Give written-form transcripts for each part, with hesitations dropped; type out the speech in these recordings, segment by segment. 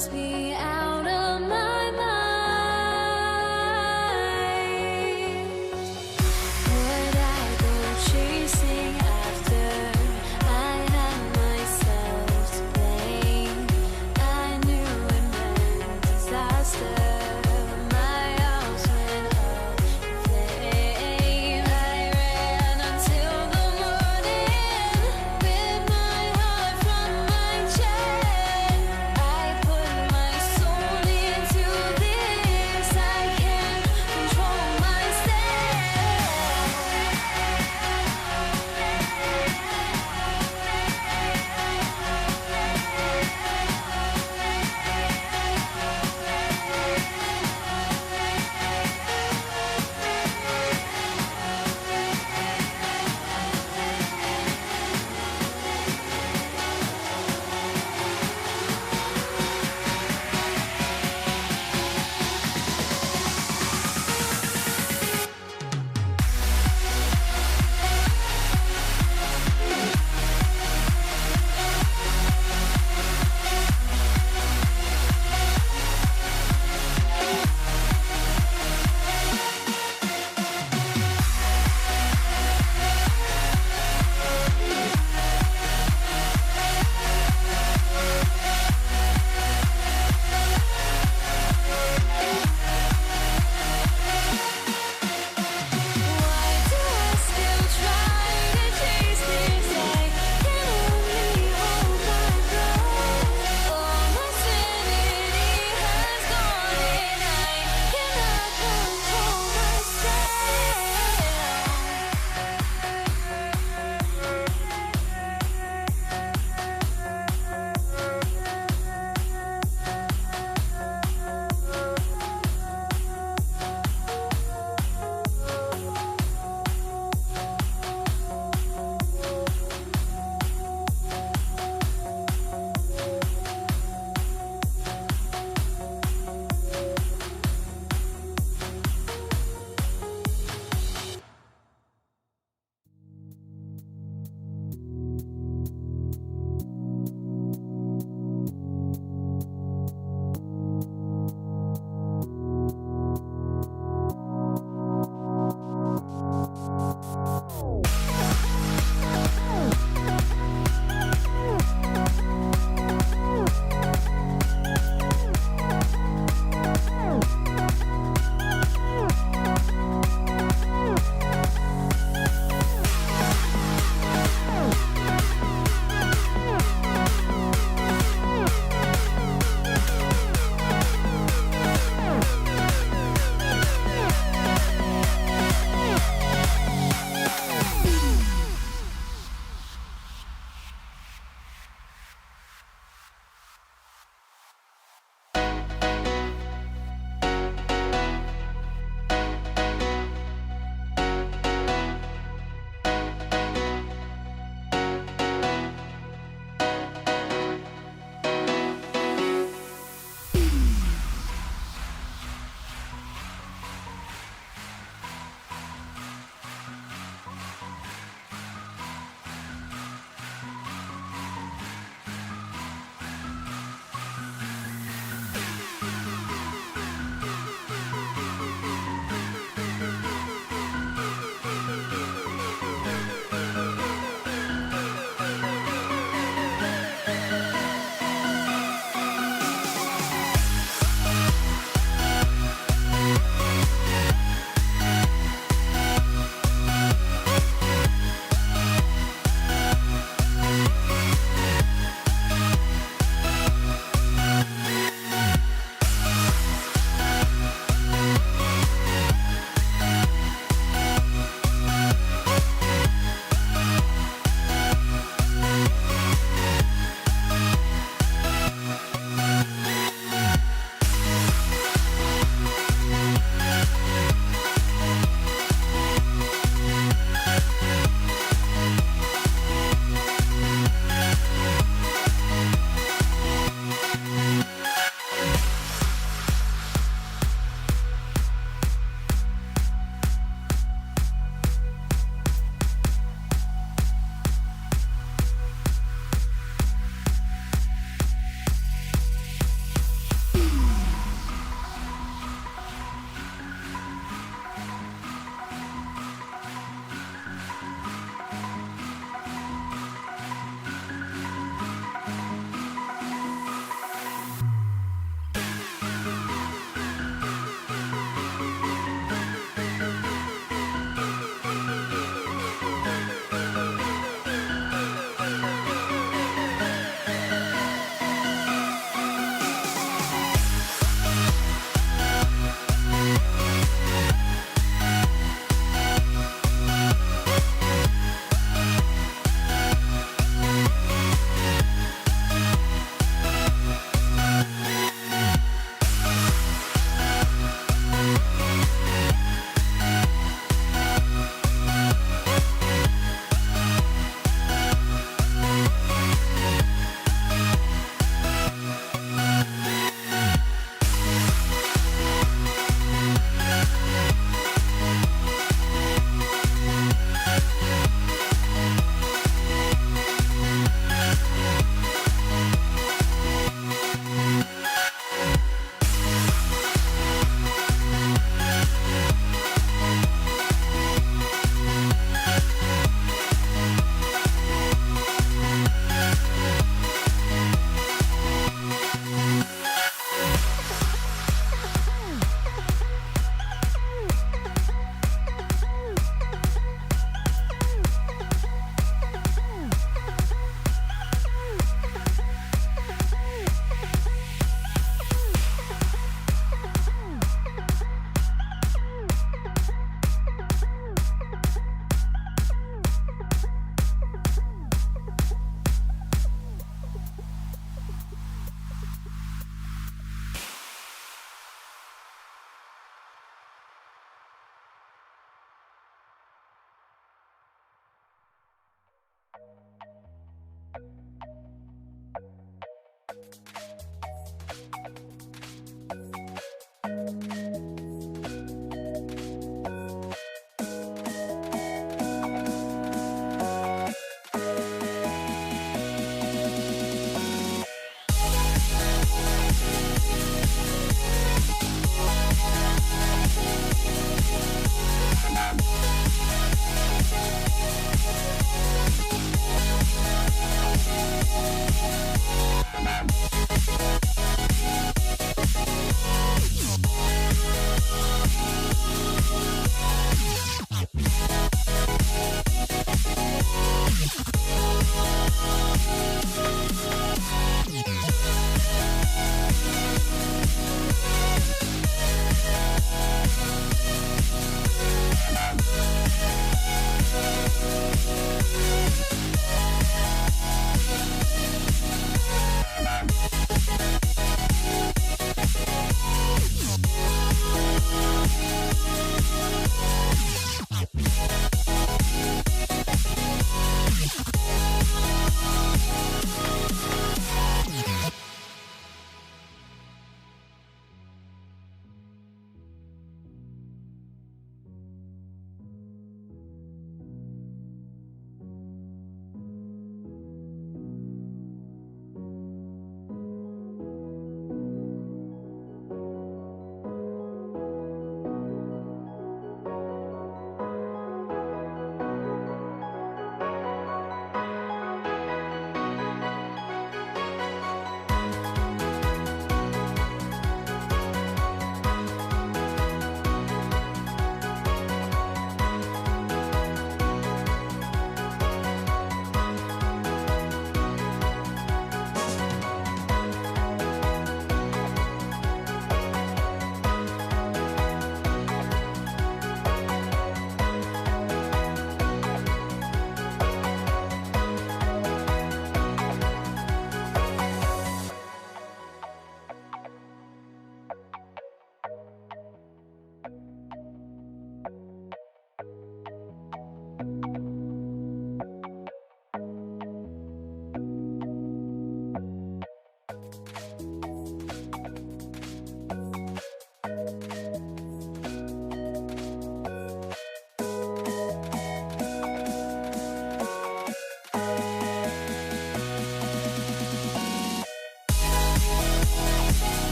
drives me out of my mind. Would I go chasing after? I had myself to blame. I knew it meant disaster. My house went up in flame. I ran until the morning with my heart from my chest. I put my soul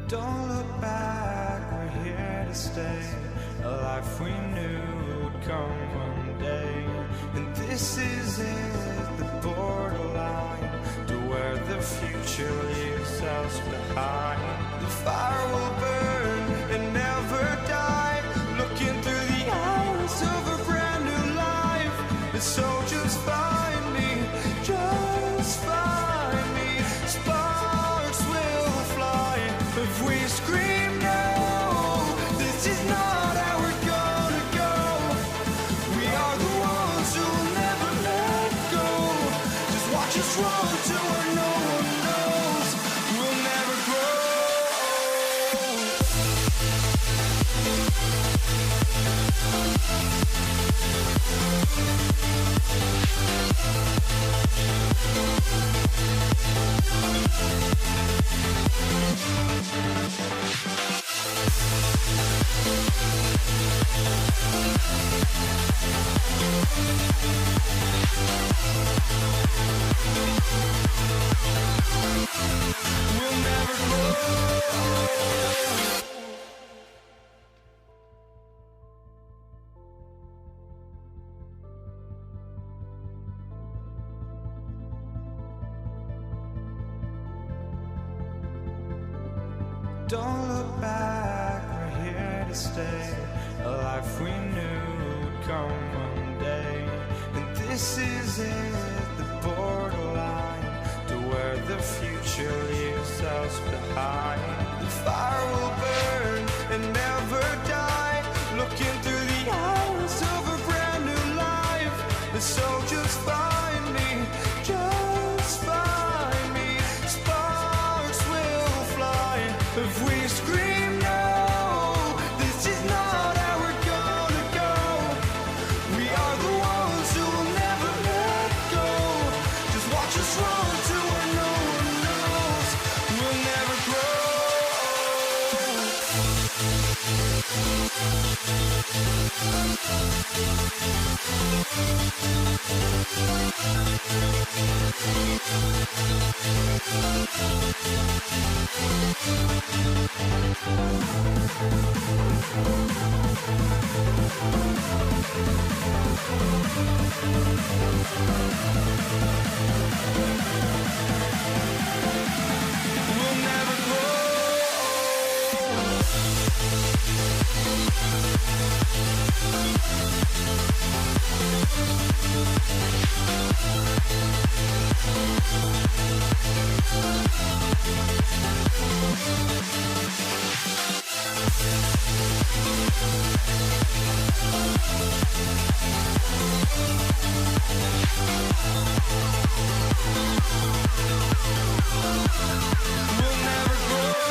Don't look back, we're here to stay. A life we knew would come one day. And this is it, the borderline to where the future leaves us behind. The fire will burn and never die, looking through the eyes of a brand new life. And so just find me, just find me. Sparks will fly if we scream now. Don't look back, we're here to stay. A life we knew would come one day. And this is it, the borderline to where the future leaves us behind. The fire will burn and never die, looking through the eyes of a brand new life. And so just find me, just find me. Sparks will fly if we scream no. This is not how we're gonna go. We are the ones who will never let go. Just watch us run to where no one knows. We'll never grow. We'll never grow. We'll never grow.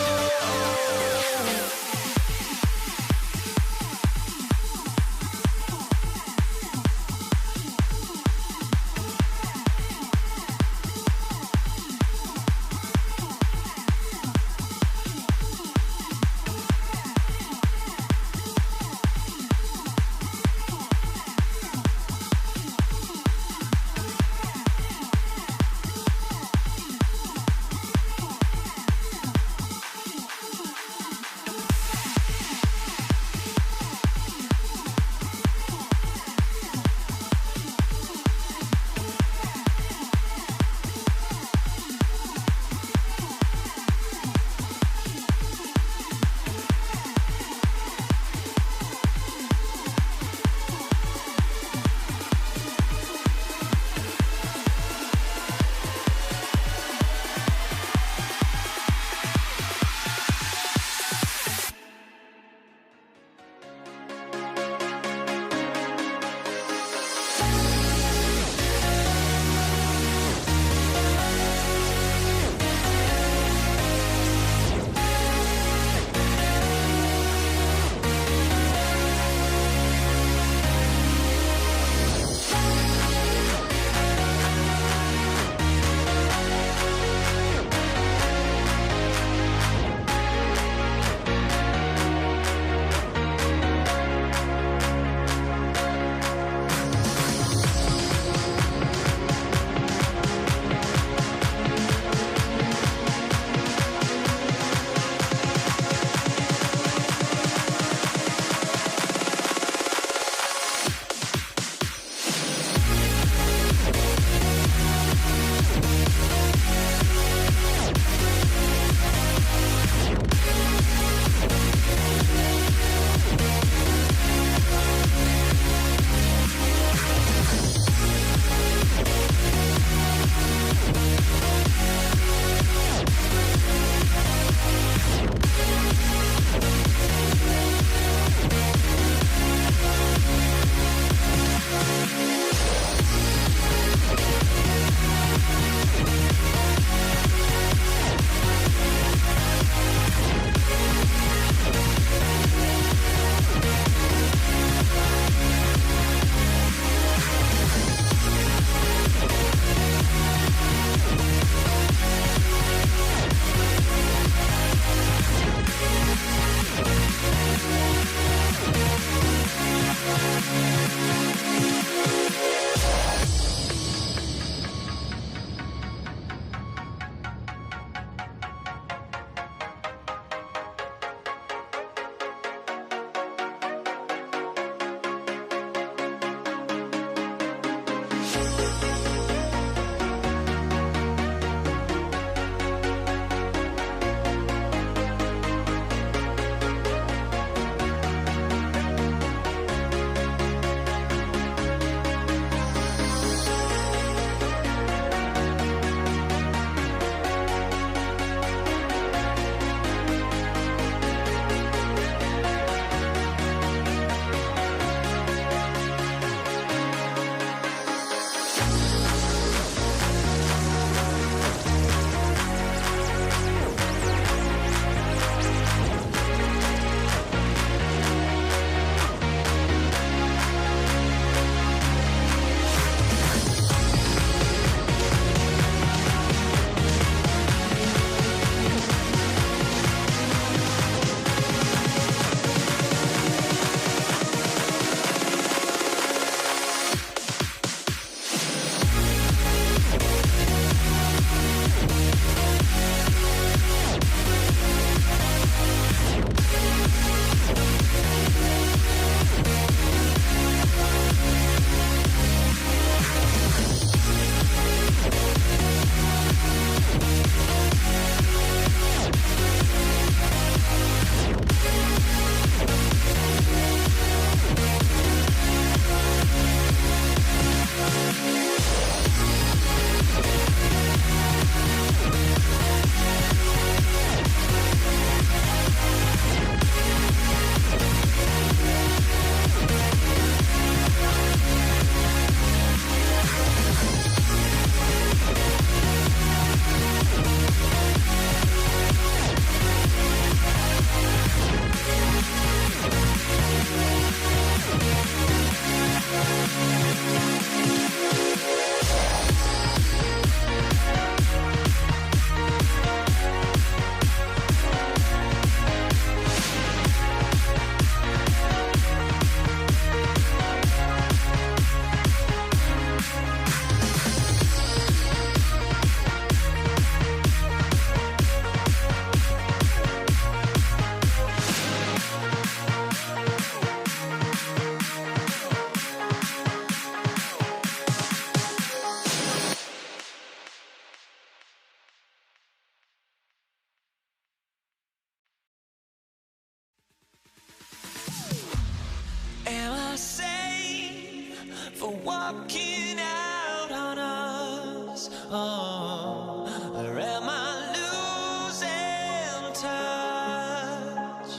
for walking out on us? Oh, or am I losing touch?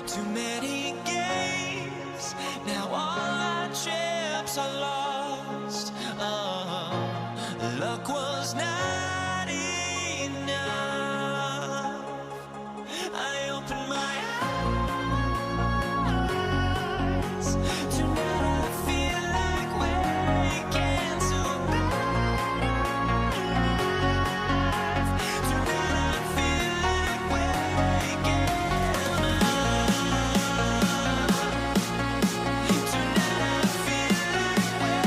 Too many games, now all our chips are lost. Oh, luck was not enough. I opened my eyes. Tonight I feel like waking to a life. Tonight I feel like waking up. Tonight I feel like waking up.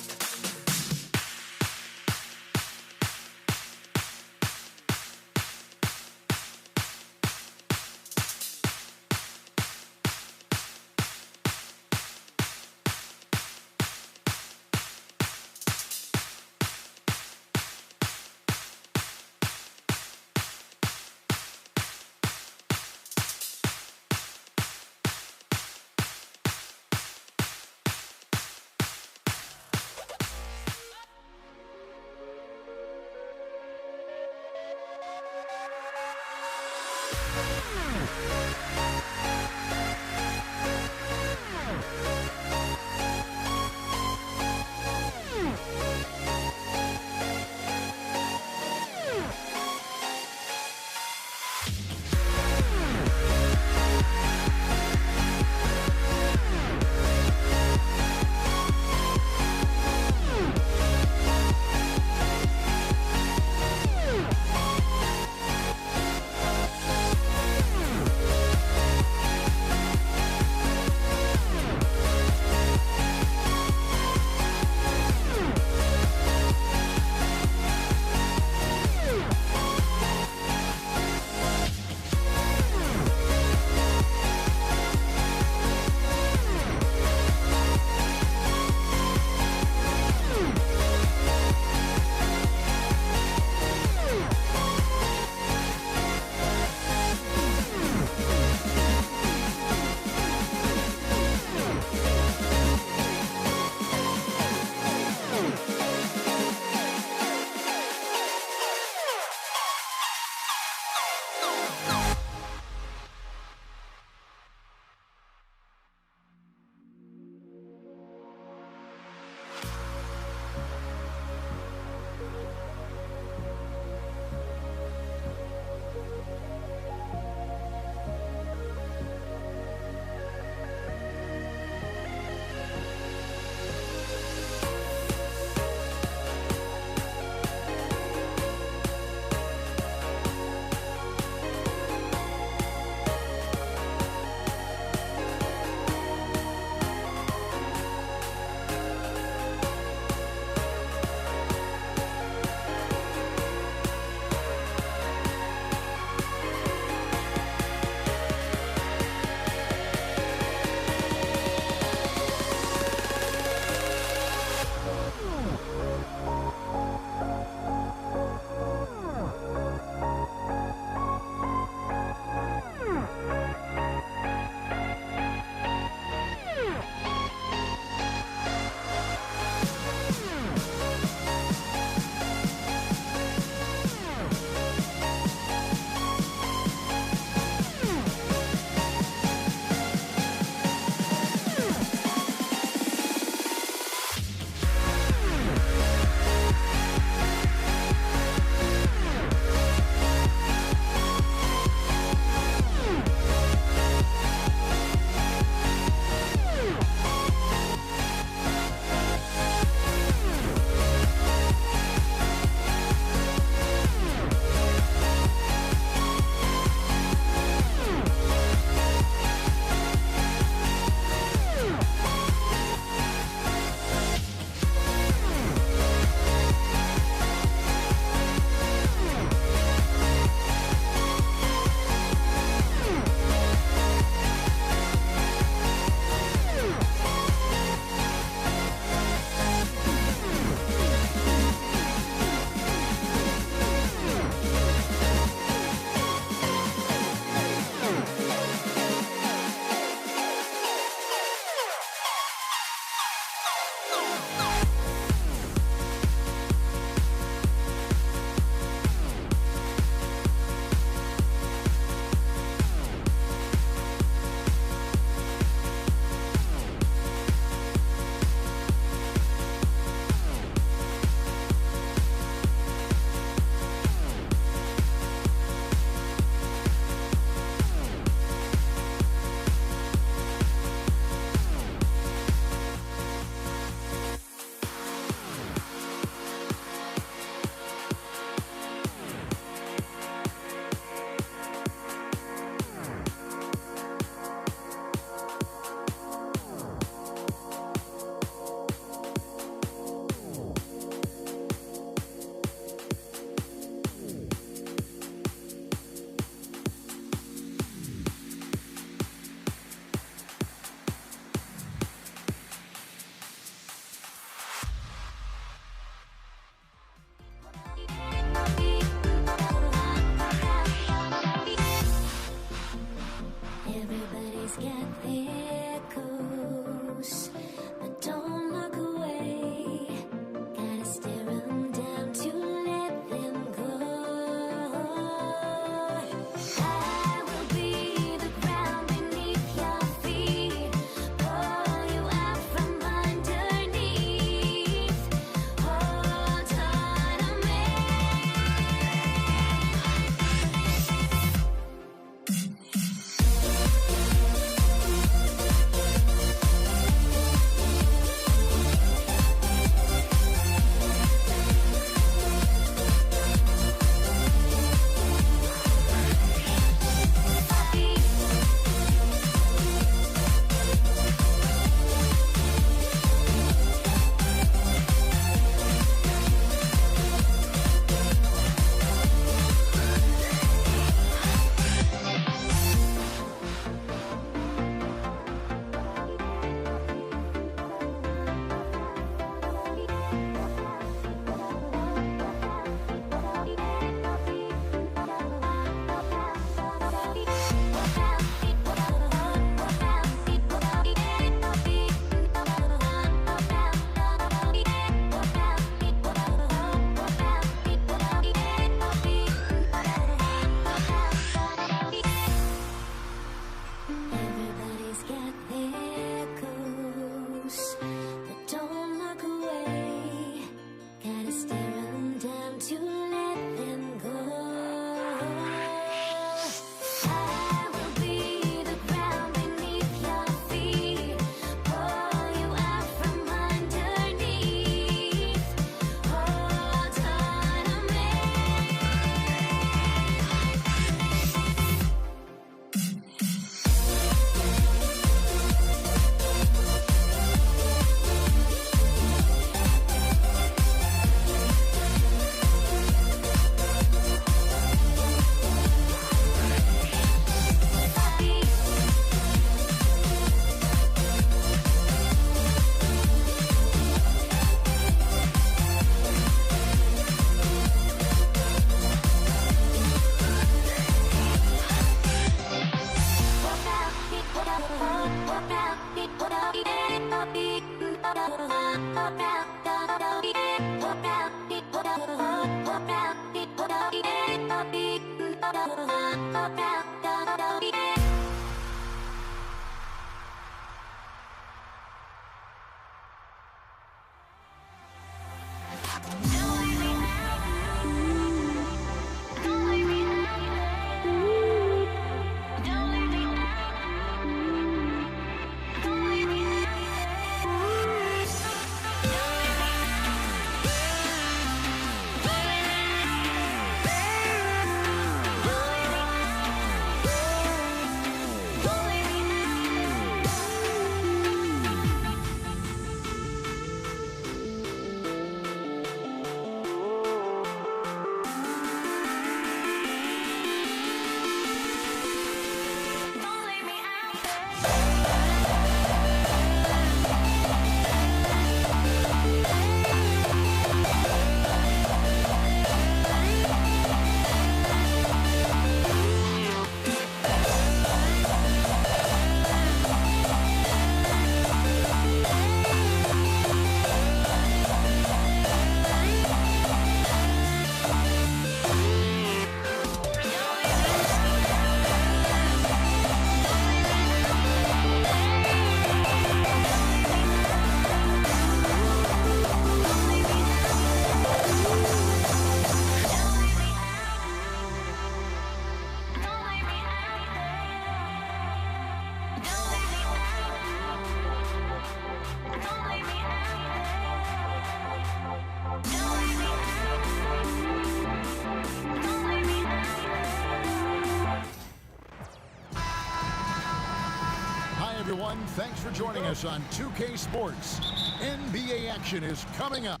everyone. Thanks for joining us on 2K Sports. NBA action is coming up.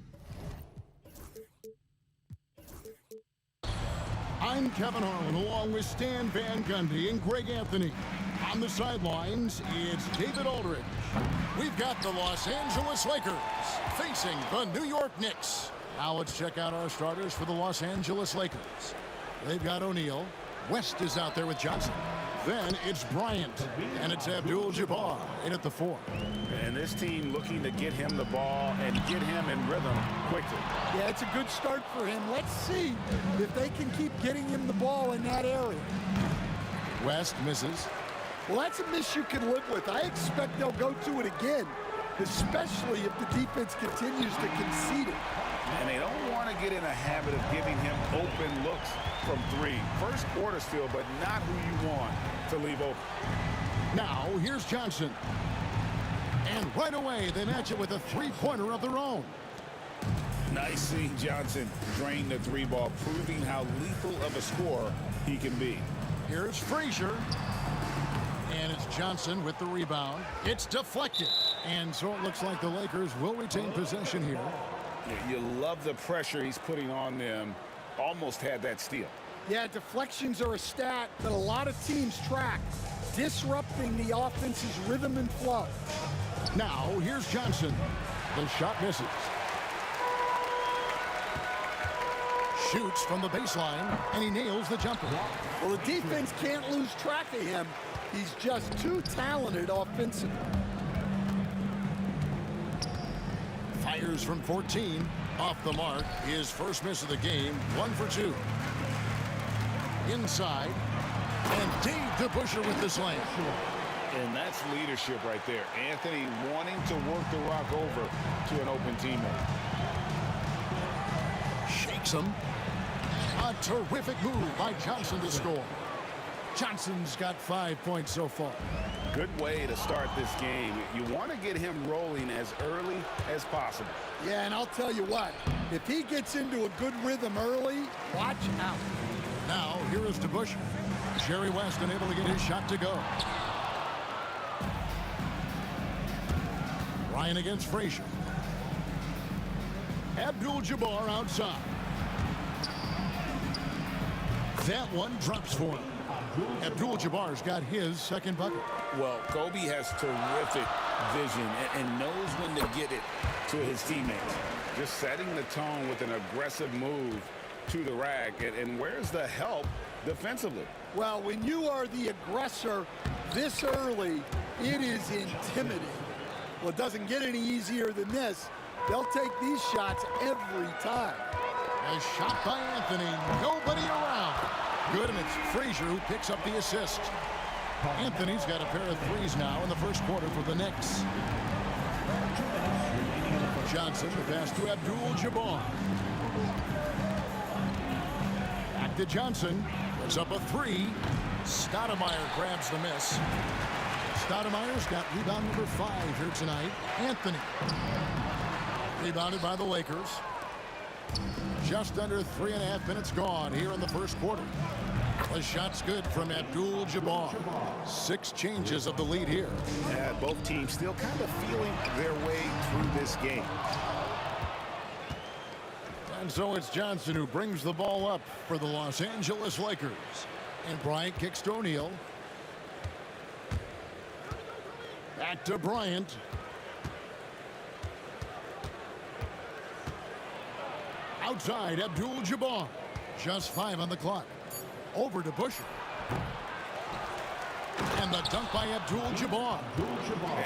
I'm Kevin Harlan along with Stan Van Gundy and Greg Anthony. On the sidelines, it's David Aldridge. We've got the Los Angeles Lakers facing the New York Knicks. Now let's check out our starters for the Los Angeles Lakers. They've got O'Neal. West is out there with Johnson. Then it's Bryant, and it's Abdul-Jabbar in at the 4. And this team looking to get him the ball and get him in rhythm quickly. Yeah, it's a good start for him. Let's see if they can keep getting him the ball in that area. West misses. Well, that's a miss you can live with. I expect they'll go to it again, especially if the defense continues to concede it. And they don't want to get in a habit of giving him open looks from 3. First quarter still, but not who you want to leave open. Now, here's Johnson. And right away, they match it with a three-pointer of their own. Nice seeing Johnson drain the 3 ball, proving how lethal of a scorer he can be. Here's Frazier. And it's Johnson with the rebound. It's deflected. And so it looks like the Lakers will retain possession here. You love the pressure he's putting on them. Almost had that steal. Yeah, deflections are a stat that a lot of teams track, disrupting the offense's rhythm and flow. Now, here's Johnson. The shot misses. Shoots from the baseline, and he nails the jumper. Well, the defense can't lose track of him. He's just too talented offensively. Fires from 14. Off the mark. His first miss of the game. 1 for 2. Inside. And Dave DeBusschere with the slam. And that's leadership right there. Anthony wanting to work the rock over to an open teammate. Shakes him. A terrific move by Johnson to score. Johnson's got 5 points so far. Good way to start this game. You want to get him rolling as early as possible. Yeah, and I'll tell you what, if he gets into a good rhythm early, watch out. Now, here is DeBusschere. Jerry West unable to get his shot to go. Ryan against Frazier. Abdul-Jabbar outside. That one drops for him. Abdul-Jabbar's got his second bucket. Well, Kobe has terrific vision and knows when to get it to his teammates. Just setting the tone with an aggressive move to the rack. And where's the help defensively? Well, when you are the aggressor this early, It is intimidating. Well, it doesn't get any easier than this. They'll take these shots every time. A shot by Anthony. Nobody around. Good, and it's Frazier who picks up the assist. Anthony's got a pair of threes now in the first quarter for the Knicks. Johnson, the pass to Abdul-Jabbar. Back to Johnson. Puts up a three. Stoudemire grabs the miss. Stoudemire's got rebound number 5 here tonight. Anthony. Rebounded by the Lakers. Just under 3.5 minutes gone here in the first quarter. The shot's good from Abdul-Jabbar. 6 changes of the lead here. Yeah, both teams still kind of feeling their way through this game. And so it's Johnson who brings the ball up for the Los Angeles Lakers. And Bryant kicks to O'Neal. Back to Bryant. Outside, Abdul-Jabbar. Just 5 on the clock. Over to Busher. And the dunk by Abdul-Jabbar.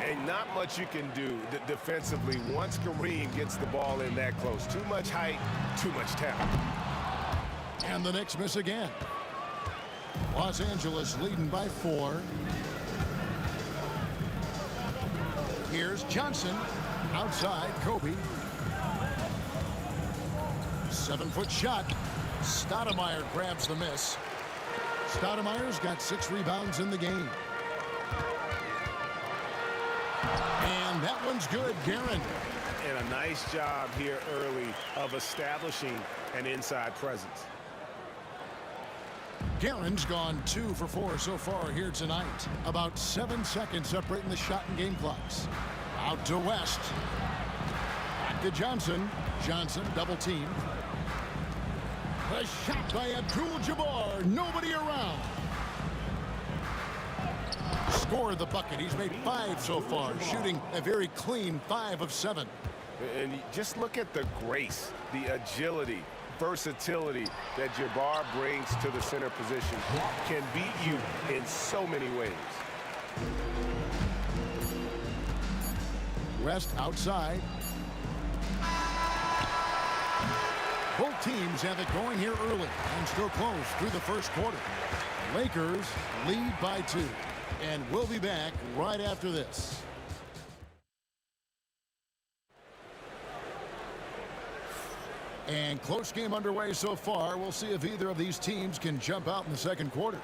And not much you can do defensively once Kareem gets the ball in that close. Too much height, too much talent. And the Knicks miss again. Los Angeles leading by 4. Here's Johnson. Outside, Kobe. 7-foot shot. Stoudemire grabs the miss. Stoudemire's got 6 rebounds in the game. And that one's good, Guerin. And a nice job here early of establishing an inside presence. Guerin's gone 2 for 4 so far here tonight. About 7 seconds separating the shot and game clocks. Out to West. Back to Johnson. Johnson double team. A shot by Abdul-Jabbar. Nobody around. Scored the bucket. He's made 5 so far, shooting a very clean 5 of 7. And just look at the grace, the agility, versatility that Jabbar brings to the center position. Can beat you in so many ways. West outside. Both teams have it going here early and still close through the first quarter. Lakers lead by 2. And we'll be back right after this. And close game underway so far. We'll see if either of these teams can jump out in the second quarter.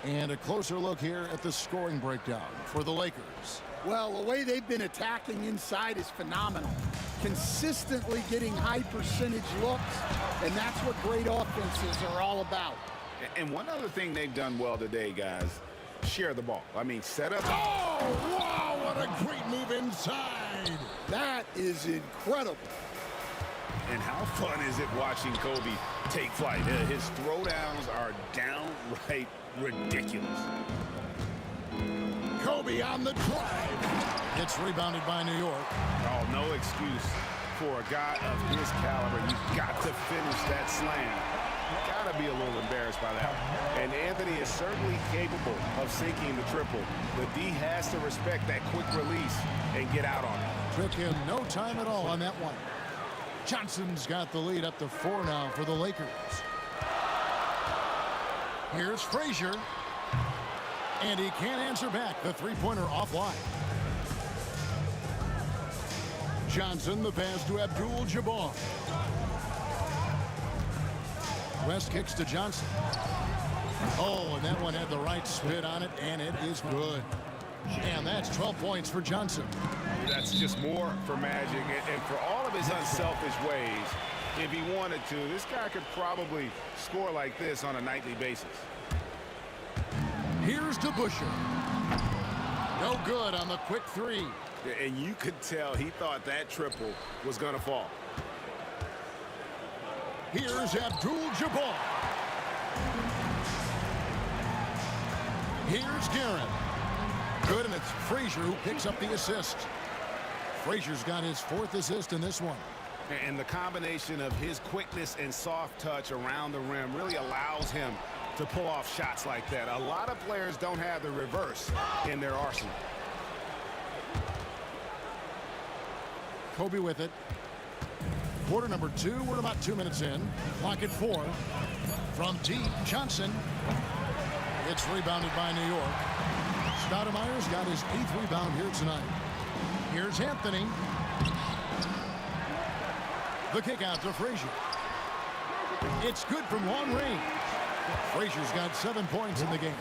And a closer look here at the scoring breakdown for the Lakers. Well, the way they've been attacking inside is phenomenal. Consistently getting high percentage looks, and that's what great offenses are all about. And one other thing they've done well today, guys, share the ball. I mean, set up. Oh, wow, what a great move inside. That is incredible. And how fun is it watching Kobe take flight? His throwdowns are downright ridiculous. Kobe on the drive. It's rebounded by New York. Oh, no excuse for a guy of his caliber. You've got to finish that slam. You've got to be a little embarrassed by that. And Anthony is certainly capable of sinking the triple. The D has to respect that quick release and get out on it. Took him no time at all on that one. Johnson's got the lead up to 4 now for the Lakers. Here's Frazier. And he can't answer back. The three-pointer offline. Johnson, the pass to Abdul-Jabbar. West kicks to Johnson. Oh, and that one had the right spin on it, and it is good. And that's 12 points for Johnson. That's just more for Magic. And for all of his unselfish ways, if he wanted to, this guy could probably score like this on a nightly basis. Here's to Busher. No good on the quick 3. And you could tell he thought that triple was going to fall. Here's Abdul-Jabbar. Here's Guerin. Good, and it's Frazier who picks up the assist. Frazier's got his 4th assist in this one. And the combination of his quickness and soft touch around the rim really allows him to pull off shots like that. A lot of players don't have the reverse in their arsenal. Kobe with it. Quarter number 2, we're about 2 minutes in. Clock at 4. From deep, Johnson. It's rebounded by New York. Stoudemire's got his 8th rebound here tonight. Here's Anthony. The kick out to Frazier. It's good from long range. Frazier's got 7 points in the game.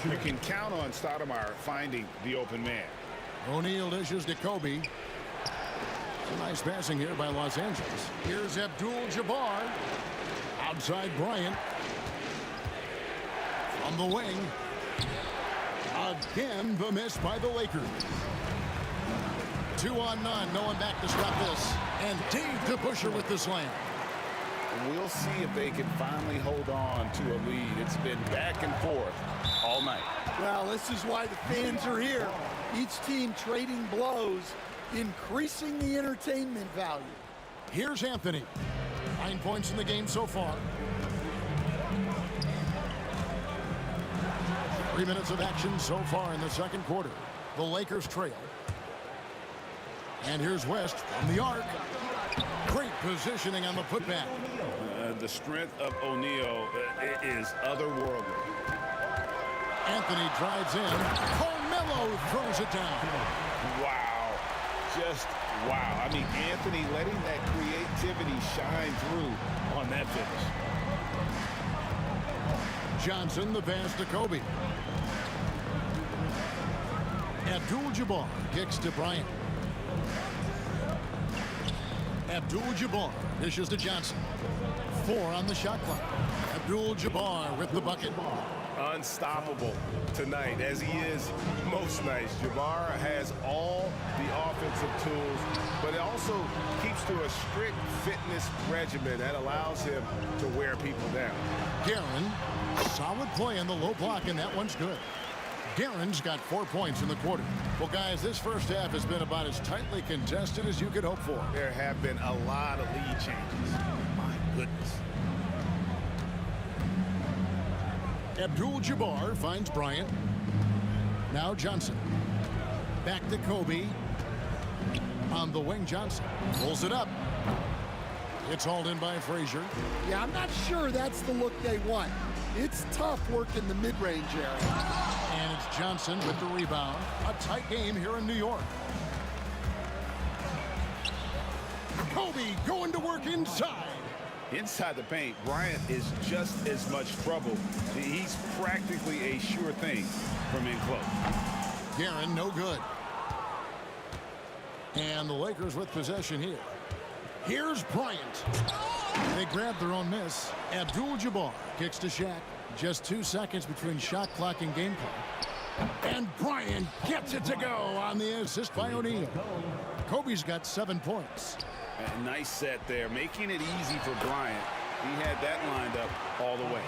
You can count on Stoudemire finding the open man. O'Neal dishes to Kobe. Nice passing here by Los Angeles. Here's Abdul-Jabbar. Outside Bryant. From the wing. Again, the miss by the Lakers. 2 on none. No one back to stop this. And Dave to Busher with the slam. We'll see if they can finally hold on to a lead. It's been back and forth all night. Well, this is why the fans are here. Each team trading blows, increasing the entertainment value. Here's Anthony. 9 points in the game so far. 3 minutes of action so far in the second quarter. The Lakers trail. And here's West from the arc. Great positioning on the putback. The strength of O'Neal is otherworldly. Anthony drives in. Carmelo throws it down. Wow. Just wow. I mean, Anthony letting that creativity shine through on that finish. Johnson, the pass to Kobe. Abdul-Jabbar kicks to Bryant. Abdul-Jabbar dishes to Johnson. 4 on the shot clock. Abdul-Jabbar with the bucket. Unstoppable tonight, as he is most nights. Jabbar has all the offensive tools, but it also keeps to a strict fitness regimen that allows him to wear people down. Guerin, solid play in the low block, and that one's good. Guerin's got 4 points in the quarter. Well, guys, this first half has been about as tightly contested as you could hope for. There have been a lot of lead changes. My goodness. Abdul-Jabbar finds Bryant. Now Johnson. Back to Kobe. On the wing, Johnson pulls it up. It's hauled in by Frazier. Yeah, I'm not sure that's the look they want. It's tough working the mid-range area. And it's Johnson with the rebound. A tight game here in New York. Kobe going to work inside. Inside the paint, Bryant is just as much trouble. He's practically a sure thing from in close. Guerin, no good. And the Lakers with possession here. Here's Bryant. They grab their own miss. Abdul-Jabbar kicks to Shaq. Just 2 seconds between shot clock and game clock. And Bryant gets it to go on the assist by O'Neal. Kobe's got 7 points. A nice set there, making it easy for Bryant. He had that lined up all the way.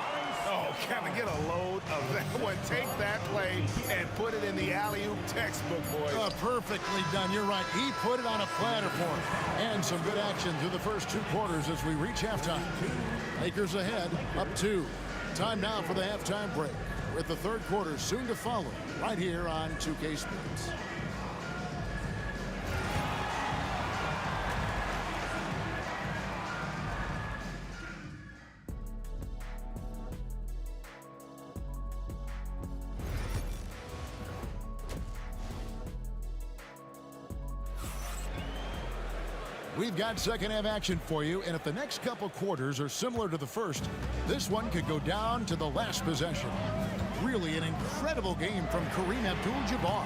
Oh, can I get a load of that one? Take that play and put it in the alley-oop textbook, boys. Perfectly done. You're right. He put it on a platter for him. And some good action through the first 2 quarters as we reach halftime. Lakers ahead, up 2. Time now for the halftime break, with the third quarter soon to follow, right here on 2K Sports. We've got second half action for you, and if the next couple quarters are similar to the first, this one could go down to the last possession. Really an incredible game from Kareem Abdul-Jabbar.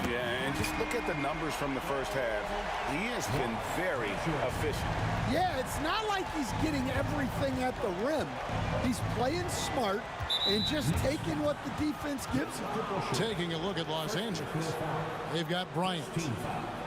Yeah, and just look at the numbers from the first half. He has been very efficient. Yeah, it's not like he's getting everything at the rim. He's playing smart and just taking what the defense gives him. Taking a look at Los Angeles. They've got Bryant.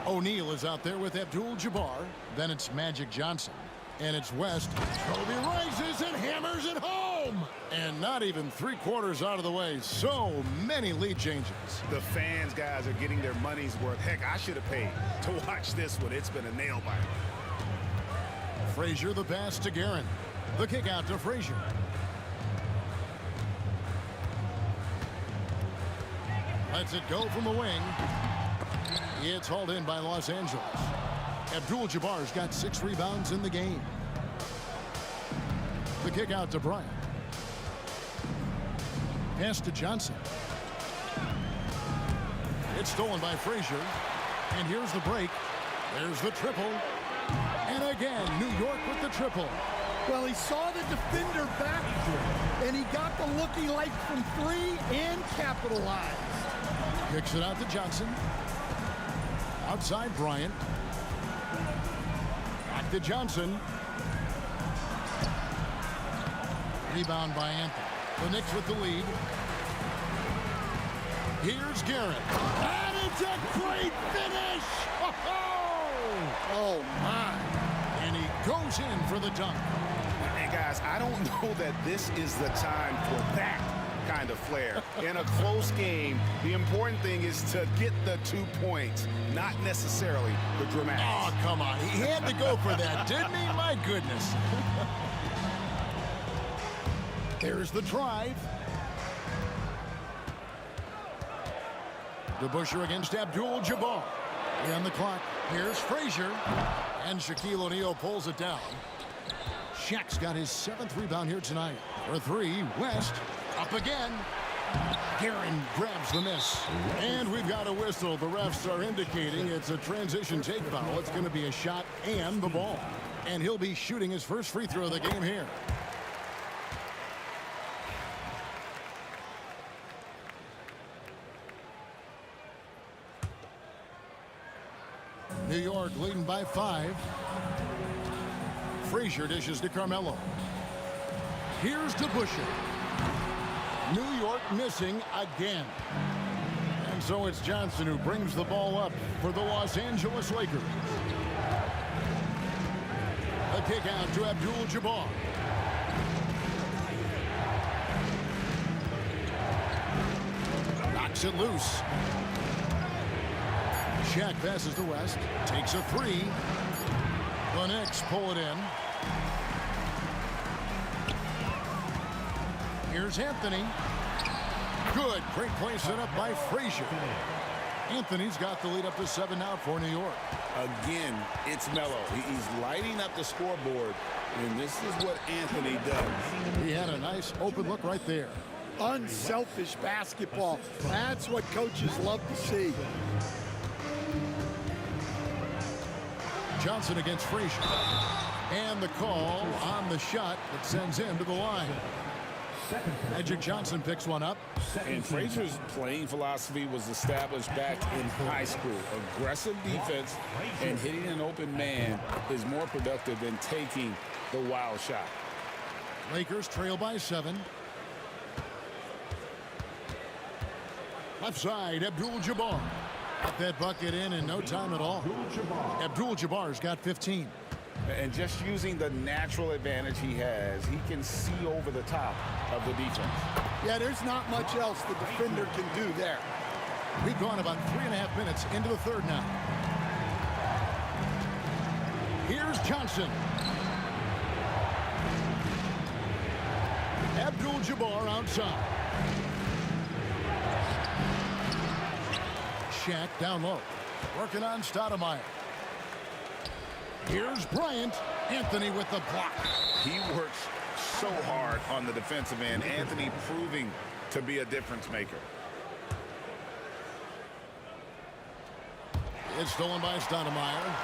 O'Neal is out there with Abdul-Jabbar. Then it's Magic Johnson. And it's West. Kobe rises and hammers it home. And not even 3 quarters out of the way. So many lead changes. The fans, guys, are getting their money's worth. Heck, I should have paid to watch this one. It's been a nail-biter. Frazier the pass to Guerin. The kick out to Frazier. Lets it go from the wing. It's hauled in by Los Angeles. Abdul-Jabbar's got 6 rebounds in the game. The kick out to Bryant. Pass to Johnson. It's stolen by Frazier. And here's the break. There's the triple. And again, New York with the triple. Well, he saw the defender back, and he got the looky like from 3 and capitalized. Kicks it out to Johnson. Outside Bryant. Back to Johnson. Rebound by Anthony. The Knicks with the lead. Here's Garrett. And it's a great finish! Oh, my. And he goes in for the dunk. And guys, I don't know that this is the time for that kind of flair. In a close game, the important thing is to get the 2 points, not necessarily the dramatics. Oh, come on. He had to go for that, didn't he? My goodness. There's the drive. DeBusschere against Abdul-Jabbar. On the clock. Here's Frazier. And Shaquille O'Neal pulls it down. Shaq's got his 7th rebound here tonight. For 3, West. Up again. Guerin grabs the miss. And we've got a whistle. The refs are indicating it's a transition take foul. It's going to be a shot and the ball. And he'll be shooting his first free throw of the game here. New York leading by 5. Frazier dishes to Carmelo. Here's DeBusschere. New York missing again. And so it's Johnson who brings the ball up for the Los Angeles Lakers. A kick out to Abdul-Jabbar. Knocks it loose. Shaq passes to West. Takes a 3. The Knicks pull it in. Here's Anthony. Good. Great play set up by Frazier. Anthony's got the lead up to 7 now for New York. Again, it's Melo. He's lighting up the scoreboard, and this is what Anthony does. He had a nice open look right there. Unselfish basketball. That's what coaches love to see. Johnson against Frazier. And the call on the shot that sends him to the line. Magic Johnson picks one up. And Frazier's playing philosophy was established back in high school. Aggressive defense and hitting an open man is more productive than taking the wild shot. Lakers trail by 7. Left side, Abdul-Jabbar. Got that bucket in no time at all. Abdul-Jabbar's got 15. And just using the natural advantage he has, he can see over the top of the defense. Yeah, there's not much else the defender can do there. We've gone about 3.5 minutes into the third now. Here's Johnson. Abdul-Jabbar outside. Shaq down low. Working on Stoudemire. Here's Bryant. Anthony with the block. He works so hard on the defensive end. Anthony proving to be a difference maker. It's stolen by Stoudemire.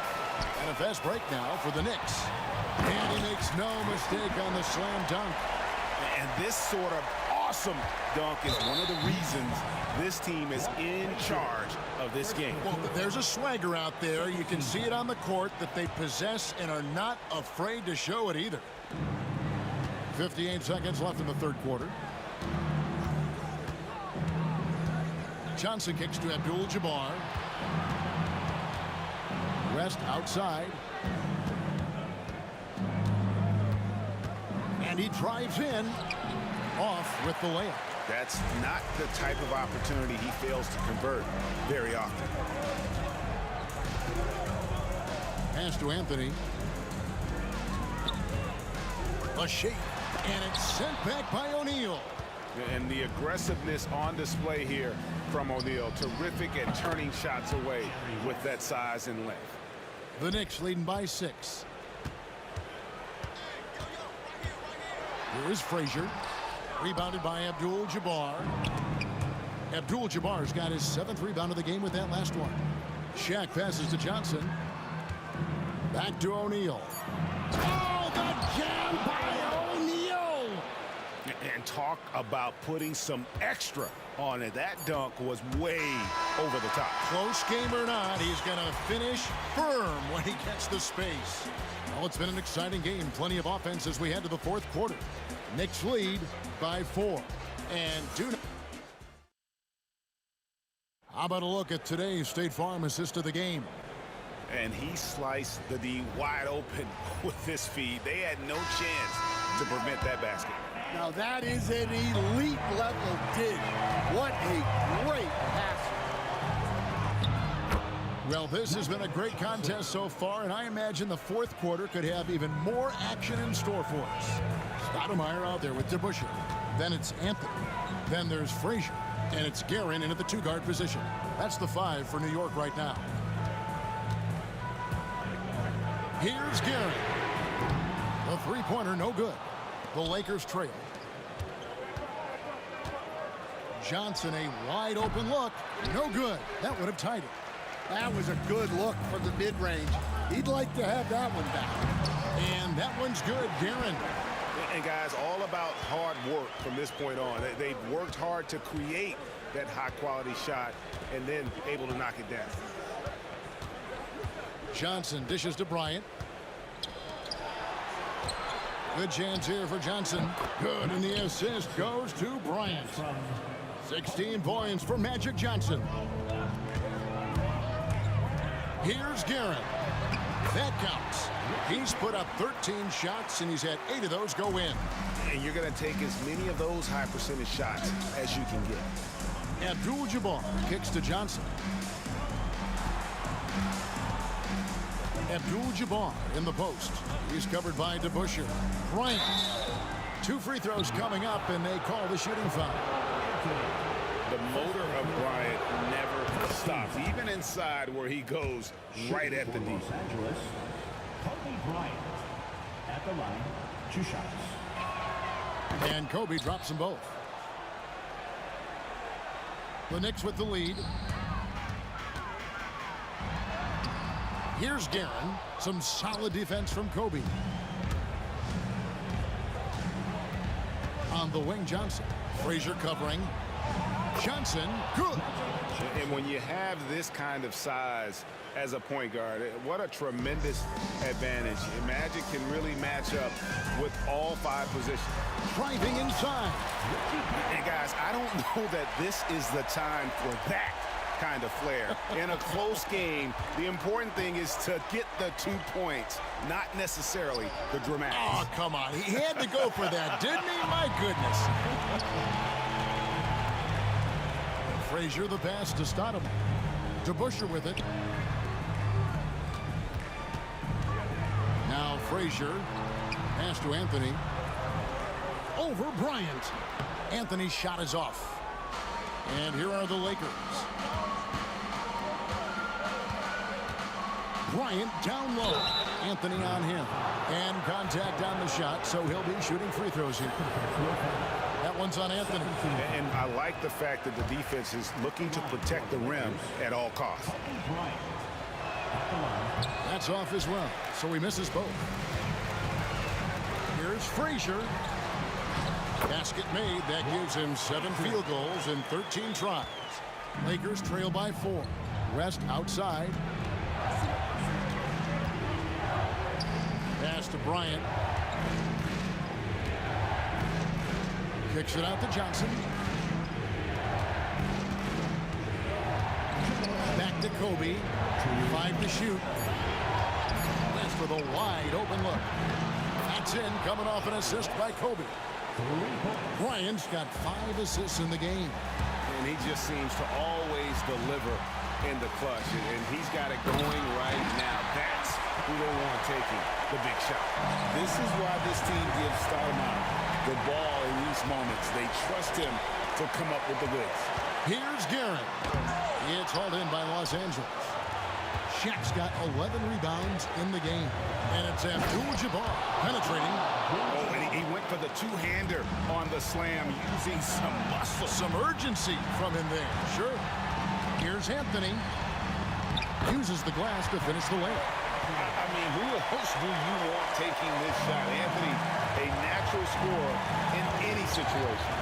And a fast break now for the Knicks. And he makes no mistake on the slam dunk. And this sort of awesome dunk is one of the reasons this team is in charge of this game. Well, there's a swagger out there. You can see it on the court that they possess and are not afraid to show it either. 58 seconds left in the third quarter. Johnson kicks to Abdul-Jabbar. West outside. And he drives in. Off with the layup. That's not the type of opportunity he fails to convert very often. Pass to Anthony. A shake, and it's sent back by O'Neal. And the aggressiveness on display here from O'Neal. Terrific at turning shots away with that size and length. The Knicks leading by 6. Here is Frazier. Rebounded by Abdul-Jabbar. Abdul-Jabbar's got his 7th rebound of the game with that last one. Shaq passes to Johnson. Back to O'Neal. Oh, the jam by O'Neal! And talk about putting some extra on it. That dunk was way over the top. Close game or not, he's going to finish firm when he gets the space. Well, it's been an exciting game. Plenty of offense as we head to the 4th quarter. Knicks lead by 4. And how about a look at today's State Farm assist of the game? And he sliced the D wide open with this feed. They had no chance to prevent that basket. Now that is an elite level dig. What a great pass. Well, this has been a great contest so far, and I imagine the 4th quarter could have even more action in store for us. Stoudemire out there with DeBusschere. Then it's Anthony. Then there's Frazier. And it's Guerin in at the 2-guard position. That's the 5 for New York right now. Here's Guerin. The 3-pointer, no good. The Lakers trail. Johnson, a wide open look. No good. That would have tied it. That was a good look from the mid-range. He'd like to have that one back. And that one's good, Guerin. And guys, all about hard work from this point on. They've worked hard to create that high-quality shot and then able to knock it down. Johnson dishes to Bryant. Good chance here for Johnson. Good, and the assist goes to Bryant. 16 points for Magic Johnson. Here's Guerin. That counts. He's put up 13 shots, and he's had 8 of those go in. And you're going to take as many of those high-percentage shots as you can get. Abdul-Jabbar kicks to Johnson. Abdul-Jabbar in the post. He's covered by DeBusschere. Bryant. 2 free throws coming up, and they call the shooting foul. The motor of Bryant never stops, even inside where he goes right at the D. Los Angeles, Kobe Bryant at the line, 2 shots. And Kobe drops them both. The Knicks with the lead. Here's Guerin. Some solid defense from Kobe. On the wing, Johnson. Frazier covering. Johnson, good. And when you have this kind of size as a point guard, what a tremendous advantage. Magic can really match up with all 5 positions. Driving inside. And guys, I don't know that this is the time for that kind of flair. In a close game, the important thing is to get the 2 points, not necessarily the dramatics. Oh, come on. He had to go for that, didn't he? My goodness. Frazier the pass to Stoudemire. DeBusschere with it. Now Frazier. Pass to Anthony. Over Bryant. Anthony's shot is off. And here are the Lakers. Bryant down low. Anthony on him. And contact on the shot, so he'll be shooting free throws here. That one's on Anthony. And I like the fact that the defense is looking to protect the rim at all costs. That's off as well, so he misses both. Here's Frazier. Basket made. That gives him 7 field goals in 13 tries. Lakers trail by 4. West outside. Pass to Bryant. Kicks it out to Johnson. Back to Kobe. 5 to shoot. West with a wide open look. That's in, coming off an assist by Kobe. Bryant's got 5 assists in the game. And he just seems to always deliver in the clutch. And he's got it going right now. That's who they want taking the big shot. This is why this team gives Stoudemire the ball in these moments. They trust him to come up with the goods. Here's Guerin. It's hauled in by Los Angeles. Shaq's got 11 rebounds in the game. And it's Abdul-Jabbar penetrating. Oh, and he went for the two-hander on the slam using some muscle. Some urgency from him there. Sure. Here's Anthony. Uses the glass to finish the layup. I mean, who else do you want taking this shot? Anthony, a natural scorer in any situation.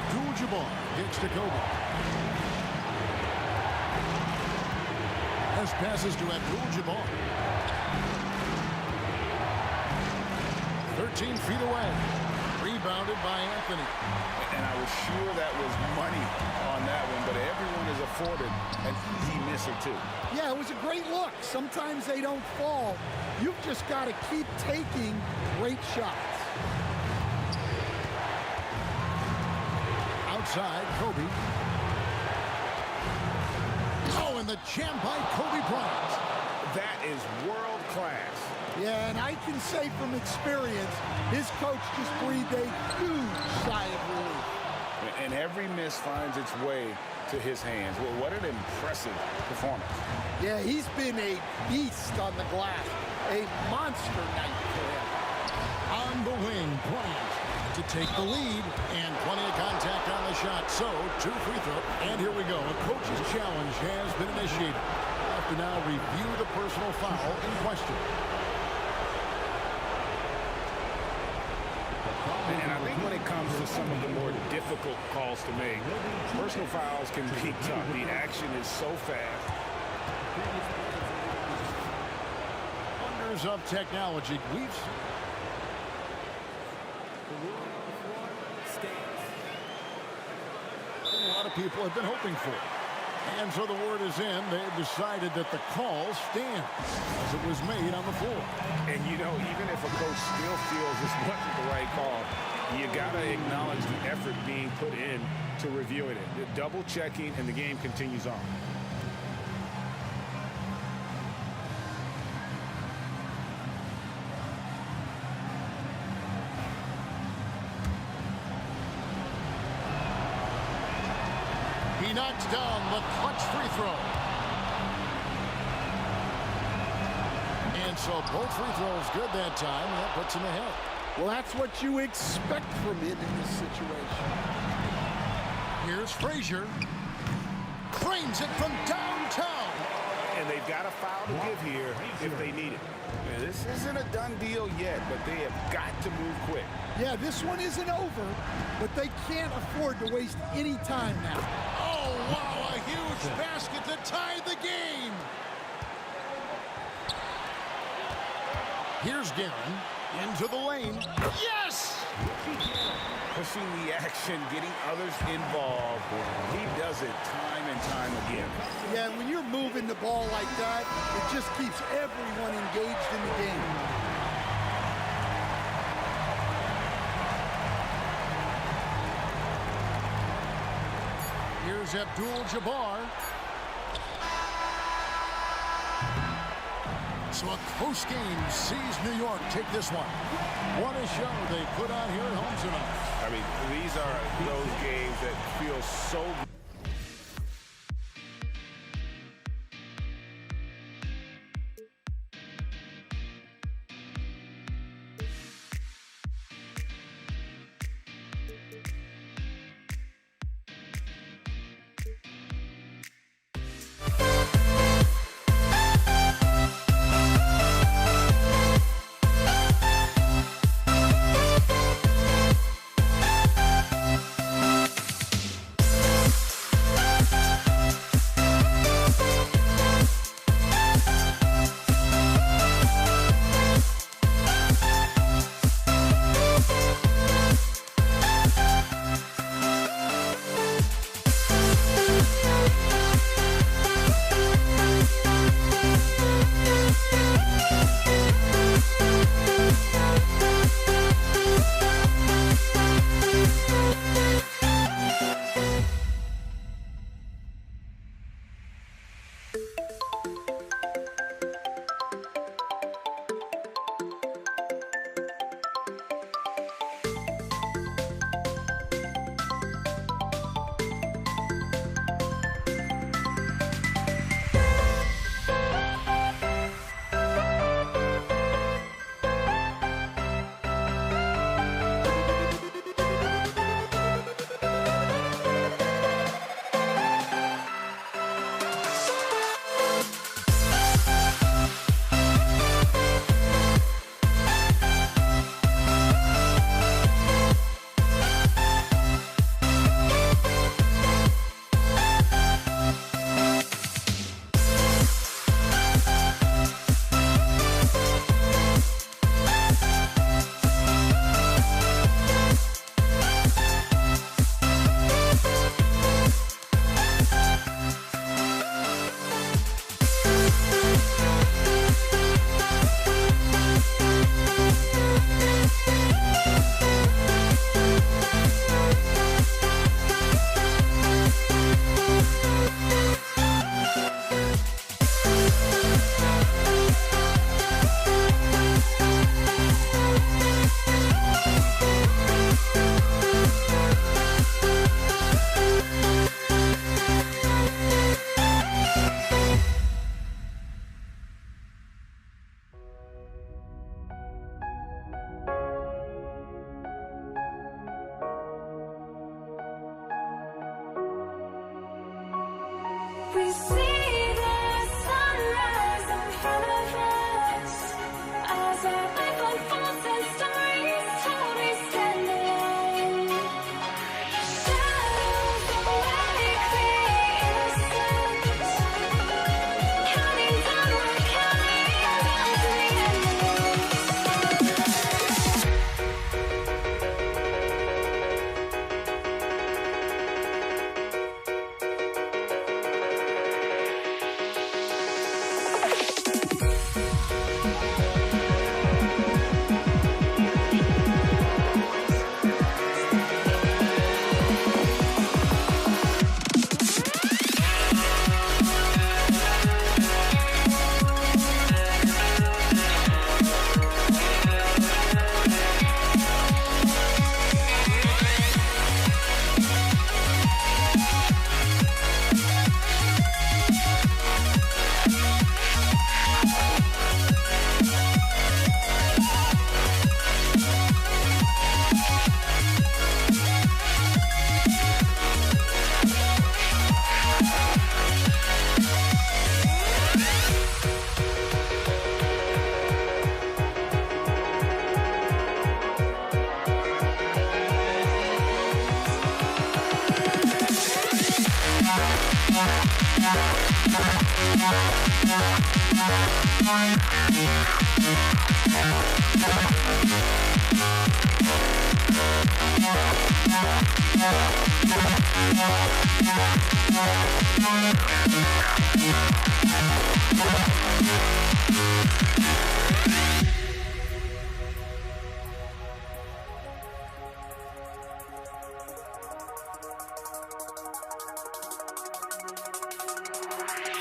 Abdul-Jabbar gets to Kobe. As passes to Abdul-Jabbar. 13 feet away. Rebounded by Anthony. And I was sure that was money on that one, but everyone is afforded an easy miss or two. Yeah, it was a great look. Sometimes they don't fall. You've just got to keep taking great shots. Outside, Kobe. Oh, and the jam by Kobe Bryant. That is world class. Yeah, and I can say from experience, his coach just breathed a huge sigh of relief. And every miss finds its way to his hands. Well, what an impressive performance. Yeah, he's been a beast on the glass. A monster night for him. On the wing, Bryant to take the lead, and plenty of contact on the shot. So, 2 free throws. And here we go. A coach's challenge has been initiated. I have to now review the personal foul in question. And I think when it comes to some of the more difficult calls to make, personal fouls can be tough. The action is so fast. Wonders of technology. A lot of people have been hoping for. And so the word is in. They have decided that the call stands as it was made on the floor. And, you know, even if a coach still feels this wasn't the right call, you got to acknowledge the effort being put in to reviewing it. The double checking, and the game continues on. He knocks down the clutch free throw. And so both free throws good that time. That puts him ahead. Well, that's what you expect from him in this situation. Here's Frazier. Frames it from downtown. And they've got a foul to give here if they need it. Now, this isn't a done deal yet, but they have got to move quick. Yeah, this one isn't over, but they can't afford to waste any time now. Oh, wow, a huge basket to tie the game. Here's Guerin into the lane. Yes! Pushing the action, getting others involved. He does it time and time again. Yeah, when you're moving the ball like that, it just keeps everyone engaged in the game. Here's Abdul-Jabbar. So a close game sees New York take this one. What a show they put on here at home tonight. I mean, these are those games that feel so good.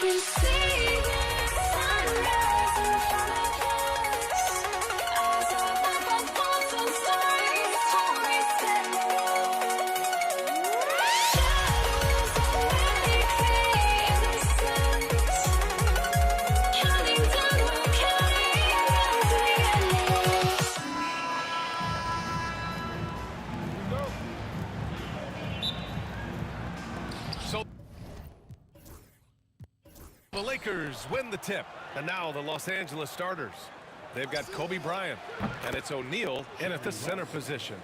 We see the sunrise in front of us as our life unfolds and stories tell. Shadows already fade in the sense, counting down, we're counting down to the endless. So the Lakers win the tip. And now the Los Angeles starters. They've got Kobe Bryant, and it's O'Neal in at the center position.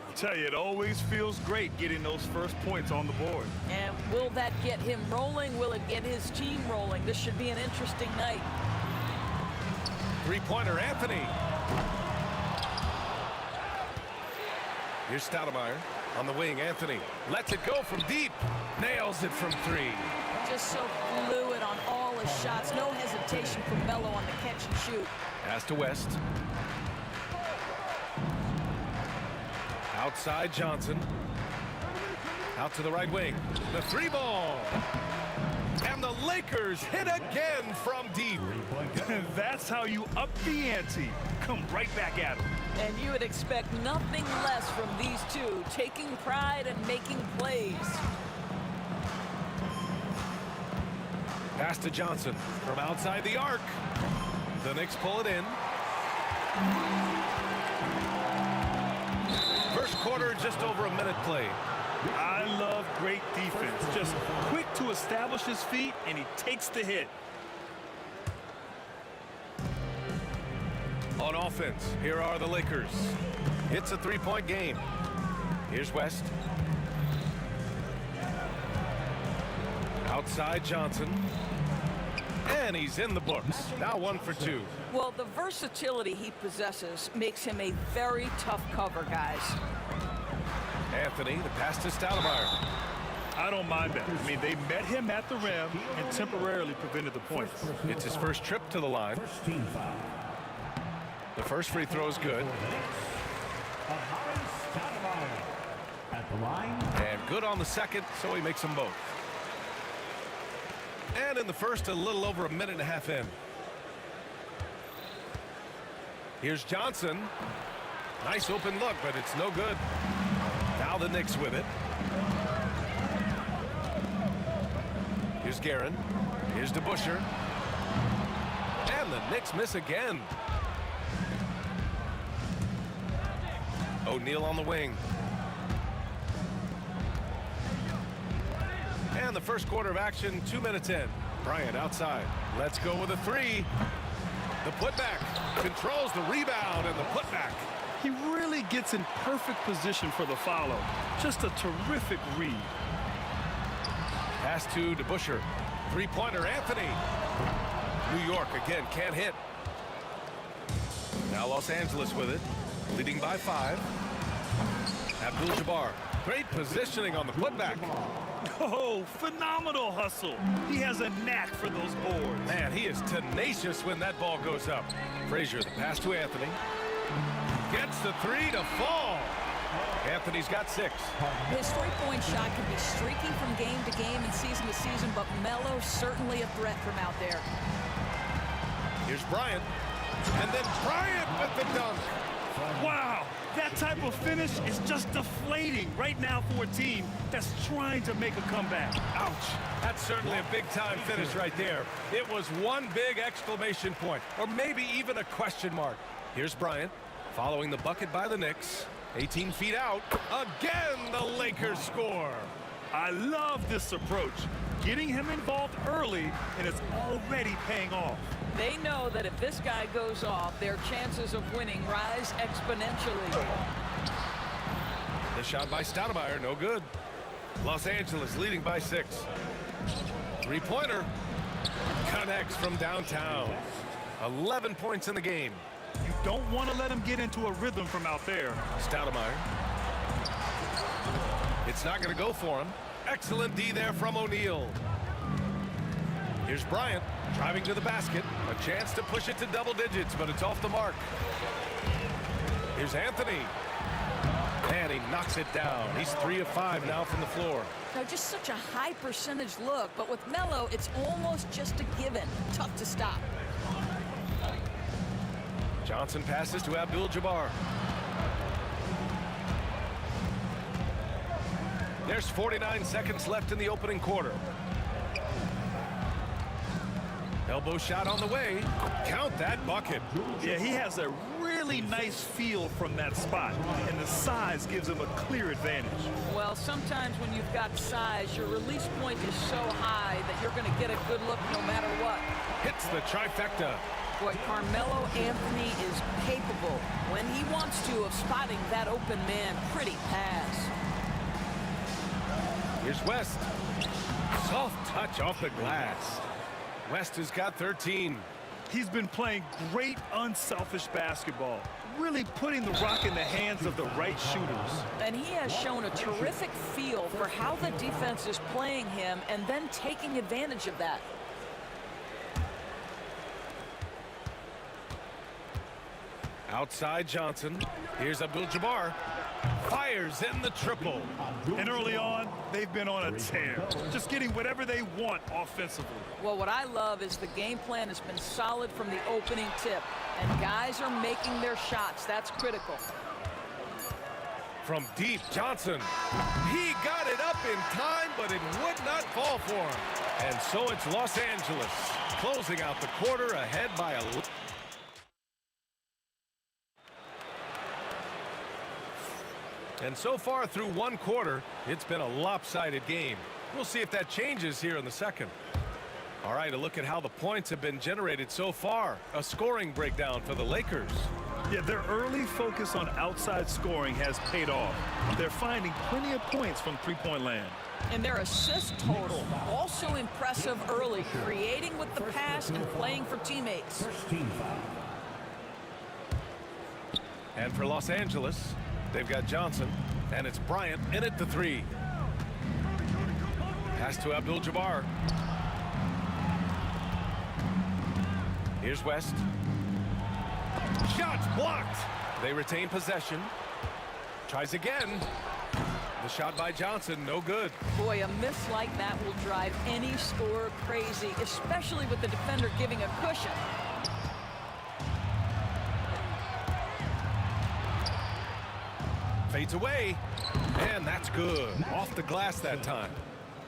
I tell you, it always feels great getting those first points on the board. And will that get him rolling? Will it get his team rolling? This should be an interesting night. Three-pointer, Anthony. Here's Stoudemire on the wing. Anthony lets it go from deep. Nails it from three. Just so fluid on all his shots. No hesitation from Melo on the catch and shoot. Pass to West. Outside Johnson. Out to the right wing. The three ball. And the Lakers hit again from deep. That's how you up the ante. Come right back at them. And you would expect nothing less from these two, taking pride and making plays. Pass to Johnson from outside the arc. The Knicks pull it in. First quarter, just over a minute played. I love great defense. Just quick to establish his feet, and he takes the hit. On offense, here are the Lakers. It's a three-point game. Here's West. Outside Johnson. And he's in the books. Now 1 for 2. Well, the versatility he possesses makes him a very tough cover, guys. Anthony, the pass to Stoudemire. I don't mind that. I mean, they met him at the rim and temporarily prevented the points. It's his first trip to the line. The first free throw is good. At the line. And good on the second, so he makes them both. And in the first, a little over a minute and a half in. Here's Johnson. Nice open look, but it's no good. Now the Knicks with it. Here's Guerin. Here's DeBusschere. And the Knicks miss again. O'Neal on the wing. And the first quarter of action, 2 minutes in. Bryant outside. Let's go with a three. The putback. Controls the rebound and the putback. He really gets in perfect position for the follow. Just a terrific read. Pass to DeBusschere. Three-pointer, Anthony. New York again can't hit. Now Los Angeles with it. Leading by 5. Abdul-Jabbar. Great positioning on the putback. Oh, phenomenal hustle. He has a knack for those boards. Man, he is tenacious when that ball goes up. Frazier, the pass to Anthony. Gets the three to fall. Anthony's got 6. His three-point shot can be streaky from game to game and season to season, but Melo's certainly a threat from out there. Here's Bryant. And then Bryant with the dunk. Wow, that type of finish is just deflating right now for a team that's trying to make a comeback. Ouch. That's certainly a big-time finish right there. It was one big exclamation point, or maybe even a question mark. Here's Bryant, following the bucket by the Knicks. 18 feet out. Again, the Lakers score. I love this approach. Getting him involved early, and it's already paying off. They know that if this guy goes off, their chances of winning rise exponentially. The shot by Stoudemire, no good. Los Angeles leading by 6. Three-pointer. connects from downtown. 11 points in the game. You don't want to let him get into a rhythm from out there. Stoudemire. It's not going to go for him. Excellent D there from O'Neal. Here's Bryant driving to the basket. A chance to push it to double digits, but it's off the mark. Here's Anthony. And he knocks it down. He's 3 of 5 now from the floor. Now, just such a high percentage look, but with Melo, it's almost just a given. Tough to stop. Johnson passes to Abdul-Jabbar. There's 49 seconds left in the opening quarter. Elbow shot on the way. Count that bucket. Yeah, he has a really nice feel from that spot, and the size gives him a clear advantage. Well, sometimes when you've got size, your release point is so high that you're going to get a good look no matter what. Hits the trifecta. Boy, Carmelo Anthony is capable, when he wants to, of spotting that open man. Pretty pass. Here's West. Soft touch off the glass. West has got 13. He's been playing great unselfish basketball, really putting the rock in the hands of the right shooters. And he has shown a terrific feel for how the defense is playing him and then taking advantage of that. Outside Johnson. Here's Abdul-Jabbar. Fires in the triple. And early on, they've been on a tear, just getting whatever they want offensively. Well, what I love is the game plan has been solid from the opening tip, and guys are making their shots. That's critical. From deep, Johnson. He got it up in time, but it would not fall for him. And so it's Los Angeles closing out the quarter ahead by a... And so far through one quarter, it's been a lopsided game. We'll see if that changes here in the second. All right, a look at how the points have been generated so far. A scoring breakdown for the Lakers. Yeah, their early focus on outside scoring has paid off. They're finding plenty of points from three-point land. And their assist total, also impressive early, creating with the pass and playing for teammates. And for Los Angeles, they've got Johnson, and it's Bryant in at the 3. Pass to Abdul-Jabbar. Here's West. Shot blocked. They retain possession. Tries again. The shot by Johnson, no good. Boy, a miss like that will drive any scorer crazy, especially with the defender giving a cushion. Fades away, and that's good. Off the glass that time.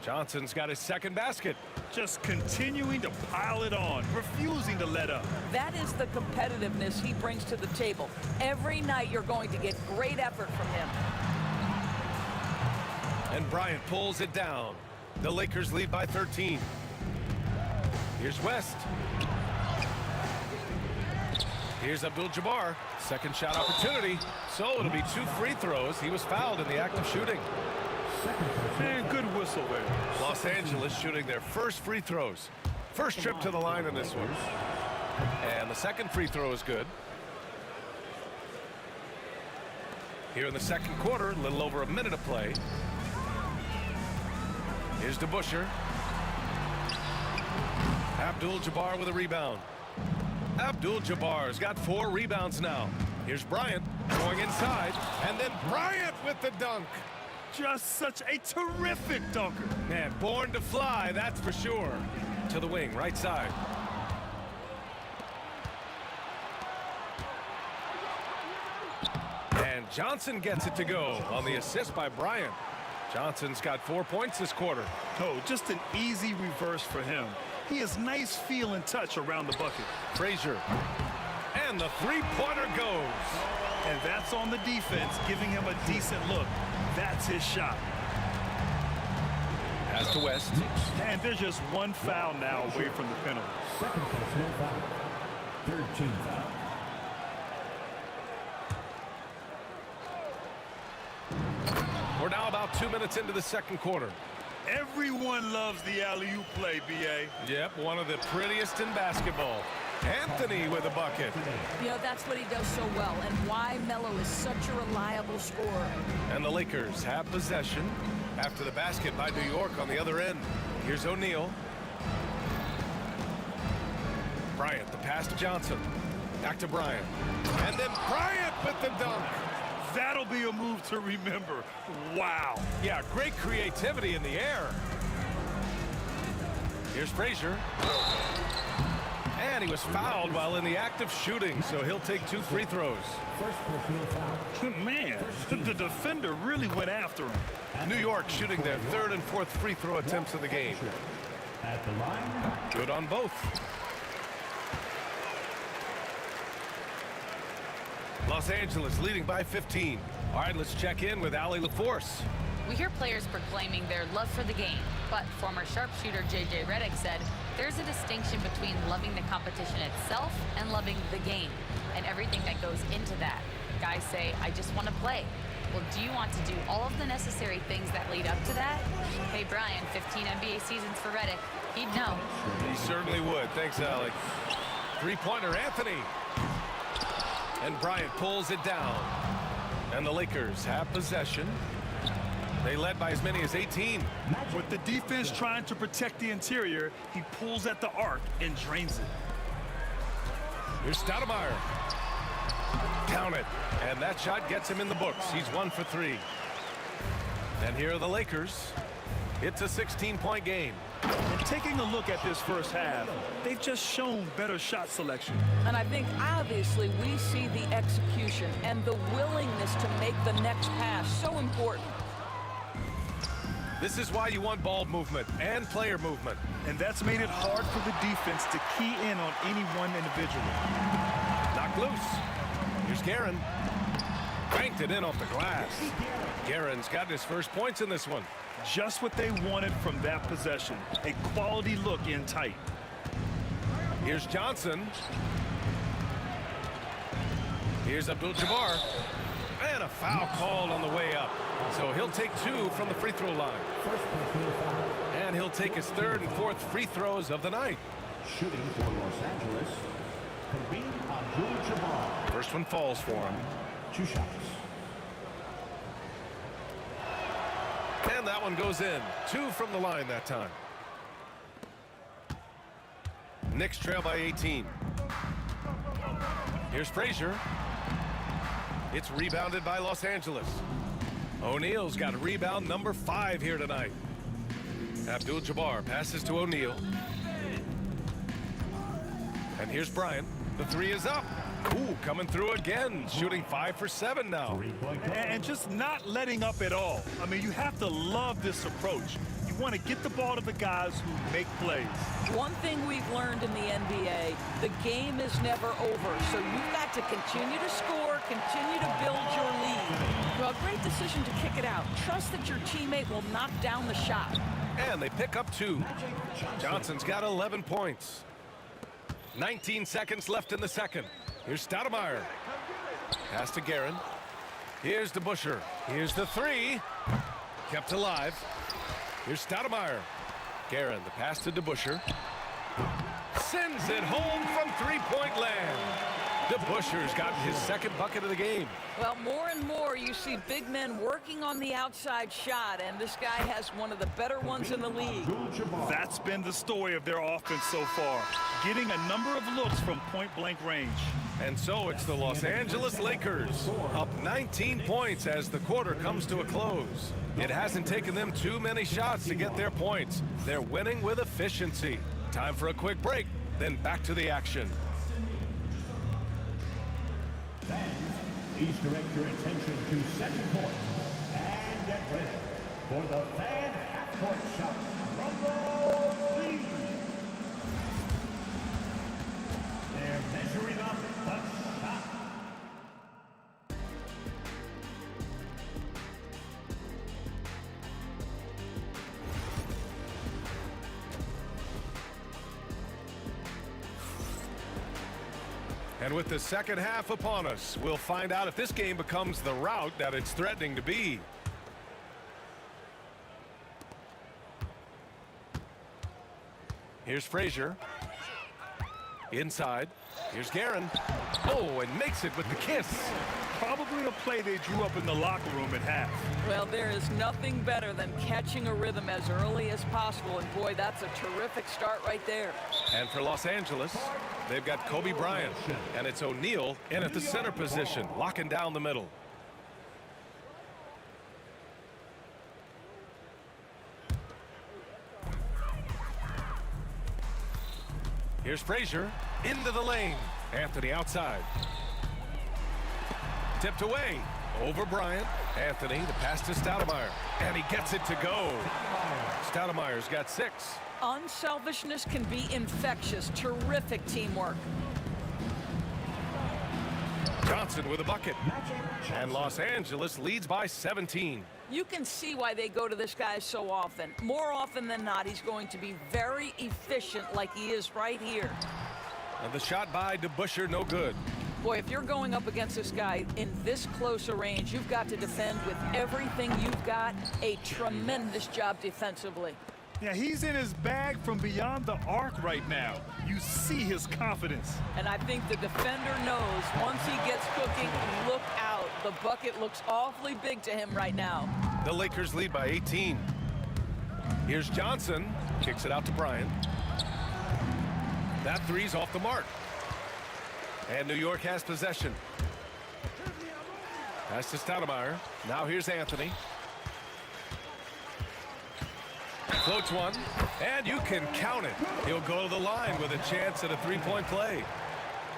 Johnson's got his second basket. Just continuing to pile it on, refusing to let up. That is the competitiveness he brings to the table. Every night you're going to get great effort from him. And Bryant pulls it down. The Lakers lead by 13. Here's West. Here's Abdul-Jabbar. Second shot opportunity. So it'll be 2 free throws. He was fouled in the act of shooting. And good whistle there. Los Angeles shooting their first free throws. First trip to the line in this one. And the second free throw is good. Here in the second quarter, a little over a minute of play. Here's DeBuscher. Abdul-Jabbar with a rebound. Abdul-Jabbar's got 4 rebounds now. Here's Bryant going inside, and then Bryant with the dunk. Just such a terrific dunker. Man, born to fly, that's for sure. To the wing, right side. And Johnson gets it to go on the assist by Bryant. Johnson's got 4 points this quarter. Oh, just an easy reverse for him. He has nice feel and touch around the bucket. Frazier. And the three-pointer goes. And that's on the defense, giving him a decent look. That's his shot. Pass to West. And there's just one foul now away from the penalty. Second personal foul. 13 foul. We're now about 2 minutes into the second quarter. Everyone loves the alley-oop play, B.A. Yep, one of the prettiest in basketball. Anthony with a bucket. You know, that's what he does so well, and why Melo is such a reliable scorer. And the Lakers have possession after the basket by New York on the other end. Here's O'Neal. Bryant, the pass to Johnson. Back to Bryant. And then Bryant with the dunk. That'll be a move to remember. Wow. Yeah, great creativity in the air. Here's Frazier. And he was fouled while in the act of shooting, so he'll take 2 free throws. Man, the defender really went after him. New York shooting their 3rd and 4th free throw attempts of the game. At the line, Good on both. Los Angeles leading by 15. All right, let's check in with Allie LaForce. We hear players proclaiming their love for the game, but former sharpshooter J.J. Redick said there's a distinction between loving the competition itself and loving the game and everything that goes into that. Guys say, I just want to play. Well, do you want to do all of the necessary things that lead up to that? Hey, Brian, 15 NBA seasons for Redick. He'd know. He certainly would. Thanks, Allie. Three-pointer, Anthony. And Bryant pulls it down. And the Lakers have possession. They led by as many as 18. With the defense trying to protect the interior, he pulls at the arc and drains it. Here's Stoudemire. Count it. And that shot gets him in the books. He's 1 for 3. And here are the Lakers. It's a 16-point game. And taking a look at this first half, they've just shown better shot selection. And I think, obviously, we see the execution and the willingness to make the next pass so important. This is why you want ball movement and player movement. And that's made it hard for the defense to key in on any one individual. Knocked loose. Here's Guerin. Banked it in off the glass. Guerin's got his first points in this one. Just what they wanted from that possession. A quality look in tight. Here's Johnson. Here's Abdul-Jabbar. And a foul called on the way up. So he'll take 2 from the free throw line. And he'll take his 3rd and 4th free throws of the night. shooting for Los Angeles, Kareem Abdul-Jabbar. First one falls for him. 2 shots. And that one goes in. 2 from the line that time. Knicks trail by 18. Here's Frazier. It's rebounded by Los Angeles. O'Neal's got rebound number 5 here tonight. Abdul-Jabbar passes to O'Neal. And here's Bryant. The 3 is up. Ooh, coming through again. Shooting 5 for 7 now. And just not letting up at all. I mean, you have to love this approach. You want to get the ball to the guys who make plays. One thing we've learned in the NBA, the game is never over. So you've got to continue to score, continue to build your lead. Well, great decision to kick it out. Trust that your teammate will knock down the shot. And they pick up 2. Johnson's got 11 points. 19 seconds left in the second. Here's Stoudemire. Pass to Guerin. Here's DeBusschere. Here's the 3. Kept alive. Here's Stoudemire. Guerin, the pass to DeBusschere. Sends it home from three-point land. DeBusschere's gotten his 2nd bucket of the game. Well, more and more you see big men working on the outside shot, and this guy has one of the better ones in the league. That's been the story of their offense so far, getting a number of looks from point-blank range. And so it's the Los Angeles Lakers, up 19 points as the quarter comes to a close. It hasn't taken them too many shots to get their points. They're winning with efficiency. Time for a quick break, then back to the action. Fans, please direct your attention to second court and get ready for the fan half-court shot. Rumble, please. They're measuring up the shot. And with the second half upon us, we'll find out if this game becomes the rout that it's threatening to be. Here's Frazier. Inside. Here's Guerin. Oh, and makes it with the kiss. Probably the play they drew up in the locker room at half. Well, there is nothing better than catching a rhythm as early as possible, and boy, that's a terrific start right there. And for Los Angeles, they've got Kobe Bryant, and it's O'Neal in at the center position, locking down the middle. Here's Frazier into the lane. Anthony outside. Tipped away. Over Bryant. Anthony, the pass to Stoudemire. And he gets it to go. Stoudemire's got 6. Unselfishness can be infectious. Terrific teamwork. Johnson with a bucket. And Los Angeles leads by 17. You can see why they go to this guy so often. More often than not, he's going to be very efficient like he is right here. And the shot by DeBusschere, no good. Boy, if you're going up against this guy in this close a range, you've got to defend with everything you've got. A tremendous job defensively. Yeah, he's in his bag from beyond the arc right now. You see his confidence. And I think the defender knows once he gets cooking, look out. The bucket looks awfully big to him right now. The Lakers lead by 18. Here's Johnson. Kicks it out to Bryant. That three's off the mark. And New York has possession. Pass to Stoudemire. Now here's Anthony. Floats one, and you can count it. He'll go to the line with a chance at a three-point play.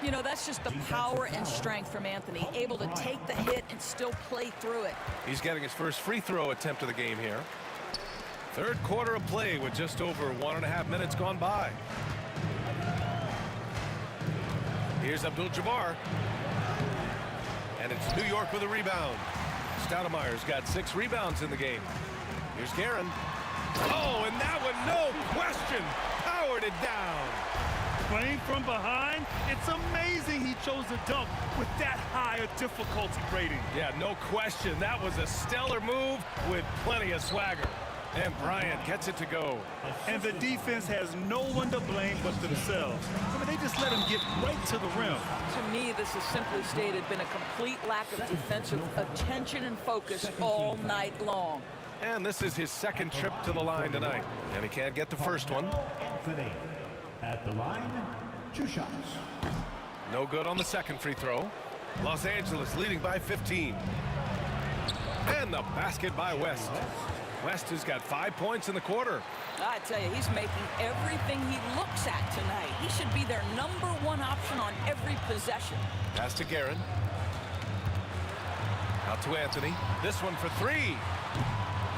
You know, that's just the power and strength from Anthony, able to take the hit and still play through it. He's getting his first free throw attempt of the game here. Third quarter of play with just over 1.5 minutes gone by. Here's Abdul-Jabbar. And it's New York with a rebound. Stoudemire's got 6 rebounds in the game. Here's Guerin. Oh, and that one, no question, powered it down. Playing from behind, it's amazing he chose to dunk with that high a difficulty rating. Yeah, no question. That was a stellar move with plenty of swagger. And Bryant gets it to go. And the defense has no one to blame but themselves. I mean, they just let him get right to the rim. To me, this has simply stated been a complete lack of defensive attention and focus all night long. And this is his second trip to the line tonight. And he can't get the first one. Anthony at the line, 2 shots. No good on the second free throw. Los Angeles leading by 15. And the basket by West. West has got 5 points in the quarter. I tell you, he's making everything he looks at tonight. He should be their #1 option on every possession. Pass to Guerin. Out to Anthony. This one for 3.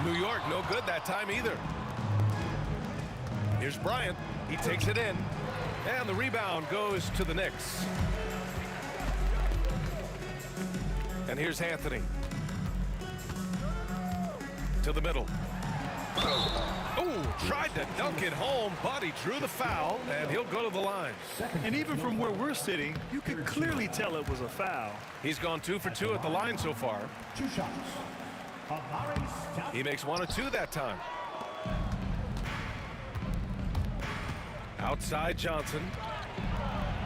New York, no good that time either. Here's Bryant. He takes it in. And the rebound goes to the Knicks. And here's Anthony. To the middle. Oh, tried to dunk it home, but he drew the foul, and he'll go to the line. And even from where we're sitting, you could clearly tell it was a foul. He's gone 2 for 2 at the line so far. 2 shots. He makes 1 of 2 that time. Outside Johnson.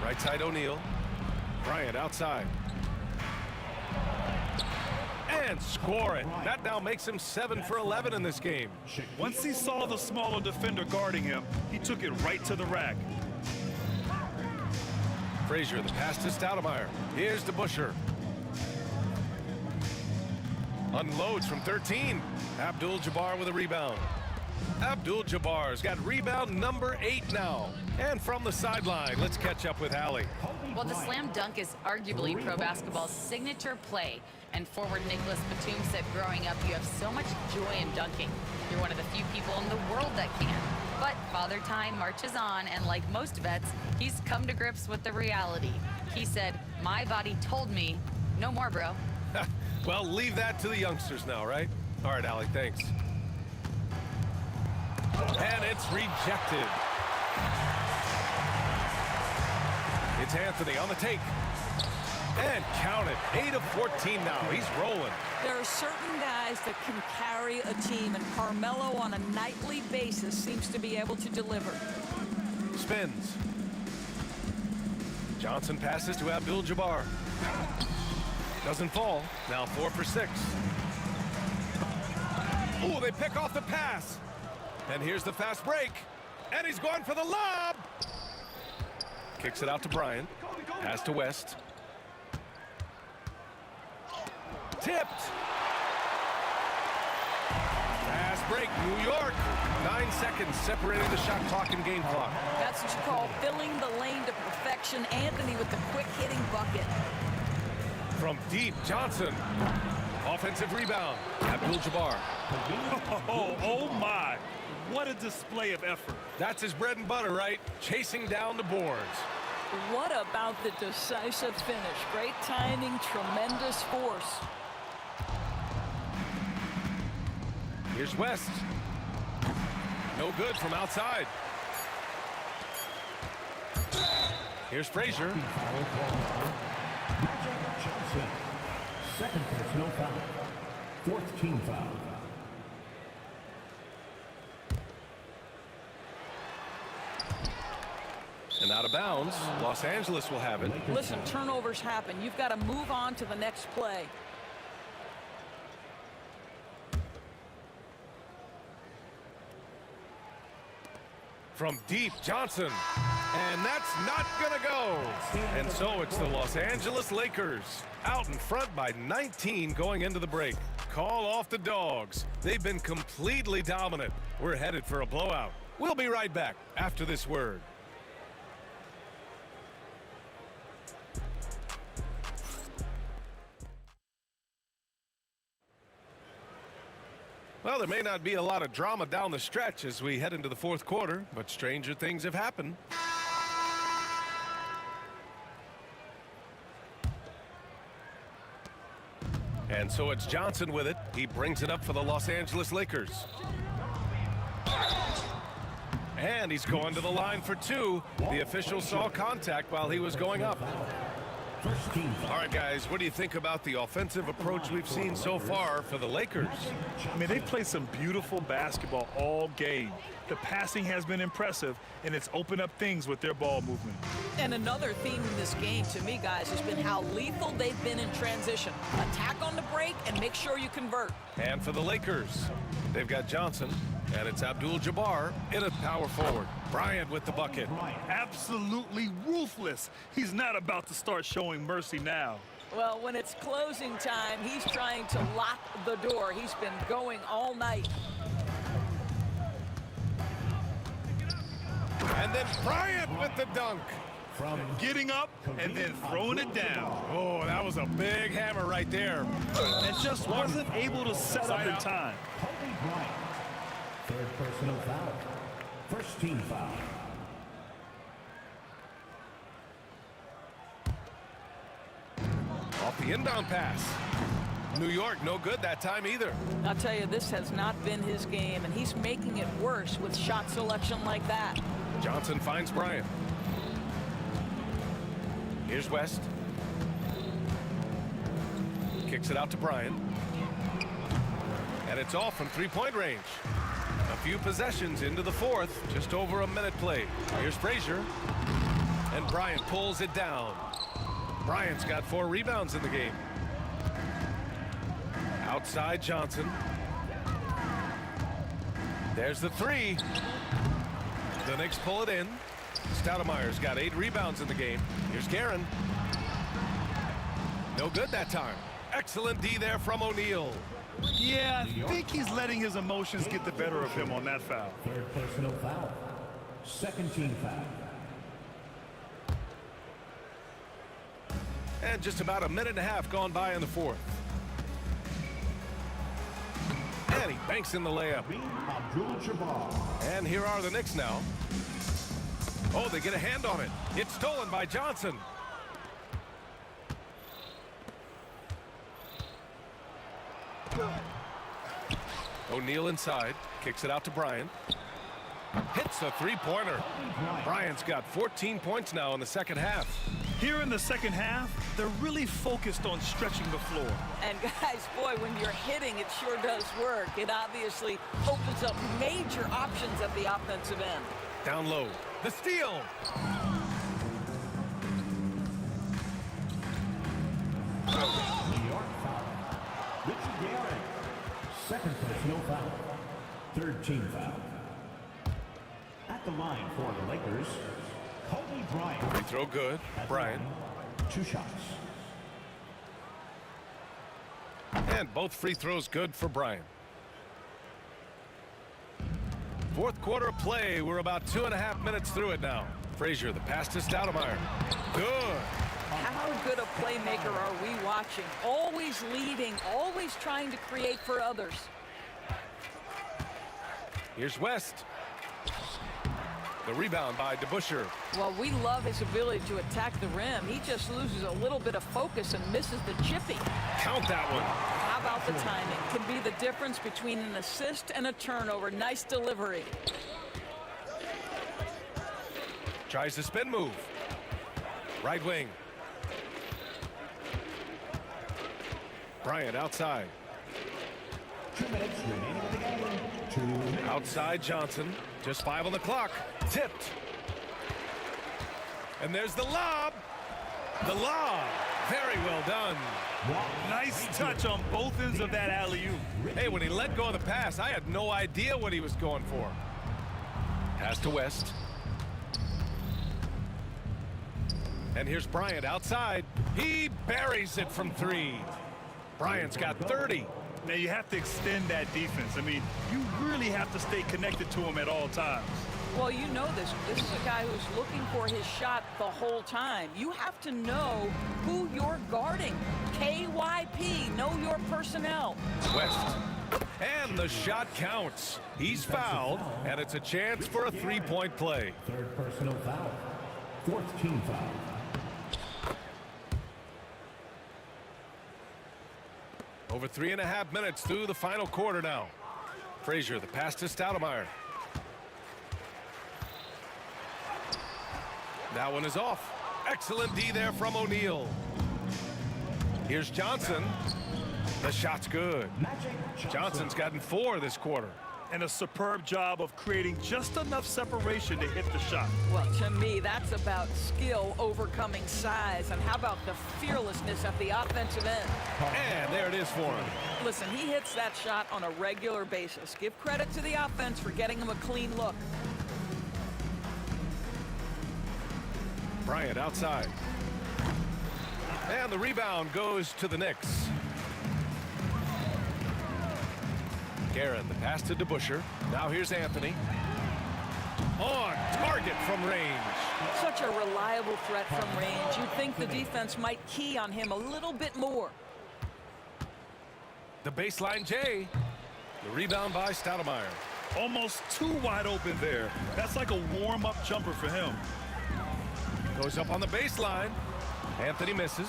Right side O'Neal. Bryant outside. And score it. That now makes him 7 for 11 in this game. Once he saw the smaller defender guarding him, he took it right to the rack. Frazier, the pass to Stoudemire. Here's DeBusschere. Unloads from 13. Abdul-Jabbar with a rebound. Abdul-Jabbar's got rebound number 8 now. And from the sideline, let's catch up with Hallie. Well, the slam dunk is arguably pro basketball's signature play. And forward Nicholas Batum said growing up, you have so much joy in dunking. You're one of the few people in the world that can. But Father Time marches on, and like most vets, he's come to grips with the reality. He said, my body told me, no more, bro. Well, leave that to the youngsters now, right? All right, Allie, thanks. And it's rejected. It's Anthony on the take. And count it, 8 of 14 now. He's rolling. There are certain guys that can carry a team, and Carmelo on a nightly basis seems to be able to deliver. Spins. Johnson passes to Abdul-Jabbar. Doesn't fall. Now 4 for 6. Oh, they pick off the pass. And here's the fast break. And he's going for the lob. Kicks it out to Bryant. Pass to West. Tipped. Fast break, New York. 9 seconds separating the shot clock and game clock. That's what you call filling the lane to perfection. Anthony with the quick hitting bucket. From deep, Johnson. Offensive rebound. Abdul-Jabbar. Oh my. What a display of effort. That's his bread and butter, right? Chasing down the boards. What about the decisive finish? Great timing, tremendous force. Here's West. No good from outside. Here's Frazier. Johnson. Second personal foul. Fourth team foul. And out of bounds. Los Angeles will have it. Listen, turnovers happen. You've got to move on to the next play. From deep, Johnson. And that's not gonna go. And so it's the Los Angeles Lakers out in front by 19 going into the break. Call off the Dogs. They've been completely dominant. We're headed for a blowout. We'll be right back after this word. Well, there may not be a lot of drama down the stretch as we head into the fourth quarter, but stranger things have happened. And so it's Johnson with it. He brings it up for the Los Angeles Lakers. And he's going to the line for 2. The official saw contact while he was going up. All right, guys, what do you think about the offensive approach we've seen so far for the Lakers? I mean, they played some beautiful basketball all game. The passing has been impressive, and it's opened up things with their ball movement. And another theme in this game, to me, guys, has been how lethal they've been in transition. Attack on the break and make sure you convert. And for the Lakers, they've got Johnson, and it's Abdul-Jabbar in a power forward. Bryant with the bucket. Absolutely ruthless. He's not about to start showing mercy now. Well, when it's closing time, he's trying to lock the door. He's been going all night. And then Bryant with the dunk. From getting up and then throwing it down. Oh, that was a big hammer right there. And just wasn't able to set up in time. Third personal foul. First team foul. Off the inbound pass. New York, no good that time either. I'll tell you, this has not been his game, and he's making it worse with shot selection like that. Johnson finds Bryant. Here's West. Kicks it out to Bryant. And it's off from three-point range. A few possessions into the fourth, just over a minute played. Here's Frazier. And Bryant pulls it down. Bryant's got 4 rebounds in the game. Outside Johnson. There's the 3. The Knicks pull it in. Stoudemire's got 8 rebounds in the game. Here's Guerin. No good that time. Excellent D there from O'Neal. Yeah, I think he's letting his emotions get the better of him on that foul. Third personal foul. Second team foul. And just about a minute and a half gone by in the fourth. And he banks in the layup. And here are the Knicks now. Oh, they get a hand on it. It's stolen by Johnson. O'Neal inside. Kicks it out to Bryant. Hits a three-pointer. Bryant's got 14 points now in the second half. Here in the second half, they're really focused on stretching the floor. And guys, boy, when you're hitting, it sure does work. It obviously opens up major options at the offensive end. Down low. The steal. New York foul. Richard Gehrig. Second personal foul. Third team foul. At the line for the Lakers, Kobe Bryant. Free throw good. Bryant. 2 shots. And both free throws good for Bryant. Fourth quarter play. We're about 2.5 minutes through it now. Frazier, the pass to Stoudemire. Good. How good a playmaker are we watching? Always leading, always trying to create for others. Here's West. The rebound by DeBusschere. Well, we love his ability to attack the rim. He just loses a little bit of focus and misses the chippy. Count that one. How about the timing? Can be the difference between an assist and a turnover. Nice delivery. Tries the spin move. Right wing. Bryant outside. 2 minutes remaining in the game. 2 minutes. Outside Johnson. Just 5 on the clock. Tipped. And there's the lob. The lob. Very well done. Nice touch on both ends of that alley-oop. Hey, when he let go of the pass, I had no idea what he was going for. Pass to West. And here's Bryant outside. He buries it from 3. Bryant's got 30. Now, you have to extend that defense. I mean, you really have to stay connected to him at all times. Well, you know this. This is a guy who's looking for his shot the whole time. You have to know who you're guarding. KYP, know your personnel. West. And the shot counts. He's fouled, and it's a chance for a 3-point play. Third personal foul. Fourth team foul. Over 3.5 minutes through the final quarter now. Frazier, the pass to Stoudemire. That one is off. Excellent D there from O'Neal. Here's Johnson. The shot's good. Johnson's gotten 4 this quarter. And a superb job of creating just enough separation to hit the shot. Well, to me, that's about skill overcoming size. And how about the fearlessness at the offensive end? And there it is for him. Listen, he hits that shot on a regular basis. Give credit to the offense for getting him a clean look. Bryant outside. And the rebound goes to the Knicks. Guerin, the pass to DeBusschere. Now here's Anthony. On target from range. Such a reliable threat from range. You'd think the defense might key on him a little bit more. The baseline J. The rebound by Stoudemire. Almost too wide open there. That's like a warm-up jumper for him. Goes up on the baseline. Anthony misses.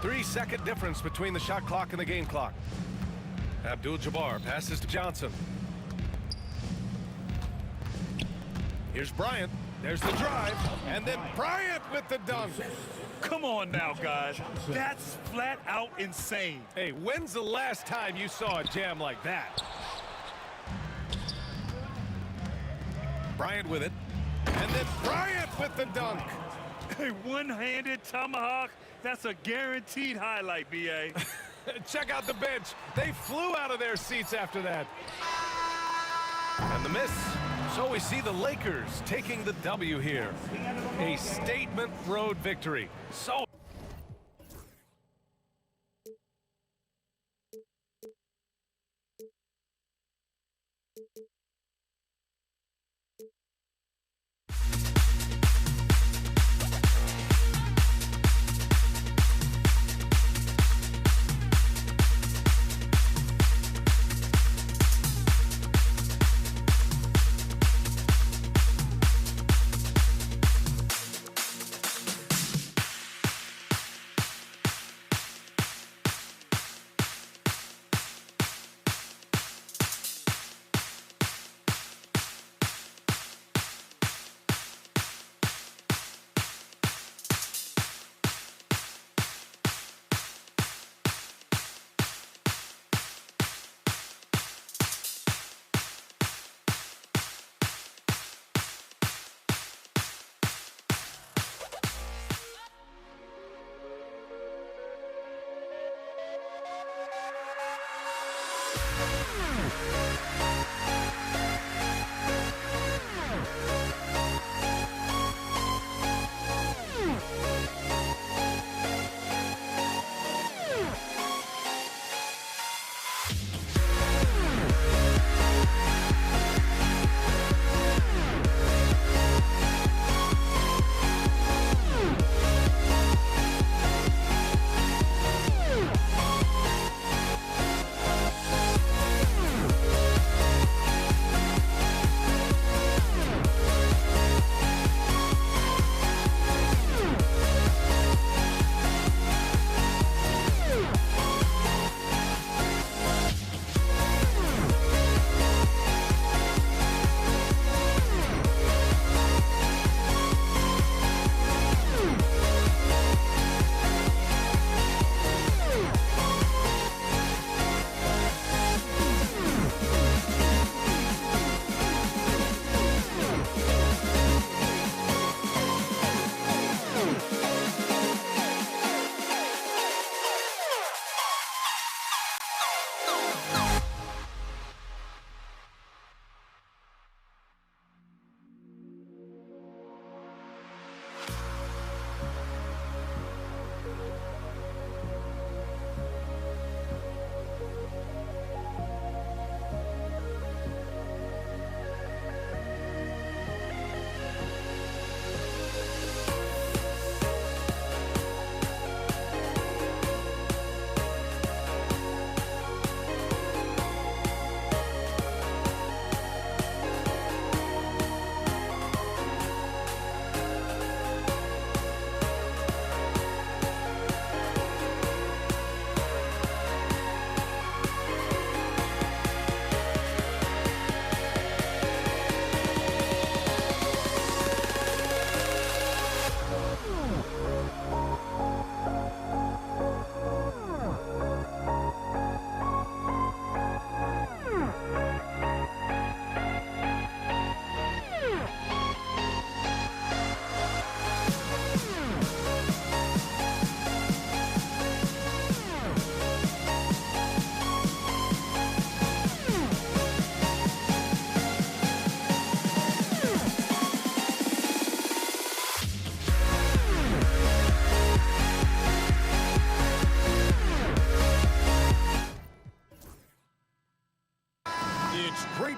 3-second difference between the shot clock and the game clock. Abdul-Jabbar passes to Johnson. Here's Bryant. There's the drive. And then Bryant with the dunk. Come on now, guys. That's flat out insane. Hey, when's the last time you saw a jam like that? Bryant with it. And then Bryant with the dunk. Hey, one-handed tomahawk. That's a guaranteed highlight, B.A. Check out the bench. They flew out of their seats after that. And the miss. So we see the Lakers taking the W here. A statement road victory. So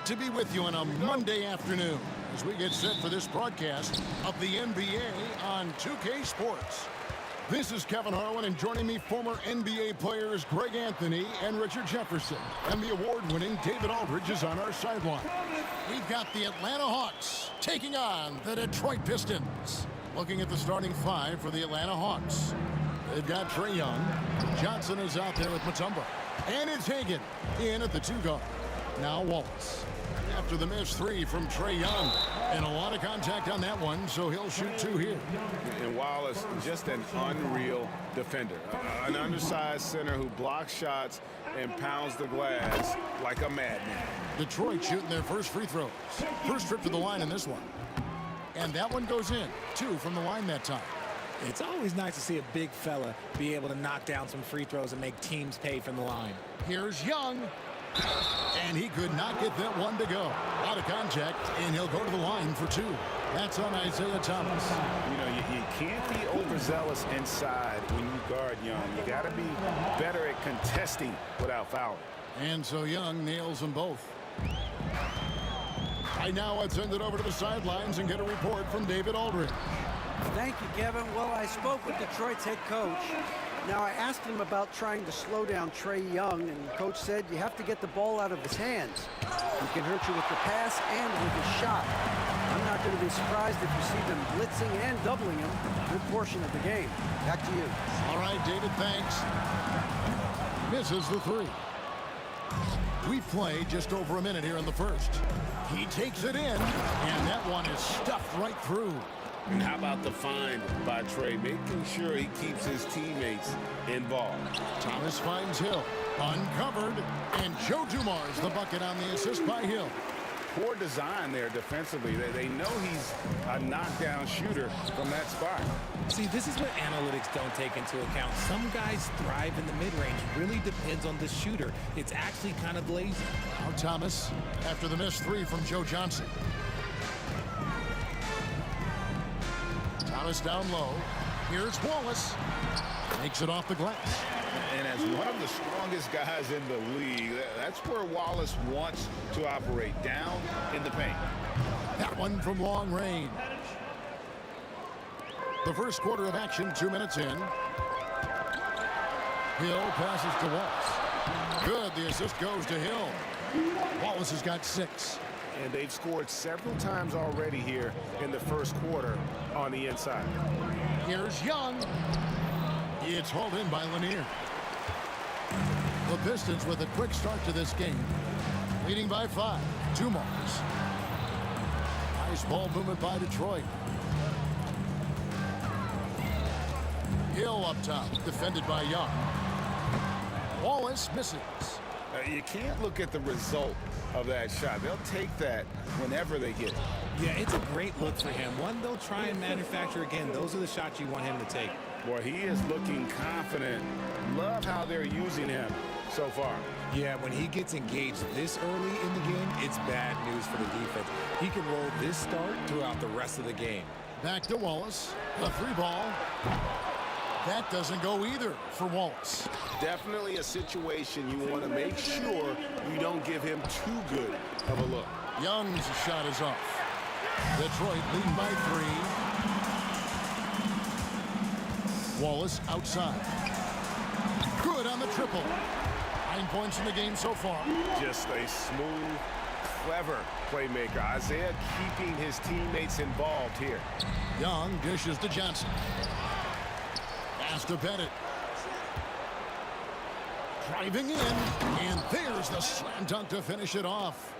Great to be with you on a Monday afternoon as we get set for this broadcast of the NBA on 2K Sports. This is Kevin Harlan, and joining me, former NBA players Greg Anthony and Richard Jefferson. And the award-winning David Aldridge is on our sideline. We've got the Atlanta Hawks taking on the Detroit Pistons. Looking at the starting five for the Atlanta Hawks. They've got Trae Young. Johnson is out there with Mutombo. And it's Hagan in at the 2 guard. Now Wallace. After the missed 3 from Trae Young. And a lot of contact on that one, so he'll shoot 2 here. And Wallace, just an unreal defender. An undersized center who blocks shots and pounds the glass like a madman. Detroit shooting their first free throws. First trip to the line in this one. And that one goes in. 2 from the line that time. It's always nice to see a big fella be able to knock down some free throws and make teams pay from the line. Here's Young. And he could not get that one to go. A lot of contact, and he'll go to the line for 2. That's on Isaiah Thomas. You know, you can't be overzealous inside when you guard Young. You got to be better at contesting without fouling. And so Young nails them both. Right now, let's send it over to the sidelines and get a report from David Aldridge. Thank you, Kevin. Well, I spoke with Detroit's head coach. Now, I asked him about trying to slow down Trae Young, and Coach said you have to get the ball out of his hands. He can hurt you with the pass and with his shot. I'm not going to be surprised if you see them blitzing and doubling him a good portion of the game. Back to you. All right, David, thanks. Misses the 3. We've played just over a minute here in the first. He takes it in, and that one is stuffed right through. And how about the find by Trae, making sure he keeps his teammates involved. Thomas finds Hill, uncovered, and Joe Dumars the bucket on the assist by Hill. Poor design there defensively. They know he's a knockdown shooter from that spot. See, this is what analytics don't take into account. Some guys thrive in the mid-range. Really depends on the shooter. It's actually kind of lazy. Now Thomas, after the missed 3 from Joe Johnson. Thomas down low. Here's Wallace. Makes it off the glass. And as one of the strongest guys in the league, that's where Wallace wants to operate, down in the paint. That one from long range. The first quarter of action, 2 minutes in. Hill passes to Wallace. Good, the assist goes to Hill. Wallace has got 6. And they've scored several times already here in the first quarter on the inside. Here's Young. It's hauled in by Lanier. The Pistons with a quick start to this game. Leading by 5. Dumars. Nice ball movement by Detroit. Hill up top, defended by Young. Wallace misses. You can't look at the result of that shot. They'll take that whenever they get it. Yeah, it's a great look for him. One they'll try and manufacture again. Those are the shots you want him to take. Boy, he is looking confident. Love how they're using him so far. Yeah, when he gets engaged this early in the game, it's bad news for the defense. He can roll this start throughout the rest of the game. Back to Wallace. A 3 ball. That doesn't go either for Wallace. Definitely a situation you want to make sure you don't give him too good of a look. Young's shot is off. Detroit leading by 3. Wallace outside. Good on the triple. 9 points in the game so far. Just a smooth, clever playmaker. Isaiah keeping his teammates involved here. Young dishes to Johnson. Pass to Bennett. Driving in, and there's the slam dunk to finish it off.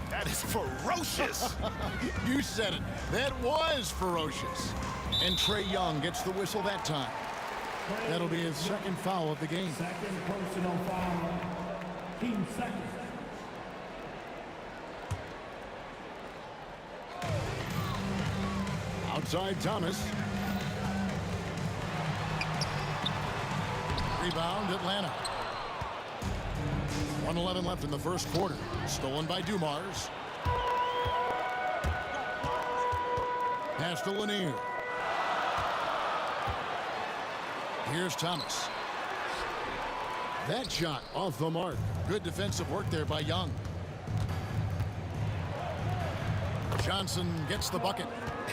That is ferocious. You said it. That was ferocious. And Trae Young gets the whistle that time. That'll be his second foul of the game. Second personal foul. Team second. Outside Thomas. Rebound Atlanta. 1:11 left in the first quarter. Stolen by Dumars. Pass to Lanier. Here's Thomas. That shot off the mark. Good defensive work there by Young. Johnson gets the bucket.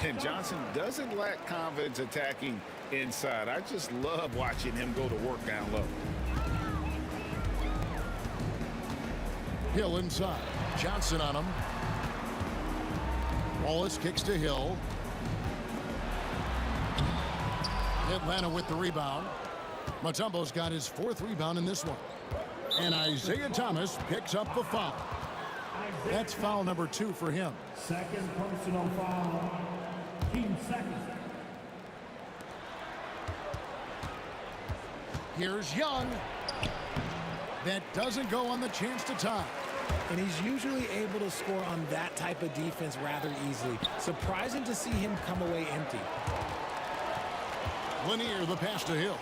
And Johnson doesn't lack confidence attacking inside. I just love watching him go to work down low. Hill inside. Johnson on him. Wallace kicks to Hill. Atlanta with the rebound. Mutombo's got his 4th rebound in this one. And Isaiah Thomas picks up the foul. That's foul number 2 for him. Second personal foul. Team second. Here's Young. That doesn't go on the chance to tie. And he's usually able to score on that type of defense rather easily. Surprising to see him come away empty. Lanier, the pass to Hill.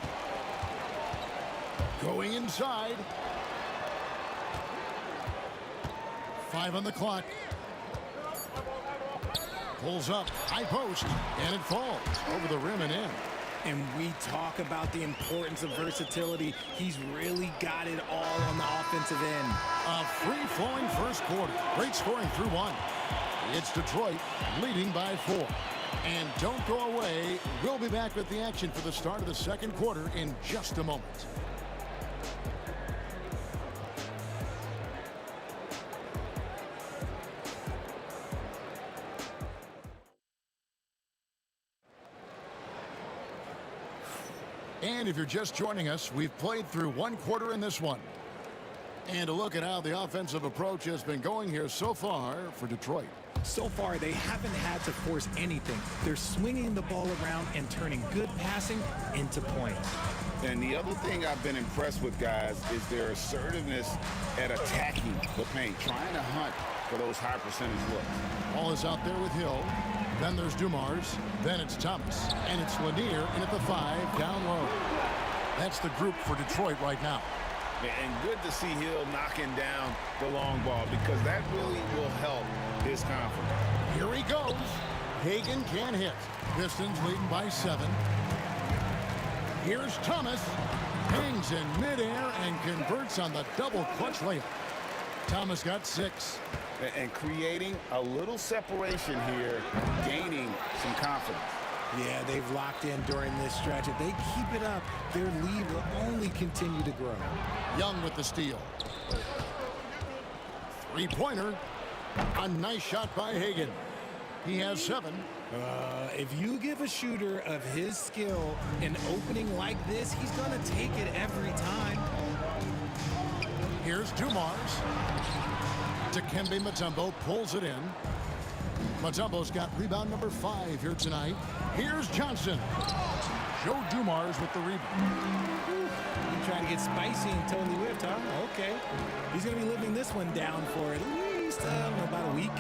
Going inside. 5 on the clock. Pulls up, high post, and it falls over the rim and in. And we talk about the importance of versatility. He's really got it all on the offensive end. A free-flowing first quarter. Great scoring through 1. It's Detroit leading by 4. And don't go away. We'll be back with the action for the start of the second quarter in just a moment. And if you're just joining us, we've played through 1 quarter in this one. And a look at how the offensive approach has been going here so far for Detroit. So far, they haven't had to force anything. They're swinging the ball around and turning good passing into points. And the other thing I've been impressed with, guys, is their assertiveness at attacking the paint, trying to hunt for those high percentage looks. Ball is out there with Hill. Then there's Dumars. Then it's Thomas. And it's Lanier in at the 5 down low. That's the group for Detroit right now. And good to see Hill knocking down the long ball because that really will help his confidence. Here he goes. Hagan can't hit. Pistons leading by 7. Here's Thomas. Hangs in midair and converts on the double clutch layup. Thomas got 6. And creating a little separation here, gaining some confidence. Yeah, they've locked in during this stretch. If they keep it up, their lead will only continue to grow. Young with the steal. 3-pointer. A nice shot by Hagan. He has 7. If you give a shooter of his skill an opening like this, he's going to take it every time. Here's Dumars. Dikembe Mutombo pulls it in. Mutombo's got rebound number 5 here tonight. Here's Johnson. Joe Dumars with the rebound. You trying to get spicy and totally whipped, huh? Okay. He's going to be living this one down for at least, about a week.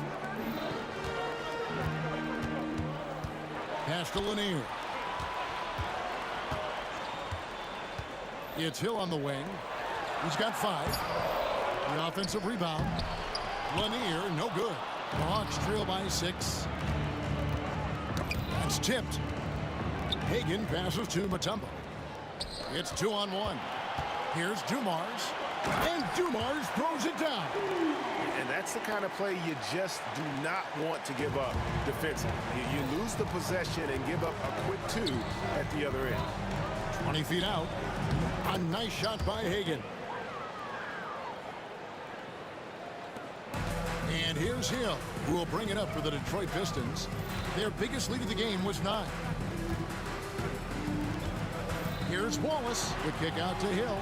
Pass to Lanier. It's Hill on the wing. He's got 5. The offensive rebound. Lanier, no good. The Hawks trail by 6. That's tipped. Hagan passes to Mutombo. It's 2-on-1. Here's Dumars. And Dumars throws it down. And that's the kind of play you just do not want to give up defensively. You lose the possession and give up a quick 2 at the other end. 20 feet out. A nice shot by Hagan. And here's Hill, who will bring it up for the Detroit Pistons. Their biggest lead of the game was 9. Here's Wallace. The kick out to Hill.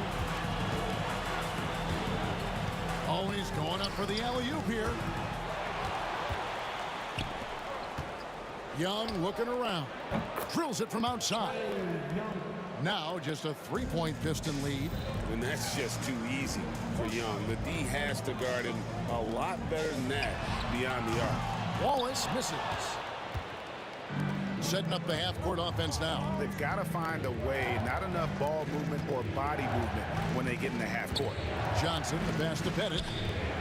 Always going up for the alley-oop here. Young looking around. Drills it from outside. Now just a 3-point Piston lead. And that's just too easy for Young. The D has to guard him a lot better than that beyond the arc. Wallace misses. Setting up the half-court offense now. They've got to find a way, not enough ball movement or body movement when they get in the half-court. Johnson, the pass to Pettit.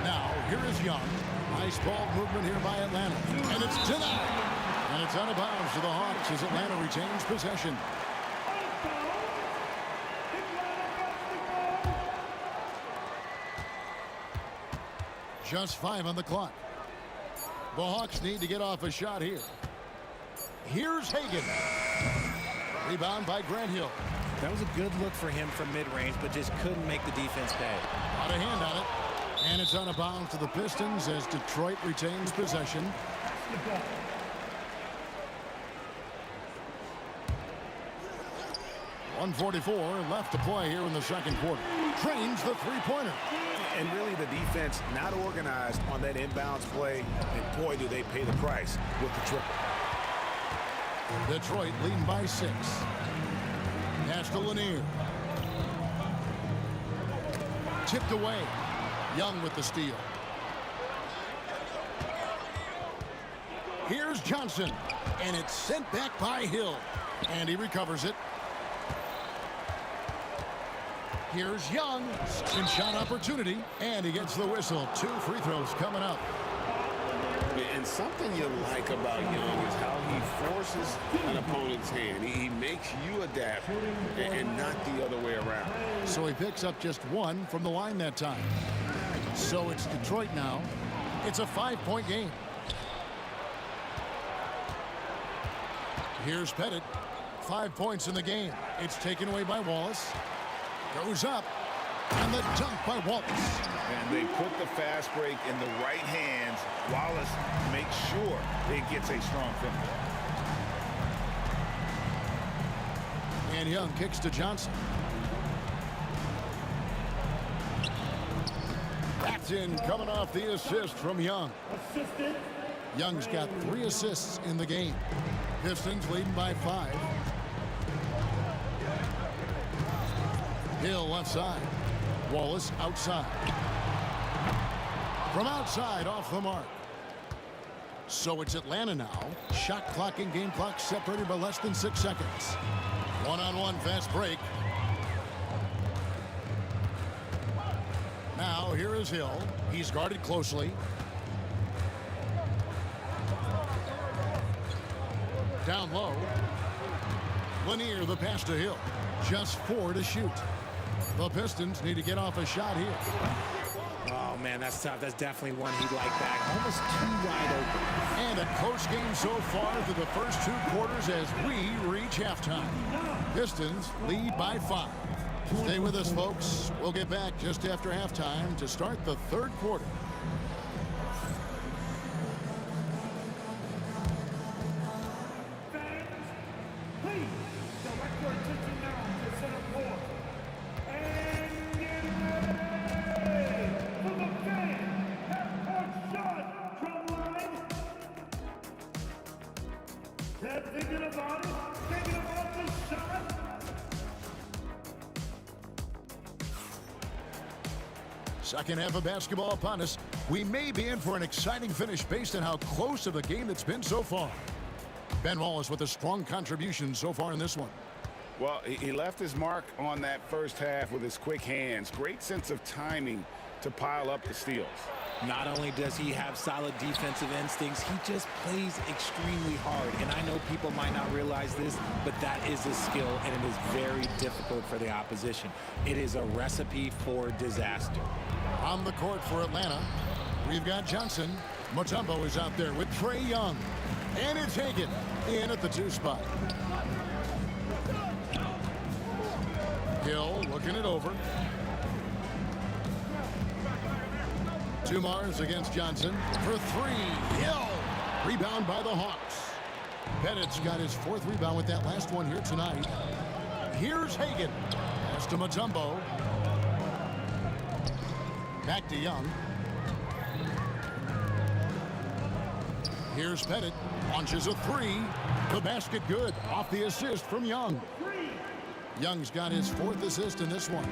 Now, here is Young. Nice ball movement here by Atlanta. And it's denied. And it's out of bounds to the Hawks as Atlanta retains possession. Just 5 on the clock. The Hawks need to get off a shot here. Here's Hagan. Rebound by Grant Hill. That was a good look for him from mid-range, but just couldn't make the defense pay. Got a hand on it. And it's out of bounds to the Pistons as Detroit retains possession. .144 left to play here in the second quarter. Trains the three-pointer. And really the defense not organized on that inbounds play. And boy, do they pay the price with the triple. Detroit leading by 6. Pass to Lanier. Tipped away. Young with the steal. Here's Johnson. And it's sent back by Hill. And he recovers it. Here's Young. Second shot opportunity. And he gets the whistle. 2 free throws coming up. And something you like about Young is how he forces an opponent's hand. He makes you adapt and not the other way around. So he picks up just 1 from the line that time. So it's Detroit now. It's a 5-point game. Here's Pettit. 5 points in the game. It's taken away by Wallace. Goes up. And the dunk by Wallace. And they put the fast break in the right hands. Wallace makes sure it gets a strong finish. And Young kicks to Johnson. That's in, coming off the assist from Young. Young's got 3 assists in the game. Pistons leading by 5. Hill left side. Wallace outside. From outside, off the mark. So it's Atlanta now. Shot clock and game clock separated by less than 6 seconds. One-on-one fast break. Now here is Hill. He's guarded closely. Down low. Lanier the pass to Hill. Just 4 to shoot. The Pistons need to get off a shot here. Oh, man, that's tough. That's definitely one he'd like back. Almost too wide open. And a close game so far through the first 2 quarters as we reach halftime. Pistons lead by 5. Stay with us, folks. We'll get back just after halftime to start the 3rd quarter. Second half of basketball upon us. We may be in for an exciting finish based on how close of a game it's been so far. Ben Wallace with a strong contribution so far in this one. Well, he left his mark on that first half with his quick hands. Great sense of timing to pile up the steals. Not only does he have solid defensive instincts, he just plays extremely hard. And I know people might not realize this, but that is a skill, and it is very difficult for the opposition. It is a recipe for disaster. On the court for Atlanta, we've got Johnson. Mutombo is out there with Trae Young. And it's Hagan in at the 2 spot. Hill looking it over. Tumars against Johnson for 3. Hill. Rebound by the Hawks. Pettit's got his 4th rebound with that last one here tonight. Here's Hagan. Pass to Mutombo. Back to Young. Here's Pettit. Launches a 3. The basket good. Off the assist from Young. Young's got his 4th assist in this one.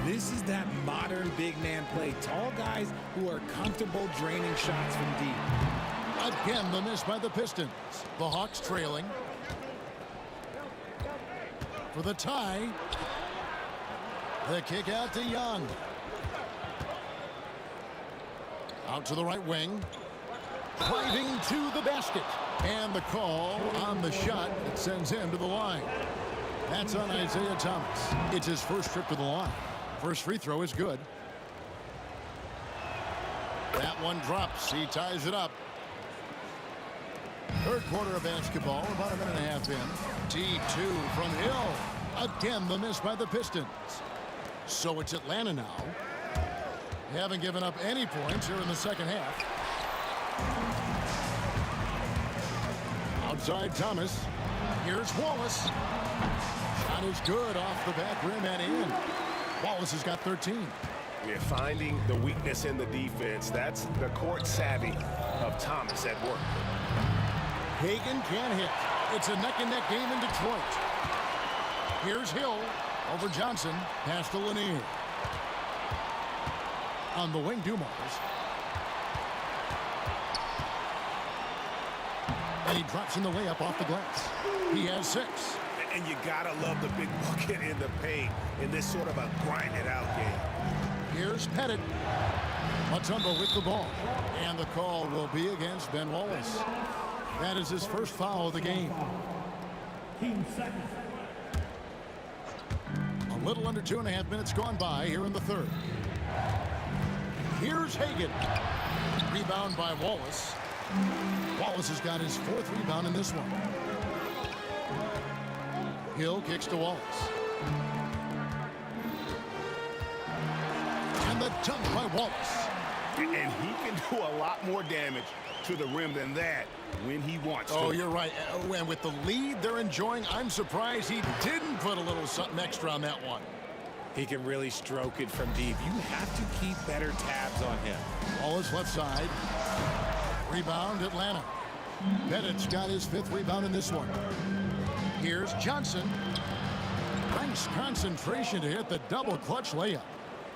This is that modern big man play. Tall guys who are comfortable draining shots from deep. Again, the miss by the Pistons. The Hawks trailing. For the tie. The kick out to Young. Out to the right wing. Driving to the basket. And the call on the shot that sends him to the line. That's on Isaiah Thomas. It's his first trip to the line. First free throw is good. That one drops. He ties it up. Third quarter of basketball, about a minute and a half in. T2 from Hill. Again, the miss by the Pistons. So it's Atlanta now. They haven't given up any points here in the second half. Outside Thomas. Here's Wallace. Shot is good off the back rim and in. Wallace has got 13. We're finding the weakness in the defense. That's the court savvy of Thomas at work. Hagan can't hit. It's a neck-and-neck game in Detroit. Here's Hill over Johnson. Pass to Lanier. On the wing, Dumars. And he drops in the layup off the glass. He has 6. And you gotta love the big bucket in the paint in this sort of a grind-it-out game. Here's Pettit. Mutombo with the ball. And the call will be against Ben Wallace. That is his first foul of the game. Team second. A little under 2.5 minutes gone by here in the third. Here's Hagan. Rebound by Wallace. Wallace has got his 4th rebound in this one. Hill kicks to Wallace. And the dunk by Wallace. And he can do a lot more damage to the rim than that when he wants to. Oh, you're right. And with the lead they're enjoying, I'm surprised he didn't put a little something extra on that one. He can really stroke it from deep. You have to keep better tabs on him. Wallace left side. Rebound, Atlanta. Pettit's got his 5th rebound in this one. Here's Johnson. Nice concentration to hit the double clutch layup.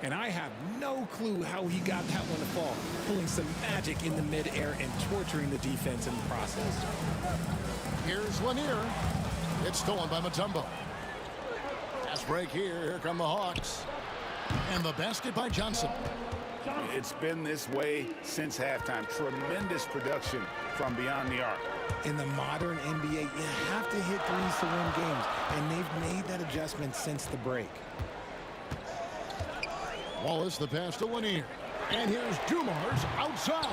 And I have no clue how he got that one to fall. Pulling some magic in the midair and torturing the defense in the process. Here's Lanier. It's stolen by Mutombo. Pass break here. Here come the Hawks. And the basket by Johnson. It's been this way since halftime. Tremendous production from beyond the arc. In the modern NBA, you have to hit threes to win games, and they've made that adjustment since the break. Wallace, the pass to Lanier. And here's Dumars outside.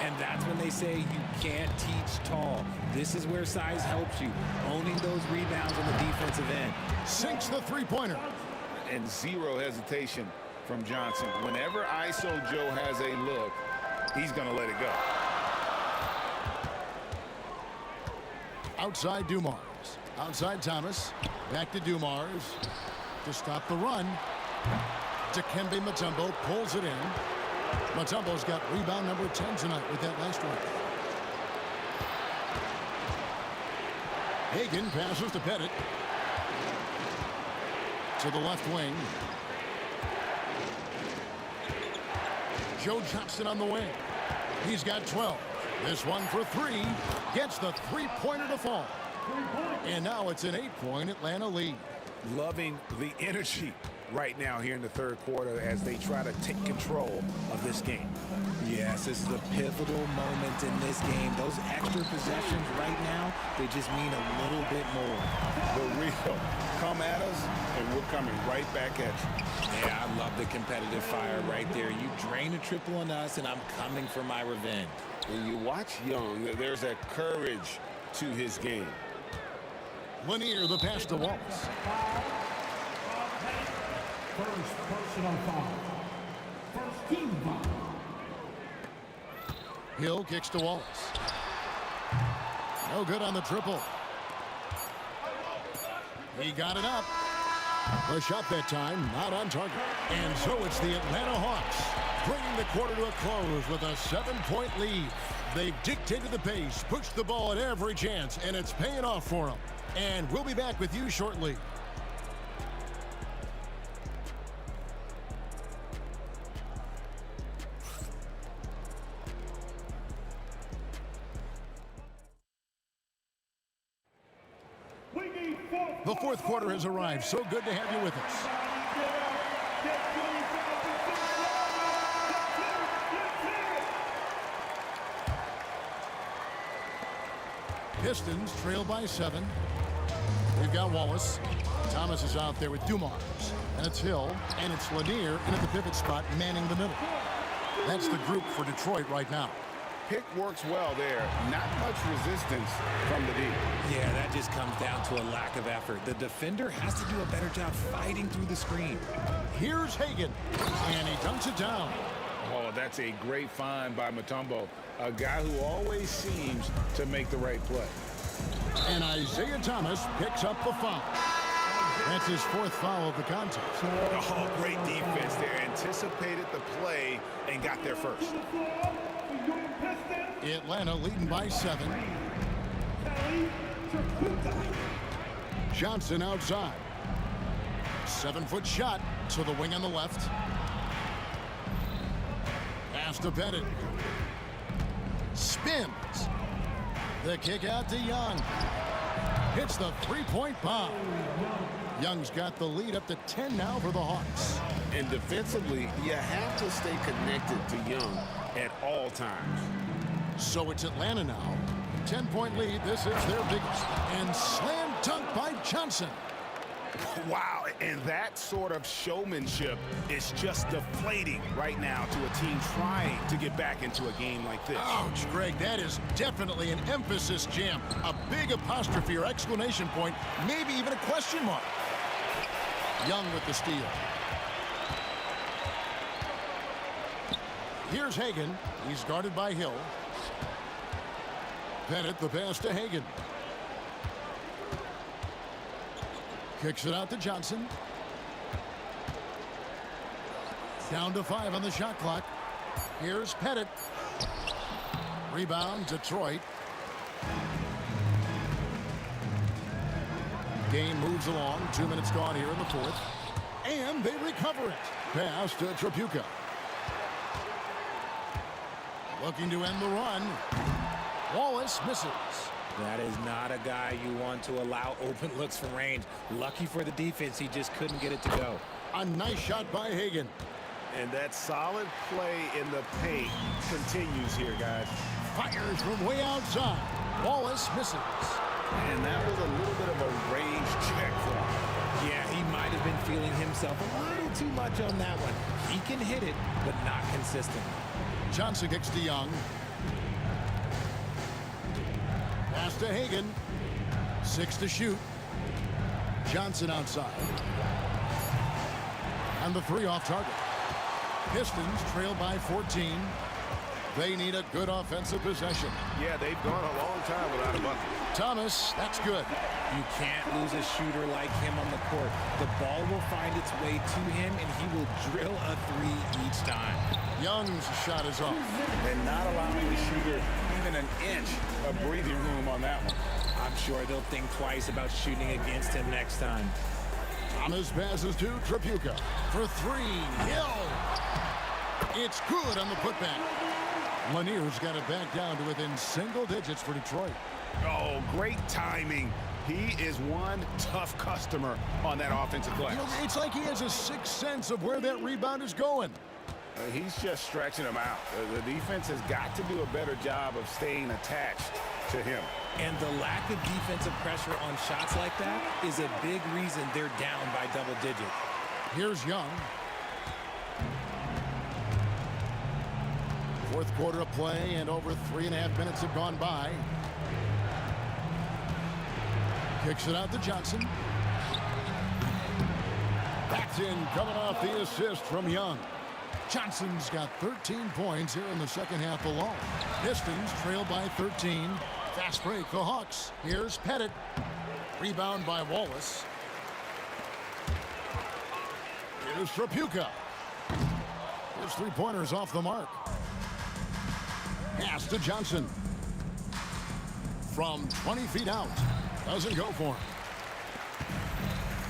And that's when they say you can't teach tall. This is where size helps you, owning those rebounds on the defensive end. Sinks the three-pointer. And zero hesitation from Johnson. Whenever ISO Joe has a look, he's going to let it go. Outside Dumars. Outside Thomas. Back to Dumars to stop the run. Dikembe Mutombo pulls it in. Mutombo's got rebound number 10 tonight with that last one. Hagan passes to Pettit. To the left wing. Joe Johnson on the wing. He's got 12. This one for 3. Gets the three-pointer to fall. And now it's an 8-point Atlanta lead. Loving the energy right now here in the third quarter as they try to take control of this game. Yes, this is a pivotal moment in this game. Those extra possessions right now, they just mean a little bit more. The real come at us, and we're coming right back at you. Yeah, I love the competitive fire right there. You drain a triple on us, and I'm coming for my revenge. When you watch Young, there's a courage to his game. Lanier, the pass to Wallace. First personal foul. First team foul. Hill kicks to Wallace. No good on the triple. He got it up. The shot that time, not on target. And so it's the Atlanta Hawks bringing the quarter to a close with a 7-point lead. They've dictated the pace, pushed the ball at every chance, and it's paying off for them. And we'll be back with you shortly. The fourth quarter has arrived. So good to have you with us. Pistons trail by 7. We've got Wallace. Thomas is out there with Dumars. And it's Hill. And it's Lanier in at the pivot spot, manning the middle. That's the group for Detroit right now. Pick works well there. Not much resistance from the D. Yeah, that just comes down to a lack of effort. The defender has to do a better job fighting through the screen. Here's Hagan, and he dunks it down. Oh, that's a great find by Mutombo, a guy who always seems to make the right play. And Isaiah Thomas picks up the foul. That's his fourth foul of the contest. Oh, great defense there. Anticipated the play and got there first. Atlanta leading by 7. Johnson outside. 7-foot shot to the wing on the left. Pass to Bennett. Spins. The kick out to Young. Hits the three-point bomb. Young's got the lead up to 10 now for the Hawks. And defensively, you have to stay connected to Young at all times. So it's Atlanta now. 10-point lead. This is their biggest. And slam dunk by Johnson. Wow, and that sort of showmanship is just deflating right now to a team trying to get back into a game like this. Ouch, Greg, that is definitely an emphasis jam. A big apostrophe or exclamation point, maybe even a question mark. Young with the steal. Here's Hagan. He's guarded by Hill. Bennett, the pass to Hagan. Kicks it out to Johnson. Down to 5 on the shot clock. Here's Pettit. Rebound, Detroit. Game moves along. 2 minutes gone here in the fourth. And they recover it. Pass to Tripucka. Looking to end the run. Wallace misses. That is not a guy you want to allow open looks from range. Lucky for the defense, he just couldn't get it to go. A nice shot by Hagan. And that solid play in the paint continues here, guys. Fires from way outside. Wallace misses. And that was a little bit of a range check for him. Yeah, he might have been feeling himself a little too much on that one. He can hit it, but not consistent. Johnson kicks to Young. Pass to Hagan. 6 to shoot. Johnson outside. And the 3 off target. Pistons trail by 14. They need a good offensive possession. Yeah, they've gone a long time without a bucket. Thomas, that's good. You can't lose a shooter like him on the court. The ball will find its way to him, and he will drill a 3 each time. Young's shot is off. And not allowing the shooter even an inch of breathing room on that one. I'm sure they'll think twice about shooting against him next time. Thomas passes to Tripucka for 3. Hill. It's good on the putback. Lanier's got it back down to within single digits for Detroit. Oh, great timing. He is one tough customer on that offensive glass. You know, it's like he has a sixth sense of where that rebound is going. He's just stretching him out. The defense has got to do a better job of staying attached to him. And the lack of defensive pressure on shots like that is a big reason they're down by double digits. Here's Young. Fourth quarter of play, and over 3.5 minutes have gone by. Kicks it out to Johnson. That's in, coming off the assist from Young. Johnson's got 13 points here in the second half alone. Pistons trail by 13. Fast break, the Hawks. Here's Pettit. Rebound by Wallace. Here's Tripucka. His three-pointers off the mark. Pass to Johnson. From 20 feet out. Doesn't go for him.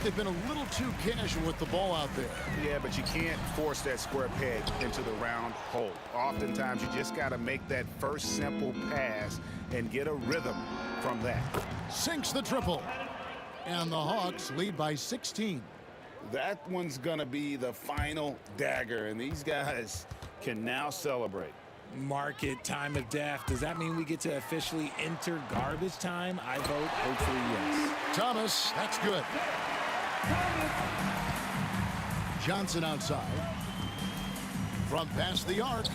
They've been a little too casual with the ball out there. Yeah, but you can't force that square peg into the round hole. Oftentimes, you just got to make that first simple pass and get a rhythm from that. Sinks the triple. And the Hawks lead by 16. That one's going to be the final dagger, and these guys can now celebrate. Market time of death. Does that mean we get to officially enter garbage time? I vote hopefully yes. Thomas, that's good. Johnson outside. from past the arc.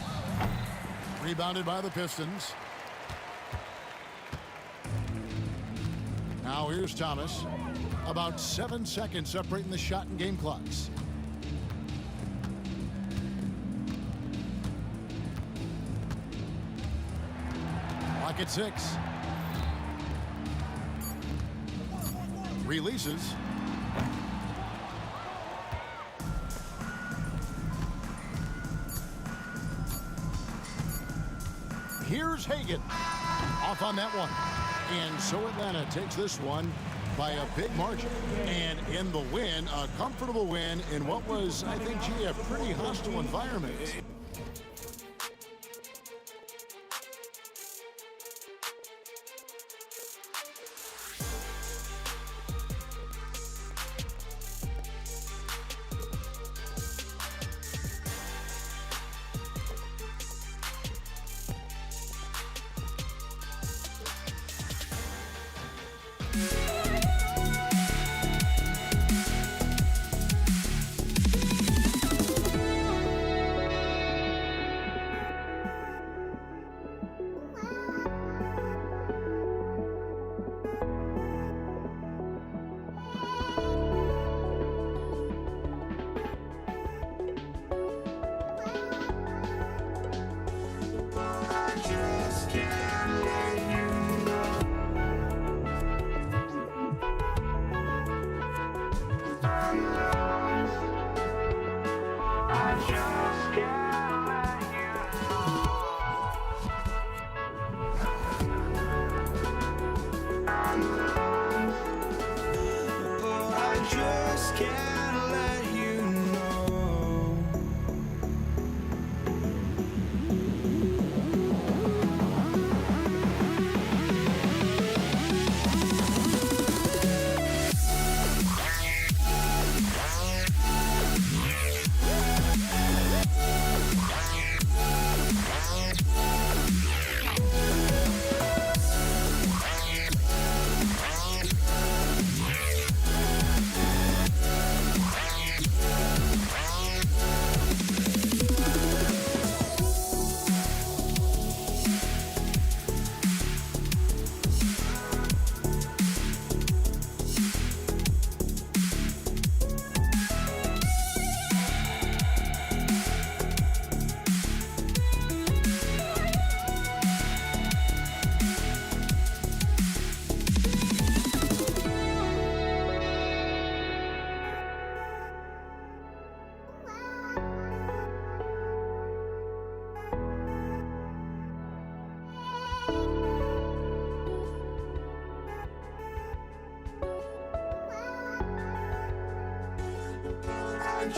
Rebounded by the Pistons. Now here's Thomas. About 7 seconds separating the shot and game clocks. Clock at 6. Releases. Here's Hagan. Off on that one. And so Atlanta takes this one by a big margin. And in the win, a comfortable win in what was, I think, a pretty hostile environment.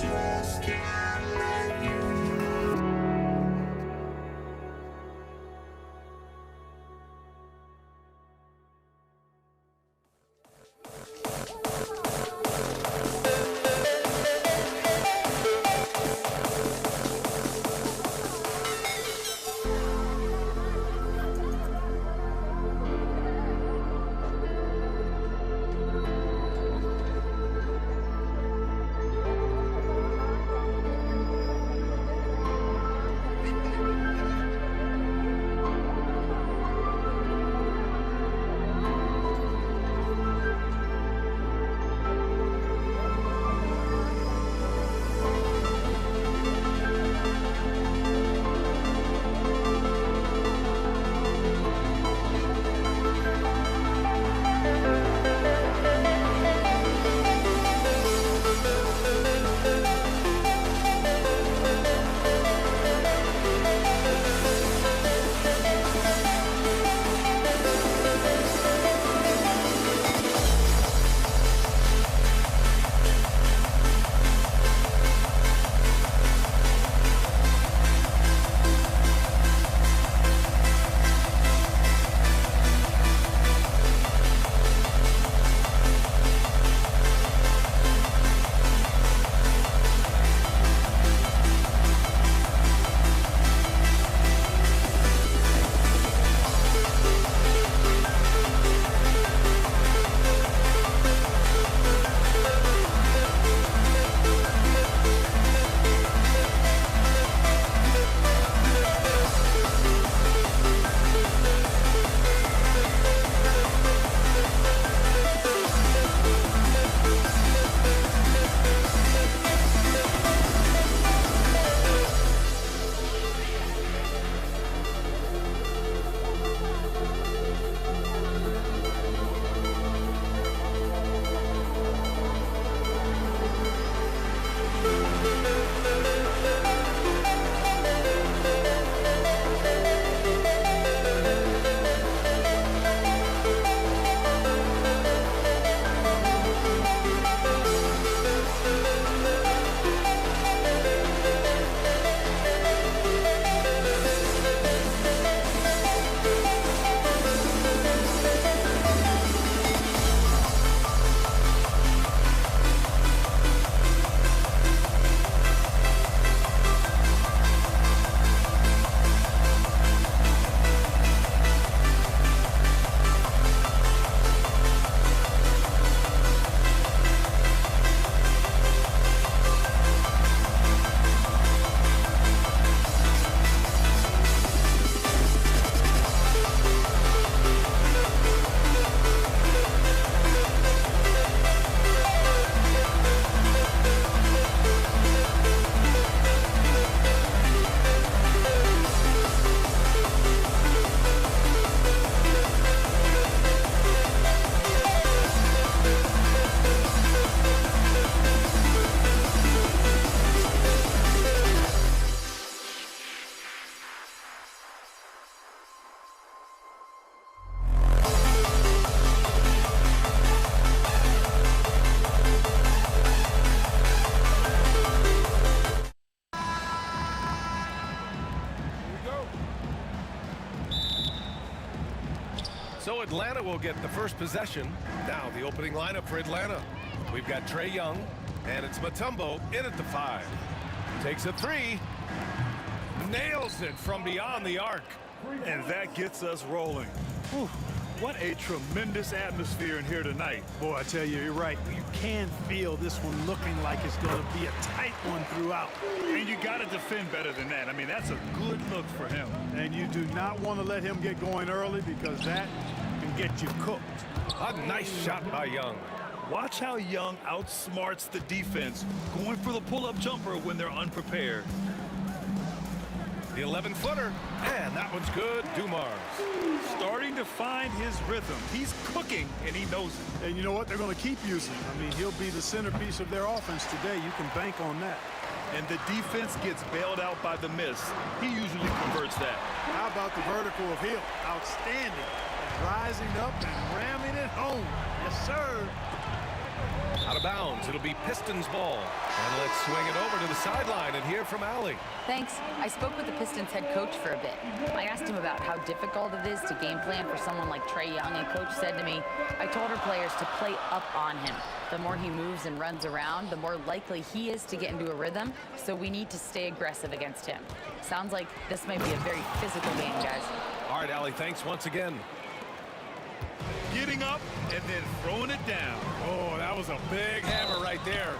just can't let you know. Atlanta will get the first possession. Now the opening lineup for Atlanta. We've got Trae Young, and it's Mutombo in at the 5. Takes a 3. Nails it from beyond the arc. And that gets us rolling. Whew. What a tremendous atmosphere in here tonight. Boy, I tell you, you're right. You can feel this one looking like it's going to be a tight one throughout. And you got to defend better than that. I mean, that's a good look for him. And you do not want to let him get going early because that can get you cooked. A nice shot by Young. Watch how Young outsmarts the defense, going for the pull-up jumper when they're unprepared. The 11-footer, and that one's good. Dumars starting to find his rhythm. He's cooking, and he knows it. And you know what? They're going to keep using him. I mean, he'll be the centerpiece of their offense today. You can bank on that. And the defense gets bailed out by the miss. He usually converts that. How about the vertical of Hill? Outstanding. Rising up and ramming it home. Yes, sir. Out of bounds. It'll be Pistons ball. And let's swing it over to the sideline and hear from Allie. Thanks. I spoke with the Pistons head coach for a bit. I asked him about how difficult it is to game plan for someone like Trae Young, and coach said to me, I told our players to play up on him. The more he moves and runs around, the more likely he is to get into a rhythm, so we need to stay aggressive against him. Sounds like this might be a very physical game, guys. All right, Allie, thanks once again. Getting up and then throwing it down. Oh, that was a big hammer right there.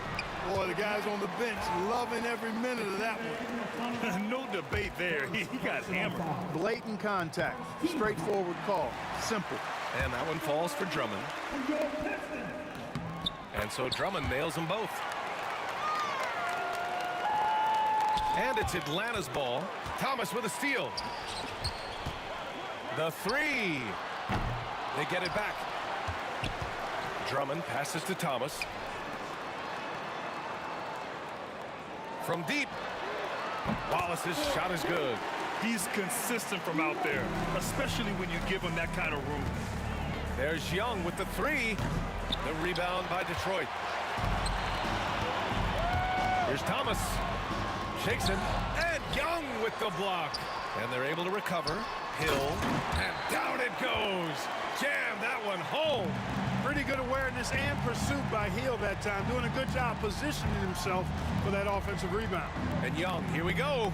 Boy, the guys on the bench loving every minute of that one. No debate there. He got hammered. Blatant contact. Straightforward call. Simple. And that one falls for Drummond. And so Drummond nails them both. And it's Atlanta's ball. Thomas with a steal. The 3. They get it back. Drummond passes to Thomas. From deep. Wallace's shot is good. He's consistent from out there, especially when you give him that kind of room. There's Young with the 3. The rebound by Detroit. Here's Thomas. Shakes him. And Young with the block. And they're able to recover. Hill. And down it goes. Jam that one home. Pretty good awareness and pursuit by Hill that time. Doing a good job positioning himself for that offensive rebound. And Young, here we go.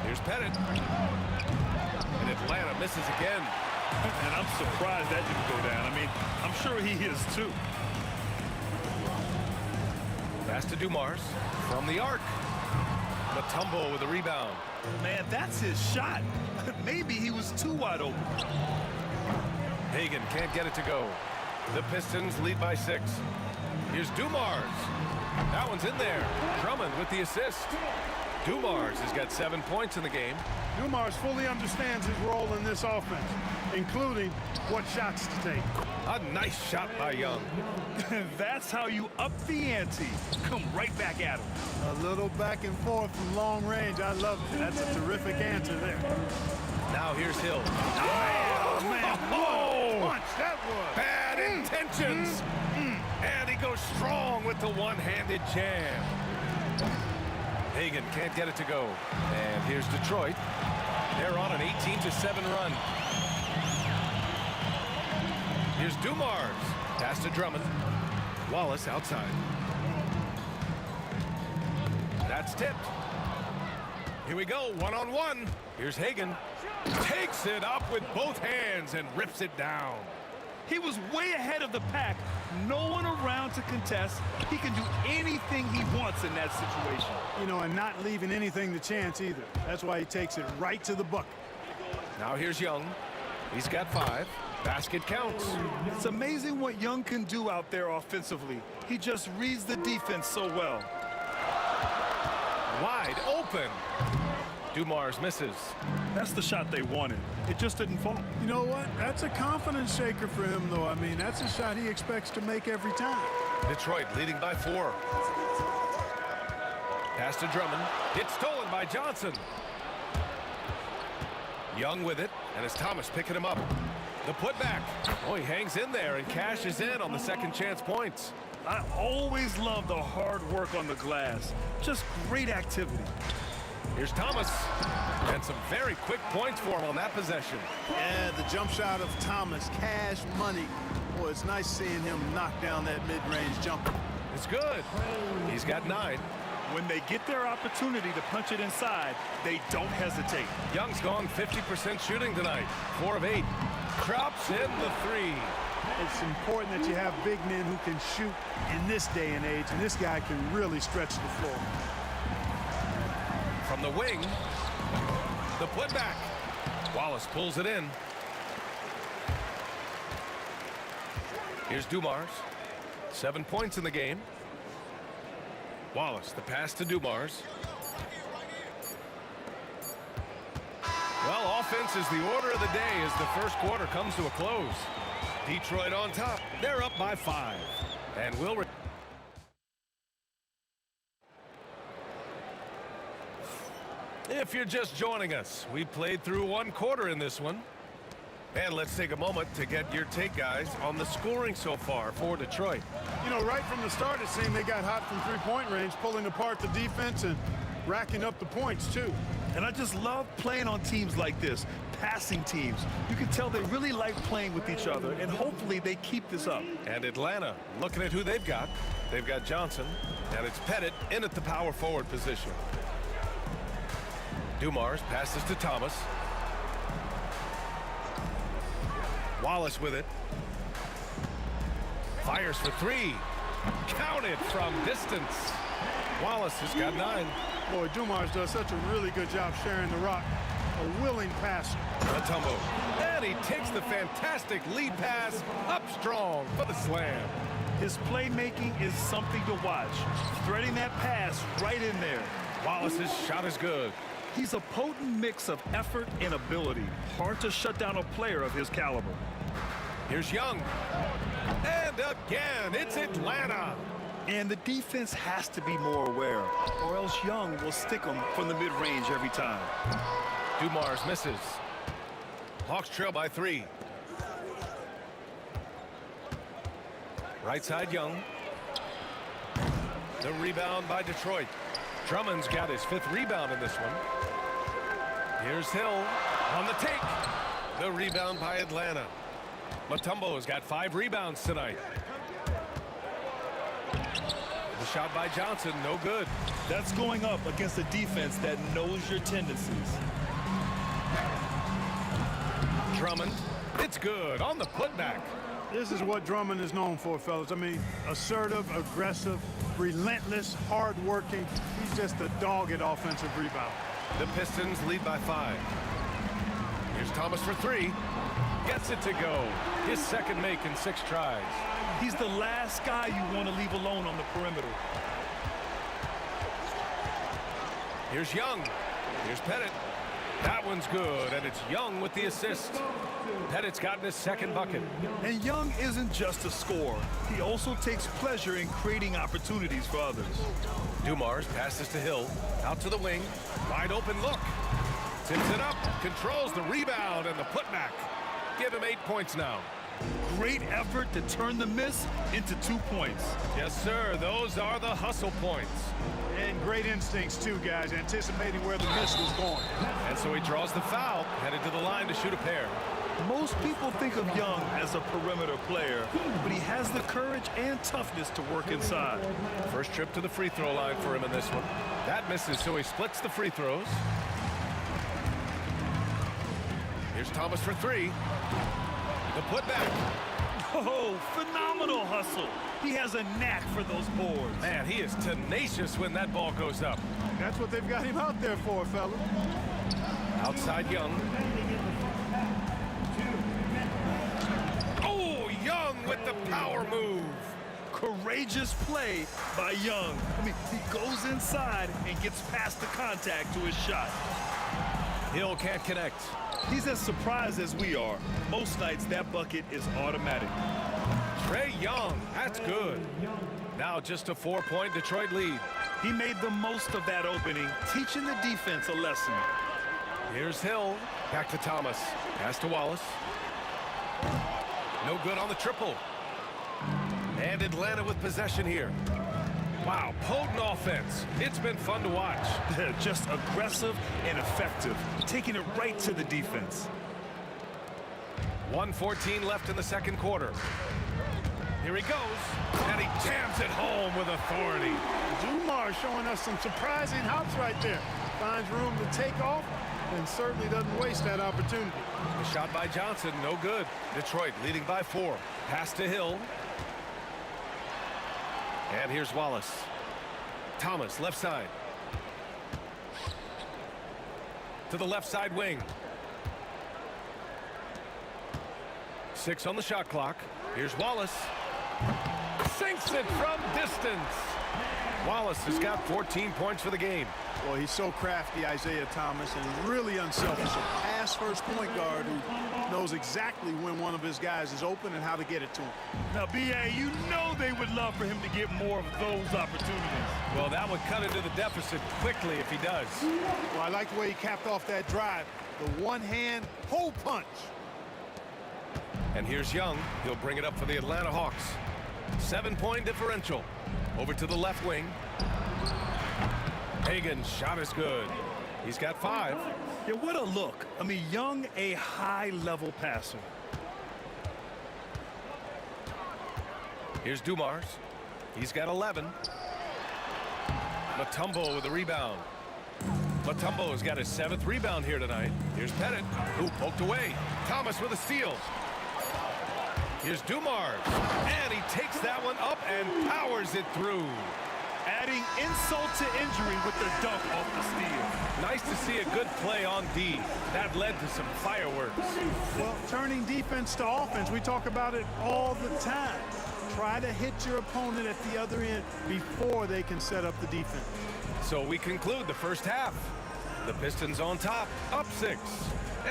Here's Pettit. And Atlanta misses again. And I'm surprised that didn't go down. I mean, I'm sure he is too. Pass to Dumars from the arc. Mutombo with a rebound. Man, that's his shot. Maybe he was too wide open. Hagan can't get it to go. The Pistons lead by 6. Here's Dumars. That one's in there. Drummond with the assist. Dumars has got 7 points in the game. Dumars fully understands his role in this offense, including what shots to take. A nice shot by Young. That's how you up the ante. Come right back at him. A little back and forth from long range. I love it. That's a terrific answer there. Now here's Hill. Oh, man. What a punch that was. Bad intentions. And he goes strong with the one-handed jam. Hagan can't get it to go. And here's Detroit. They're on an 18-7 run. Here's Dumars. Pass to Drummond. Wallace outside. That's tipped. Here we go, one-on-one. Here's Hagan. Takes it up with both hands and rips it down. He was way ahead of the pack. No one around to contest. He can do anything he wants in that situation. You know, and not leaving anything to chance either. That's why he takes it right to the bucket. Now here's Young. He's got 5. Basket counts. It's amazing what Young can do out there offensively. He just reads the defense so well. Wide open. Dumars misses. That's the shot they wanted. It just didn't fall. You know what? That's a confidence shaker for him, though. I mean, that's a shot he expects to make every time. Detroit leading by 4. Pass to Drummond. It's stolen by Johnson. Young with it, and it's Thomas picking him up. The putback. Oh, he hangs in there and cashes in on the second chance points. I always love the hard work on the glass. Just great activity. Here's Thomas. And some very quick points for him on that possession. Yeah, the jump shot of Thomas, cash money. Boy, it's nice seeing him knock down that mid-range jumper. It's good. He's got 9. When they get their opportunity to punch it inside, they don't hesitate. Young's gone 50% shooting tonight. 4 of 8. Drops in the 3. It's important that you have big men who can shoot in this day and age, and this guy can really stretch the floor. From the wing, the putback. Wallace pulls it in. Here's Dumars. 7 points in the game. Wallace, the pass to Dumars. Well, offense is the order of the day as the first quarter comes to a close. Detroit on top. They're up by 5. And will If you're just joining us, we played through 1 quarter in this one. And let's take a moment to get your take, guys, on the scoring so far for Detroit. You know, right from the start, it seemed they got hot from three-point range, pulling apart the defense and racking up the points, too. And I just love playing on teams like this, passing teams. You can tell they really like playing with each other, and hopefully they keep this up. And Atlanta, looking at who they've got. They've got Johnson, and it's Pettit in at the power forward position. Dumars passes to Thomas. Wallace with it. Fires for 3. Counted from distance. Wallace has got 9. Boy, Dumars does such a really good job sharing the rock. A willing passer. Mutombo. And he takes the fantastic lead pass up strong for the slam. His playmaking is something to watch. Threading that pass right in there. Wallace's shot is good. He's a potent mix of effort and ability. Hard to shut down a player of his caliber. Here's Young. And again, it's Atlanta. And the defense has to be more aware, or else Young will stick them from the mid-range every time. Dumars misses. Hawks trail by 3. Right side, Young. The rebound by Detroit. Drummond's got his 5th rebound in this one. Here's Hill on the take. The rebound by Atlanta. Mutombo's got 5 rebounds tonight. The shot by Johnson, no good. That's going up against a defense that knows your tendencies. Drummond, it's good on the putback. This is what Drummond is known for, fellas. I mean, assertive, aggressive, relentless, hard-working. He's just a dogged offensive rebound. The Pistons lead by 5. Here's Thomas for 3. Gets it to go. His 2nd make in 6 tries. He's the last guy you want to leave alone on the perimeter. Here's Young. Here's Pettit. That one's good, and it's Young with the assist. Pettit's gotten his 2nd bucket. And Young isn't just a scorer. He also takes pleasure in creating opportunities for others. Dumars passes to Hill. Out to the wing. Wide open look. Tips it up. Controls the rebound and the putback. Give him 8 points now. Great effort to turn the miss into 2 points. Yes, sir. Those are the hustle points. And great instincts, too, guys, anticipating where the miss was going. And so he draws the foul, headed to the line to shoot a pair. Most people think of Young as a perimeter player, but he has the courage and toughness to work inside. First trip to the free throw line for him in this one. That misses, so he splits the free throws. Here's Thomas for 3. The putback. Oh, phenomenal hustle. He has a knack for those boards. Man, he is tenacious when that ball goes up. That's what they've got him out there for, fella. Outside Young. Oh, Young with the power move. Courageous play by Young. I mean, he goes inside and gets past the contact to his shot. Hill can't connect. He's as surprised as we are. Most nights, that bucket is automatic. Trae Young, that's good. Now just a 4-point Detroit lead. He made the most of that opening, teaching the defense a lesson. Here's Hill. Back to Thomas. Pass to Wallace. No good on the triple. And Atlanta with possession here. Wow, potent offense. It's been fun to watch. Just aggressive and effective, taking it right to the defense. 1:14 left in the second quarter. Here he goes, and he jams it home with authority. Dumar showing us some surprising hops right there. Finds room to take off and certainly doesn't waste that opportunity. The shot by Johnson, no good. Detroit leading by 4. Pass to Hill. And here's Wallace. Thomas, left side. To the left side wing. 6 on the shot clock. Here's Wallace. Sinks it from distance. Wallace has got 14 points for the game. Well, he's so crafty, Isaiah Thomas, and really unselfish. A pass-first point guard who knows exactly when one of his guys is open and how to get it to him. Now, B.A., you know they would love for him to get more of those opportunities. Well, that would cut into the deficit quickly if he does. Well, I like the way he capped off that drive. The one-hand hole punch. And here's Young. He'll bring it up for the Atlanta Hawks. 7-point differential. Over to the left wing. Hagan's shot is good. He's got 5. Yeah, what a look. I mean, Young, a high-level passer. Here's Dumars. He's got 11. Mutombo with the rebound. Mutombo's got his 7th rebound here tonight. Here's Pettit, who poked away. Thomas with a steal. Here's Dumars, and he takes that one up and powers it through. Adding insult to injury with the dunk off the steal. Nice to see a good play on D. That led to some fireworks. Well, turning defense to offense, we talk about it all the time. Try to hit your opponent at the other end before they can set up the defense. So we conclude the first half. The Pistons on top, up 6.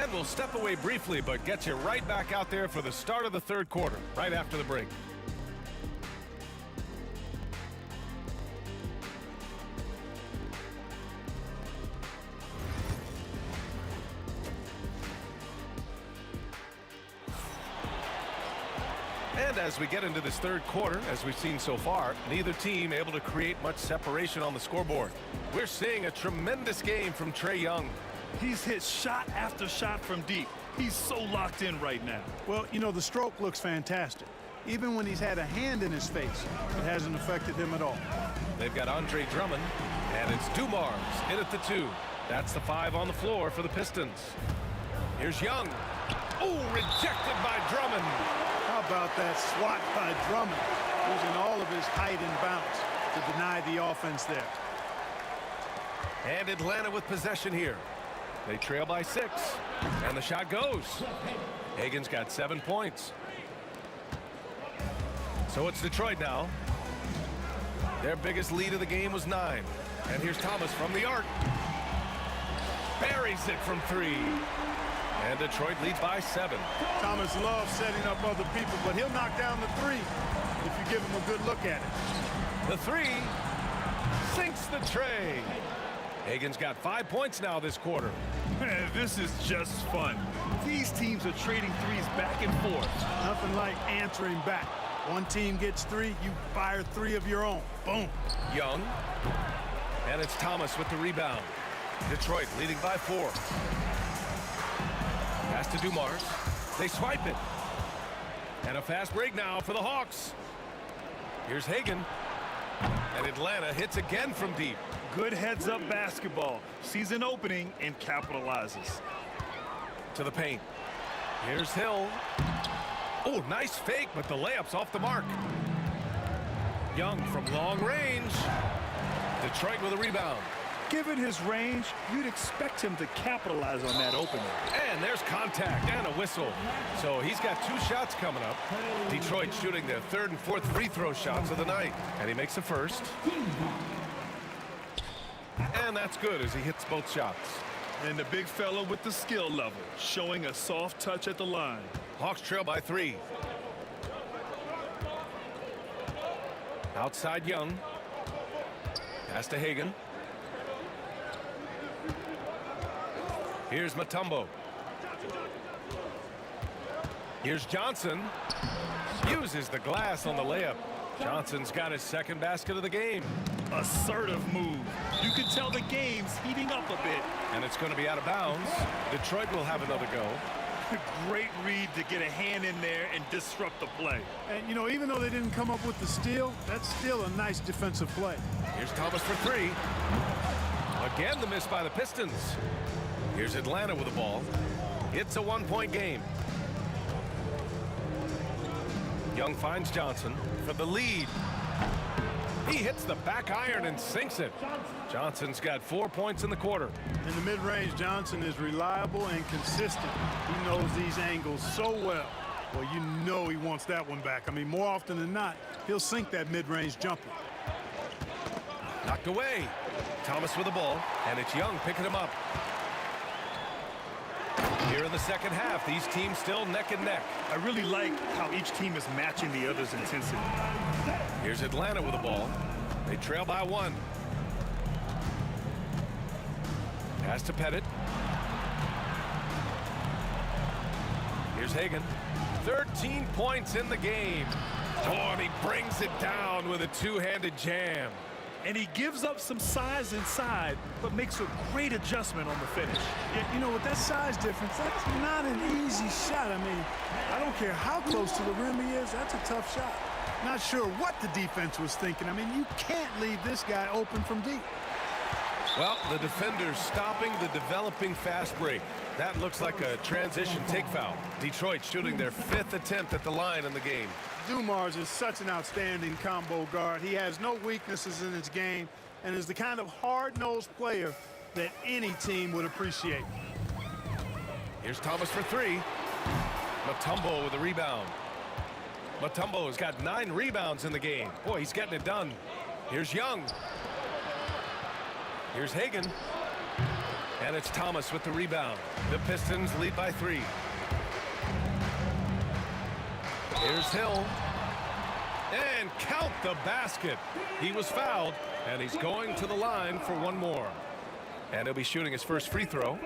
And we'll step away briefly, but get you right back out there for the start of the third quarter, right after the break. And as we get into this third quarter, as we've seen so far, neither team able to create much separation on the scoreboard. We're seeing a tremendous game from Trae Young. He's hit shot after shot from deep. He's so locked in right now. Well, you know, the stroke looks fantastic. Even when he's had a hand in his face, it hasn't affected him at all. They've got Andre Drummond, and it's Dumars in at the 2. That's the 5 on the floor for the Pistons. Here's Young. Oh, rejected by Drummond. How about that swat by Drummond, using all of his height and bounce to deny the offense there. And Atlanta with possession here. They trail by 6, and the shot goes. Hagan's got 7 points. So it's Detroit now. Their biggest lead of the game was 9. And here's Thomas from the arc. Buries it from 3. And Detroit leads by 7. Thomas loves setting up other people, but he'll knock down the 3 if you give him a good look at it. The 3 sinks the tray. Hagan's got 5 points now this quarter. Man, this is just fun. These teams are trading threes back and forth. Nothing like answering back. One team gets 3, you fire 3 of your own. Boom. Young. And it's Thomas with the rebound. Detroit leading by 4. Pass to Dumars. They swipe it. And a fast break now for the Hawks. Here's Hagan. And Atlanta hits again from deep. Good heads-up basketball. Sees an opening and capitalizes. To the paint. Here's Hill. Oh, nice fake, but the layup's off the mark. Young from long range. Detroit with a rebound. Given his range, you'd expect him to capitalize on that opening. And there's contact and a whistle. So he's got 2 shots coming up. Detroit shooting their 3rd and 4th free throw shots of the night. And he makes the first. And that's good as he hits both shots. And the big fella with the skill level, showing a soft touch at the line. Hawks trail by 3. Outside Young. Pass to Hagan. Here's Mutombo. Here's Johnson. Uses the glass on the layup. Johnson's got his second basket of the game. Assertive move. You can tell the game's heating up a bit. And it's going to be out of bounds. Detroit will have another go. Great read to get a hand in there and disrupt the play. And, you know, even though they didn't come up with the steal, that's still a nice defensive play. Here's Thomas for three. Again, the miss by the Pistons. Here's Atlanta with the ball. It's a one-point game. Young finds Johnson for the lead. He hits the back iron and sinks it. Johnson's got 4 points in the quarter. In the mid-range, Johnson is reliable and consistent. He knows these angles so well. Well, you know he wants that one back. I mean, more often than not, he'll sink that mid-range jumper. Knocked away. Thomas with the ball, and it's Young picking him up. Here in the second half, these teams still neck and neck. I really like how each team is matching the other's intensity. Here's Atlanta with the ball. They trail by one. Pass to Pettit. Here's Hagan. 13 points in the game. Oh, and he brings it down with a two-handed jam. And he gives up some size inside, but makes a great adjustment on the finish. Yeah, you know, with that size difference, that's not an easy shot. I mean, I don't care how close to the rim he is, that's a tough shot. Not sure what the defense was thinking. I mean, you can't leave this guy open from deep. Well, the defender's stopping the developing fast break. That looks like a transition take foul. Detroit shooting their 5th attempt at the line in the game. Dumars is such an outstanding combo guard. He has no weaknesses in his game and is the kind of hard-nosed player that any team would appreciate. Here's Thomas for three. Mutombo with a rebound. Mutombo has got 9 rebounds in the game. Boy, he's getting it done. Here's Young. Here's Hagan. And it's Thomas with the rebound. The Pistons lead by 3. Here's Hill. And count the basket. He was fouled, and he's going to the line for one more. And he'll be shooting his first free throw.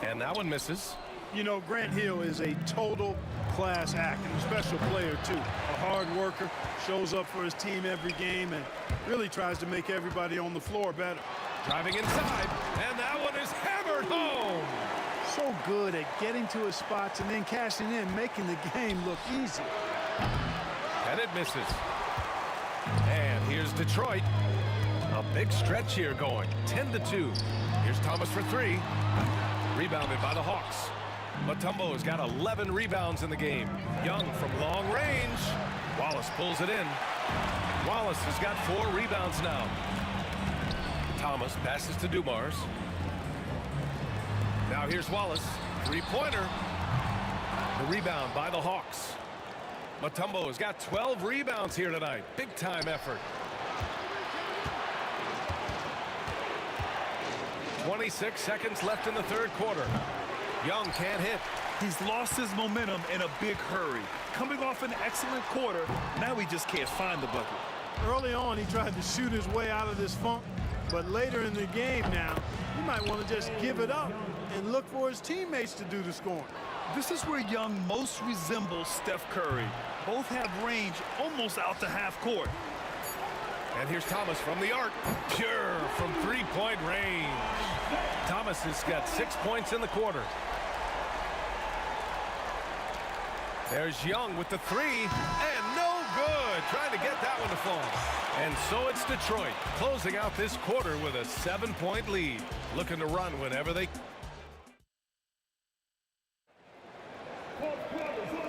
And that one misses. You know, Grant Hill is a total class act and a special player, too. A hard worker, shows up for his team every game, and really tries to make everybody on the floor better. Driving inside, and that one is hammered home. So good at getting to his spots and then cashing in, making the game look easy. And it misses. And here's Detroit. A big stretch here going, 10-2. Here's Thomas for three. Rebounded by the Hawks. Mutombo has got 11 rebounds in the game. Young from long range. Wallace pulls it in. Wallace has got 4 rebounds now. Thomas passes to Dumars. Now here's Wallace. Three-pointer. The rebound by the Hawks. Mutombo has got 12 rebounds here tonight. Big-time effort. 26 seconds left in the third quarter. Young can't hit. He's lost his momentum in a big hurry. Coming off an excellent quarter, now he just can't find the bucket. Early on, he tried to shoot his way out of this funk, but later in the game now, he might want to just give it up and look for his teammates to do the scoring. This is where Young most resembles Steph Curry. Both have range almost out to half court. And here's Thomas from the arc. Pure from three-point range. Thomas has got 6 points in the quarter. There's Young with the three, and no good. Trying to get that one to fall. And so it's Detroit closing out this quarter with a 7-point lead. Looking to run whenever they...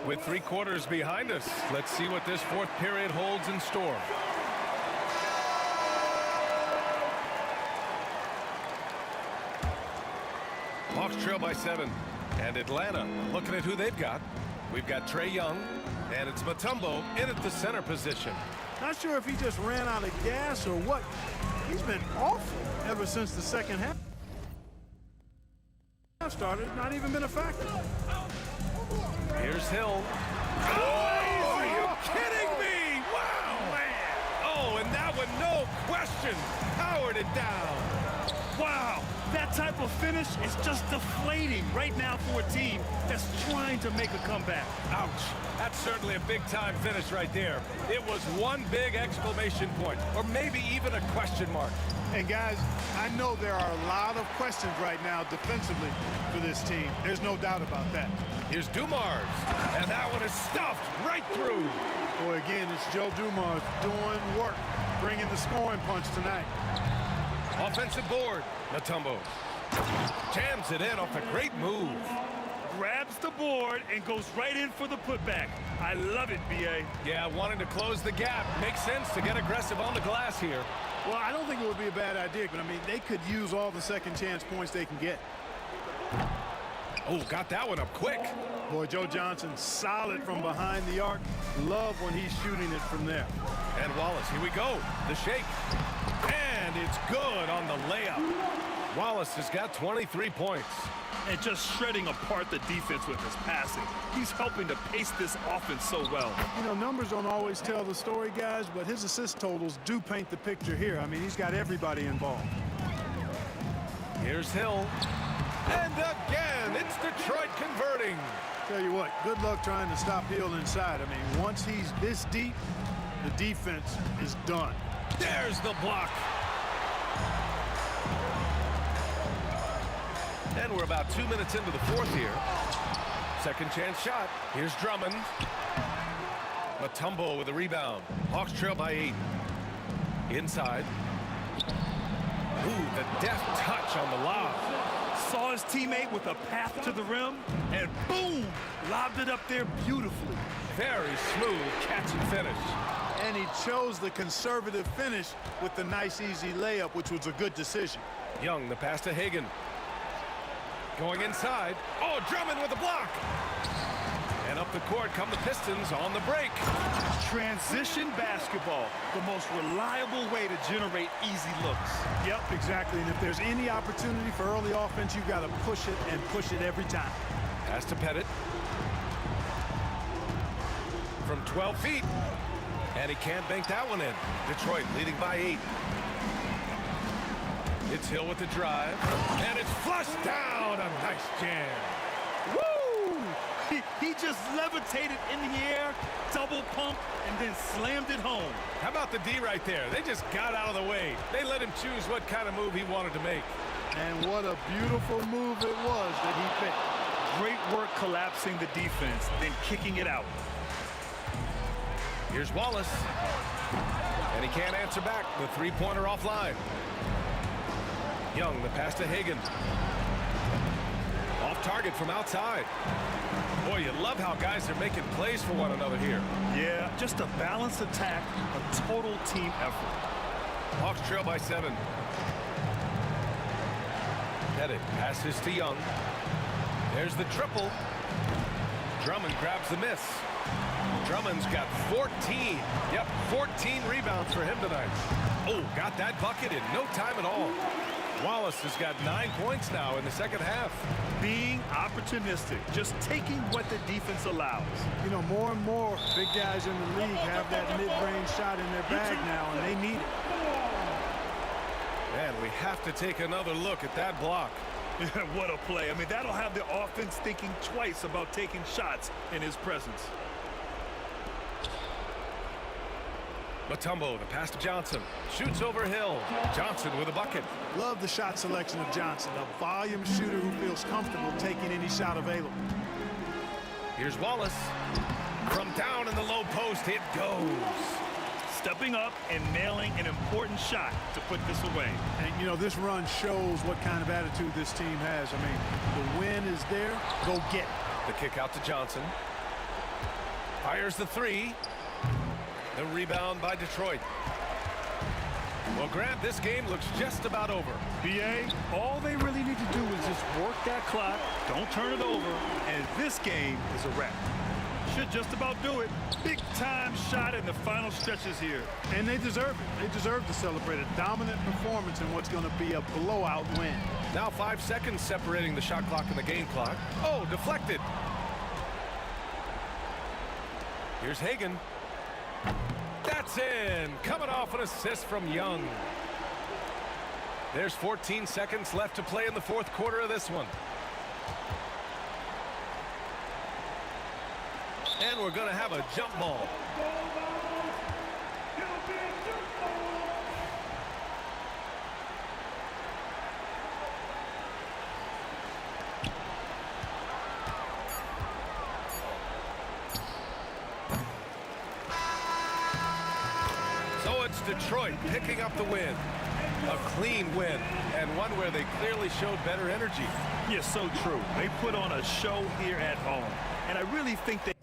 With 3 quarters behind us, let's see what this fourth period holds in store. Hawks trail by 7. And Atlanta looking at who they've got. We've got Trae Young, and it's Mutombo in at the center position. Not sure if he just ran out of gas or what. He's been awful ever since the second half started. Not even been a factor. Here's Hill. Oh, are you kidding me? Wow, man. Oh, and that one, no question, powered it down. Wow, that type of finish is just deflating right now for a team that's trying to make a comeback. Ouch. That's certainly a big-time finish right there. It was one big exclamation point, or maybe even a question mark. And guys, I know there are a lot of questions right now defensively for this team. There's no doubt about that. Here's Dumars, and that one is stuffed right through. Boy, again, it's Joe Dumars doing work, bringing the scoring punch tonight. Offensive board, Mutombo jams it in off a great move. Grabs the board and goes right in for the putback. I love it, B.A. Yeah, wanting to close the gap. Makes sense to get aggressive on the glass here. Well, I don't think it would be a bad idea, but I mean, they could use all the second chance points they can get. Oh, got that one up quick. Boy, Joe Johnson solid from behind the arc. Love when he's shooting it from there. And Wallace, here we go. The shake. And it's good on the layup. Wallace has got 23 points. And just shredding apart the defense with his passing. He's helping to pace this offense so well. You know, numbers don't always tell the story, guys, but his assist totals do paint the picture here. I mean, he's got everybody involved. Here's Hill. And again, it's Detroit converting. Tell you what, good luck trying to stop Hill inside. I mean, once he's this deep, the defense is done. There's the block. And we're about 2 minutes into the fourth here. Second chance shot. Here's Drummond. Mutombo with a rebound. Hawks trail by 8. Inside. Ooh, the deft touch on the lob. Saw his teammate with a path to the rim, and boom, lobbed it up there beautifully. Very smooth catch and finish. And he chose the conservative finish with the nice, easy layup, which was a good decision. Young, the pass to Hagan. Going inside. Oh, Drummond with a block. And up the court come the Pistons on the break. Transition basketball, the most reliable way to generate easy looks. Yep, exactly. And if there's any opportunity for early offense, you've got to push it and push it every time. Pass to Pettit. From 12 feet. And he can't bank that one in. Detroit leading by 8. It's Hill with the drive. And it's flushed down. A nice jam. Woo! He just levitated in the air, double pump, and then slammed it home. How about the D right there? They just got out of the way. They let him choose what kind of move he wanted to make. And what a beautiful move it was that he picked. Great work collapsing the defense, then kicking it out. Here's Wallace. And he can't answer back. The three-pointer offline. Young, the pass to Hagan. Off target from outside. Boy, you love how guys are making plays for one another here. Yeah, just a balanced attack, a total team effort. Hawks trail by 7. Pettit passes to Young. There's the triple. Drummond grabs the miss. Drummond's got 14. Yep, 14 rebounds for him tonight. Oh, got that bucket in no time at all. Wallace has got 9 points now in the second half. Being opportunistic, just taking what the defense allows. You know, more and more big guys in the league have that mid-range shot in their bag now, and they need it. Man, we have to take another look at that block. What a play. I mean, that'll have the offense thinking twice about taking shots in his presence. Mutombo, the pass to Johnson. Shoots over Hill. Johnson with a bucket. Love the shot selection of Johnson. A volume shooter who feels comfortable taking any shot available. Here's Wallace. From down in the low post, it goes. Stepping up and nailing an important shot to put this away. And, you know, this run shows what kind of attitude this team has. I mean, the win is there. Go get it. The kick out to Johnson. Fires the three. The rebound by Detroit. Well, Grant, this game looks just about over. B.A., all they really need to do is just work that clock, don't turn it over, and this game is a wrap. Should just about do it. Big-time shot in the final stretches here. And they deserve it. They deserve to celebrate a dominant performance in what's going to be a blowout win. Now 5 seconds separating the shot clock and the game clock. Oh, deflected. Here's Hagan. That's in. Coming off an assist from Young. There's 14 seconds left to play in the fourth quarter of this one. And we're going to have a jump ball. So it's Detroit picking up the win. A clean win, and one where they clearly showed better energy. Yes, so true. They put on a show here at home, and I really think they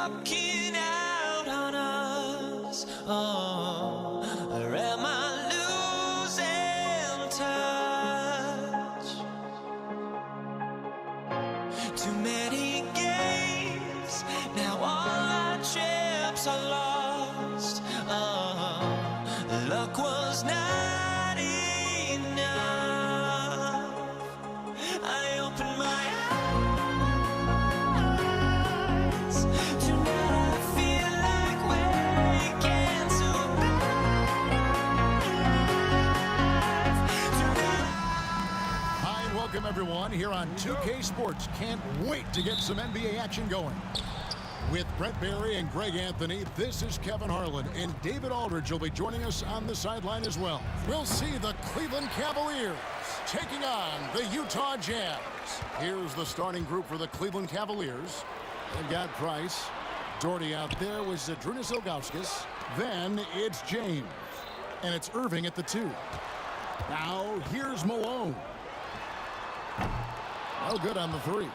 walking out on us? Oh, or am I losing touch? Too many games, now all our chips are lost. Oh, luck was not enough. I opened my eyes. Tonight I feel like waking to life. Hi, and welcome everyone here on 2K Sports. Can't wait to get some NBA action going. With Brett Barry and Greg Anthony, this is Kevin Harlan, and David Aldridge will be joining us on the sideline as well. We'll see the Cleveland Cavaliers taking on the Utah Jazz. Here's the starting group for the Cleveland Cavaliers. They've got Price. Doherty out there with Zydrunas Ilgauskas. Then it's James. And it's Irving at the 2. Now here's Malone. No good on the 3.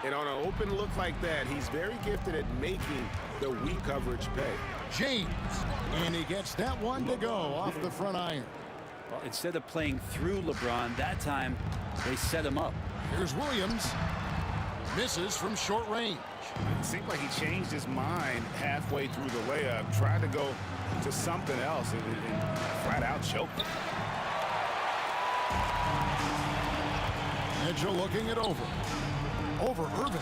And on an open look like that, he's very gifted at making the weak coverage pay. James. And he gets that one to go off the front iron. Well, instead of playing through LeBron, that time they set him up. Here's Williams. Misses from short range. It seemed like he changed his mind halfway through the layup, tried to go to something else, and flat out choked it. Mitchell looking it over. Over Irving.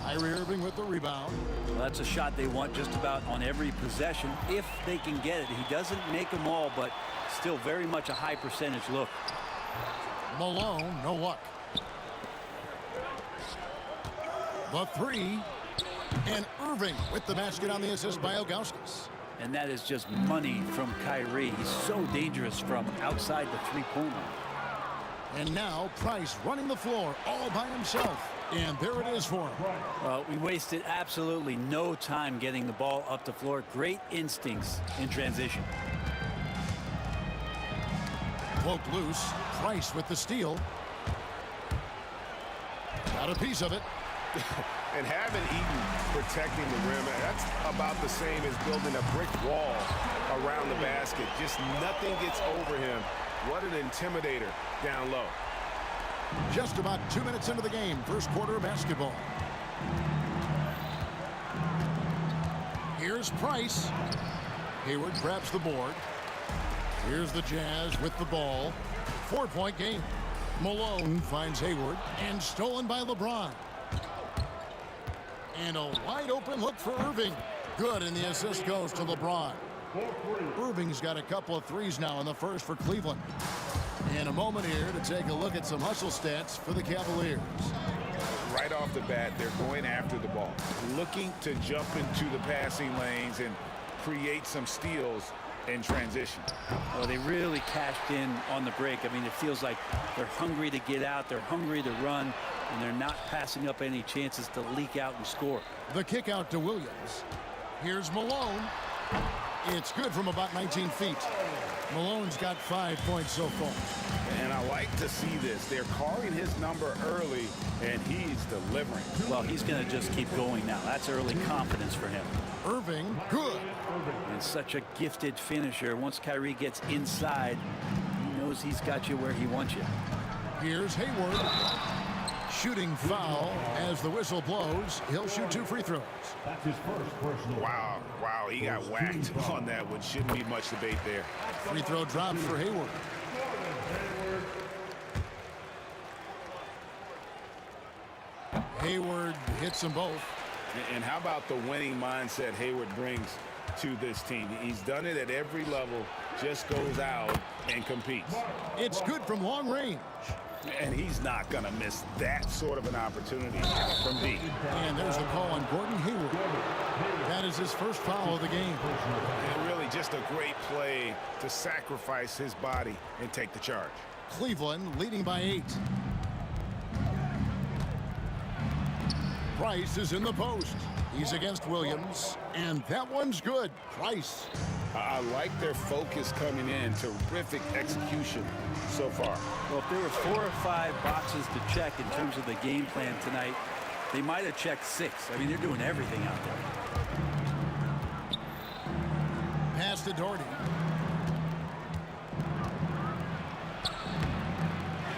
Kyrie Irving with the rebound. Well, that's a shot they want just about on every possession if they can get it. He doesn't make them all, but still very much a high percentage look. Malone, no luck. The 3. And Irving with the basket on the assist by Ilgauskas. And that is just money from Kyrie. He's so dangerous from outside the three-point line. And now Price running the floor all by himself. And there it is for him. Well, we wasted absolutely no time getting the ball up the floor. Great instincts in transition. Poked loose. Price with the steal. Got a piece of it. And having Eaton protecting the rim, that's about the same as building a brick wall around the basket. Just nothing gets over him. What an intimidator down low. Just about 2 minutes into the game, first quarter of basketball. Here's Price. Hayward grabs the board. Here's the Jazz with the ball. 4-point game. Malone finds Hayward and stolen by LeBron. And a wide open look for Irving. Good, and the assist goes to LeBron. Irving's got a couple of threes now in the first for Cleveland. And a moment here to take a look at some hustle stats for the Cavaliers. Right off the bat, they're going after the ball, looking to jump into the passing lanes and create some steals in transition. Well, they really cashed in on the break. I mean, it feels like they're hungry to get out, they're hungry to run, and they're not passing up any chances to leak out and score. The kick out to Williams. Here's Malone. It's good from about 19 feet. Malone's got 5 points so far. And I like to see this. They're calling his number early, and he's delivering. Well, he's going to just keep going now. That's early confidence for him. Irving, good. And such a gifted finisher. Once Kyrie gets inside, he knows he's got you where he wants you. Here's Hayward. Shooting foul as the whistle blows. He'll shoot 2 free throws. That's his first personal. Wow, he got whacked on that one. Shouldn't be much debate there. Free throw drop for Hayward. Hayward hits them both. And how about the winning mindset Hayward brings to this team? He's done it at every level, just goes out and competes. It's good from long range. And he's not going to miss that sort of an opportunity from deep. And there's the call on Gordon Hayward. That is his first foul of the game. And really just a great play to sacrifice his body and take the charge. Cleveland leading by 8. Price is in the post. He's against Williams, and that one's good. Price. I like their focus coming in. Terrific execution so far. Well, if there were 4 or 5 boxes to check in terms of the game plan tonight, They might have checked 6. I mean, they're doing everything out there. Pass to Doherty.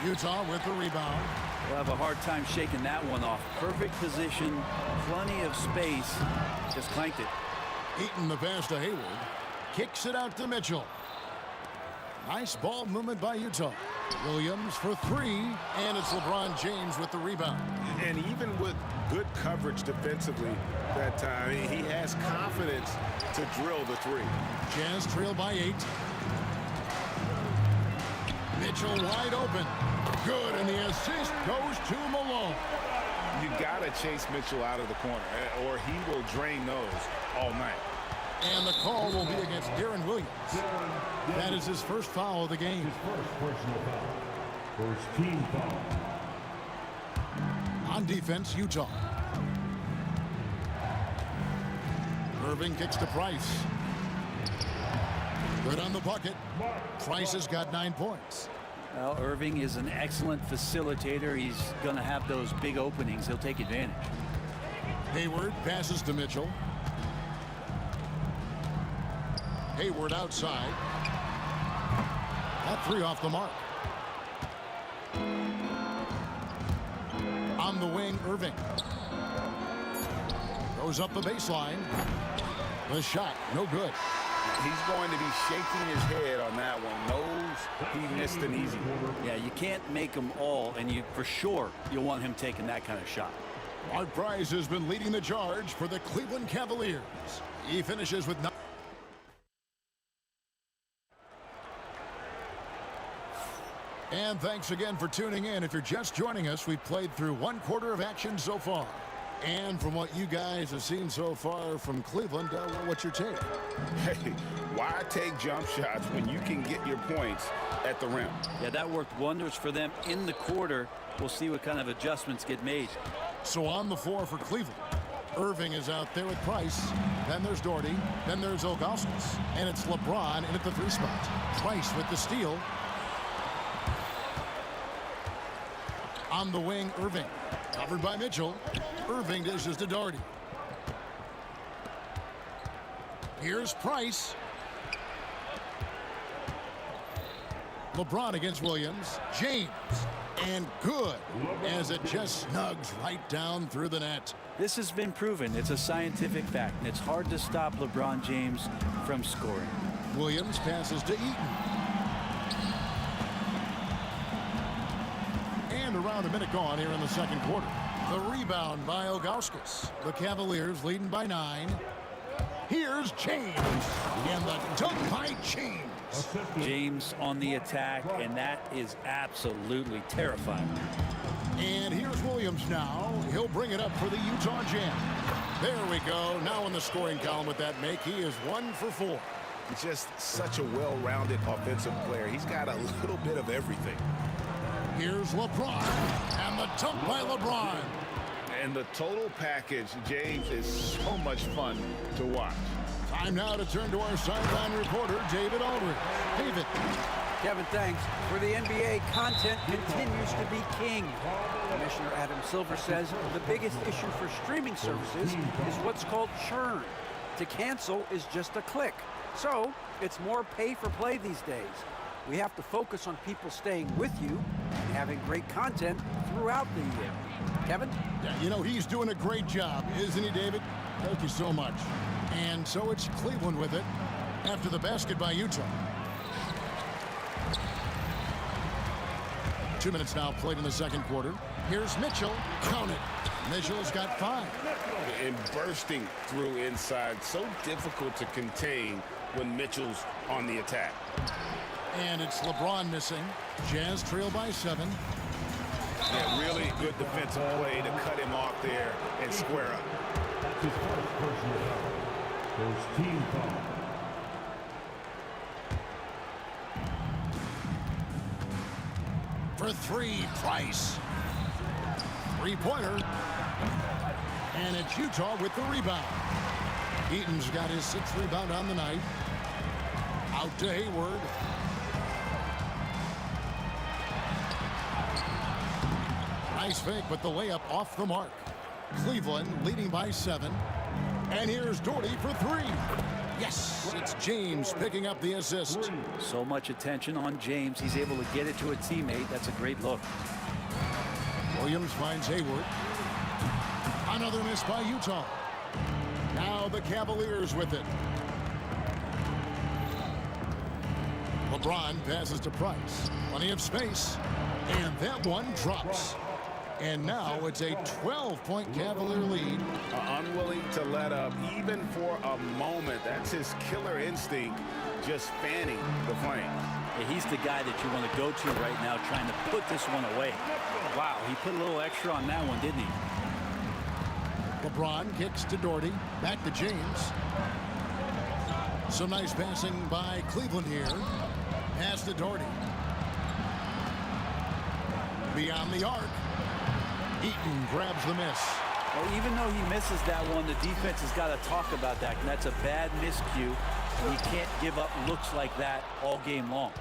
Utah with the rebound. We'll have a hard time shaking that one off. Perfect position, plenty of space. Just clanked it. Eaton the pass to Hayward. Kicks it out to Mitchell. Nice ball movement by Utah. Williams for 3, and it's LeBron James with the rebound. And even with good coverage defensively that time, he has confidence to drill the 3. Jazz trail by 8. Mitchell wide open. Good, and the assist goes to Malone. You got to chase Mitchell out of the corner, or he will drain those all night. And the call will be against Darren Williams. That is his first foul of the game. His first personal foul. First team foul. On defense, Utah. Irving kicks to Price. Good on the bucket. Price has got 9 points. Well, Irving is an excellent facilitator. He's going to have those big openings. He'll take advantage. Hayward passes to Mitchell. Hayward outside. That 3 off the mark. On the wing, Irving. Goes up the baseline. The shot, no good. He's going to be shaking his head on that one. Knows he missed an easy one. Yeah, you can't make them all, and for sure you'll want him taking that kind of shot. Mark Price has been leading the charge for the Cleveland Cavaliers. He finishes with 9. And thanks again for tuning in. If you're just joining us, we've played through 1 quarter of action so far. And from what you guys have seen so far from Cleveland, what's your take? Hey, why take jump shots when you can get your points at the rim? Yeah, that worked wonders for them in the quarter. We'll see what kind of adjustments get made. So on the floor for Cleveland, Irving is out there with Price. Then there's Doherty. Then there's Ilgauskas. And it's LeBron in at the 3 spot. Price with the steal. On the wing, Irving. Covered by Mitchell. Irving dishes to Doherty. Here's Price. LeBron against Williams. James. And good, as it just snugs right down through the net. This has been proven. It's a scientific fact, and it's hard to stop LeBron James from scoring. Williams passes to Eaton. And around a minute gone here in the second quarter. The rebound by Ilgauskas. The Cavaliers leading by 9. Here's James. And the dunk by James. James on the attack, and that is absolutely terrifying. And here's Williams now. He'll bring it up for the Utah Jam. There we go. Now in the scoring column with that make. He is 1 for 4. Just such a well-rounded offensive player. He's got a little bit of everything. Here's LeBron. And the dunk by LeBron. And the total package, James, is so much fun to watch. Time now to turn to our sideline reporter, David Aldridge. David. Kevin, thanks. For the NBA, content continues to be king. Commissioner Adam Silver says the biggest issue for streaming services is what's called churn. To cancel is just a click. So it's more pay for play these days. We have to focus on people staying with you and having great content throughout the year. Kevin? Yeah, you know, he's doing a great job, isn't he, David? Thank you so much. And so it's Cleveland with it after the basket by Utah. 2 minutes now played in the second quarter. Here's Mitchell. Count it. Mitchell's got 5. And bursting through inside. So difficult to contain when Mitchell's on the attack. And it's LeBron missing. Jazz trail by 7. Yeah, really good defensive play to cut him off there and square up. That's his first personal foul. First team foul. For 3, Price. 3-pointer. And it's Utah with the rebound. Eaton's got his 6th rebound on the night. Out to Hayward. Nice fake, but the layup off the mark. Cleveland leading by 7. And here's Doherty for 3. Yes, it's James picking up the assist. So much attention on James. He's able to get it to a teammate. That's a great look. Williams finds Hayward. Another miss by Utah. Now the Cavaliers with it. LeBron passes to Price. Plenty of space. And that one drops. And now it's a 12-point Cavalier lead. Unwilling to let up even for a moment. That's his killer instinct, just fanning the flame. Yeah, he's the guy that you want to go to right now trying to put this one away. Wow, he put a little extra on that one, didn't he? LeBron kicks to Doherty. Back to James. Some nice passing by Cleveland here. Pass to Doherty. Beyond the arc. Eaton grabs the miss. Well, even though he misses that one, the defense has got to talk about that. And that's a bad miscue. And you can't give up looks like that all game long.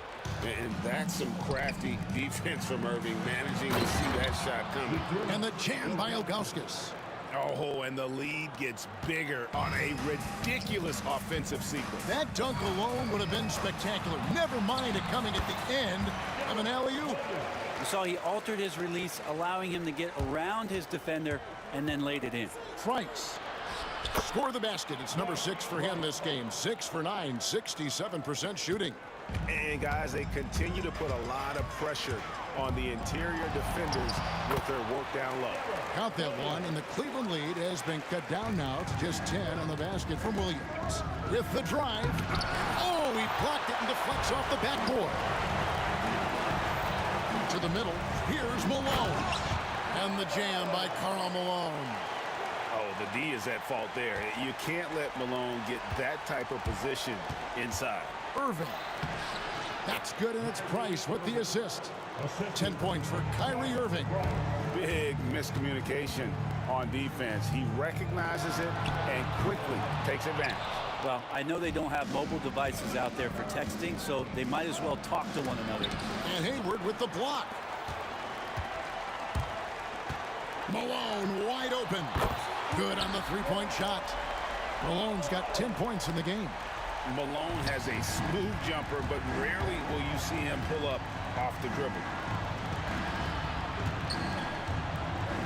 And that's some crafty defense from Irving, managing to see that shot coming. And the jam by Ilgauskas. Oh, and the lead gets bigger on a ridiculous offensive sequence. That dunk alone would have been spectacular. Never mind it coming at the end of an alley-oop. You saw he altered his release, allowing him to get around his defender and then laid it in. Price. Score the basket. It's number 6 for him this game. 6 for 9, 67% shooting. And guys, they continue to put a lot of pressure on the interior defenders with their work down low. Count that one, and the Cleveland lead has been cut down now to just 10 on the basket from Williams. With the drive. Oh, he blocked it and deflects off the backboard. To the middle. Here's Malone. And the jam by Karl Malone. Oh, the D is at fault there. You can't let Malone get that type of position inside. Irving. That's good, and it's Price with the assist. 10 points for Kyrie Irving. Big miscommunication on defense. He recognizes it and quickly takes advantage. Well, I know they don't have mobile devices out there for texting, so they might as well talk to one another. And Hayward with the block. Malone wide open. Good on the three-point shot. Malone's got 10 points in the game. Malone has a smooth jumper, but rarely will you see him pull up off the dribble.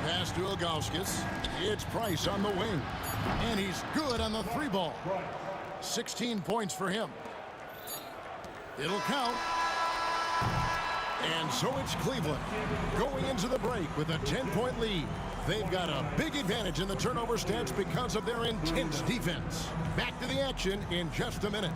Pass to Ilgauskas. It's Price on the wing. And he's good on the three ball. 16 points for him. It'll count. And so it's Cleveland going into the break with a 10-point lead. They've got a big advantage in the turnover stats because of their intense defense. Back to the action in just a minute.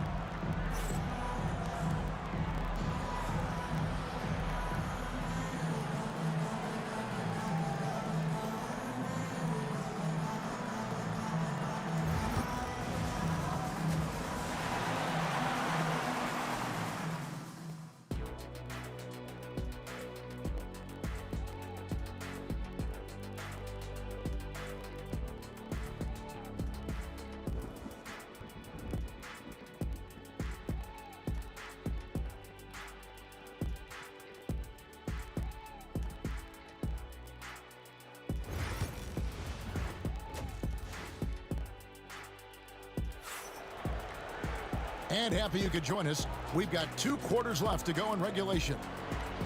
And happy you could join us. We've got 2 quarters left to go in regulation.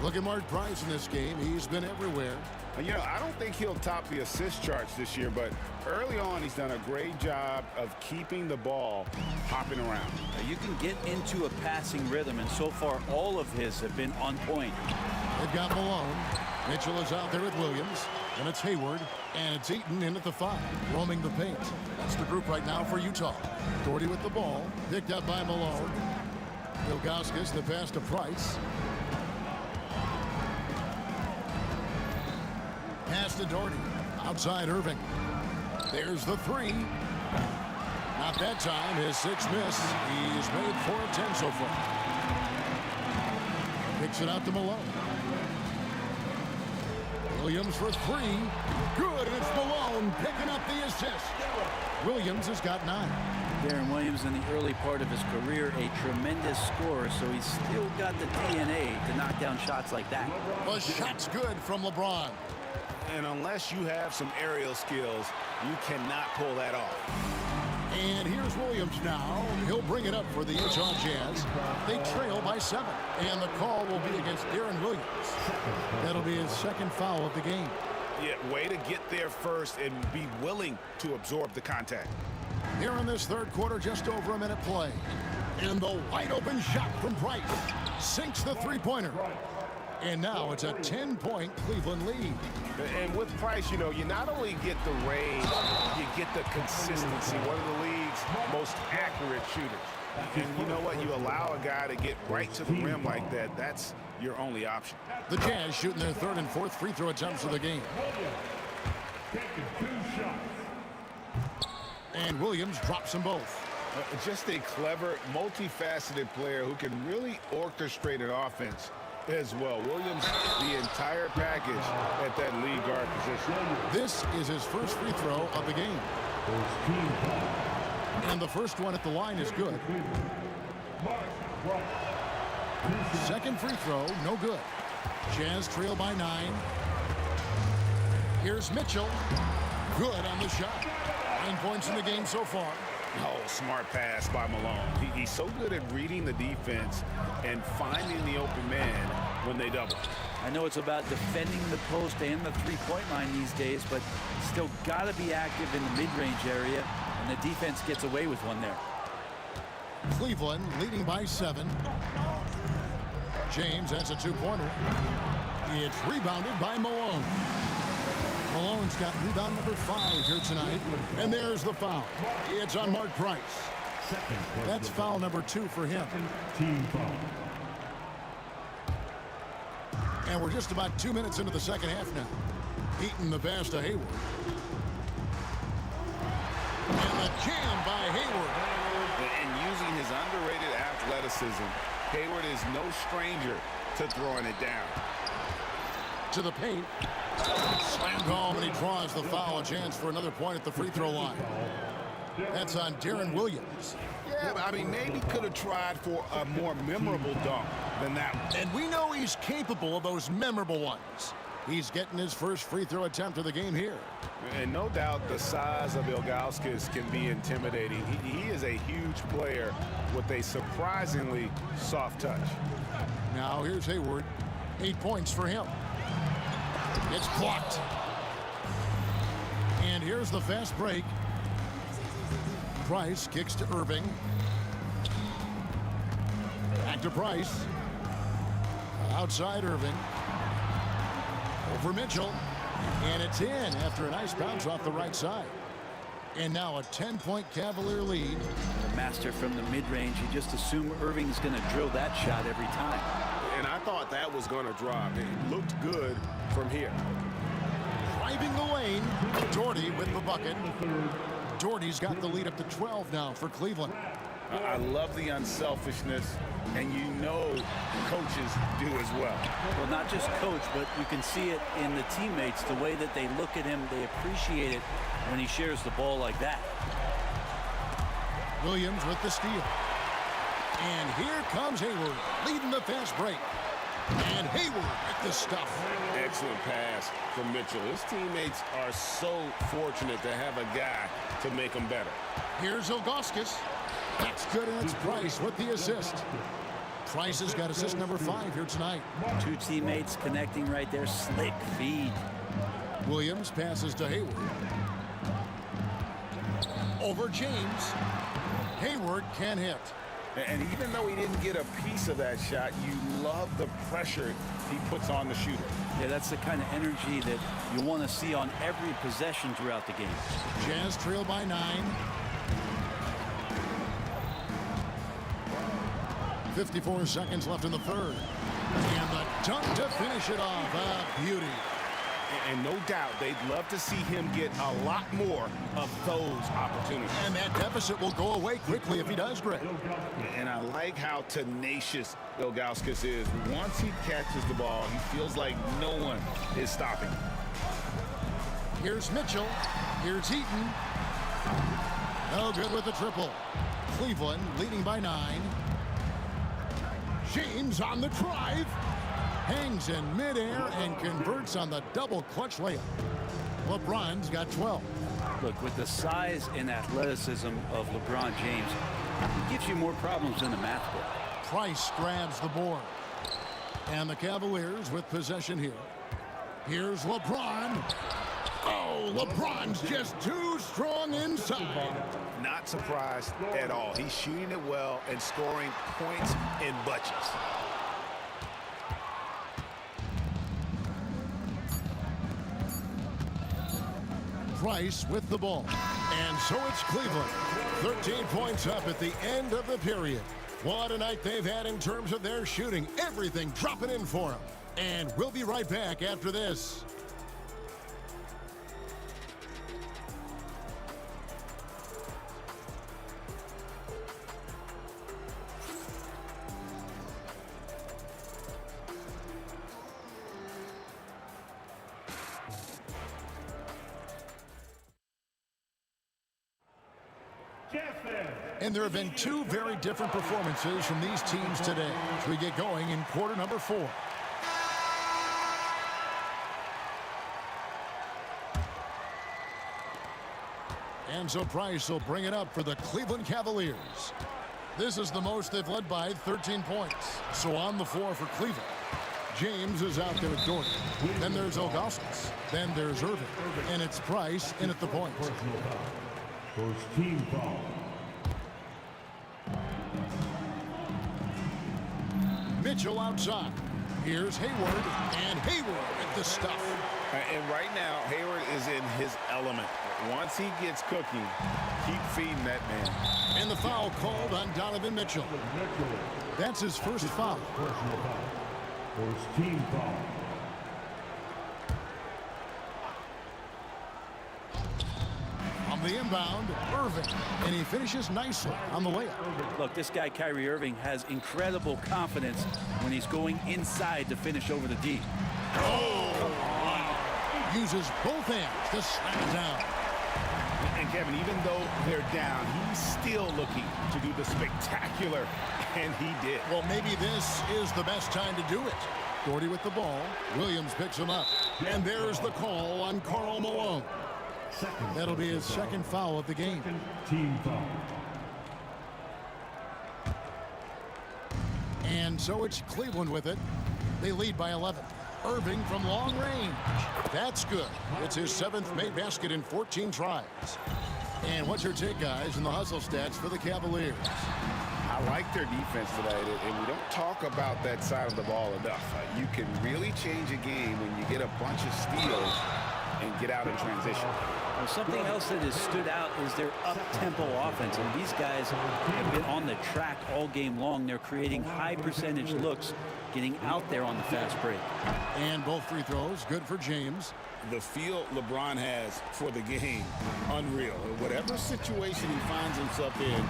Look at Mark Price in this game. He's been everywhere. You know, I don't think he'll top the assist charts this year, but early on he's done a great job of keeping the ball hopping around. You can get into a passing rhythm, and so far all of his have been on point. They've got Malone. Mitchell is out there with Williams. And it's Hayward. And it's Eaton in at the 5, roaming the paint. That's the group right now for Utah. Doherty with the ball. Picked up by Malone. Ilgauskas, the pass to Price. Pass to Doherty. Outside Irving. There's the 3. Not that time. His 6th miss. He's made 4 of 10 so far. Picks it out to Malone. Williams for 3. Good, and it's Malone picking up the assist. Williams has got 9. Darren Williams in the early part of his career, a tremendous scorer, so he's still got the DNA to knock down shots like that. The shot's good from LeBron. And unless you have some aerial skills, you cannot pull that off. And here's Williams now. He'll bring it up for the Utah Jazz. They trail by 7. And the call will be against Darren Williams. That'll be his second foul of the game. Yeah, way to get there first and be willing to absorb the contact. Here in this third quarter, just over a minute play. And the wide open shot from Price sinks the three-pointer. And now it's a 10-point Cleveland lead. And with Price, you know, you not only get the range, you get the consistency. One of the league's most accurate shooters. And you know what? You allow a guy to get right to the rim like that, that's your only option. The Jazz shooting their third and fourth free throw attempts of the game. And Williams drops them both. Just a clever, multifaceted player who can really orchestrate an offense as well. Williams, the entire package at that lead guard position. This is his first free throw of the game. And the first one at the line is good. Second free throw, no good. Jazz trail by 9. Here's Mitchell. Good on the shot. 9 points in the game so far. Oh, smart pass by Malone. He's so good at reading the defense and finding the open man when they double. I know it's about defending the post and the three-point line these days, but still got to be active in the mid-range area, and the defense gets away with one there. Cleveland leading by 7. James, that's a two-pointer. It's rebounded by Malone. Malone's got rebound number 5 here tonight. And there's the foul. It's on Mark Price. That's foul number 2 for him. And we're just about 2 minutes into the second half now. Eaton the pass to Hayward. And the jam by Hayward. And using his underrated athleticism, Hayward is no stranger to throwing it down. To the paint. Slammed home, and he draws the foul. A chance for another point at the free throw line. That's on Darren Williams. Yeah, but I mean, maybe could have tried for a more memorable dunk than that one. And we know he's capable of those memorable ones. He's getting his first free throw attempt of the game here. And no doubt the size of Ilgauskas can be intimidating. He is a huge player with a surprisingly soft touch. Now here's Hayward. 8 points for him. It's blocked. And here's the fast break. Price kicks to Irving. Back to Price. Outside Irving. Over Mitchell. And it's in after a nice bounce off the right side. And now a 10-point Cavalier lead. The master from the mid-range. You just assume Irving's going to drill that shot every time. And I thought that was going to drop. It looked good from here. Driving the lane. Doherty with the bucket. Doherty's got the lead up to 12 now for Cleveland. I love the unselfishness, and you know coaches do as well. Well, not just coach, but you can see it in the teammates, the way that they look at him. They appreciate it when he shares the ball like that. Williams with the steal. And here comes Hayward, leading the fast break. And Hayward with the stuff. Excellent pass from Mitchell. His teammates are so fortunate to have a guy to make them better. Here's Ilgauskas. That's good, and it's Price with the assist. Price has got assist number 5 here tonight. 2 teammates connecting right there. Slick feed. Williams passes to Hayward. Over James. Hayward can hit. And even though he didn't get a piece of that shot, you love the pressure he puts on the shooter. Yeah, that's the kind of energy that you want to see on every possession throughout the game. Jazz trail by 9. 54 seconds left in the third. And the dunk to finish it off. A beauty. And no doubt they'd love to see him get a lot more of those opportunities. And that deficit will go away quickly if he does, Greg. And I like how tenacious Ilgauskas is. Once he catches the ball, he feels like no one is stopping him. Here's Mitchell. Here's Eaton. No good with the triple. Cleveland leading by 9. James on the drive. Hangs in midair and converts on the double clutch layup. LeBron's got 12. Look, with the size and athleticism of LeBron James, it gives you more problems than the math book. Price grabs the board. And the Cavaliers with possession here. Here's LeBron. Oh, LeBron's just too strong inside. Not surprised at all. He's shooting it well and scoring points in bunches. Price with the ball. And so it's Cleveland. 13 points up at the end of the period. What a night they've had in terms of their shooting. Everything dropping in for them. And we'll be right back after this. And there have been two very different performances from these teams today as we get going in quarter number 4. And so Price will bring it up for the Cleveland Cavaliers. This is the most they've led by 13 points. So on the floor for Cleveland, James is out there at Dort. Then there's Augustus. Then there's Irving. And it's Price in at the point. First team foul. Mitchell outside. Here's Hayward, and Hayward with the stuff. And right now, Hayward is in his element. Once he gets cooking, keep feeding that man. And the foul called on Donovan Mitchell. That's his first foul. First team foul. On the inbound, Irving, and he finishes nicely on the layup. Look, this guy, Kyrie Irving, has incredible confidence when he's going inside to finish over the D. Oh! Uses both hands to slam it down. And Kevin, even though they're down, he's still looking to do the spectacular, and he did. Well, maybe this is the best time to do it. Gordy with the ball. Williams picks him up. And there's the call on Karl Malone. That'll be his second foul of the game. Team foul. And so it's Cleveland with it. They lead by 11. Irving from long range. That's good. It's his 7th made basket in 14 tries. And what's your take, guys, in the hustle stats for the Cavaliers? I like their defense today, and we don't talk about that side of the ball enough. You can really change a game when you get a bunch of steals and get out in transition. Well, something else that has stood out is their up-tempo offense. And these guys have been on the track all game long. They're creating high-percentage looks, getting out there on the fast break. And both free throws, good for James. The feel LeBron has for the game, unreal. Whatever situation he finds himself in,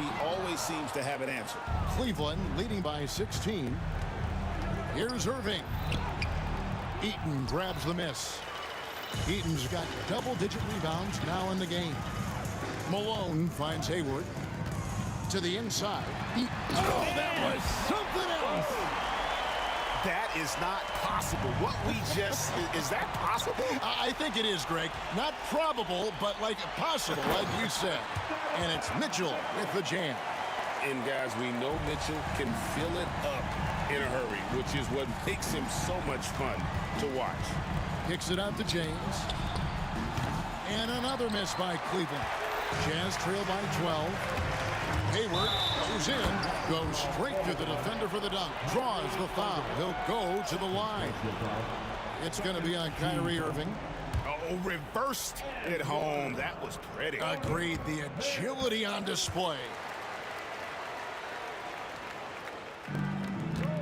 he always seems to have an answer. Cleveland leading by 16. Here's Irving. Eaton grabs the miss. Eaton's got double-digit rebounds now in the game. Malone finds Hayward to the inside. Oh, that was something else. That is not possible. What we just, is that possible? I think it is, Greg. Not probable, but like possible, like you said. And it's Mitchell with the jam. And guys, we know Mitchell can fill it up in a hurry, which is what makes him so much fun to watch. Kicks it out to James. And another miss by Cleveland. Jazz trail by 12. Hayward goes in, goes straight to the defender for the dunk. Draws the foul. He'll go to the line. It's going to be on Kyrie Irving. Oh, reversed at home. That was pretty. Agreed. The agility on display.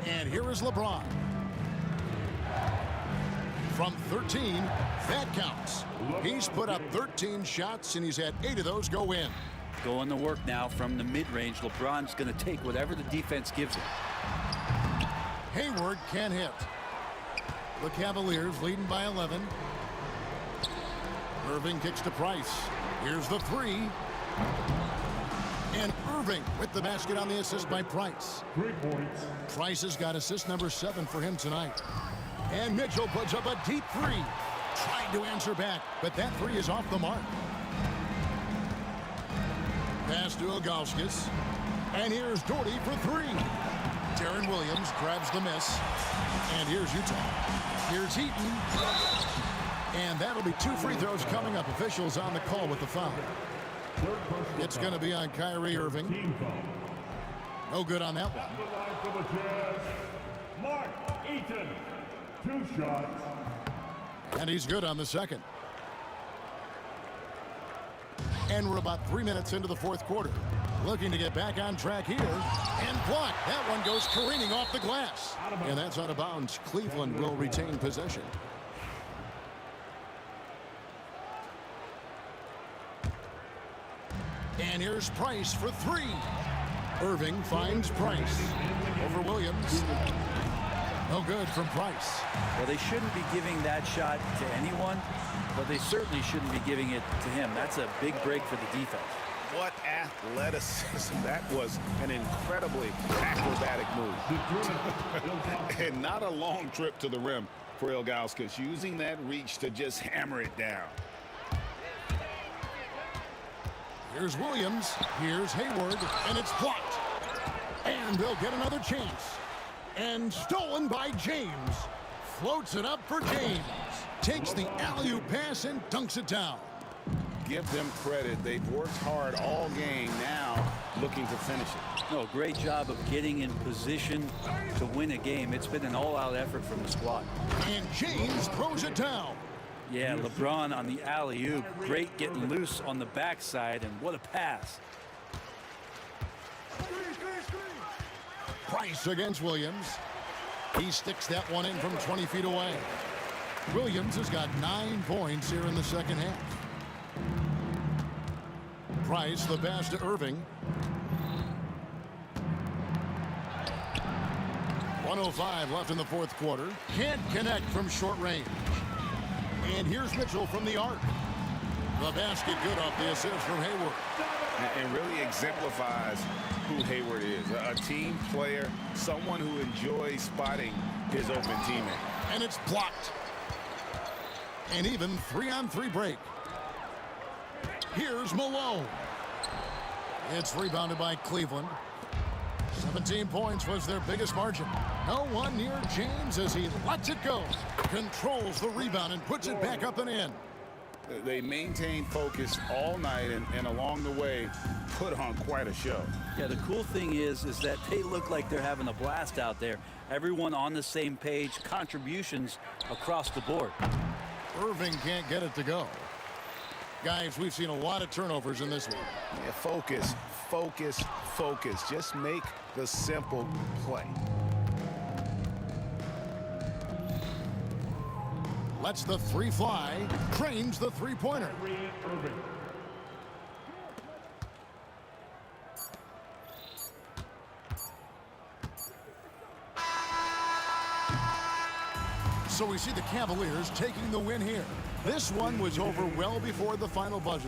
And here is LeBron. From 13, that counts. He's put up 13 shots, and he's had 8 of those go in. Going to work now from the mid-range. LeBron's going to take whatever the defense gives him. Hayward can't hit. The Cavaliers leading by 11. Irving kicks to Price. Here's the 3. And Irving Irving with the basket on the assist by Price. 3 points. Price has got assist number 7 for him tonight. And Mitchell puts up a deep three. Trying to answer back, but that three is off the mark. Pass to Ilgauskas. And here's Doherty for 3. Darren Williams grabs the miss. And here's Utah. Here's Heaton. And that'll be 2 free throws coming up. Officials on the call with the foul. It's going to be on Kyrie Irving. No good on that one. Mark Eaton, 2 shots. And he's good on the second. And we're about 3 minutes into the fourth quarter. Looking to get back on track here. And blocked. That one goes careening off the glass. And that's out of bounds. Cleveland will retain possession. And here's Price for 3. Irving finds Price over Williams. No good from Price. Well, they shouldn't be giving that shot to anyone, but they certainly shouldn't be giving it to him. That's a big break for the defense. What athleticism. That was an incredibly acrobatic move. And not a long trip to the rim for Ilgauskas, using that reach to just hammer it down. Here's Williams. Here's Hayward. And it's blocked. And they'll get another chance. And stolen by James. Floats it up for James. Takes the alley-oop pass and dunks it down. Give them credit. They've worked hard all game, now looking to finish it. No, great job of getting in position to win a game. It's been an all-out effort from the squad. And James throws it down. Yeah, LeBron on the alley-oop. Great getting loose on the backside, and what a pass. Price against Williams. He sticks that one in from 20 feet away. Williams has got 9 points here in the second half. Price, the pass to Irving. 1:05 left in the fourth quarter. Can't connect from short range. And here's Mitchell from the arc. The basket good off the assist from Hayward. And really exemplifies who Hayward is. A team player, someone who enjoys spotting his open teammate. And it's blocked. And even 3-on-3 break. Here's Malone. It's rebounded by Cleveland. 17 points was their biggest margin. No one near James as he lets it go. Controls the rebound and puts it back up and in. They maintain focus all night and along the way put on quite a show. Yeah, the cool thing is that they look like they're having a blast out there. Everyone on the same page, contributions across the board. Irving can't get it to go. Guys, we've seen a lot of turnovers in this one. Yeah, focus, focus, focus. Just make the simple play. Lets the three fly. Trains the three-pointer. So we see the Cavaliers taking the win here. This one was over well before the final buzzer.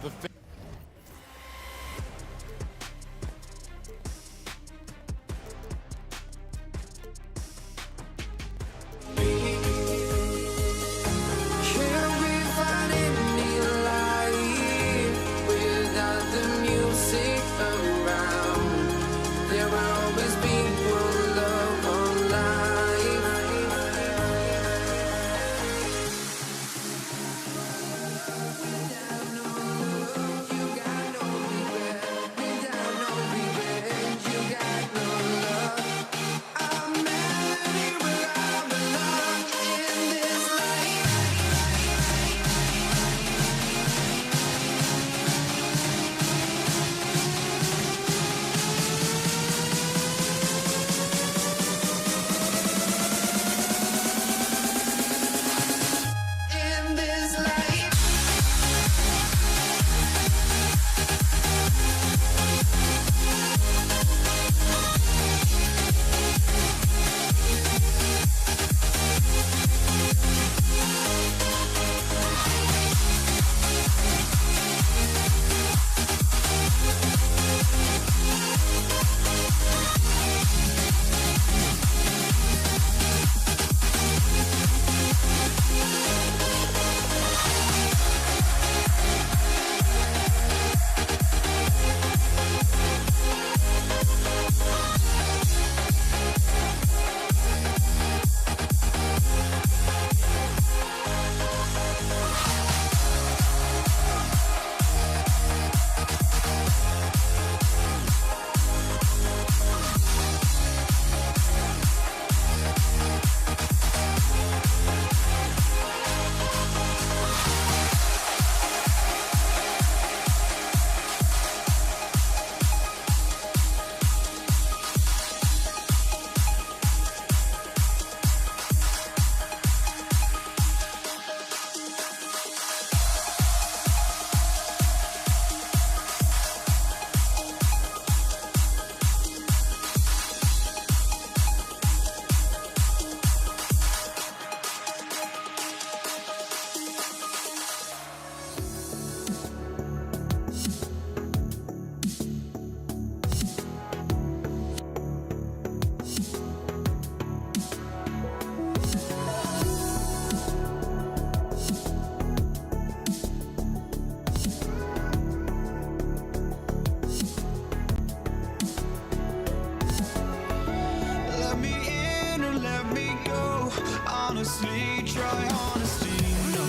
Let me in or let me go. Honestly, try honesty. No,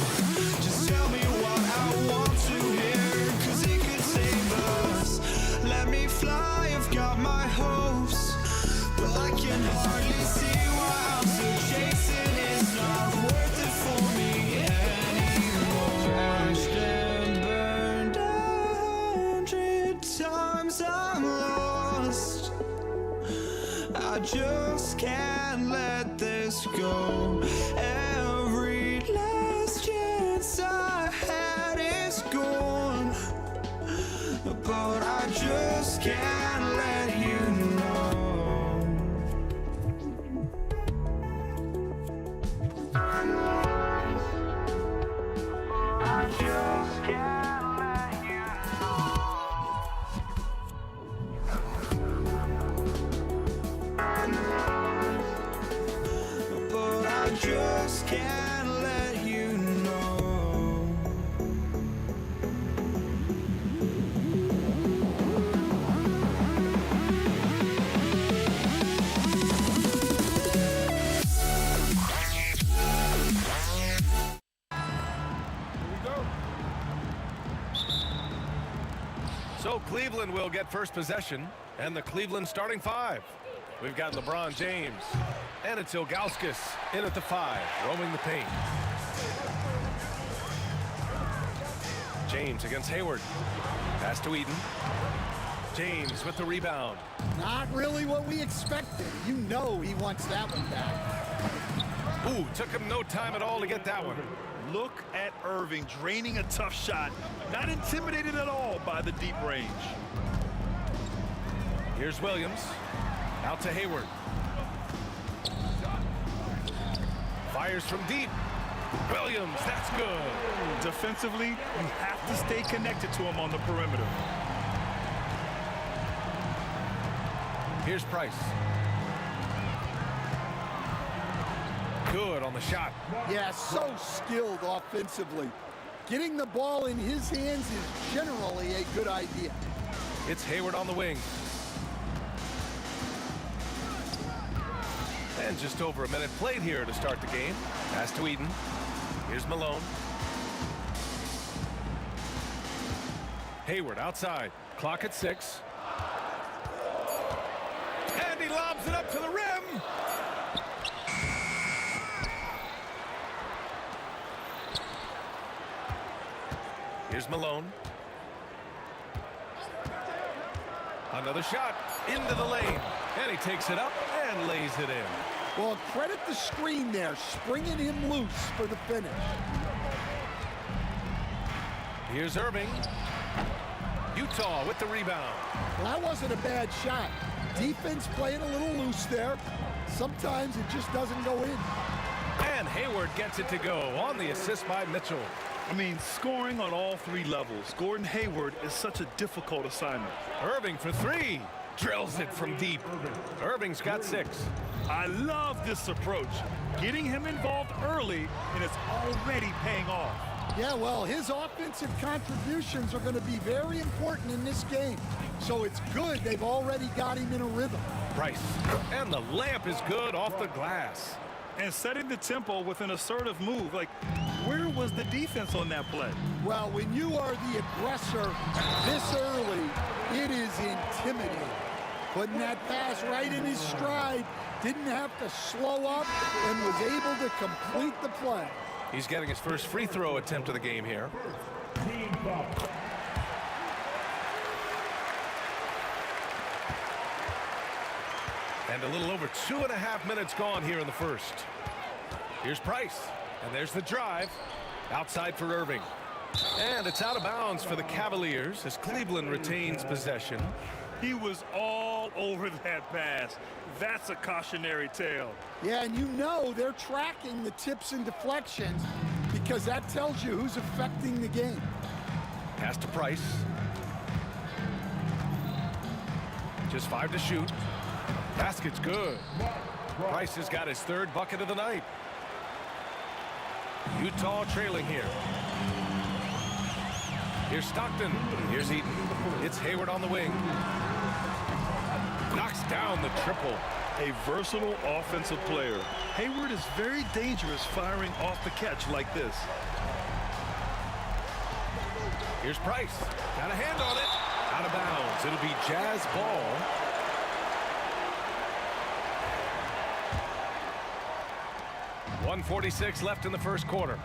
just tell me what I want to hear, 'cause it could save us. Let me fly, I've got my hopes, but I can hardly see why I'm still chasing. It's not worth it for me anymore. Crashed and burned 100 times, I'm lost. I just can't let this go. Every last chance I had is gone, but I just can't let you know. I just can't let you know. But I just can't let you know. So Cleveland will get first possession, and the Cleveland starting five. We've got LeBron James, and it's Ilgauskas in at the 5, roaming the paint. James against Hayward. Pass to Eden. James with the rebound. Not really what we expected. You know he wants that one back. Ooh, took him no time at all to get that one. Look at Irving draining a tough shot. Not intimidated at all by the deep range. Here's Williams. Out to Hayward. Fires from deep. Williams, that's good. Defensively, you have to stay connected to him on the perimeter. Here's Price. Good on the shot. Yeah, so skilled offensively. Getting the ball in his hands is generally a good idea. It's Hayward on the wing. And just over a minute played here to start the game. Pass to Eden. Here's Malone. Hayward outside. Clock at 6. And he lobs it up to the rim. Here's Malone. Another shot into the lane. And he takes it up and lays it in. Well, credit the screen there, springing him loose for the finish. Here's Irving. Utah with the rebound. Well, that wasn't a bad shot. Defense playing a little loose there. Sometimes it just doesn't go in. And Hayward gets it to go on the assist by Mitchell. I mean, scoring on all 3 levels. Gordon Hayward is such a difficult assignment. Irving for 3. Drills it from deep. Irving's got 6. I love this approach. Getting him involved early, and it's already paying off. Yeah, well, his offensive contributions are going to be very important in this game. So it's good they've already got him in a rhythm. Price. And the layup is good off the glass. And setting the tempo with an assertive move. Like, where was the defense on that play? Well, when you are the aggressor this early, it is intimidating. Putting that pass right in his stride, didn't have to slow up, and was able to complete the play. He's getting his first free throw attempt of the game here. And a little over 2.5 minutes gone here in the first. Here's Price. And there's the drive. Outside for Irving. And it's out of bounds for the Cavaliers as Cleveland retains possession. He was all over that pass. That's a cautionary tale. Yeah, and you know they're tracking the tips and deflections because that tells you who's affecting the game. Pass to Price. Just 5 to shoot. Basket's good. Price has got his 3rd bucket of the night. Utah trailing here. Here's Stockton. Here's Eaton. It's Hayward on the wing. Knocks down the triple. A versatile offensive player. Hayward is very dangerous firing off the catch like this. Here's Price. Got a hand on it. Out of bounds. It'll be Jazz ball. .146 left in the first quarter.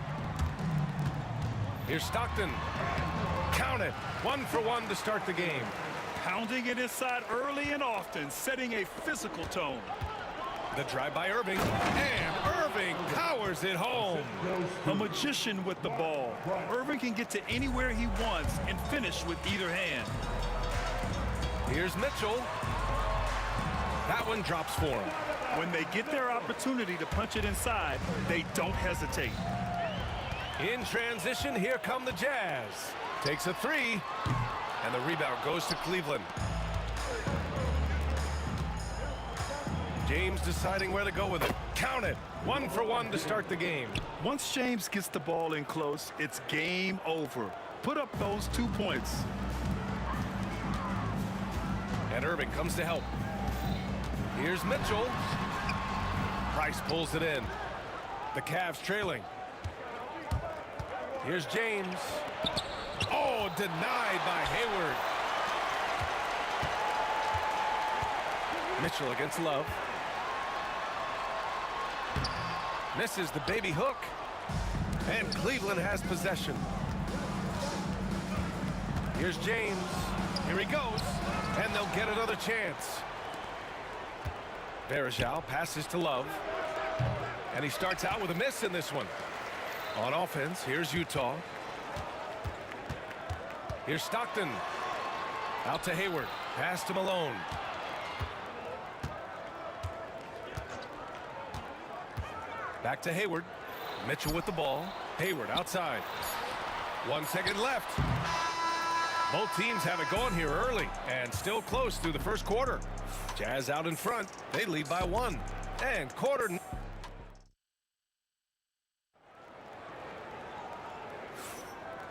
Here's Stockton. Count it. 1 for 1 to start the game. Pounding it inside early and often, setting a physical tone. The drive by Irving. And Irving powers it home. A magician with the ball. Irving can get to anywhere he wants and finish with either hand. Here's Mitchell. That one drops for him. When they get their opportunity to punch it inside, they don't hesitate. In transition, here come the Jazz. Takes a 3, and the rebound goes to Cleveland. James deciding where to go with it. Count it. 1 for 1 to start the game. Once James gets the ball in close, it's game over. Put up those 2 points. And Irving comes to help. Here's Mitchell. Price pulls it in. The Cavs trailing. Here's James. Oh, denied by Hayward. Mitchell against Love. Misses the baby hook. And Cleveland has possession. Here's James. Here he goes. And they'll get another chance. Varejao passes to Love. And he starts out with a miss in this one. On offense, here's Utah. Here's Stockton. Out to Hayward. Pass to Malone. Back to Hayward. Mitchell with the ball. Hayward outside. 1 second left. Both teams have it going here early and still close through the first quarter. Jazz out in front. They lead by 1. And quarter.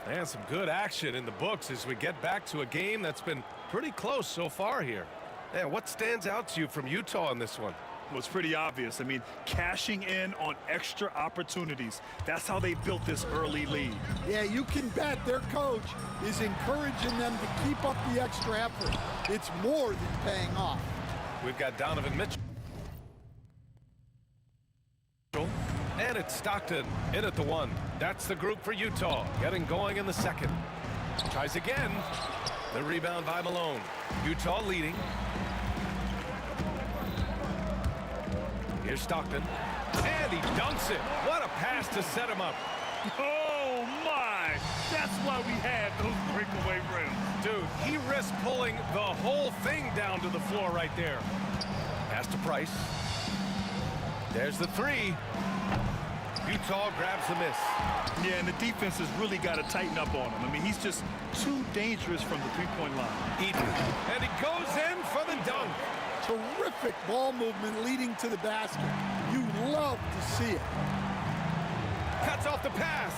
And some good action in the books as we get back to a game that's been pretty close so far here. And what stands out to you from Utah in this one? Well, it's pretty obvious. I mean, cashing in on extra opportunities. That's how they built this early lead. Yeah, you can bet their coach is encouraging them to keep up the extra effort. It's more than paying off. We've got Donovan Mitchell. And it's Stockton in at the 1. That's the group for Utah. Getting going in the second. Tries again. The rebound by Malone. Utah leading. Here's Stockton. And he dunks it. What a pass to set him up. Oh, my. That's why we had those breakaway rims. Dude, he risked pulling the whole thing down to the floor right there. Pass to Price. There's the 3. Utah grabs the miss. Yeah, and the defense has really got to tighten up on him. I mean, he's just too dangerous from the three-point line. Eaton. And he goes in for the dunk. Terrific ball movement leading to the basket. You love to see it. Cuts off the pass.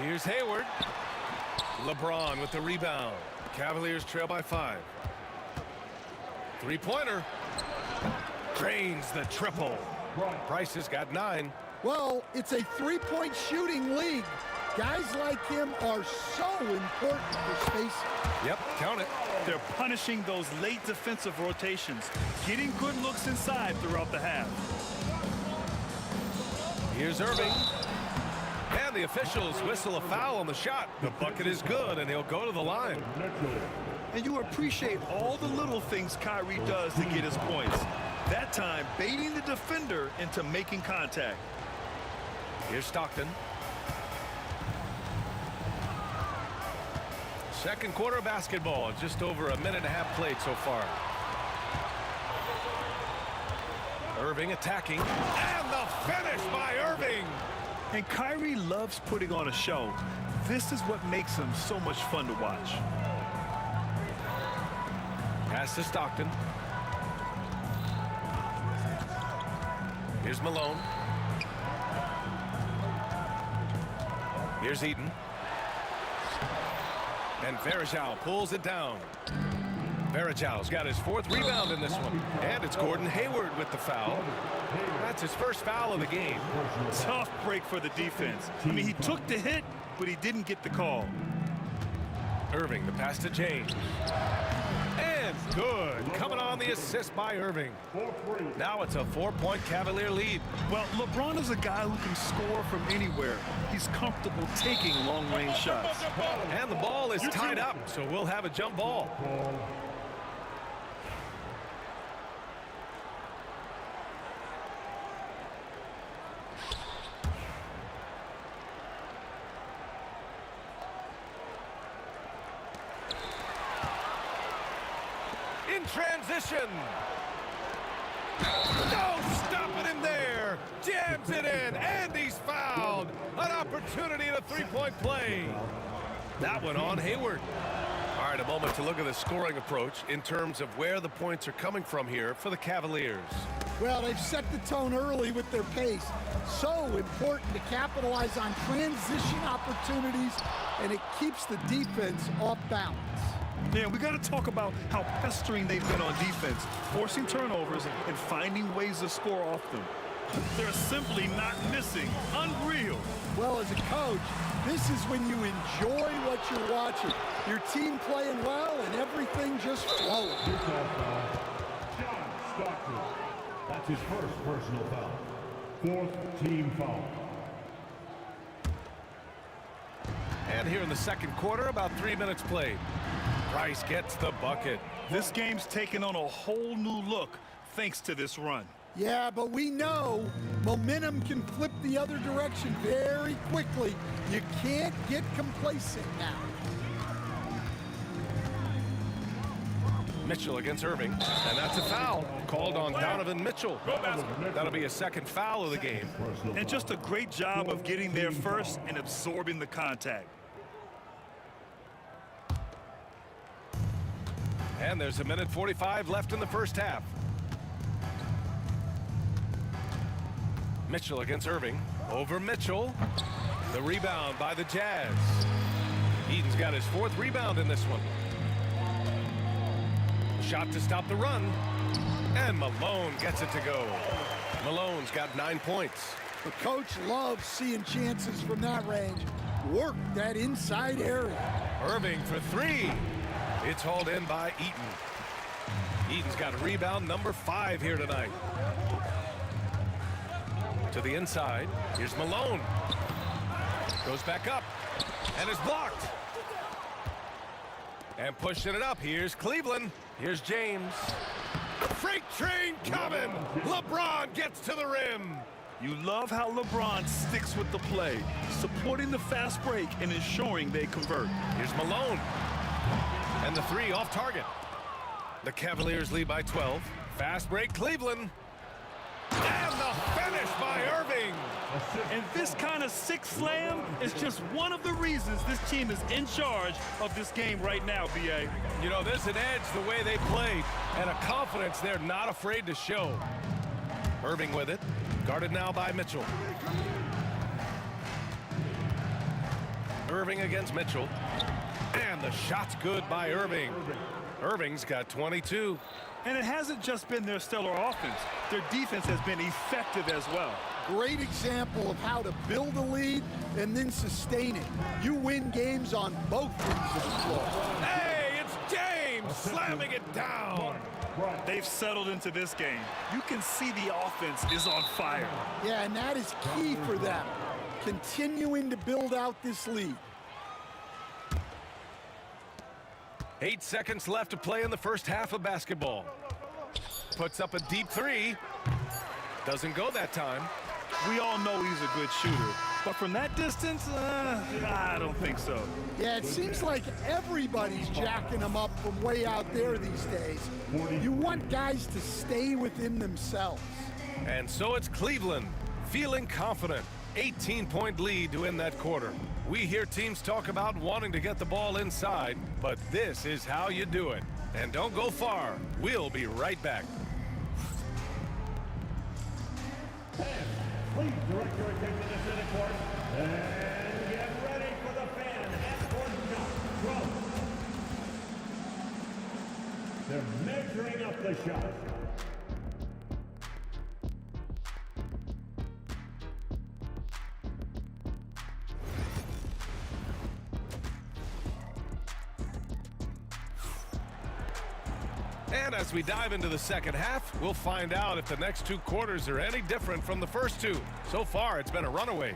Here's Hayward. LeBron with the rebound. Cavaliers trail by 5. Three-pointer. Drains the triple. Price has got 9. Well, it's a three-point shooting league. Guys like him are so important for spacing. Yep, count it. They're punishing those late defensive rotations, getting good looks inside throughout the half. Here's Irving. And the officials whistle a foul on the shot. The bucket is good, and he'll go to the line. And you appreciate all the little things Kyrie does to get his points. That time, baiting the defender into making contact. Here's Stockton. Second quarter basketball, just over a minute and a half played so far. Irving attacking, and the finish by Irving. And Kyrie loves putting on a show. This is what makes him so much fun to watch. Pass to Stockton. Here's Malone. Here's Eaton. And Varejao pulls it down. Varejão's got his 4th rebound in this one. And it's Gordon Hayward with the foul. That's his first foul of the game. Tough break for the defense. I mean, he took the hit, but he didn't get the call. Irving, the pass to James. And good. Coming on the assist by Irving. Now it's a 4-point Cavalier lead. Well, LeBron is a guy who can score from anywhere. He's comfortable taking long-range shots. And the ball is tied up, so we'll have a jump ball. In transition. No stopping him there. Jams it in, and he's fouled. An opportunity and a 3-point play. That one on Hayward. All right, a moment to look at the scoring approach in terms of where the points are coming from here for the Cavaliers. Well, they've set the tone early with their pace. So important to capitalize on transition opportunities, and it keeps the defense off balance. Man, we got to talk about how pestering they've been on defense, forcing turnovers and finding ways to score off them. They're simply not missing. Unreal. Well, as a coach, this is when you enjoy what you're watching. Your team playing well and everything just flowing. That's his first personal foul. 4th team foul. And here in the second quarter, about 3 minutes played. Price gets the bucket. This game's taken on a whole new look thanks to this run. Yeah, but we know momentum can flip the other direction very quickly. You can't get complacent now. Mitchell against Irving, and that's a foul called on Donovan Mitchell. That'll be a second foul of the game. And just a great job of getting there first and absorbing the contact. And there's 1:45 left in the first half. Mitchell against Irving. Over Mitchell. The rebound by the Jazz. Eden's got his 4th rebound in this one. Shot to stop the run. And Malone gets it to go. Malone's got 9 points. The coach loves seeing chances from that range. Work that inside area. Irving for 3. It's hauled in by Eaton. Eaton's got rebound number 5 here tonight. To the inside. Here's Malone. Goes back up. And is blocked. And pushing it up. Here's Cleveland. Here's James. Freight train coming. LeBron gets to the rim. You love how LeBron sticks with the play, supporting the fast break and ensuring they convert. Here's Malone. And the 3 off target. The Cavaliers lead by 12. Fast break, Cleveland. And the finish by Irving. And this kind of sick slam is just one of the reasons this team is in charge of this game right now, B.A. You know, there's an edge the way they played and a confidence they're not afraid to show. Irving with it. Guarded now by Mitchell. Irving against Mitchell. And the shot's good by Irving. Irving's got 22. And it hasn't just been their stellar offense. Their defense has been effective as well. Great example of how to build a lead and then sustain it. You win games on both ends of the floor. Hey, it's James slamming it down. They've settled into this game. You can see the offense is on fire. Yeah, and that is key for them. Continuing to build out this lead. 8 seconds left to play in the first half of basketball. Puts up a deep 3. Doesn't go that time. We all know he's a good shooter. But from that distance, I don't think so. Yeah, it seems like everybody's jacking them up from way out there these days. You want guys to stay within themselves. And so it's Cleveland, feeling confident. 18-point lead to end that quarter. We hear teams talk about wanting to get the ball inside, but this is how you do it. And don't go far. We'll be right back. Please direct your attention to center court and get ready for the fan at court jump. And measuring up the shot. And as we dive into the second half, we'll find out if the next 2 quarters are any different from the first 2. So far, it's been a runaway.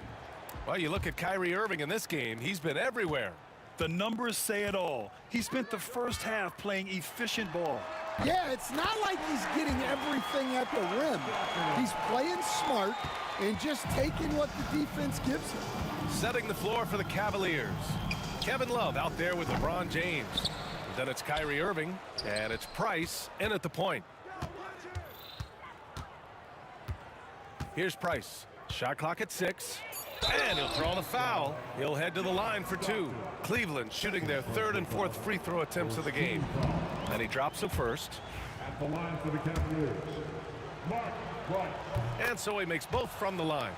Well, you look at Kyrie Irving in this game, he's been everywhere. The numbers say it all. He spent the first half playing efficient ball. Yeah, it's not like he's getting everything at the rim. He's playing smart and just taking what the defense gives him. Setting the floor for the Cavaliers. Kevin Love out there with LeBron James. Then it's Kyrie Irving, and it's Price in at the point. Here's Price. Shot clock at 6. And he'll throw the foul. He'll head to the line for 2. Cleveland shooting their 3rd and 4th free throw attempts of the game. And he drops the first. At the line for the Cavaliers, Mark Price. And so he makes both from the line.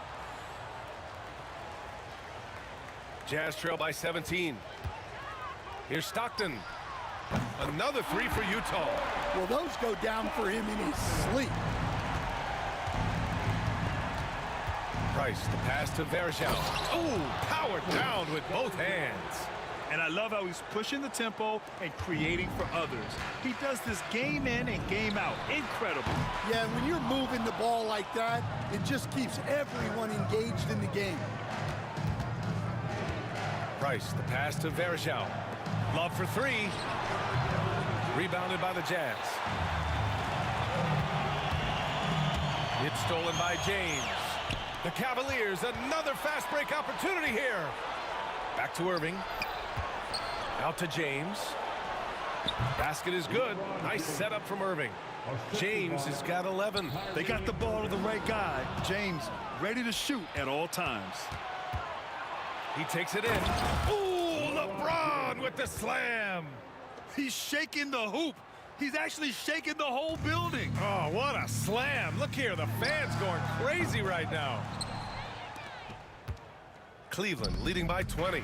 Jazz trail by 17. Here's Stockton. Another 3 for Utah. Well, those go down for him in his sleep. Price, the pass to Verjao. Oh, powered down with both hands. And I love how he's pushing the tempo and creating for others. He does this game in and game out. Incredible. Yeah, when you're moving the ball like that, it just keeps everyone engaged in the game. Price, the pass to Verjao. Love for 3. Rebounded by the Jazz. It's stolen by James. The Cavaliers, another fast break opportunity here. Back to Irving. Out to James. Basket is good. Nice setup from Irving. James has got 11. They got the ball to the right guy. James ready to shoot at all times. He takes it in. Ooh, LeBron with the slam. He's shaking the hoop. He's actually shaking the whole building. Oh, what a slam. Look here, the fans going crazy right now. Cleveland leading by 20.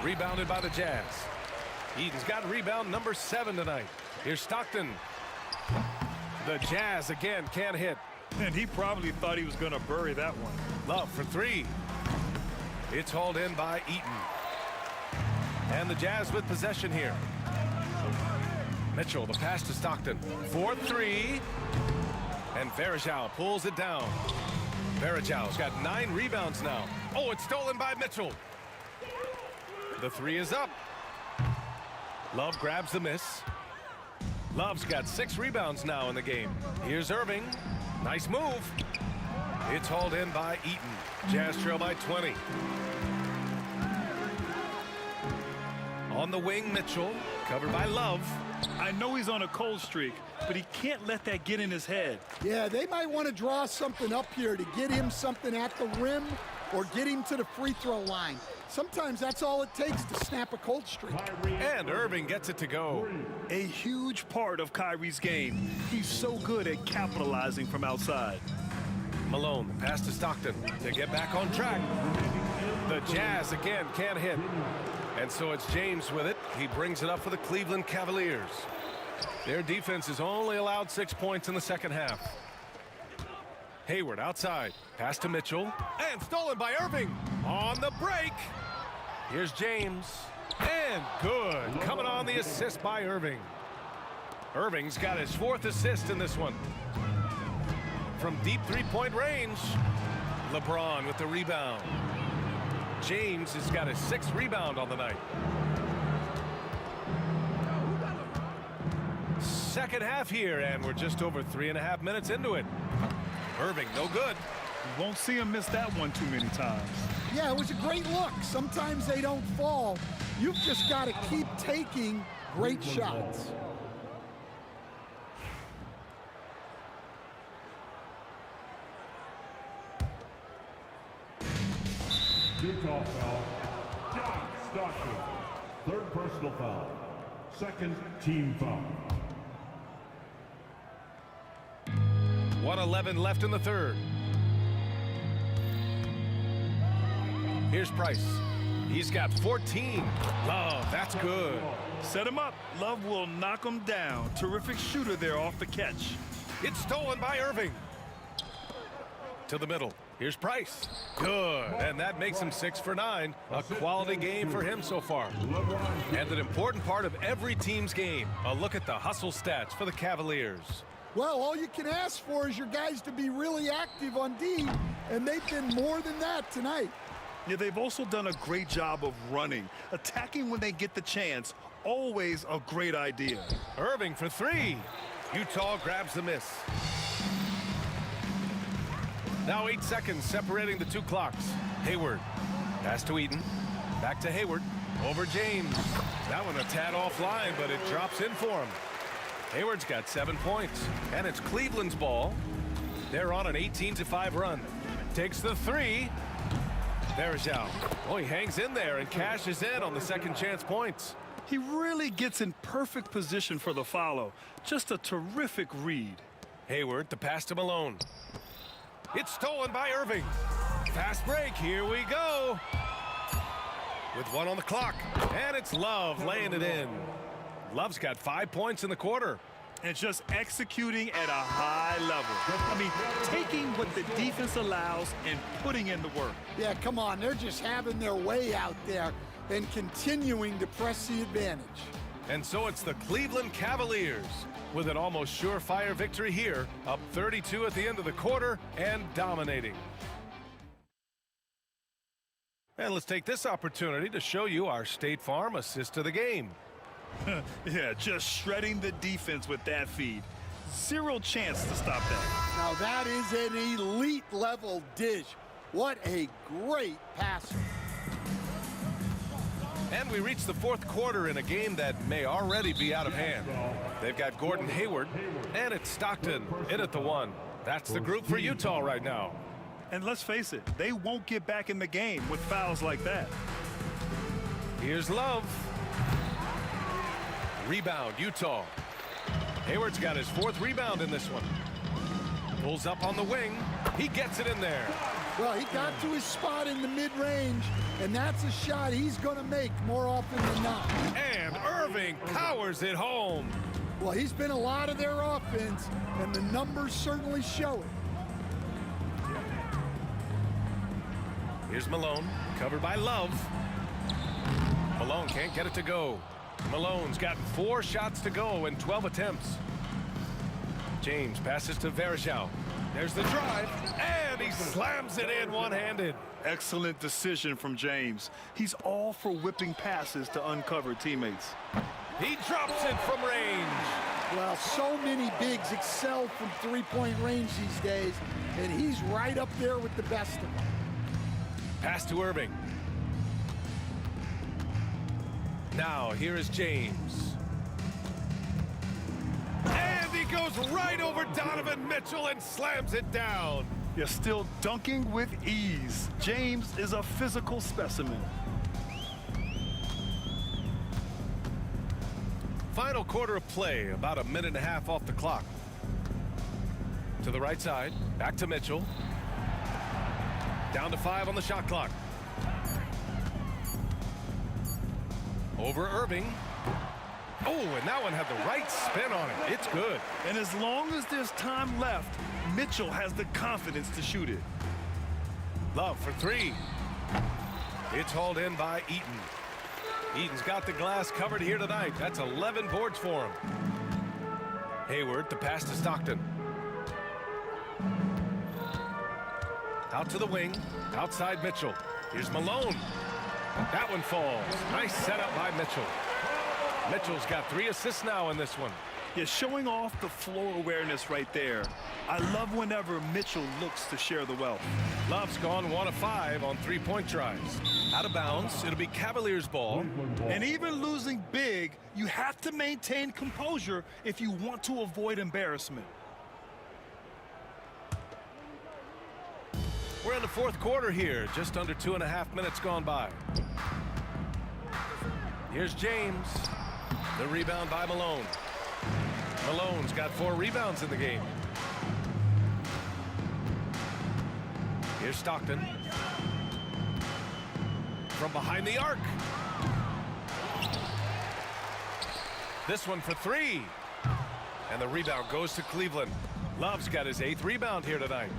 Rebounded by the Jazz. Eden's got rebound number 7 tonight. Here's Stockton. The Jazz again can't hit. And he probably thought he was going to bury that one. Love for 3. It's hauled in by Eaton. And the Jazz with possession here. Mitchell, the pass to Stockton. 4-3. And Verjao pulls it down. Verjao's got 9 rebounds now. Oh, it's stolen by Mitchell. The 3 is up. Love grabs the miss. Love's got 6 rebounds now in the game. Here's Irving. Nice move. It's hauled in by Eaton. Jazz trail by 20. On the wing, Mitchell, covered by Love. I know he's on a cold streak, but he can't let that get in his head. Yeah, they might want to draw something up here to get him something at the rim or get him to the free throw line. Sometimes that's all it takes to snap a cold streak. And Irving gets it to go. A huge part of Kyrie's game. He's so good at capitalizing from outside. Malone, the pass to Stockton to get back on track. The Jazz again can't hit. And so it's James with it. He brings it up for the Cleveland Cavaliers. Their defense has only allowed 6 points in the second half. Hayward outside. Pass to Mitchell. And stolen by Irving. On the break. Here's James. And good. Coming on the assist by Irving. Irving's got his 4th assist in this one. From deep 3-point range. LeBron with the rebound. James has got his 6th rebound on the night. Second half here, and we're just over 3.5 minutes into it. Irving, no good. You won't see him miss that one too many times. Yeah, it was a great look. Sometimes they don't fall. You've just got to keep taking great shots. Utah foul. John Stockton. 3rd personal foul. 2nd team foul. 1:11 left in the 3rd. Here's Price. He's got 14. Love, that's good. Set him up. Love will knock him down. Terrific shooter there off the catch. It's stolen by Irving. To the middle. Here's Price. Good. And that makes him 6 for 9. A quality game for him so far. And an important part of every team's game. A look at the hustle stats for the Cavaliers. Well, all you can ask for is your guys to be really active on D, and they've been more than that tonight. Yeah, they've also done a great job of running. Attacking when they get the chance, always a great idea. Irving for 3. Utah grabs the miss. Now 8 seconds separating the two clocks. Hayward. Pass to Eaton. Back to Hayward. Over James. That one a tad offline, but it drops in for him. Hayward's got 7 points. And it's Cleveland's ball. They're on an 18-5 run. Takes the 3. There's Zhao. Oh, he hangs in there and cashes in on the second chance points. He really gets in perfect position for the follow. Just a terrific read. Hayward, the pass to Malone. It's stolen by Irving. Fast break, here we go. With 1 on the clock. And it's Love laying it in. Love's got 5 points in the quarter. And just executing at a high level. I mean, taking what the defense allows and putting in the work. Yeah, come on. They're just having their way out there and continuing to press the advantage. And so it's the Cleveland Cavaliers with an almost surefire victory here, up 32 at the end of the quarter and dominating. And let's take this opportunity to show you our State Farm assist of the game. Yeah, just shredding the defense with that feed. Zero chance to stop that. Now that is an elite level dish. What a great passer. And we reach the fourth quarter in a game that may already be out of hand. They've got Gordon Hayward, and it's Stockton in at the 1. That's the group for Utah right now. And let's face it, they won't get back in the game with fouls like that. Here's Love. Rebound, Utah. Hayward's got his 4th rebound in this one. Pulls up on the wing. He gets it in there. Well, he got to his spot in the mid-range, and that's a shot he's going to make more often than not. And Irving powers it home. Well, he's been a lot of their offense, and the numbers certainly show it. Here's Malone, covered by Love. Malone can't get it to go. Malone's gotten 4 shots to go in 12 attempts. James passes to Verjao. There's the drive, and he slams it in one-handed. Excellent decision from James. He's all for whipping passes to uncover teammates. He drops it from range. Well, so many bigs excel from three-point range these days, and he's right up there with the best of them. Pass to Irving. Now, here is James. And he goes right over Donovan Mitchell and slams it down. You're still dunking with ease. James is a physical specimen. Final quarter of play, about a minute and a half off the clock. To the right side, back to Mitchell. Down to 5 on the shot clock. Over Irving. Oh, and that one had the right spin on it. It's good. And as long as there's time left, Mitchell has the confidence to shoot it. Love for 3. It's hauled in by Eaton. Eaton's got the glass covered here tonight. That's 11 boards for him. Hayward, the pass to Stockton. Out to the wing. Outside Mitchell. Here's Malone. That one falls. Nice setup by Mitchell. Mitchell's got 3 assists now in this one. Yeah, showing off the floor awareness right there. I love whenever Mitchell looks to share the wealth. Love's gone 1 of 5 on 3-point tries. Out of bounds, it'll be Cavaliers ball. And even losing big, you have to maintain composure if you want to avoid embarrassment. We're in the fourth quarter here, just under 2.5 minutes gone by. Here's James. The rebound by Malone. Malone's got 4 rebounds in the game. Here's Stockton. from behind the arc. This one for three. And the rebound goes to Cleveland. Love's got his 8th rebound here tonight.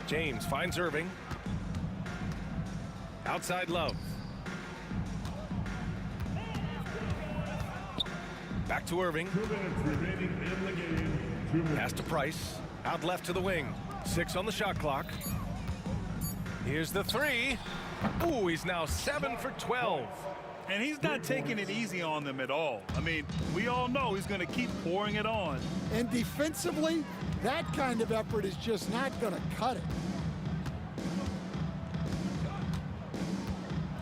James finds Irving. Outside Love. Back to Irving. 2 minutes remaining in the game. 2 minutes. Pass to Price. Out left to the wing. 6 on the shot clock. Here's the three. Ooh, he's now 7 for 12. And he's not taking it easy on them at all. I mean, we all know he's going to keep pouring it on. And defensively, that kind of effort is just not going to cut it.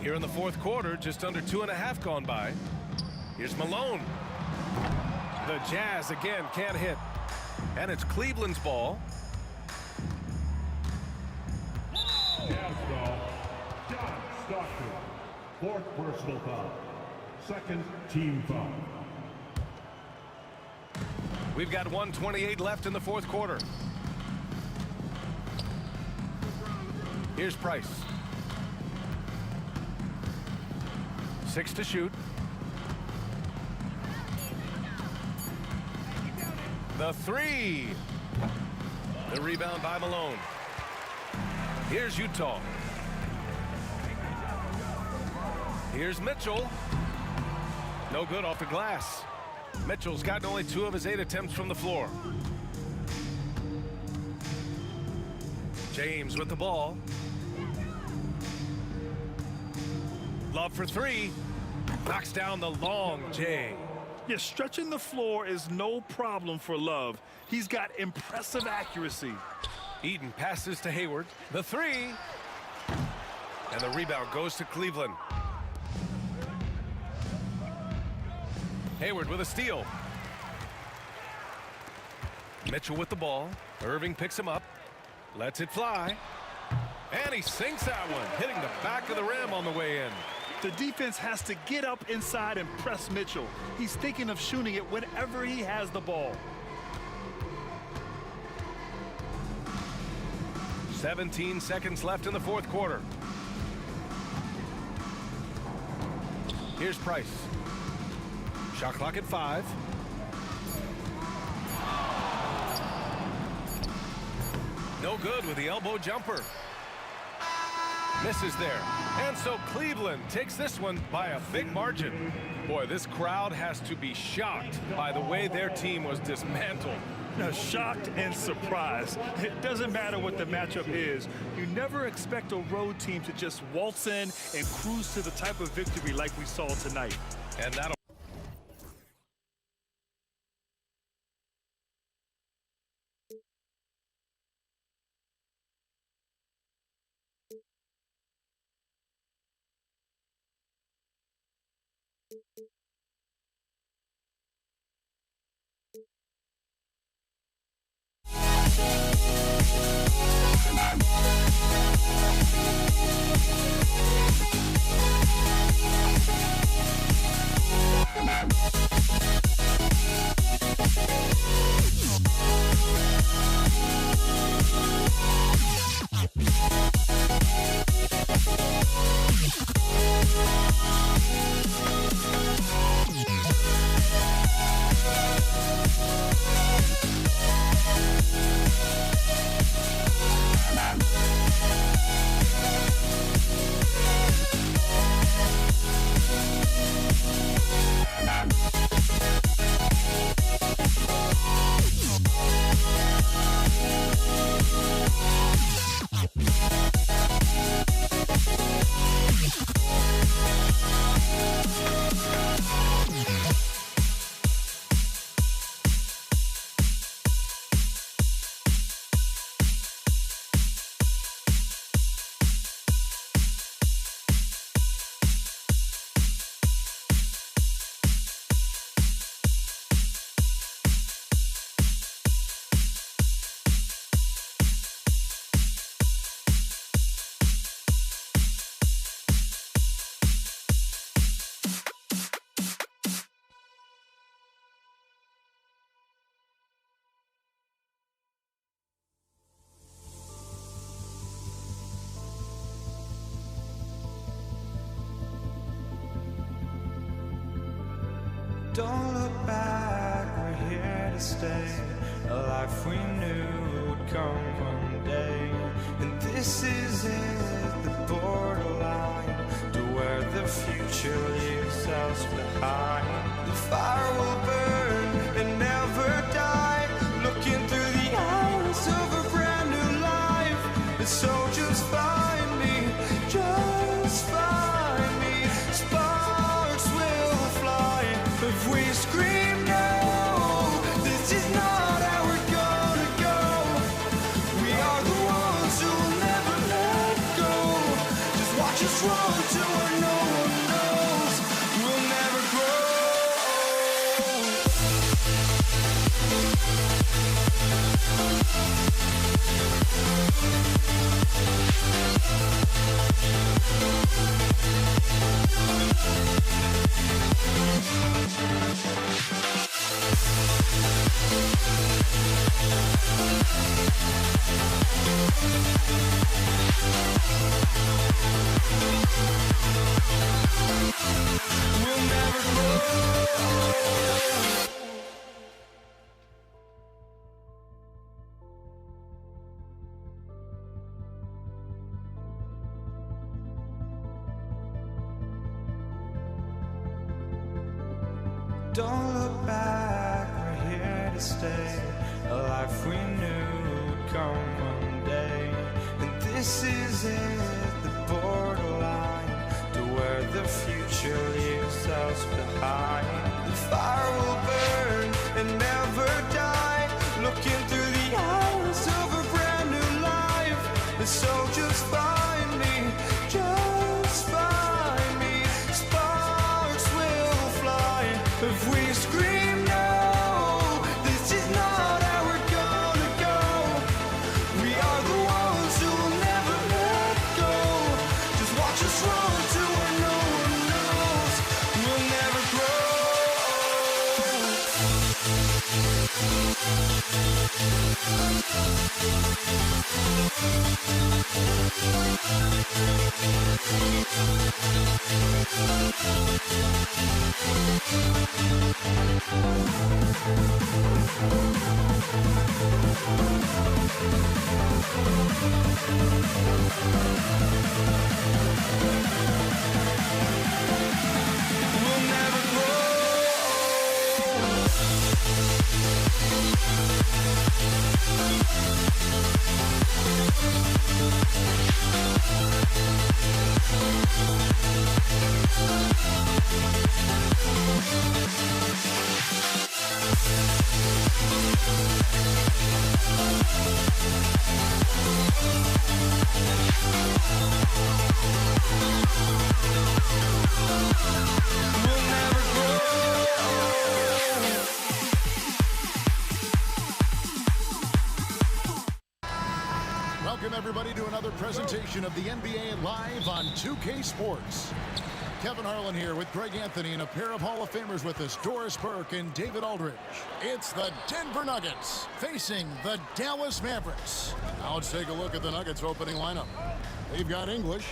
Here in the fourth quarter, just under 2.5 gone by. Here's Malone. The Jazz again can't hit. And it's Cleveland's ball. Jazz ball. John Stockton. 4th personal foul. 2nd team foul. We've got 1:28 left in the fourth quarter. Here's Price. 6 to shoot. The three. The rebound by Malone. Here's Utah. Here's Mitchell. No good off the glass. Mitchell's gotten only 2 of his 8 attempts from the floor. James with the ball. Love for three. Knocks down the long J. Yeah, stretching the floor is no problem for Love. He's got impressive accuracy. Eden passes to Hayward. The three. And the rebound goes to Cleveland. Hayward with a steal. Mitchell with the ball. Irving picks him up. Lets it fly. And he sinks that one, hitting the back of the rim on the way in. The defense has to get up inside and press Mitchell. He's thinking of shooting it whenever he has the ball. 17 seconds left in the fourth quarter. Here's Price. Shot clock at 5. No good with the elbow jumper. Misses there. And so Cleveland takes this one by a big margin. Boy, this crowd has to be shocked by the way their team was dismantled. Now, shocked and surprised. It doesn't matter what the matchup is. You never expect a road team to just waltz in and cruise to the type of victory like we saw tonight. And that'll Don't look back, we're here to stay. A life we knew would come one day. And this is it, the borderline to where the future leaves us behind. The fire will burn and never die, looking through the eyes of a brand new life. And so just find me, just find me. Sparks will fly if we scream no. This is not how we're gonna go. We are the ones who will never let go. Just watch us run to where no one knows. We'll never grow. We'll never grow. Don't look back, we're here to stay. A life we knew would come one day. And this is it, the borderline to where the future leaves us behind. The fire will burn and never die, looking through the eyes of a brand new life. And so just find me, just find me. Sparks will fly if we scream no. This is not how we're gonna go. We are the ones who will never let go. Just watch us run to where no one knows. We'll never grow. We'll never grow. We'll never grow. Welcome, everybody, to another presentation of the NBA Live on 2K Sports. Kevin Harlan here with Greg Anthony and a pair of Hall of Famers with us, Doris Burke and David Aldridge. It's the Denver Nuggets facing the Dallas Mavericks. Now let's take a look at the Nuggets opening lineup. They've got English,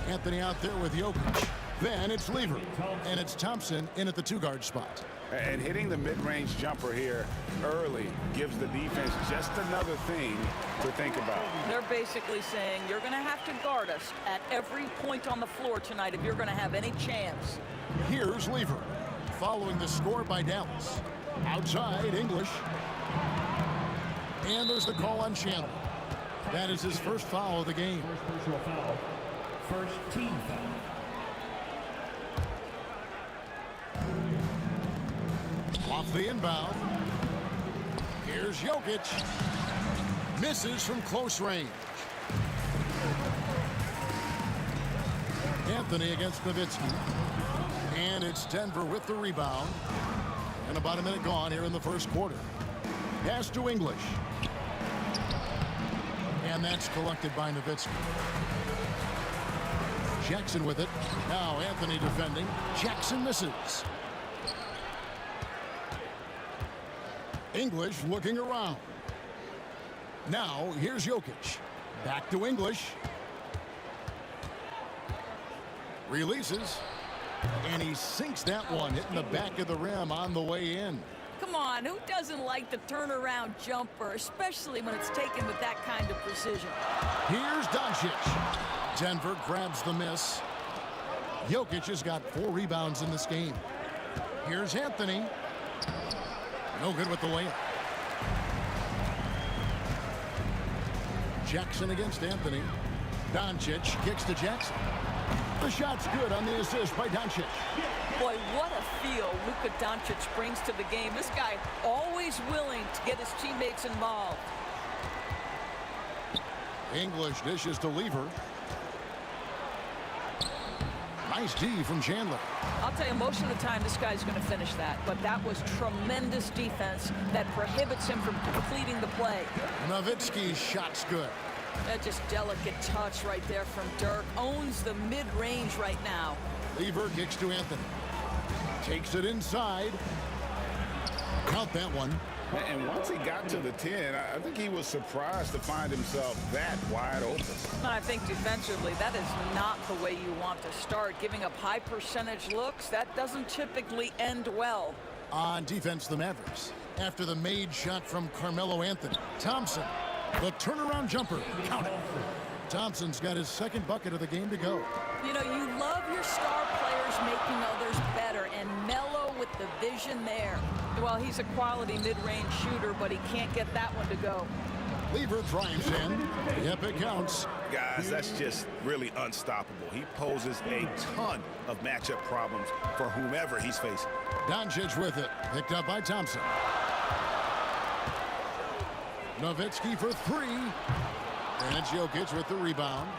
Anthony out there with Jokic. Then it's Lever, and it's Thompson in at the two-guard spot. And hitting the mid-range jumper here early gives the defense just another thing to think about. They're basically saying you're going to have to guard us at every point on the floor tonight if you're going to have any chance. Here's Lever, following the score by Dallas. Outside, English. And there's the call on Chandler. That is his first foul of the game. First personal foul. First team foul. Off the inbound. Here's Jokic. Misses from close range. Anthony against Nowitzki. And it's Denver with the rebound. And about a minute gone here in the first quarter. Pass to English. And that's collected by Nowitzki. Jackson with it. Now Anthony defending. Jackson misses. English looking around. Now here's Jokic. Back to English. Releases. And he sinks that one, hitting the back of the rim on the way in. Come on, who doesn't like the turnaround jumper, especially when it's taken with that kind of precision? Here's Doncic. Denver grabs the miss. Jokic has got 4 rebounds in this game. Here's Anthony. No good with the layup. Jackson against Anthony. Doncic kicks to Jackson. The shot's good on the assist by Doncic. Boy, what a feel Luka Doncic brings to the game. This guy always willing to get his teammates involved. English dishes to Lever. Nice D from Chandler. I'll tell you, most of the time this guy's going to finish that, but that was tremendous defense that prohibits him from completing the play. Nowitzki's shot's good. That just delicate touch right there from Dirk. Owns the mid-range right now. Lever kicks to Anthony. Takes it inside. Count that one. And once he got to the 10, I think he was surprised to find himself that wide open. I think defensively, that is not the way you want to start. Giving up high percentage looks, that doesn't typically end well. On defense, the Mavericks. After the made shot from Carmelo Anthony. Thompson, the turnaround jumper. Count it. Thompson's got his second bucket of the game to go. You know, you love your star players making others better, and Melo with the vision there. Well, he's a quality mid-range shooter, but he can't get that one to go. Lever drives in. Yep, it counts. Guys, that's just really unstoppable. He poses a ton of matchup problems for whomever he's facing. Doncic with it. Picked up by Thompson. Nowitzki for 3. And it's Jokic with the rebound.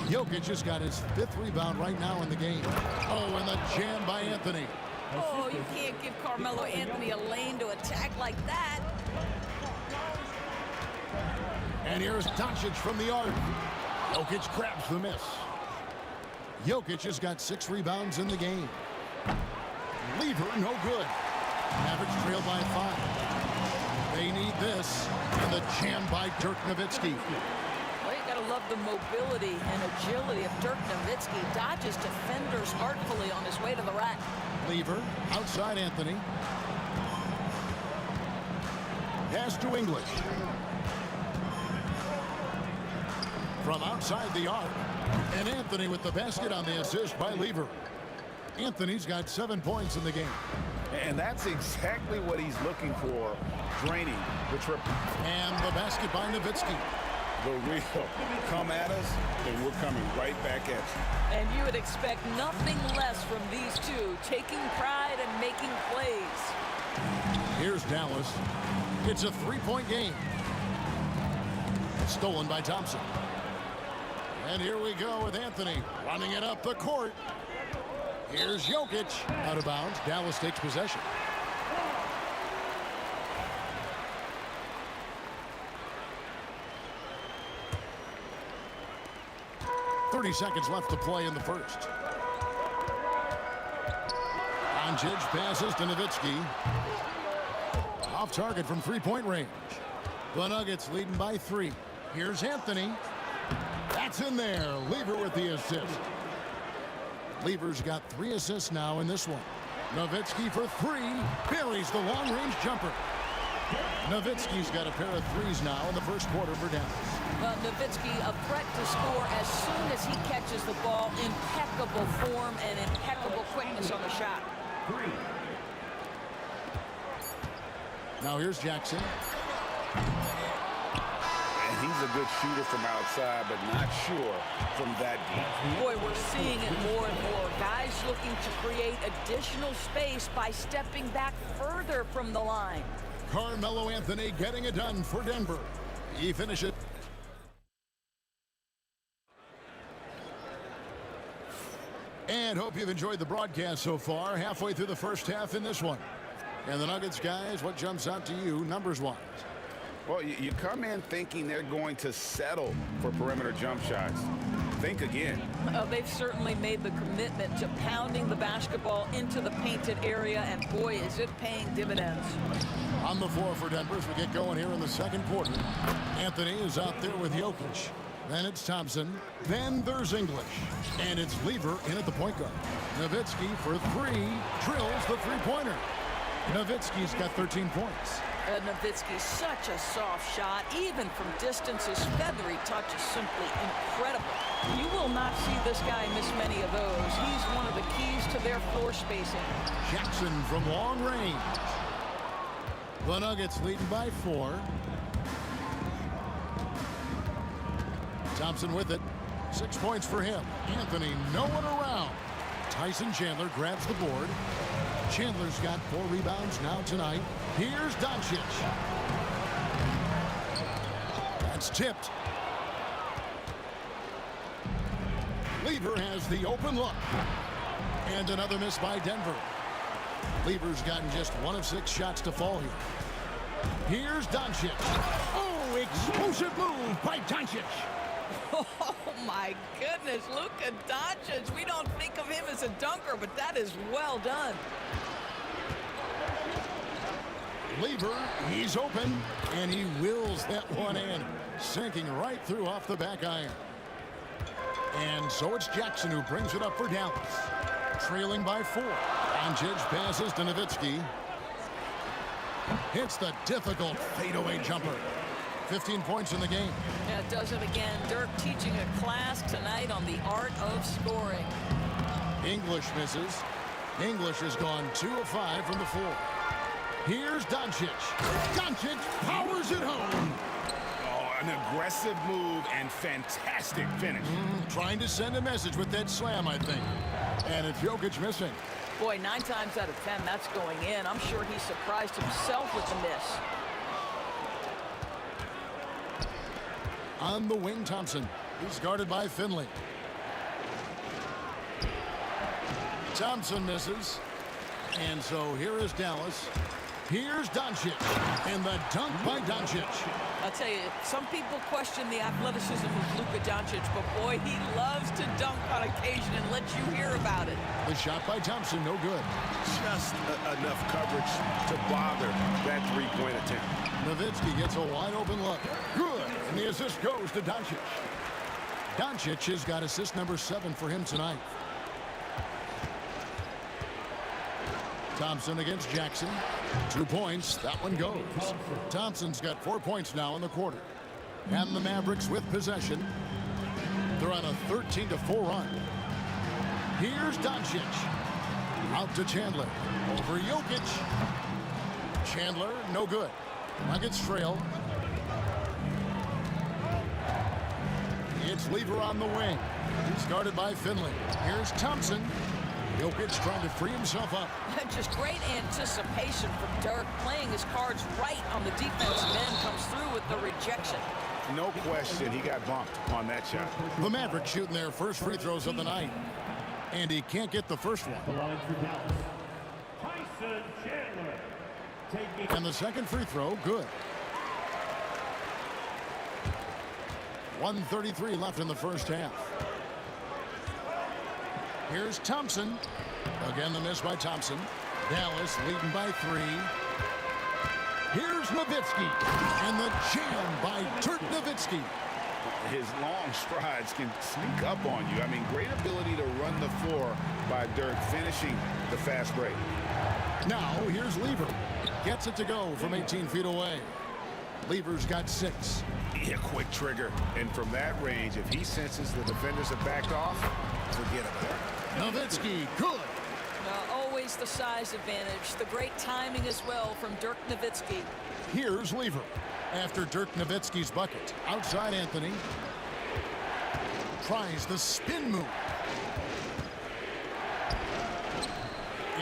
Jokic has got his 5th rebound right now in the game. Oh, and the jam by Anthony. Oh, you can't give Carmelo Anthony a lane to attack like that. And here's Doncic from the arc. Jokic grabs the miss. Jokic has got 6 rebounds in the game. Lever, no good. Mavericks trail by 5. They need this. And the jam by Dirk Nowitzki. Well, you gotta love the mobility and agility of Dirk Nowitzki. Dodges defenders artfully on his way to the rack. Lever, outside Anthony. Pass to English. From outside the arc. And Anthony with the basket on the assist by Lever. Anthony's got 7 points in the game. And that's exactly what he's looking for, draining the triple. And the basket by Nowitzki. The real come at us, and we're coming right back at you. And you would expect nothing less from these two, taking pride and making plays. Here's Dallas. It's a 3-point game. Stolen by Thompson. And here we go with Anthony running it up the court. Here's Jokic. Out of bounds. Dallas takes possession. .30 seconds left to play in the first. Doncic passes to Nowitzki. Off target from 3-point range. The Nuggets leading by 3. Here's Anthony. That's in there. Lever with the assist. Lever's got 3 assists now in this one. Nowitzki for 3. Buries the long-range jumper. Nowitzki's got a pair of 3s now in the first quarter for Dallas. Well, Nowitzki a threat to score as soon as he catches the ball. Impeccable form and impeccable quickness on the shot. Now here's Jackson. And he's a good shooter from outside, but not sure from that deep. Boy, we're seeing it more and more. Guys looking to create additional space by stepping back further from the line. Carmelo Anthony getting it done for Denver. He finishes. And hope you've enjoyed the broadcast so far. Halfway through the first half in this one. And the Nuggets, guys, what jumps out to you numbers-wise? Well, you come in thinking they're going to settle for perimeter jump shots. Think again. They've certainly made the commitment to pounding the basketball into the painted area, and boy, is it paying dividends. On the floor for Denver as we get going here in the second quarter. Anthony is out there with Jokic. Then it's Thompson. Then there's English. And it's Lever in at the point guard. Nowitzki for three. Drills the three-pointer. Nowitzki's got 13 points. Nowitzki's such a soft shot. Even from distance, his feathery touch is simply incredible. You will not see this guy miss many of those. He's one of the keys to their floor spacing. Jackson from long range. The Nuggets leading by 4. Thompson with it. 6 points for him. Anthony, no one around. Tyson Chandler grabs the board. Chandler's got 4 rebounds now tonight. Here's Doncic. That's tipped. Lever has the open look. And another miss by Denver. Lever's gotten just 1 of 6 shots to fall here. Here's Doncic. Oh, explosive move by Doncic. Oh, my goodness. Luka Doncic. We don't think of him as a dunker, but that is well done. Lever, he's open, and he wills that one in, sinking right through off the back iron. And so it's Jackson who brings it up for Dallas. Trailing by 4. Doncic passes to Nowitzki. Hits the difficult fadeaway jumper. 15 points in the game. Yeah, does it again. Dirk teaching a class tonight on the art of scoring. English misses. English has gone 2 of 5 from the floor. Here's Doncic. Doncic powers it home. Oh, an aggressive move and fantastic finish. Trying to send a message with that slam, I think. And it's Jokic missing. Boy, 9 times out of 10, that's going in. I'm sure he surprised himself with the miss. On the wing, Thompson. He's guarded by Finley. Thompson misses. And so here is Dallas. Here's Doncic. And the dunk by Doncic. I'll tell you, some people question the athleticism of Luka Doncic, but boy, he loves to dunk on occasion and let you hear about it. The shot by Thompson, no good. Just enough coverage to bother that three-point attempt. Nowitzki gets a wide open look. Good. And the assist goes to Doncic. Doncic has got assist number 7 for him tonight. Thompson against Jackson. 2 points. That one goes. Thompson's got 4 points now in the quarter. And the Mavericks with possession. They're on a 13-4 run. Here's Doncic. Out to Chandler. Over Jokic. Chandler, no good. Nuggets trail. It's Lever on the wing. He's guarded by Finley. Here's Thompson. Jokic trying to free himself up. Just great anticipation from Dirk, playing his cards right on the defensive end, comes through with the rejection. No question, he got bumped on that shot. The Mavericks shooting their first free throws of the night. And he can't get the first one. And the second free throw, good. 1:33 left in the first half. Here's Thompson. Again, the miss by Thompson. Dallas leading by 3. Here's Nowitzki. And the jam by Dirk Nowitzki. His long strides can sneak up on you. I mean, great ability to run the floor by Dirk, finishing the fast break. Now, here's Lever. Gets it to go from 18 feet away. Lever's got 6. Yeah, quick trigger. And from that range, if he senses the defenders have backed off, forget about it. Nowitzki, good. Always the size advantage. The great timing as well from Dirk Nowitzki. Here's Lever. After Dirk Nowitzki's bucket. Outside Anthony. Tries the spin move.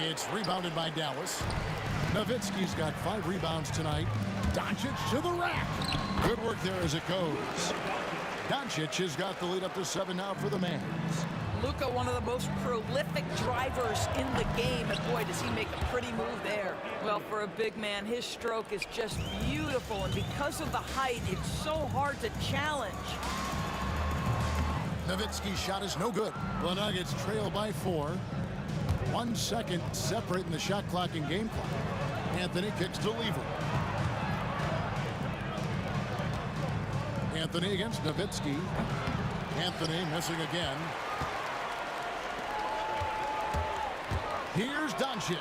It's rebounded by Dallas. Nowitzki's got 5 rebounds tonight. Doncic to the rack. Good work there as it goes. Doncic has got the lead up to 7 now for the Mavs. Luka, one of the most prolific drivers in the game, and boy, does he make a pretty move there. Well, for a big man, his stroke is just beautiful, and because of the height, it's so hard to challenge. Nowitzki's shot is no good. The Nuggets trail by 4. 1 second separating the shot clock and game clock. Anthony kicks to Lever. Anthony against Nowitzki. Anthony missing again. Here's Doncic.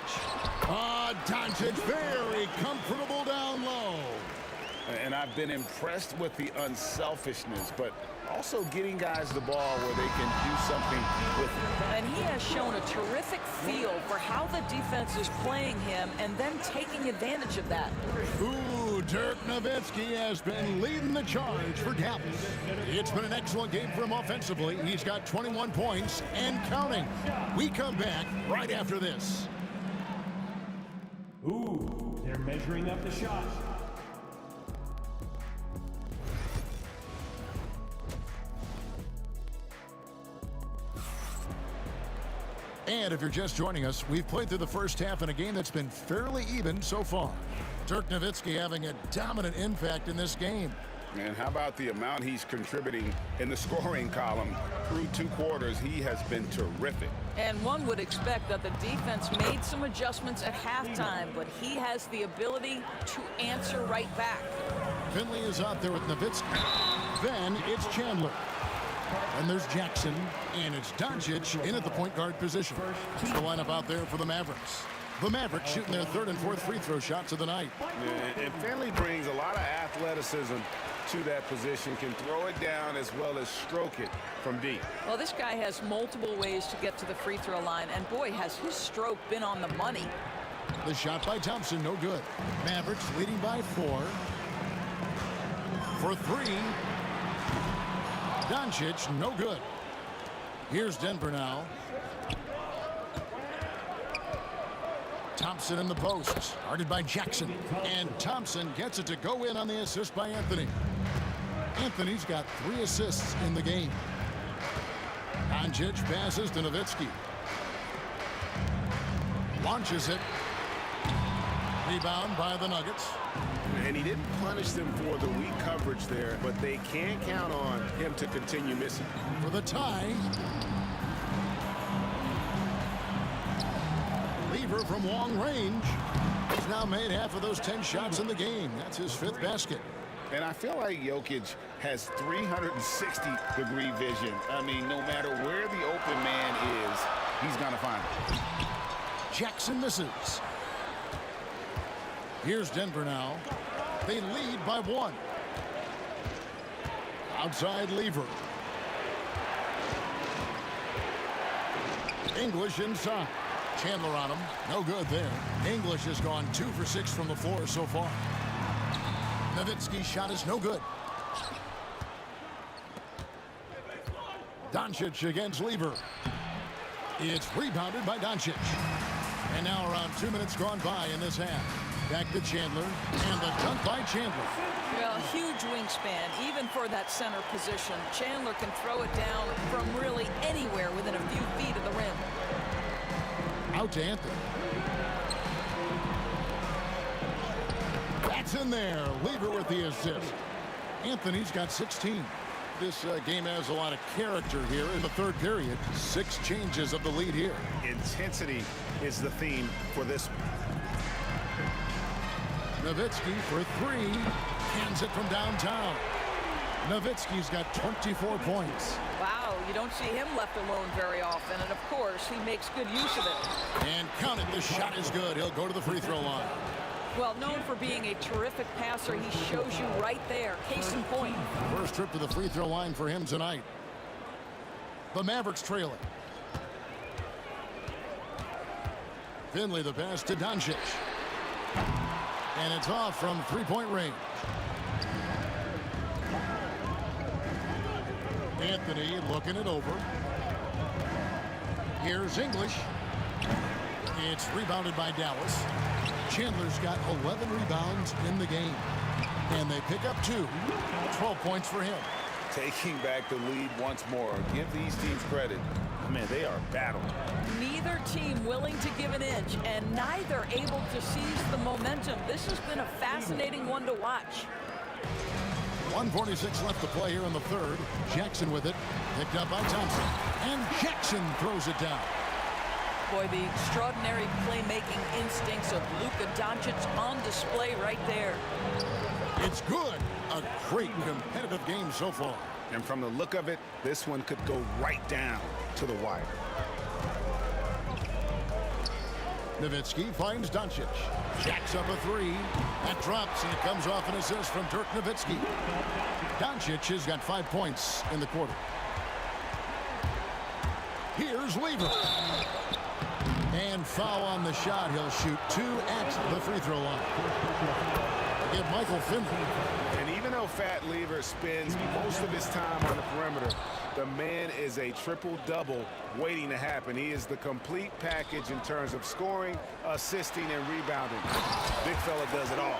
Doncic very comfortable down low. And I've been impressed with the unselfishness, but also getting guys the ball where they can do something with it. And he has shown a terrific feel for how the defense is playing him and then taking advantage of that. Ooh, Dirk Nowitzki has been leading the charge for Dallas. It's been an excellent game for him offensively. He's got 21 points and counting. We come back right after this. Ooh, they're measuring up the shot. And if you're just joining us, we've played through the first half in a game that's been fairly even so far. Dirk Nowitzki having a dominant impact in this game. And how about the amount he's contributing in the scoring column? Through 2 quarters, he has been terrific. And one would expect that the defense made some adjustments at halftime, but he has the ability to answer right back. Finley is out there with Nowitzki. Then it's Chandler. And there's Jackson, and it's Doncic in at the point guard position. It's the lineup out there for the Mavericks. The Mavericks shooting their 3rd and 4th free throw shots of the night. And Finley brings a lot of athleticism to that position, can throw it down as well as stroke it from deep. Well, this guy has multiple ways to get to the free throw line, and boy, has his stroke been on the money. The shot by Thompson, no good. Mavericks leading by 4. For 3. Doncic, no good. Here's Denver now. Thompson in the post, guarded by Jackson. And Thompson gets it to go in on the assist by Anthony. Anthony's got 3 assists in the game. Doncic passes to Nowitzki. Launches it. Rebound by the Nuggets. And he didn't punish them for the weak coverage there, but they can't count on him to continue missing. For the tie. Lever from long range. He's now made half of those 10 shots in the game. That's his 5th basket. And I feel like Jokic has 360-degree vision. I mean, no matter where the open man is, he's going to find it. Jackson misses. Here's Denver now. They lead by 1. Outside Lever. English inside. Chandler on him. No good there. English has gone 2 for 6 from the floor so far. Nowitzki's shot is no good. Doncic against Lever. It's rebounded by Doncic. And now around 2 minutes gone by in this half. Back to Chandler, and the dunk by Chandler. Well, huge wingspan, even for that center position. Chandler can throw it down from really anywhere within a few feet of the rim. Out to Anthony. That's in there. Lever with the assist. Anthony's got 16. This game has a lot of character here in the 3rd period. 6 changes of the lead here. Intensity is the theme for this. Nowitzki for 3. Hands it from downtown. Nowitzki's got 24 points. Wow, you don't see him left alone very often, and of course, he makes good use of it. And count it, the shot is good. He'll go to the free throw line. Well, known for being a terrific passer, he shows you right there. Case in point. First trip to the free throw line for him tonight. The Mavericks trailing. Finley the pass to Doncic. And it's off from 3-point range. Anthony looking it over. Here's English. It's rebounded by Dallas. Chandler's got 11 rebounds in the game. And they pick up 2. 12 points for him. Taking back the lead once more. Give these teams credit. Man, they are battling. Neither team willing to give an inch, and neither able to seize the momentum. This has been a fascinating one to watch. 1:46 left to play here in the 3rd. Jackson with it. Picked up by Thompson. And Jackson throws it down. Boy, the extraordinary playmaking instincts of Luka Doncic on display right there. It's good. A great competitive game so far. And from the look of it, this one could go right down to the wire. Nowitzki finds Doncic. Jacks up a three. That drops, and it comes off an assist from Dirk Nowitzki. Doncic has got 5 points in the quarter. Here's Lever. And foul on the shot. He'll shoot 2 at the free throw line. Again, Michael Finley. And even though Fat Lever spends most of his time on the perimeter, the man is a triple-double waiting to happen. He is the complete package in terms of scoring, assisting, and rebounding. Big fella does it all.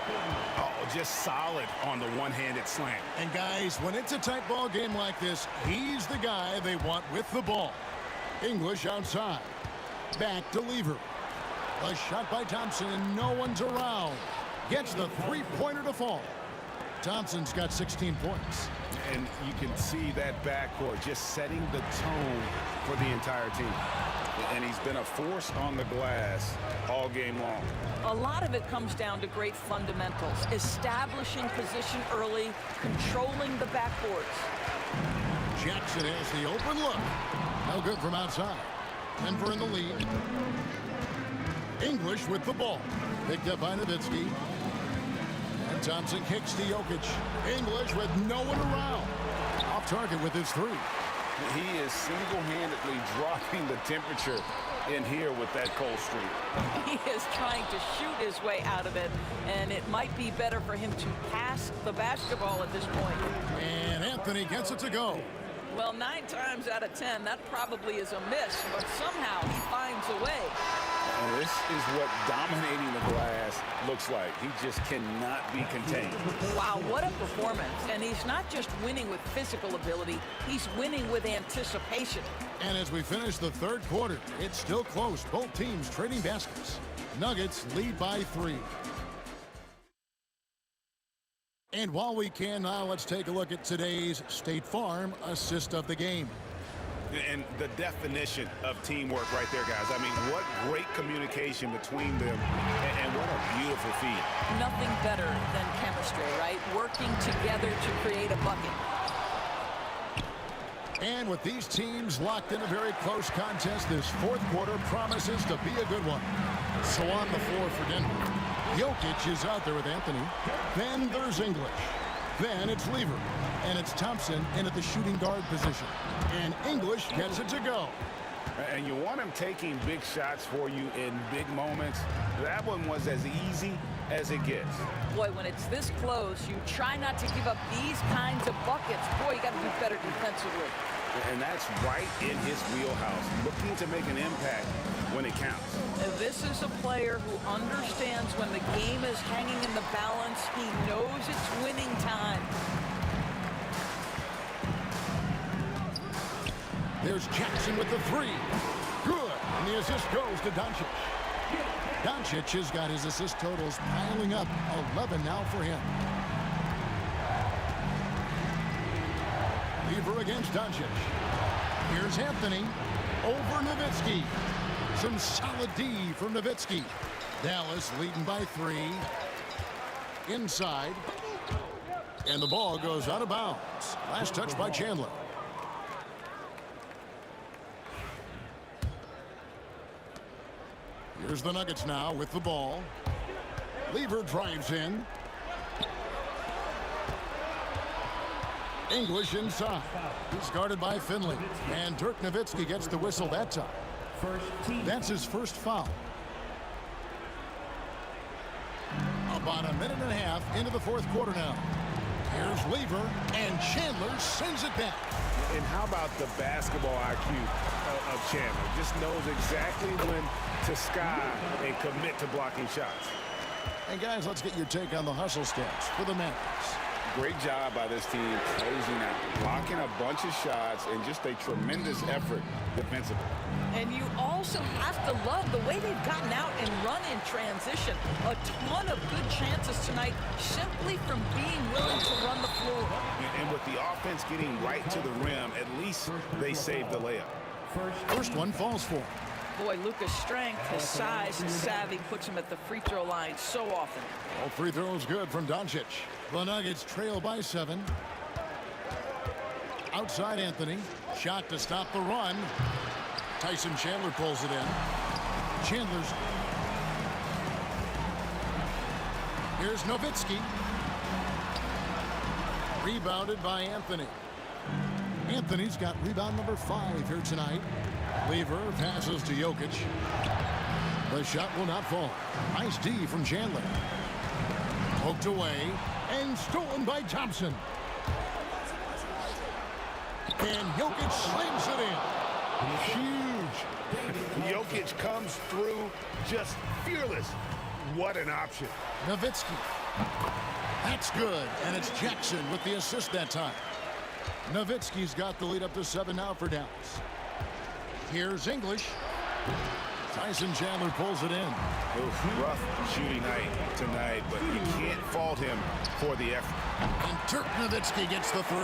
Oh, just solid on the one-handed slam. And guys, when it's a tight ball game like this, he's the guy they want with the ball. English outside. Back to Lever. A shot by Thompson, and no one's around. Gets the three-pointer to fall. Thompson's got 16 points. And you can see that backcourt just setting the tone for the entire team. And he's been a force on the glass all game long. A lot of it comes down to great fundamentals. Establishing position early, controlling the backcourts. Jackson has the open look. No good from outside. Denver in the lead. English with the ball. Picked up by Nowitzki. And Thompson kicks to Jokic. English with no one around. Off target with his three. He is single-handedly dropping the temperature in here with that cold streak. He is trying to shoot his way out of it, and it might be better for him to pass the basketball at this point. And Anthony gets it to go. Well, 9 times out of 10, that probably is a miss, but somehow he finds a way. And this is what dominating the glass looks like. He just cannot be contained. Wow, what a performance. And he's not just winning with physical ability, he's winning with anticipation. And as we finish the third quarter, it's still close. Both teams trading baskets. Nuggets lead by 3. And while we can now, let's take a look at today's State Farm assist of the game. And the definition of teamwork right there, guys. I mean, what great communication between them, and what a beautiful feed. Nothing better than chemistry, right? Working together to create a bucket. And with these teams locked in a very close contest, this fourth quarter promises to be a good one. So on the floor for Denver, Jokic is out there with Anthony. Then there's English. Then it's Lever. And it's Thompson in at the shooting guard position. And English gets it to go. And you want him taking big shots for you in big moments. That one was as easy as it gets. Boy, when it's this close, you try not to give up these kinds of buckets. Boy, you got to do better defensively. And that's right in his wheelhouse, looking to make an impact when it counts. This is a player who understands when the game is hanging in the balance. He knows it's winning time. There's Jackson with the three. Good. And the assist goes to Doncic. Doncic has got his assist totals piling up. 11 now for him. Lever against Doncic. Here's Anthony over Nowitzki. Some solid D from Nowitzki. Dallas leading by 3. Inside. And the ball goes out of bounds. Last touch by Chandler. Here's the Nuggets now with the ball. Lever drives in. English inside. He's guarded by Finley. And Dirk Nowitzki gets the whistle that time. That's his first foul. About a minute and a half into the fourth quarter now. Here's Lever, and Chandler sends it back. And how about the basketball IQ of Chandler? Just knows exactly when to sky and commit to blocking shots. And guys, let's get your take on the hustle stats for the Mavericks. Great job by this team closing out, blocking a bunch of shots, and just a tremendous effort defensively. And you also have to love the way they've gotten out and run in transition. A ton of good chances tonight simply from being willing to run the floor. And with the offense getting right to the rim, at least they saved the layup. First one falls for. Boy, Luka's strength, his size, his savvy puts him at the free throw line so often. All free throws good from Doncic. The Nuggets trail by 7. Outside Anthony. Shot to stop the run. Tyson Chandler pulls it in. Chandler's. Here's Nowitzki. Rebounded by Anthony. Anthony's got rebound number 5 here tonight. Lever passes to Jokic. The shot will not fall. Nice D from Chandler. Poked away and stolen by Thompson. And Jokic slams it in. Huge. Jokic comes through just fearless. What an option. Nowitzki. That's good. And it's Jackson with the assist that time. Nowitzki's got the lead up to 7 now for Dallas. Here's English. Tyson Chandler pulls it in. Oof, rough shooting night tonight, but you can't fault him for the effort. And Dirk Nowitzki gets the 3.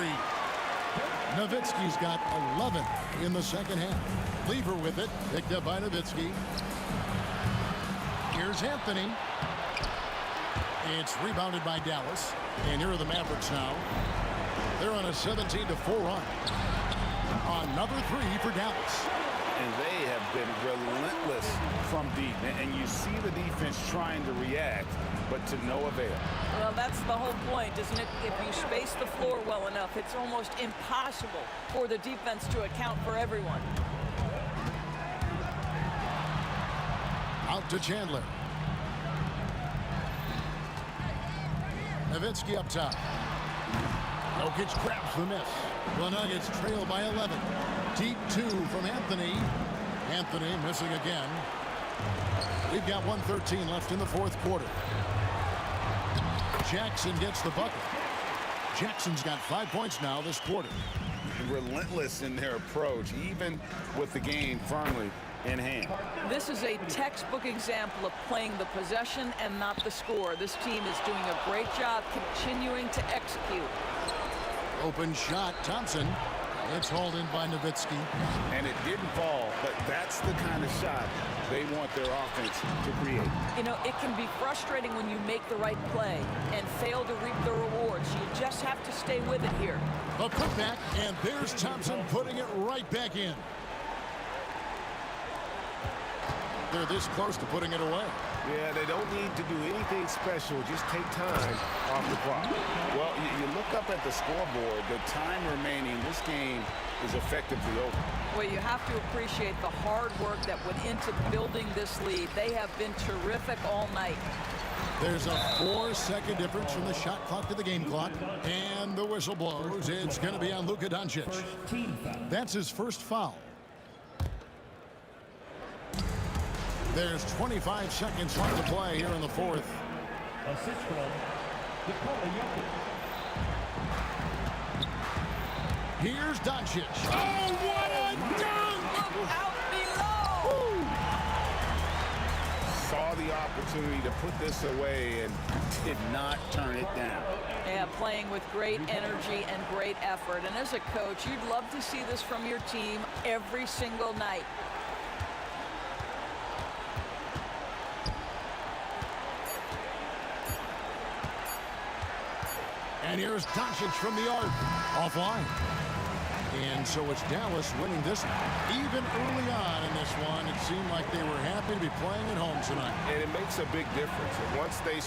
Nowitzki's got 11 in the second half. Lever with it, picked up by Nowitzki. Here's Anthony. It's rebounded by Dallas. And here are the Mavericks now. They're on a 17-4 run. Another 3 for Dallas. And they have been relentless from deep. And you see the defense trying to react, but to no avail. Well, that's the whole point, isn't it? If you space the floor well enough, it's almost impossible for the defense to account for everyone. Out to Chandler. Nowitzki up top. Jokic grabs the miss. The Nuggets trail by 11. Deep 2 from Anthony. Anthony missing again. We've got 1:13 left in the fourth quarter. Jackson gets the bucket. Jackson's got 5 points now this quarter. Relentless in their approach, even with the game firmly in hand. This is a textbook example of playing the possession and not the score. This team is doing a great job continuing to execute. Open shot, Thompson. It's hauled in by Nowitzki. And it didn't fall, but that's the kind of shot they want their offense to create. You know, it can be frustrating when you make the right play and fail to reap the rewards. You just have to stay with it here. A putback, and there's Thompson putting it right back in. They're this close to putting it away. Yeah, they don't need to do anything special. Just take time off the clock. Well, you look up at the scoreboard. The time remaining, this game is effectively over. Well, you have to appreciate the hard work that went into building this lead. They have been terrific all night. There's a 4-second difference from the shot clock to the game clock. And the whistle blows. It's going to be on Luka Doncic. That's his first foul. There's 25 seconds left to play here in the fourth. Assist from Jokic. Here's Doncic. Oh, what a dunk! Look out below! Saw the opportunity to put this away and did not turn it down. Yeah, playing with great energy and great effort. And as a coach, you'd love to see this from your team every single night. And here's Doncic from the arc. Offline. And so it's Dallas winning this one. Even early on in this one, it seemed like they were happy to be playing at home tonight. And it makes a big difference. And once they...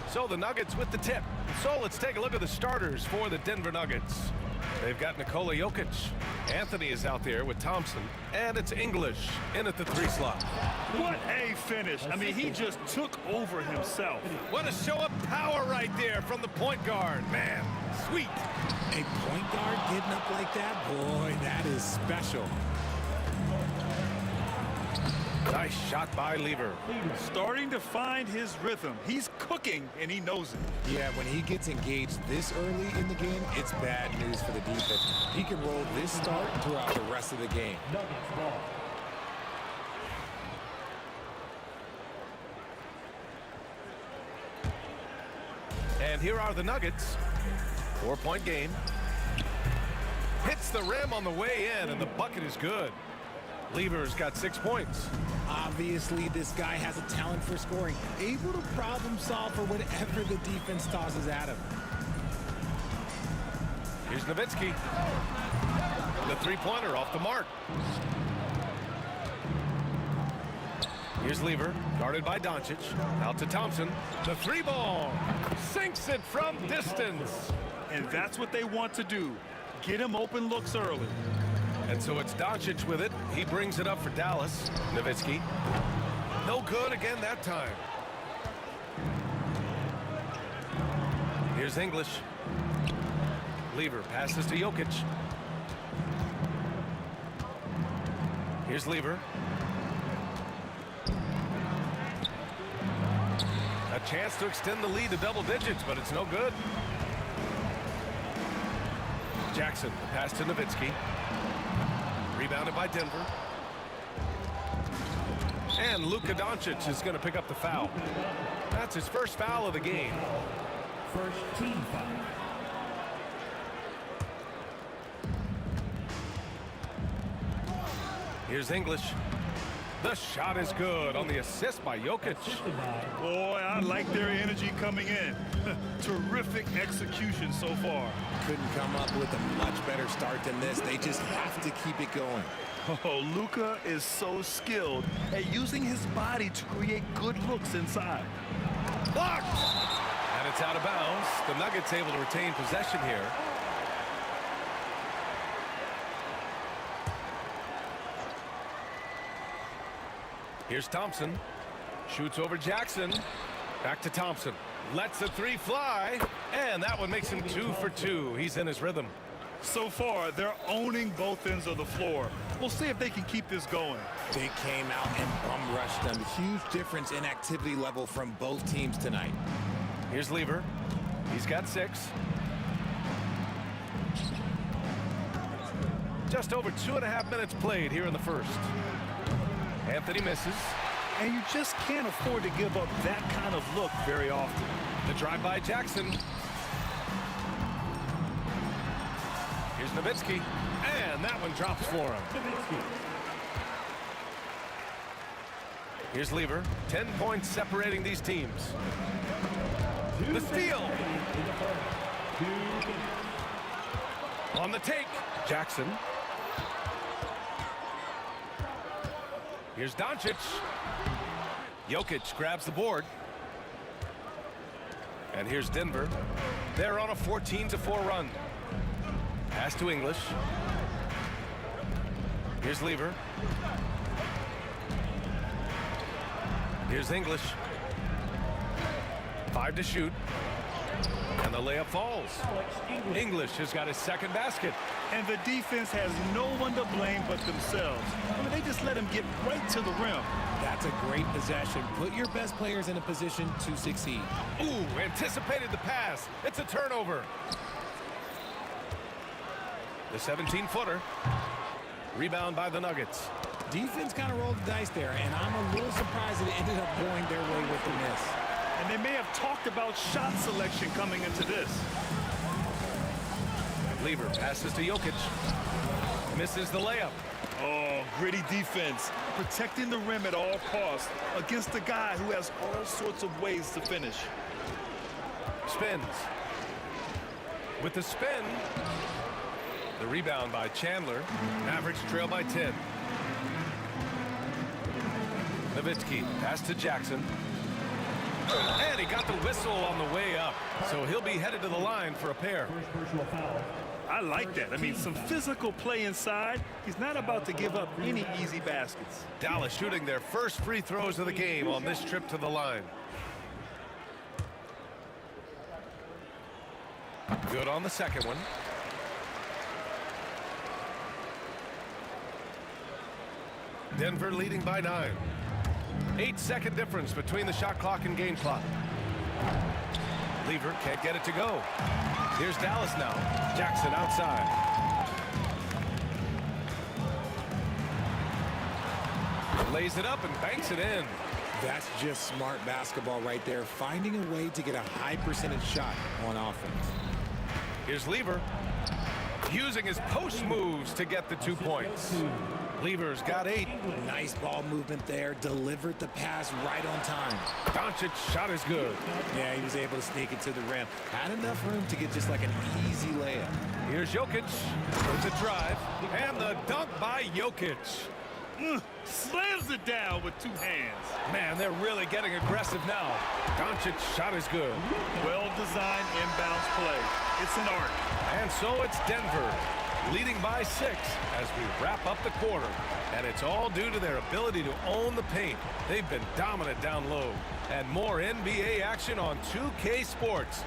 So the Nuggets with the tip. So let's take a look at the starters for the Denver Nuggets. They've got Nikola Jokic. Anthony is out there with Thompson. And it's English in at the 3 slot. What a finish. I mean, he just took over himself. What a show of power right there from the point guard. Man, sweet. A point guard getting up like that? Boy, that is special. Nice shot by Lever. Starting to find his rhythm. He's cooking, and he knows it. Yeah, when he gets engaged this early in the game, it's bad news for the defense. He can roll this start throughout the rest of the game. And here are the Nuggets. 4-point game. Hits the rim on the way in, and the bucket is good. Lever's got 6 points. Obviously, this guy has a talent for scoring, able to problem solve for whatever the defense tosses at him. Here's Nowitzki. The 3-pointer off the mark. Here's Lever, guarded by Doncic. Out to Thompson. The 3-ball. Sinks it from distance. And that's what they want to do. Get him open looks early. And so it's Doncic with it. He brings it up for Dallas. Nowitzki. No good again that time. Here's English. Lever passes to Jokic. Here's Lever. A chance to extend the lead to double digits, but it's no good. Jackson, the pass to Nowitzki. Rebounded by Denver. And Luka Doncic is going to pick up the foul. That's his first foul of the game. First team foul. Here's English. The shot is good on the assist by Jokic. Boy, I like their energy coming in. Terrific execution so far. Couldn't come up with a much better start than this. They just have to keep it going. Oh, Luka is so skilled at using his body to create good looks inside. Blocked! And it's out of bounds. The Nuggets able to retain possession here. Here's Thompson. Shoots over Jackson. Back to Thompson. Lets the 3 fly. And that one makes him 2 for 2. He's in his rhythm. So far, they're owning both ends of the floor. We'll see if they can keep this going. They came out and bum rushed them. Huge difference in activity level from both teams tonight. Here's Lever. He's got 6. Just over 2.5 minutes played here in the first. Anthony misses. And you just can't afford to give up that kind of look very often. The drive by Jackson. Here's Nowitzki. And that one drops for him. Here's Lever. 10 points separating these teams. The steal. On the take. Jackson. Here's Doncic. Jokic grabs the board. And here's Denver. They're on a 14-4 run. Pass to English. Here's Lever. Here's English. 5 to shoot. And the layup falls. English has got his second basket. And the defense has no one to blame but themselves. I mean, they just let him get right to the rim. That's a great possession. Put your best players in a position to succeed. Ooh, anticipated the pass. It's a turnover. The 17-footer. Rebound by the Nuggets. Defense kind of rolled the dice there, and I'm a little surprised that it ended up going their way with the miss. And they may have talked about shot selection coming into this. Lever passes to Jokic. Misses the layup. Oh, gritty defense. Protecting the rim at all costs against a guy who has all sorts of ways to finish. Spins. With the spin. The rebound by Chandler. Mavericks trail by 10. Nowitzki, pass to Jackson. And he got the whistle on the way up. So he'll be headed to the line for a pair. First personal foul. I like that. I mean, some physical play inside. He's not about to give up any easy baskets. Dallas shooting their first free throws of the game on this trip to the line. Good on the second one. Denver leading by 9. 8-second difference between the shot clock and game clock. Lever can't get it to go. Here's Dallas now. Jackson outside. Lays it up and banks it in. That's just smart basketball right there, finding a way to get a high percentage shot on offense. Here's Lever, using his post moves to get the 2 points. Lever's got 8. Nice ball movement there, delivered the pass right on time. Doncic's shot is good. Yeah, he was able to sneak it to the rim. Had enough room to get just like an easy layup. Here's Jokic, there's a drive, and the dunk by Jokic. Slams it down with 2 hands. Man, they're really getting aggressive now. Doncic's shot is good. Well-designed inbounds play. It's an art. And so it's Denver, leading by 6 as we wrap up the quarter. And it's all due to their ability to own the paint. They've been dominant down low. And more NBA action on 2K Sports.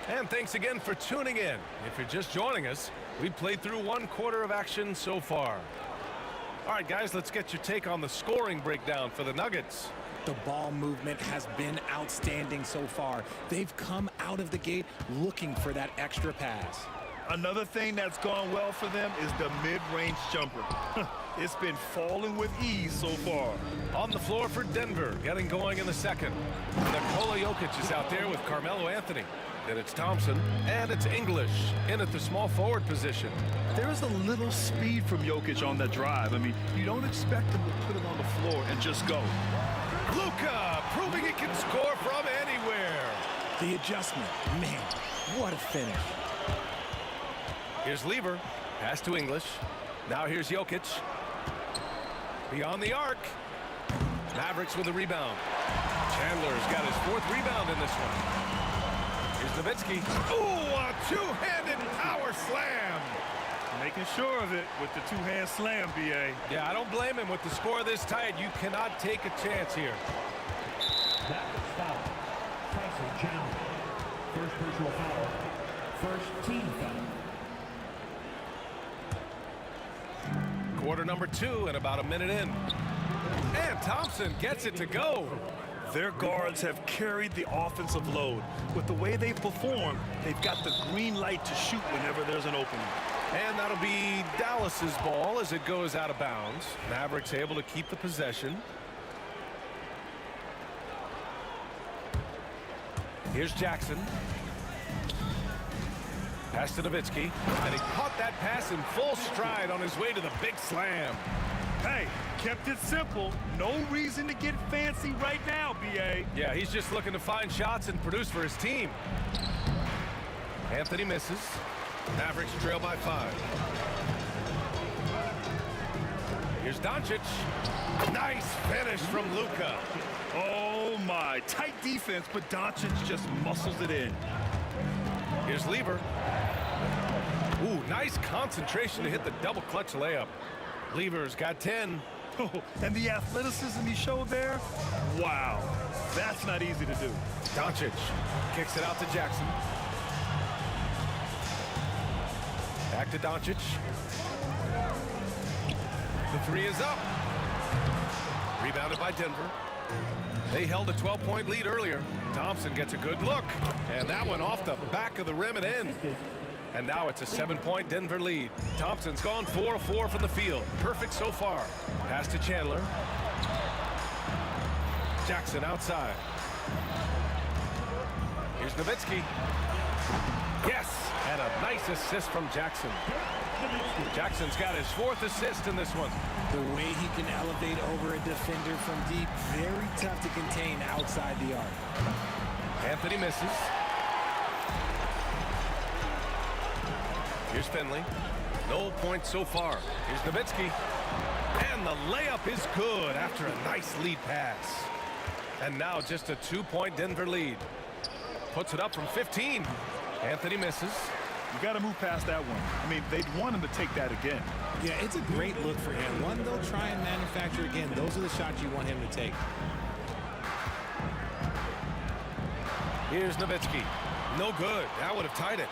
And thanks again for tuning in. If you're just joining us, we played through 1 quarter of action so far. All right, guys, let's get your take on the scoring breakdown for the Nuggets. The ball movement has been outstanding so far. They've come out of the gate looking for that extra pass. Another thing that's gone well for them is the mid-range jumper. It's been falling with ease so far. On the floor for Denver, getting going in the second. Nikola Jokic is out there with Carmelo Anthony. Then it's Thompson, and it's English in at the small forward position. There is a little speed from Jokic on that drive. I mean, you don't expect him to put it on the floor and just go. Luka proving he can score from anywhere. The adjustment, man, what a finish. Here's Lever, pass to English. Now here's Jokic. Beyond the arc. Mavericks with a rebound. Chandler's got his 4th rebound in this one. Here's Nowitzki. Ooh, a 2-handed power slam. Making sure of it with the 2-hand slam, B.A. Yeah, I don't blame him with the score this tight. You cannot take a chance here. That was foul. Tyson Chandler. First personal foul. First team foul. Quarter number 2 and about a minute in. And Thompson gets it to go. Their guards have carried the offensive load. With the way they perform, they've got the green light to shoot whenever there's an opening. And that'll be Dallas's ball as it goes out of bounds. Mavericks able to keep the possession. Here's Jackson. Pass to Nowitzki. And he caught that pass in full stride on his way to the big slam. Hey, kept it simple. No reason to get fancy right now, B.A. Yeah, he's just looking to find shots and produce for his team. Anthony misses. Mavericks trail by 5. Here's Doncic. Nice finish from Luka. Oh, my. Tight defense, but Doncic just muscles it in. Here's Lever. Ooh, nice concentration to hit the double clutch layup. Lever's got 10. Oh, and the athleticism he showed there, wow. That's not easy to do. Doncic kicks it out to Jackson. Back to Doncic. The 3 is up. Rebounded by Denver. They held a 12-point lead earlier. Thompson gets a good look. And that one off the back of the rim and in. And now it's a 7-point Denver lead. Thompson's gone 4 of 4 from the field. Perfect so far. Pass to Chandler. Jackson outside. Here's Nowitzki. Yes, and a nice assist from Jackson. Jackson's got his 4th assist in this one. The way he can elevate over a defender from deep, very tough to contain outside the arc. Anthony misses. Here's Finley. No points so far. Here's Nowitzki. And the layup is good after a nice lead pass. And now just a 2-point Denver lead. Puts it up from 15. Anthony misses. You got to move past that one. I mean, they'd want him to take that again. Yeah, it's a great look for him. One they'll try and manufacture again. Those are the shots you want him to take. Here's Nowitzki. No good. That would have tied it.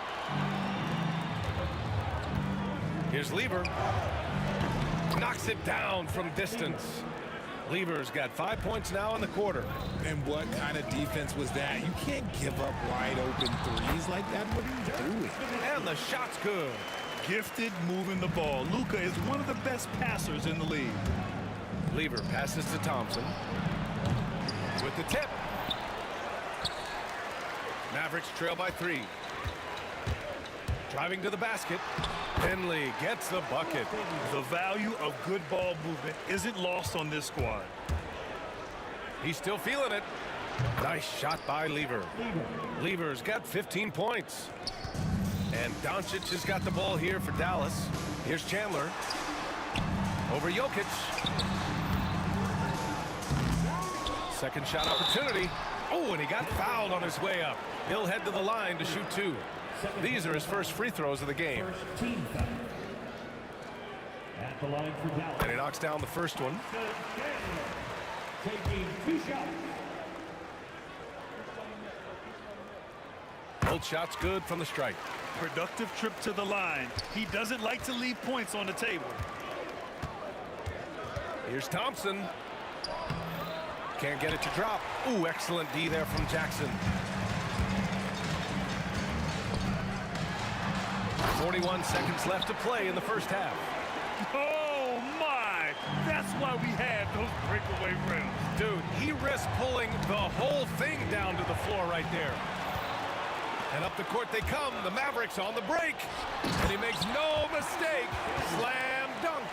Here's Lever. Knocks it down from distance. Lever's got 5 points now in the quarter. And what kind of defense was that? You can't give up wide open threes like that. What are you doing? And the shot's good. Gifted moving the ball. Luka is one of the best passers in the league. Lever passes to Thompson. With the tip. Mavericks trail by 3. Driving to the basket. Finley gets the bucket. The value of good ball movement isn't lost on this squad. He's still feeling it. Nice shot by Lever. Lever's got 15 points. And Doncic has got the ball here for Dallas. Here's Chandler. Over Jokic. Second shot opportunity. Oh, and he got fouled on his way up. He'll head to the line to shoot 2. These are his first free throws of the game. And he knocks down the first one. Taking 2 shots. Both shots good from the strike. Productive trip to the line. He doesn't like to leave points on the table. Here's Thompson. Can't get it to drop. Ooh, excellent D there from Jackson. 41 seconds left to play in the first half. Oh, my. That's why we had those breakaway rims. Dude, he risked pulling the whole thing down to the floor right there. And up the court they come. The Mavericks on the break. And he makes no mistake. Slam dunk.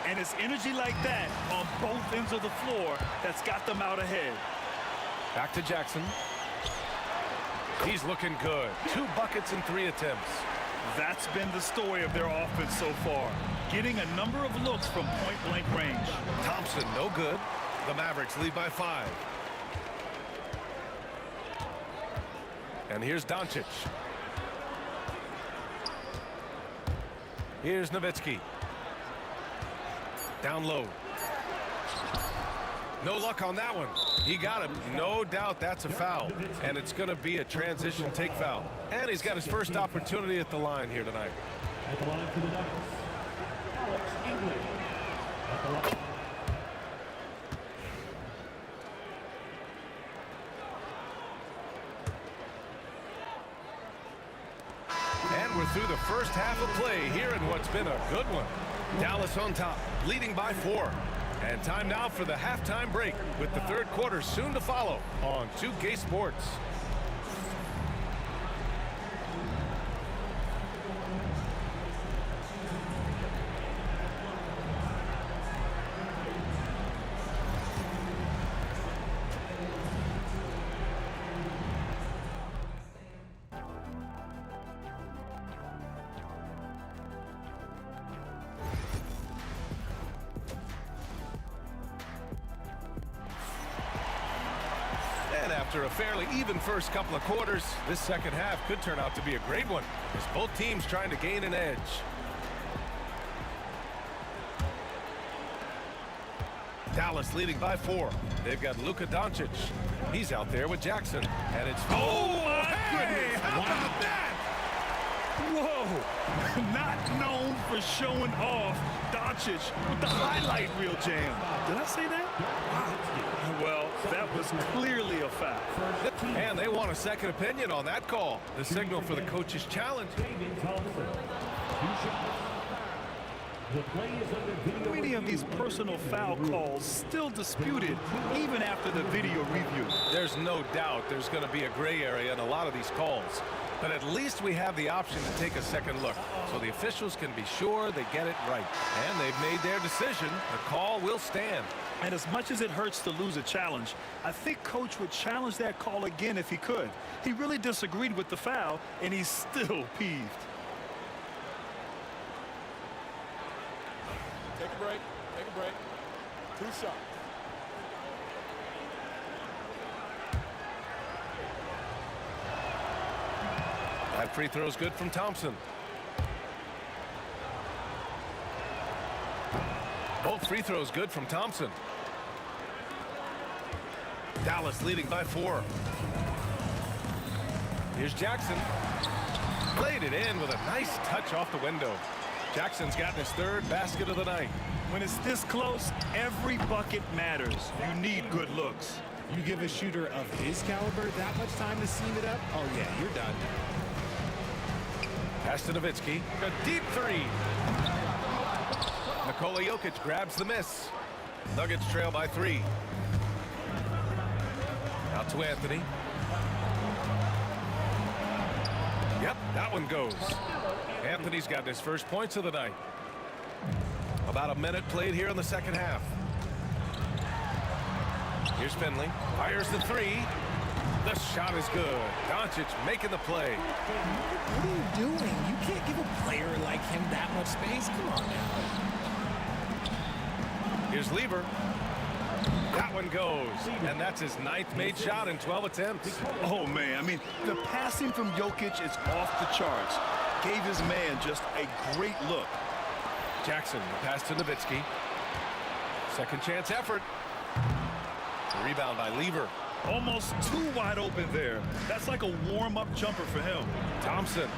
And it's energy like that on both ends of the floor that's got them out ahead. Back to Jackson. He's looking good. 2 buckets in 3 attempts. That's been the story of their offense so far. Getting a number of looks from point-blank range. Thompson, no good. The Mavericks lead by 5. And here's Doncic. Here's Nowitzki. Down low. No luck on that one. He got him. No doubt that's a foul. And it's going to be a transition take foul. And he's got his first opportunity at the line here tonight. At the line for the Nuggets, Alex English. At the line. And we're through the first half of play here in what's been a good one. Dallas on top, leading by 4. And time now for the halftime break with the third quarter soon to follow on 2K Sports. And after a fairly even first couple of quarters, this second half could turn out to be a great one as both teams trying to gain an edge. Dallas leading by 4. They've got Luka Doncic. He's out there with Jackson. And it's... Oh, my goodness! How about that? Whoa! Not known for showing off. Doncic with the highlight reel jam. Did I say that? Wow. Well, that was clearly a foul. And they want a second opinion on that call. The signal for the coach's challenge. Many of these personal foul calls still disputed even after the video review. There's no doubt there's going to be a gray area in a lot of these calls. But at least we have the option to take a second look, so the officials can be sure they get it right. And they've made their decision. The call will stand. And as much as it hurts to lose a challenge, I think Coach would challenge that call again if he could. He really disagreed with the foul, and he's still peeved. Take a break. Take a break. 2 shots. That free throw is good from Thompson. Both free throws good from Thompson. Dallas leading by 4. Here's Jackson. Played it in with a nice touch off the window. Jackson's gotten his 3rd basket of the night. When it's this close, every bucket matters. You need good looks. You give a shooter of his caliber that much time to seam it up, oh yeah, you're done. Pass to Nowitzki. A deep 3. Nikola Jokic grabs the miss. Nuggets trail by 3. Out to Anthony. Yep, that one goes. Anthony's gotten his first points of the night. About a minute played here in the second half. Here's Finley. Fires the 3. The shot is good. Doncic making the play. What are you doing? You can't give a player like him that much space. Come on now. Here's Lever. That one goes. And that's his 9th made shot in 12 attempts. Oh, man. I mean, the passing from Jokic is off the charts. Gave his man just a great look. Jackson, the pass to Nowitzki. Second chance effort. The rebound by Lever. Almost too wide open there. That's like a warm-up jumper for him. Thompson.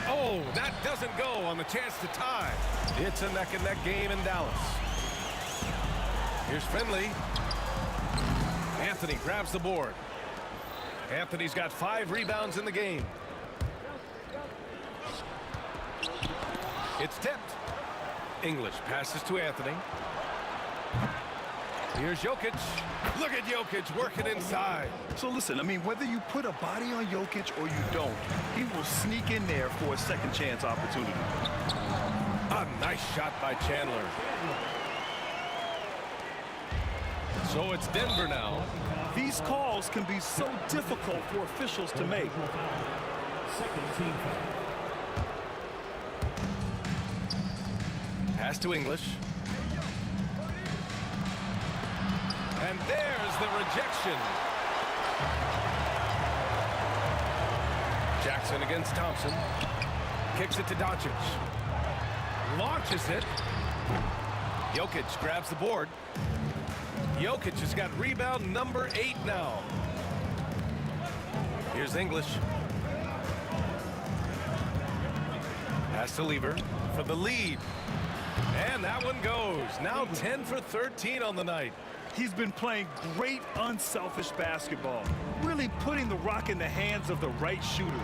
Oh, that doesn't go on the chance to tie. It's a neck-and-neck game in Dallas. Here's Finley. Anthony grabs the board. Anthony's got 5 rebounds in the game. It's tipped. English passes to Anthony. Here's Jokic. Look at Jokic working inside. So listen, I mean, whether you put a body on Jokic or you don't, he will sneak in there for a second chance opportunity. A nice shot by Chandler. So it's Denver now. These calls can be so difficult for officials to make. Pass to English. And there's the rejection. Jackson against Thompson. Kicks it to Doncic. Launches it. Jokic grabs the board. Jokic has got rebound number 8 now. Here's English. Pass to Lever for the lead. And that one goes. Now 10 for 13 on the night. He's been playing great unselfish basketball, really putting the rock in the hands of the right shooters.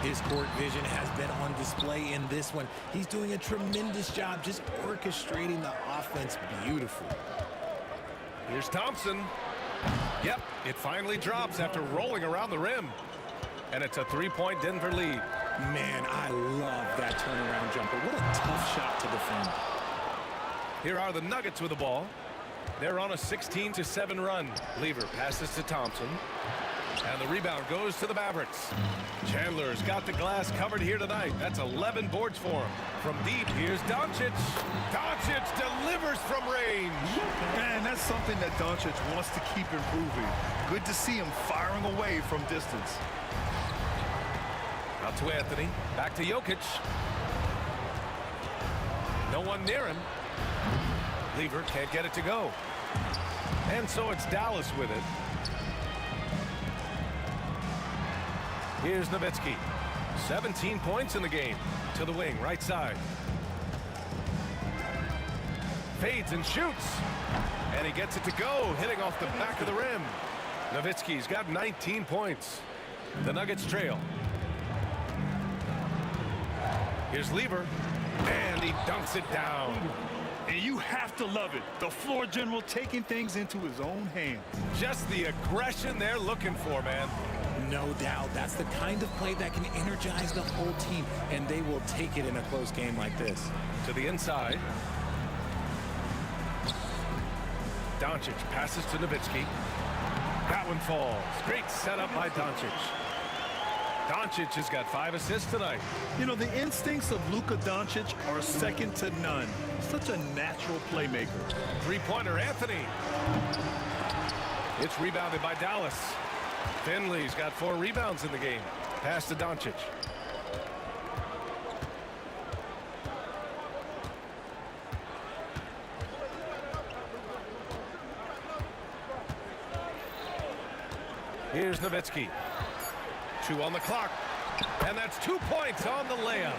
His court vision has been on display in this one. He's doing a tremendous job just orchestrating the offense beautifully. Here's Thompson. Yep, it finally drops after rolling around the rim. And it's a 3-point Denver lead. Man, I love that turnaround jumper. What a tough shot to defend. Here are the Nuggets with the ball. They're on a 16-7 run. Lever passes to Thompson. And the rebound goes to the Mavericks. Chandler's got the glass covered here tonight. That's 11 boards for him. From deep, here's Doncic. Doncic delivers from range. Man, that's something that Doncic wants to keep improving. Good to see him firing away from distance. Out to Anthony. Back to Jokic. No one near him. Lever can't get it to go. And so it's Dallas with it. Here's Nowitzki. 17 points in the game. To the wing, right side. Fades and shoots. And he gets it to go, hitting off the back of the rim. Nowitzki's got 19 points. The Nuggets trail. Here's Lever. And he dunks it down. And you have to love it. The floor general taking things into his own hands. Just the aggression they're looking for, man. No doubt. That's the kind of play that can energize the whole team, and they will take it in a close game like this. To the inside. Doncic passes to Nowitzki. That one falls. Great setup by Doncic. Doncic has got 5 assists tonight. You know, the instincts of Luka Doncic are second to none. Such a natural playmaker. Three-pointer, Anthony. It's rebounded by Dallas. Finley's got 4 rebounds in the game. Pass to Doncic. Here's Nowitzki. 2 on the clock. And that's 2 points on the layup.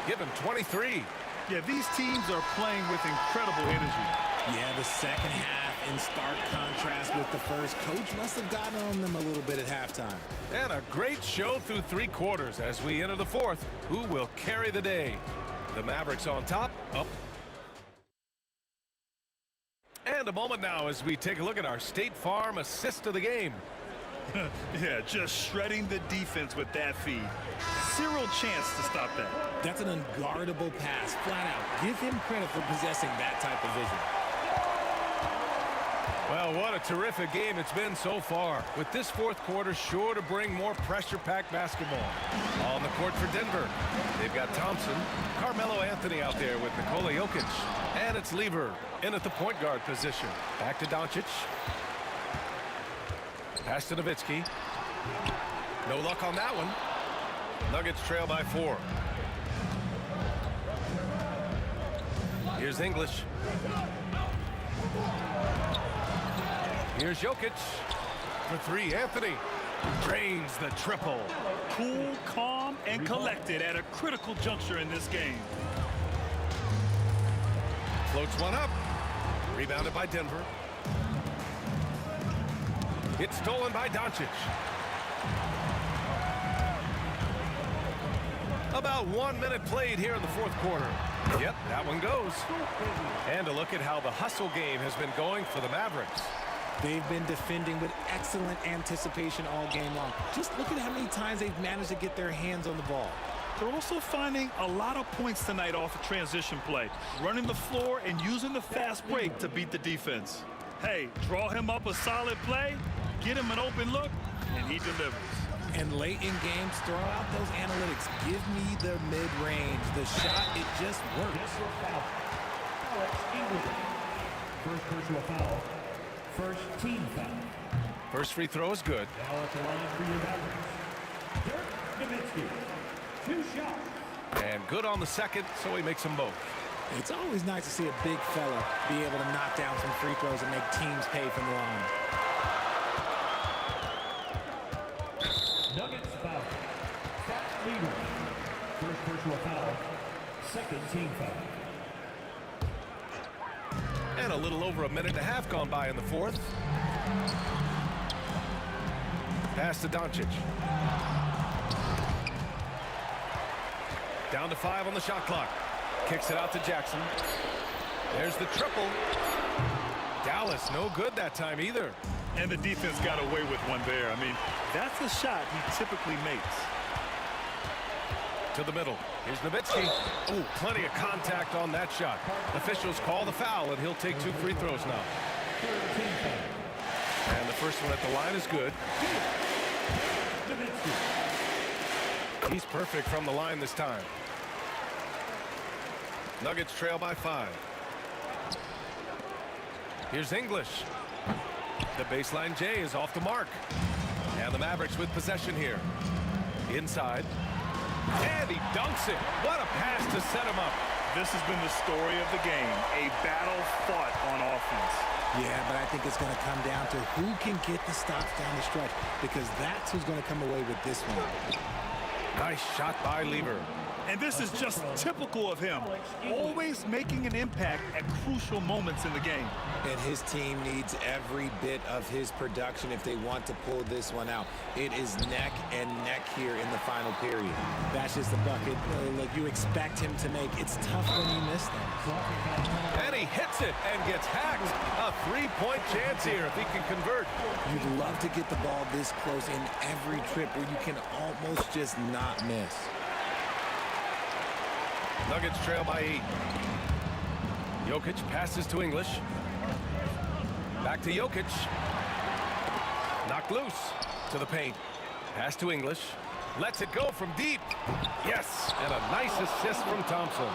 Give him 23. Yeah, these teams are playing with incredible energy. Yeah, the second half in stark contrast with the first. Coach must have gotten on them a little bit at halftime. And a great show through 3 quarters as we enter the 4th. Who will carry the day? The Mavericks on top. Up. And a moment now as we take a look at our State Farm assist of the game. Yeah, just shredding the defense with that feed. Zero chance to stop that. That's an unguardable pass, flat out. Give him credit for possessing that type of vision. Well, what a terrific game it's been so far. With this 4th quarter sure to bring more pressure-packed basketball. On the court for Denver, they've got Thompson, Carmelo Anthony out there with Nikola Jokic. And it's Lever in at the point guard position. Back to Doncic. Pass to Nowitzki. No luck on that one. Nuggets trail by 4. Here's English. Here's Jokic. For 3, Anthony. Drains the triple. Cool, calm, and collected at a critical juncture in this game. Floats one up. Rebounded by Denver. It's stolen by Doncic. About 1 minute played here in the 4th quarter. Yep, that one goes. And a look at how the hustle game has been going for the Mavericks. They've been defending with excellent anticipation all game long. Just look at how many times they've managed to get their hands on the ball. They're also finding a lot of points tonight off of transition play, running the floor and using the fast break to beat the defense. Hey, draw him up a solid play, get him an open look, and he delivers. And late in games, throw out those analytics. Give me the mid-range. The shot, it just works. First personal foul. First team foul. First free throw is good. Now at the line for your Mavericks. Dirk Nowitzki. 2 shots. And good on the second, so he makes them both. It's always nice to see a big fella be able to knock down some free throws and make teams pay from the line. Nuggets foul. Fat leader. First personal foul. Second team foul. And a little over a minute and a half gone by in the 4th. Pass to Doncic. Down to 5 on the shot clock. Kicks it out to Jackson. There's the triple. Dallas, no good that time either. And the defense got away with one there. I mean, that's a shot he typically makes. To the middle. Here's Nowitzki. Oh, plenty of contact on that shot. Officials call the foul, and he'll take 2 free throws now. And the first one at the line is good. He's perfect from the line this time. Nuggets trail by 5. Here's English. The baseline J is off the mark. And the Mavericks with possession here. Inside. And he dunks it. What a pass to set him up. This has been the story of the game. A battle fought on offense. Yeah, but I think it's going to come down to who can get the stops down the stretch, because that's who's going to come away with this one. Nice shot by Lever. And this is just typical of him, always making an impact at crucial moments in the game. And his team needs every bit of his production if they want to pull this one out. It is neck and neck here in the final period. That's just the bucket like you expect him to make. It's tough when you miss them. And he hits it and gets hacked. A three-point chance here if he can convert. You'd love to get the ball this close in every trip where you can almost just not miss. Nuggets trail by 8. Jokic passes to English. Back to Jokic. Knocked loose to the paint. Pass to English. Lets it go from deep. Yes, and a nice assist from Thompson.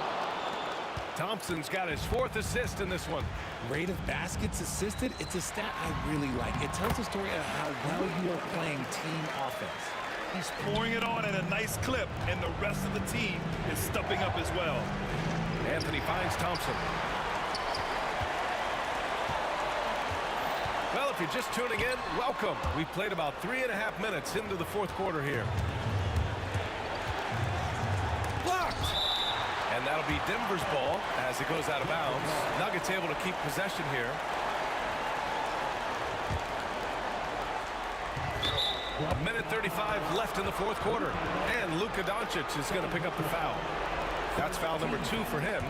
Thompson's got his 4th assist in this one. Rate of baskets assisted, it's a stat I really like. It tells the story of how well you are playing team offense. He's pouring it on at a nice clip, and the rest of the team is stepping up as well. Anthony finds Thompson. Well, if you're just tuning in, welcome. We've played about 3.5 minutes into the 4th quarter here. Blocked! And that'll be Denver's ball as it goes out of bounds. Nuggets able to keep possession here. A minute 35 left in the 4th quarter. And Luka Doncic is going to pick up the foul. That's foul number 2 for him.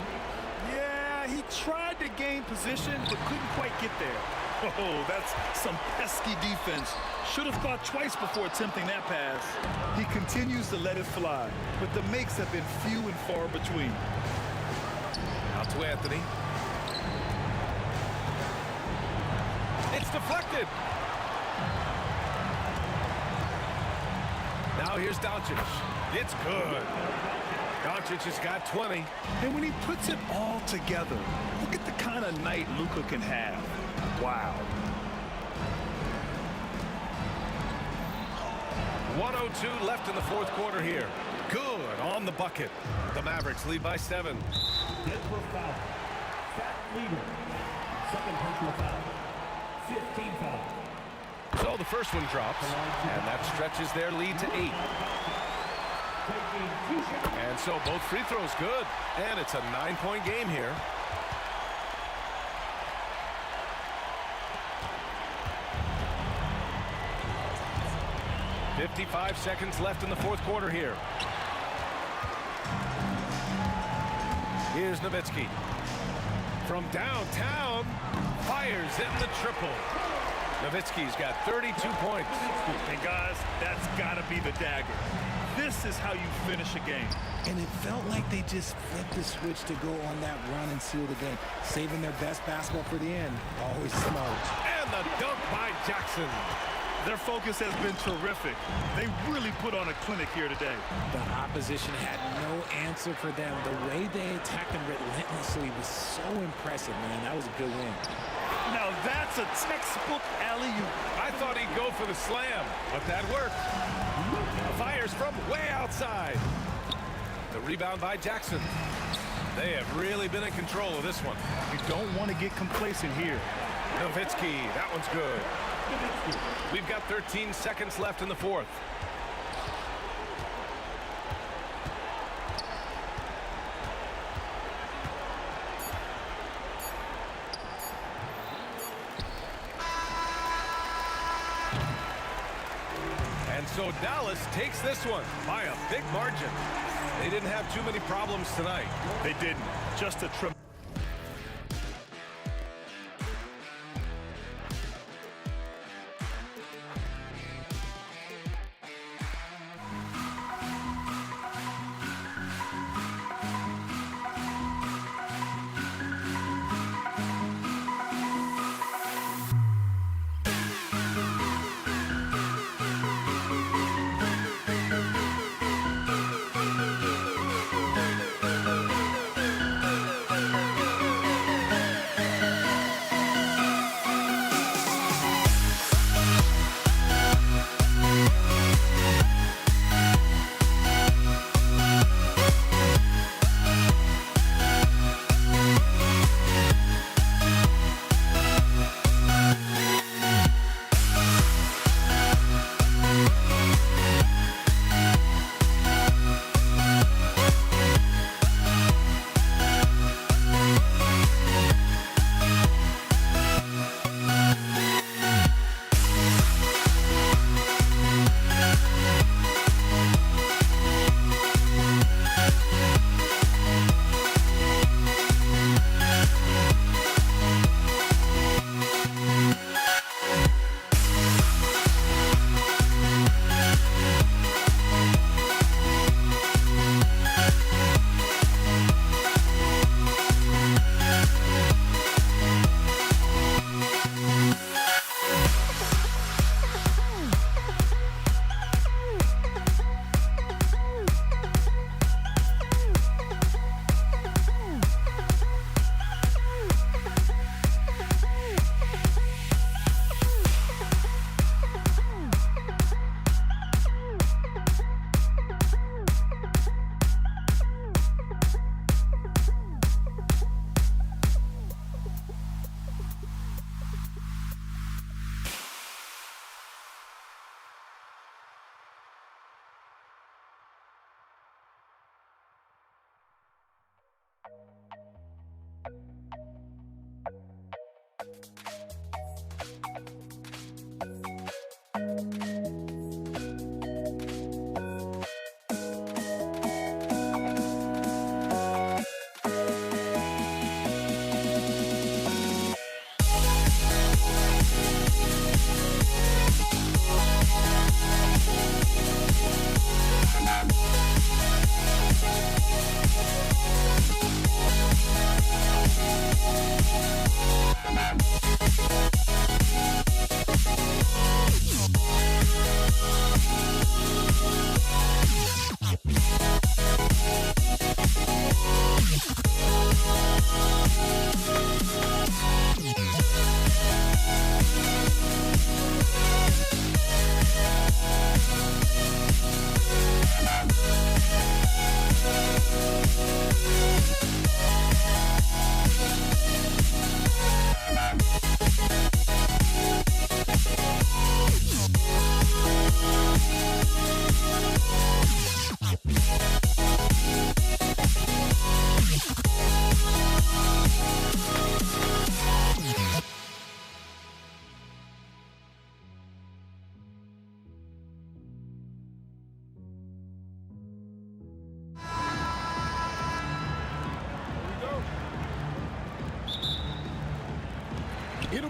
Yeah, he tried to gain position, but couldn't quite get there. Oh, that's some pesky defense. Should have thought twice before attempting that pass. He continues to let it fly, but the makes have been few and far between. Out to Anthony. It's deflected. Now here's Doncic. It's good. Doncic has got 20. And when he puts it all together, look at the kind of night Luka can have. Wow. 1:02 left in the 4th quarter here. Good on the bucket. The Mavericks lead by 7. Denver foul. Fat leader. Second personal foul. 15 foul. So the first one drops, and that stretches their lead to 8. And so both free throws good, and it's a 9-point game here. .55 seconds left in the 4th quarter here. Here's Nowitzki. From downtown, fires in the triple. Nowitzki's got 32 points. And guys, that's got to be the dagger. This is how you finish a game. And it felt like they just flipped the switch to go on that run and seal the game, saving their best basketball for the end. Always smart. And the dunk by Jackson. Their focus has been terrific. They really put on a clinic here today. The opposition had no answer for them. The way they attacked them relentlessly was so impressive, man. That was a good win. Now that's a textbook alley-oop. I thought he'd go for the slam, but that worked. Fires from way outside. The rebound by Jackson. They have really been in control of this one. You don't want to get complacent here. Nowitzki, that one's good. We've got 13 seconds left in the 4th. And so Dallas takes this one by a big margin. They didn't have too many problems tonight. They didn't. Just a tremendous.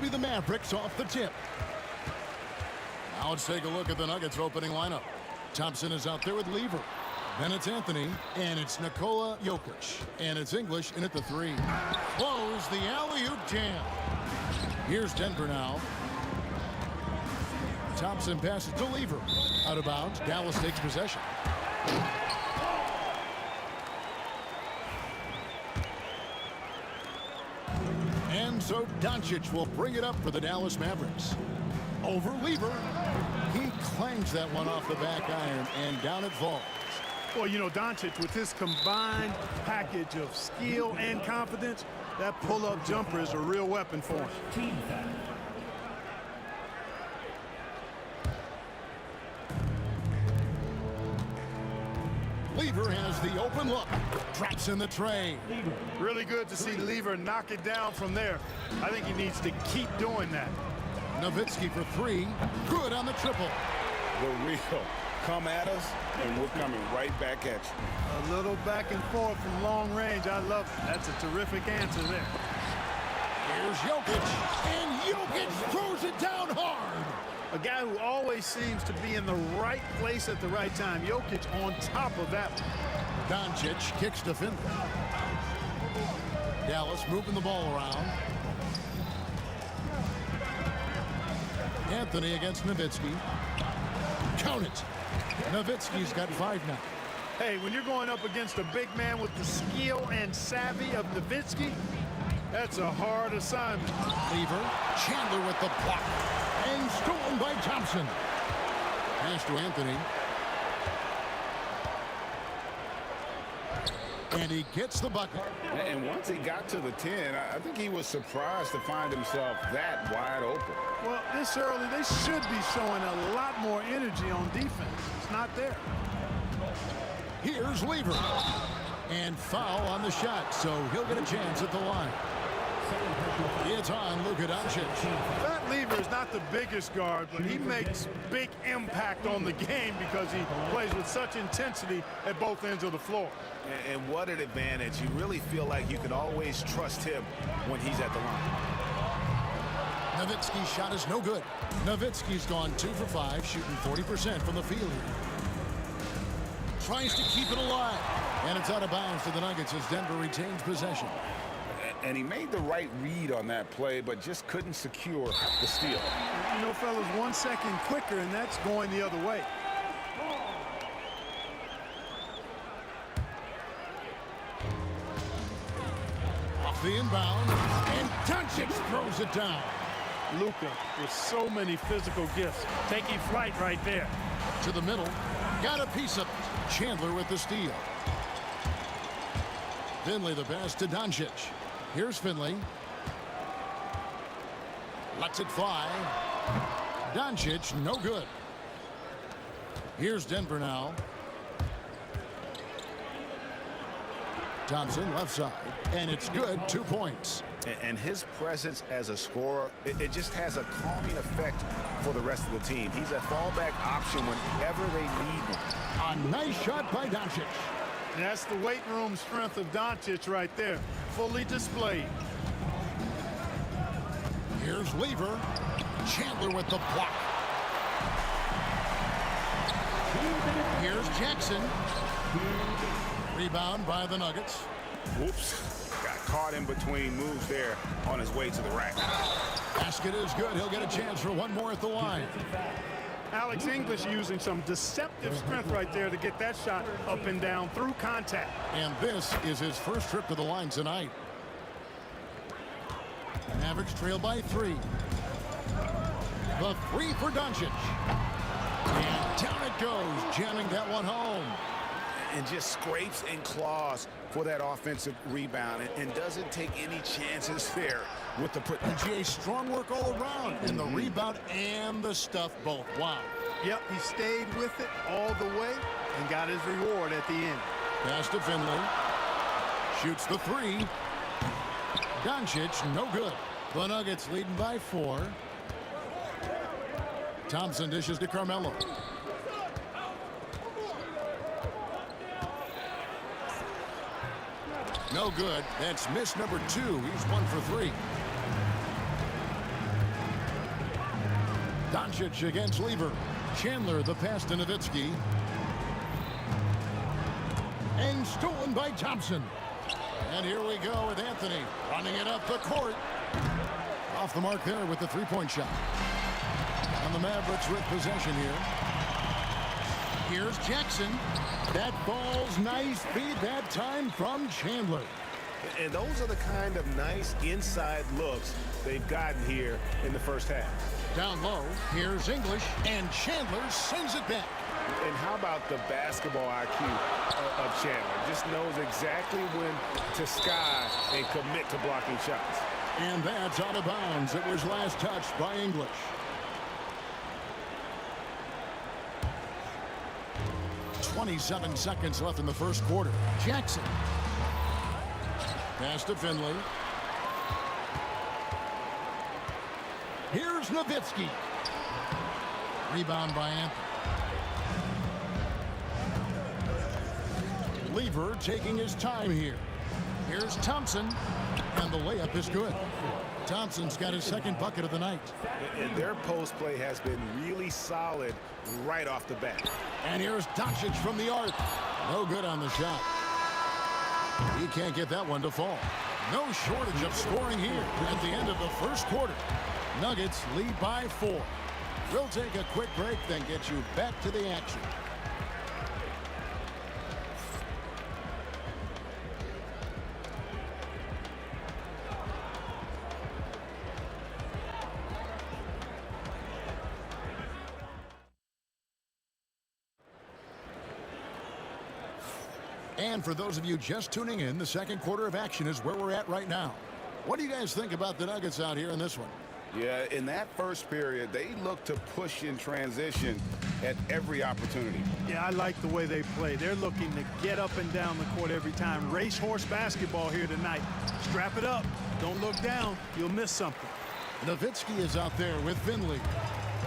be the Mavericks off the tip. Now let's take a look at the Nuggets opening lineup. Thompson is out there with Lever. Then it's Anthony, and it's Nikola Jokic. And it's English in at the 3. Close the alley-oop jam. Here's Denver now. Thompson passes to Lever. Out of bounds, Dallas takes possession. And so Doncic will bring it up for the Dallas Mavericks. Over Lever. He clangs that one off the back iron, and down it falls. Well, you know, Doncic, with his combined package of skill and confidence, that pull-up jumper is a real weapon for him. Lever has the open look. Drops in the tray. Really good to see Lever knock it down from there. I think he needs to keep doing that. Nowitzki for 3. Good on the triple. The real. Come at us, and we're coming right back at you. A little back and forth from long range. I love it. That's a terrific answer there. Here's Jokic, and Jokic throws it down hard. A guy who always seems to be in the right place at the right time. Jokic on top of that one. Doncic kicks to Finley. Dallas moving the ball around. Anthony against Nowitzki. Count it. Nowitzki's got 5 now. Hey, when you're going up against a big man with the skill and savvy of Nowitzki, that's a hard assignment. Lever, Chandler with the block. And stolen by Thompson. Pass to Anthony. And he gets the bucket. And once he got to the 10, I think he was surprised to find himself that wide open. Well, this early, they should be showing a lot more energy on defense. It's not there. Here's Lever. And foul on the shot, so he'll get a chance at the line. It's on Luka Doncic. That Lever is not the biggest guard, but he makes big impact on the game because he plays with such intensity at both ends of the floor. And what an advantage. You really feel like you can always trust him when he's at the line. Nowitzki's shot is no good. Nowitzki's gone 2 for 5, shooting 40% from the field. Tries to keep it alive. And it's out of bounds to the Nuggets as Denver retains possession. And he made the right read on that play, but just couldn't secure the steal. You know, fellas, 1 second quicker, and that's going the other way. Off the inbound, and Doncic throws it down. Luka with so many physical gifts, taking flight right there. To the middle, got a piece of it. Chandler with the steal. Finley the pass to Doncic. Here's Finley. Lets it fly. Doncic, no good. Here's Denver now. Thompson left side, and it's good, 2 points. And his presence as a scorer, it just has a calming effect for the rest of the team. He's a fallback option whenever they need him. A nice shot by Doncic. And that's the weight room strength of Doncic right there, fully displayed. Here's Lever. Chandler with the block. Here's Jackson. Rebound by the Nuggets. Whoops. Got caught in between moves there on his way to the rack. Basket is good. He'll get a chance for 1 more at the line. Alex English using some deceptive strength right there to get that shot up and down through contact. And this is his first trip to the line tonight. Mavericks trail by 3. The 3 for Doncic. And down it goes, jamming that one home. And just scrapes and claws for that offensive rebound and doesn't take any chances there with the put. PGA strong work all around in the rebound and the stuff both. Wow. Yep, he stayed with it all the way and got his reward at the end. Pass to Finley. Shoots the 3. Doncic, no good. The Nuggets leading by 4. Thompson dishes to Carmelo. No good. That's miss number 2. He's 1 for 3. Doncic against Lever. Chandler the pass to Nowitzki. And stolen by Thompson. And here we go with Anthony running it up the court. Off the mark there with the three-point shot. And the Mavericks with possession here. Here's Jackson. That ball's nice feed that time from Chandler. And those are the kind of nice inside looks they've gotten here in the first half. Down low, here's English, and Chandler sends it back. And how about the basketball IQ of Chandler? Just knows exactly when to sky and commit to blocking shots. And that's out of bounds. It was last touched by English. .27 seconds left in the first quarter. Jackson. Pass to Finley. Here's Nowitzki. Rebound by Anthony. Lever taking his time here. Here's Thompson. And the layup is good. Thompson's got his second bucket of the night. And their post play has been really solid right off the bat. And here's Doncic from the arc. No good on the shot. He can't get that one to fall. No shortage of scoring here at the end of the first quarter. Nuggets lead by 4. We'll take a quick break, then get you back to the action. And for those of you just tuning in, the second quarter of action is where we're at right now. What do you guys think about the Nuggets out here in this one? Yeah, in that first period, they look to push in transition at every opportunity. Yeah, I like the way they play. They're looking to get up and down the court every time. Racehorse basketball here tonight. Strap it up. Don't look down. You'll miss something. Nowitzki is out there with Finley.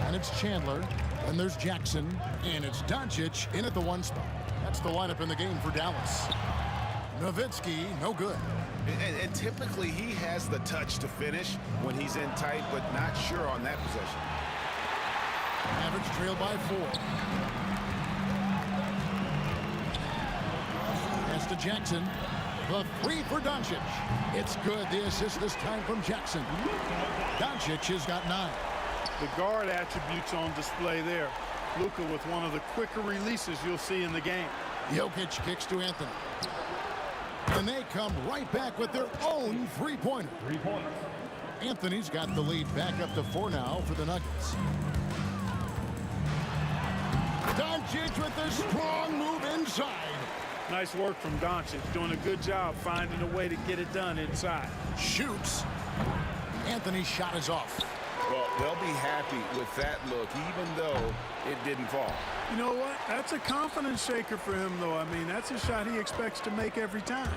And it's Chandler. And there's Jackson. And it's Doncic in at the 1 spot. That's the lineup in the game for Dallas. Nowitzki, no good. And typically he has the touch to finish when he's in tight, but not sure on that possession. Mavericks trail by 4. Pass to Jackson. The 3 for Doncic. It's good. The assist this time from Jackson. Doncic has got 9. The guard attributes on display there. Luka with one of the quicker releases you'll see in the game. Jokic kicks to Anthony. And they come right back with their own three-pointer. 3 points. Anthony's got the lead back up to 4 now for the Nuggets. Doncic with a strong move inside. Nice work from Doncic, doing a good job finding a way to get it done inside. Shoots. Anthony's shot is off. Well, they'll be happy with that look, even though it didn't fall. You know what? That's a confidence shaker for him, though. I mean, that's a shot he expects to make every time.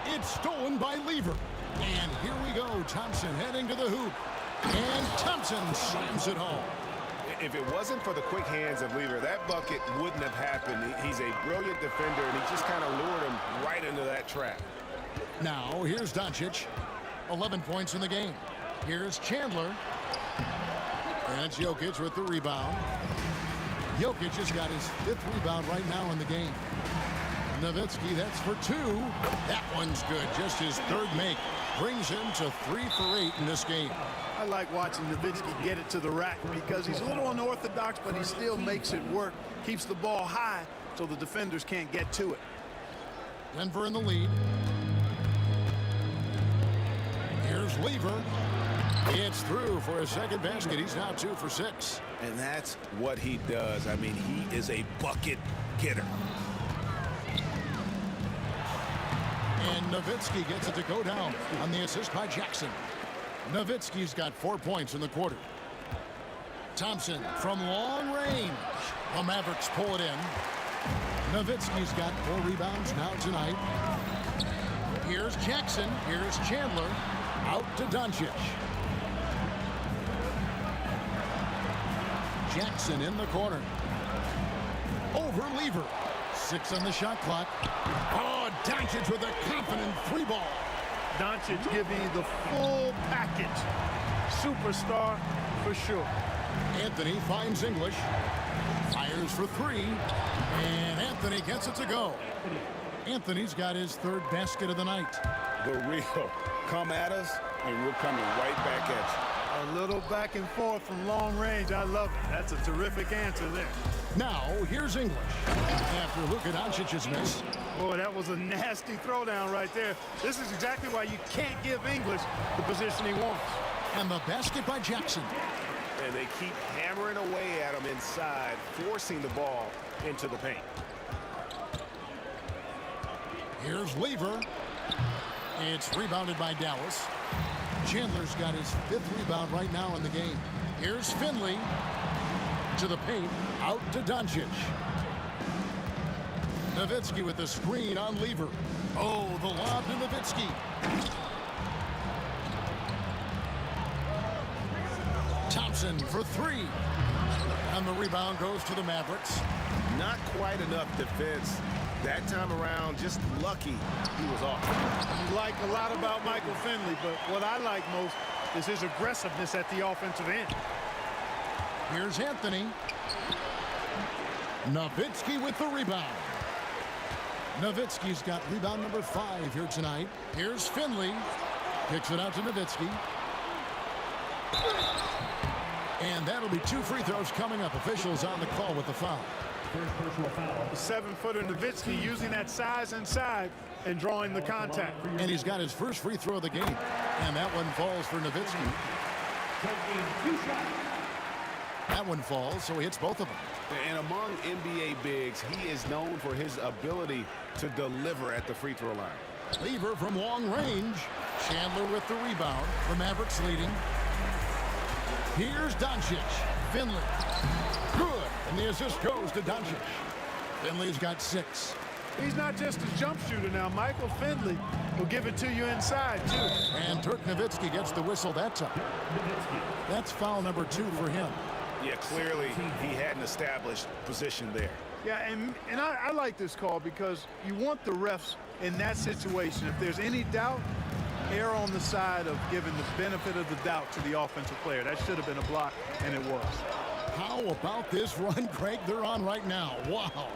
It's stolen by Lever. And here we go. Thompson heading to the hoop. And Thompson slams it home. If it wasn't for the quick hands of Lever, that bucket wouldn't have happened. He's a brilliant defender, and he just kind of lured him right into that trap. Now, here's Doncic. 11 points in the game. Here's Chandler. And it's Jokic with the rebound. Jokic has got his 5th rebound right now in the game. Nowitzki, that's for 2. That one's good. Just his 3rd make. Brings him to 3 for 8 in this game. I like watching Nowitzki get it to the rack because he's a little unorthodox, but he still makes it work. Keeps the ball high so the defenders can't get to it. Denver in the lead. Here's Lever. It's through for a second basket. He's now 2 for 6. And that's what he does. I mean, he is a bucket getter. And Nowitzki gets it to go down on the assist by Jackson. Nowitzki's got 4 points in the quarter. Thompson from long range. The Mavericks pull it in. Nowitzki's got 4 rebounds now tonight. Here's Jackson. Here's Chandler. Out to Doncic. Jackson in the corner. Over Lever. 6 on the shot clock. Oh, Doncic with a confident 3 ball. Doncic giving the full package. Superstar for sure. Anthony finds English. Fires for three. And Anthony gets it to go. Anthony's got his third basket of the night. The real come at us, and we're coming right back at you. A little back and forth from long range. I love it. That's a terrific answer there. Now, here's English. After Luka Doncic's miss. Boy, that was a nasty throwdown right there. This is exactly why you can't give English the position he wants. And the basket by Jackson. And they keep hammering away at him inside, forcing the ball into the paint. Here's Lever. It's rebounded by Dallas. Chandler's got his fifth rebound right now in the game. Here's Finley to the paint, out to Doncic. Nowitzki with the screen on Lever. Oh, the lob to Nowitzki. Thompson for three. And the rebound goes to the Mavericks. Not quite enough defense. That time around, just lucky he was off. You like a lot about Michael Finley, but what I like most is his aggressiveness at the offensive end. Here's Anthony. Nowitzki with the rebound. Nowitzki's got rebound number 5 here tonight. Here's Finley. Kicks it out to Nowitzki. And that'll be 2 free throws coming up. Officials on the call with the foul. The 7-footer Nowitzki using that size inside and drawing the contact. And he's got his first free throw of the game. And that one falls for Nowitzki. That one falls, so he hits both of them. And among NBA bigs, he is known for his ability to deliver at the free throw line. Lever from long range. Chandler with the rebound. The Mavericks leading. Here's Doncic. Finley. Good. And the assist goes to Doncic. Finley's got 6. He's not just a jump shooter now. Michael Finley will give it to you inside, too. And Dirk Nowitzki gets the whistle that time. That's foul number 2 for him. Yeah, clearly he had an established position there. Yeah, and I like this call because you want the refs in that situation. If there's any doubt, err on the side of giving the benefit of the doubt to the offensive player. That should have been a block, and it was. How about this run, Craig, they're on right now? Wow.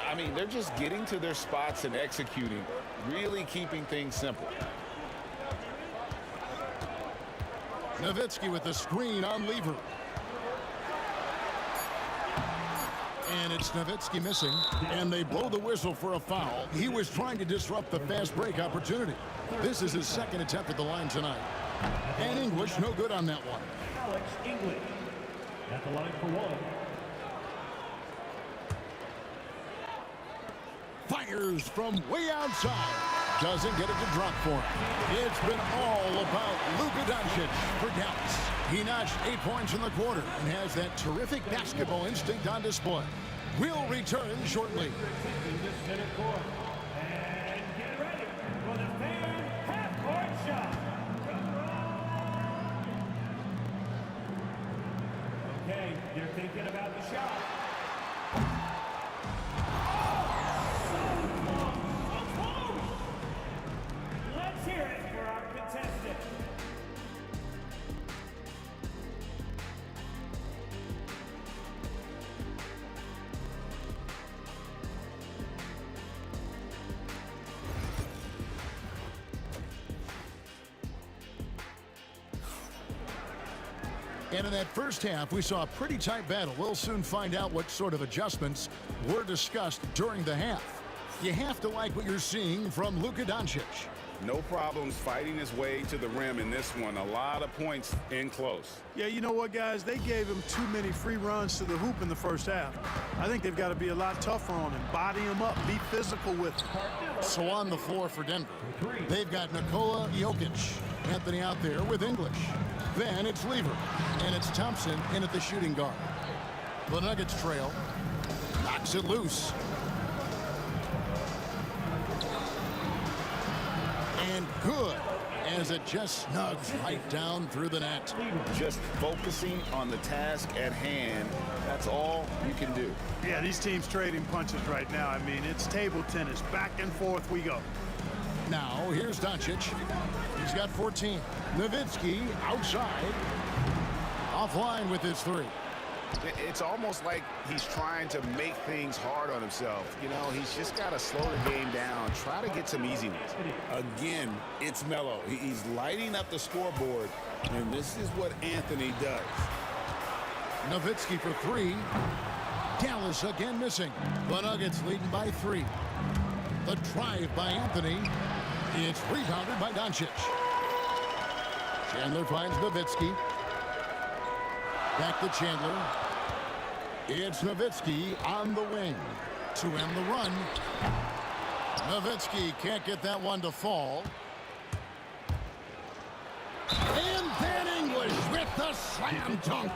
I mean, they're just getting to their spots and executing, really keeping things simple. Nowitzki with the screen on Lever. And it's Nowitzki missing, and they blow the whistle for a foul. He was trying to disrupt the fast break opportunity. This is his second attempt at the line tonight. And English, no good on that one. Alex English at the line for 1. Fires from way outside. Doesn't get it to drop for him. It's been all about Luka Doncic for Dallas. He notched 8 points in the quarter and has that terrific basketball instinct on display. We'll return shortly. And get ready for the fan half-court shot. Okay, they're thinking about the shot. Let's hear it for our contestant. And in that first half, we saw a pretty tight battle. We'll soon find out what sort of adjustments were discussed during the half. You have to like what you're seeing from Luka Doncic. No problems fighting his way to the rim in this one. A lot of points in close. Yeah, you know what, guys? They gave him too many free runs to the hoop in the first half. I think they've got to be a lot tougher on him, body him up, be physical with him. So on the floor for Denver, they've got Nikola Jokic. Anthony out there with English. Then it's Lever, and it's Thompson in at the shooting guard. The Nuggets trail, knocks it loose. And good, as it just snugs right down through the net. Just focusing on the task at hand, that's all you can do. Yeah, these teams trading punches right now. I mean, it's table tennis. Back and forth we go. Now, here's Doncic. He's got 14. Nowitzki outside. Offline with his 3. It's almost like he's trying to make things hard on himself. You know, he's just got to slow the game down, try to get some easy ones. Again, it's Melo. He's lighting up the scoreboard, and this is what Anthony does. Nowitzki for three. Dallas again missing. The Nuggets leading by 3. The drive by Anthony. It's rebounded by Doncic. Chandler finds Nowitzki. Back to Chandler. It's Nowitzki on the wing to end the run. Nowitzki can't get that one to fall. And Van English with the slam dunk.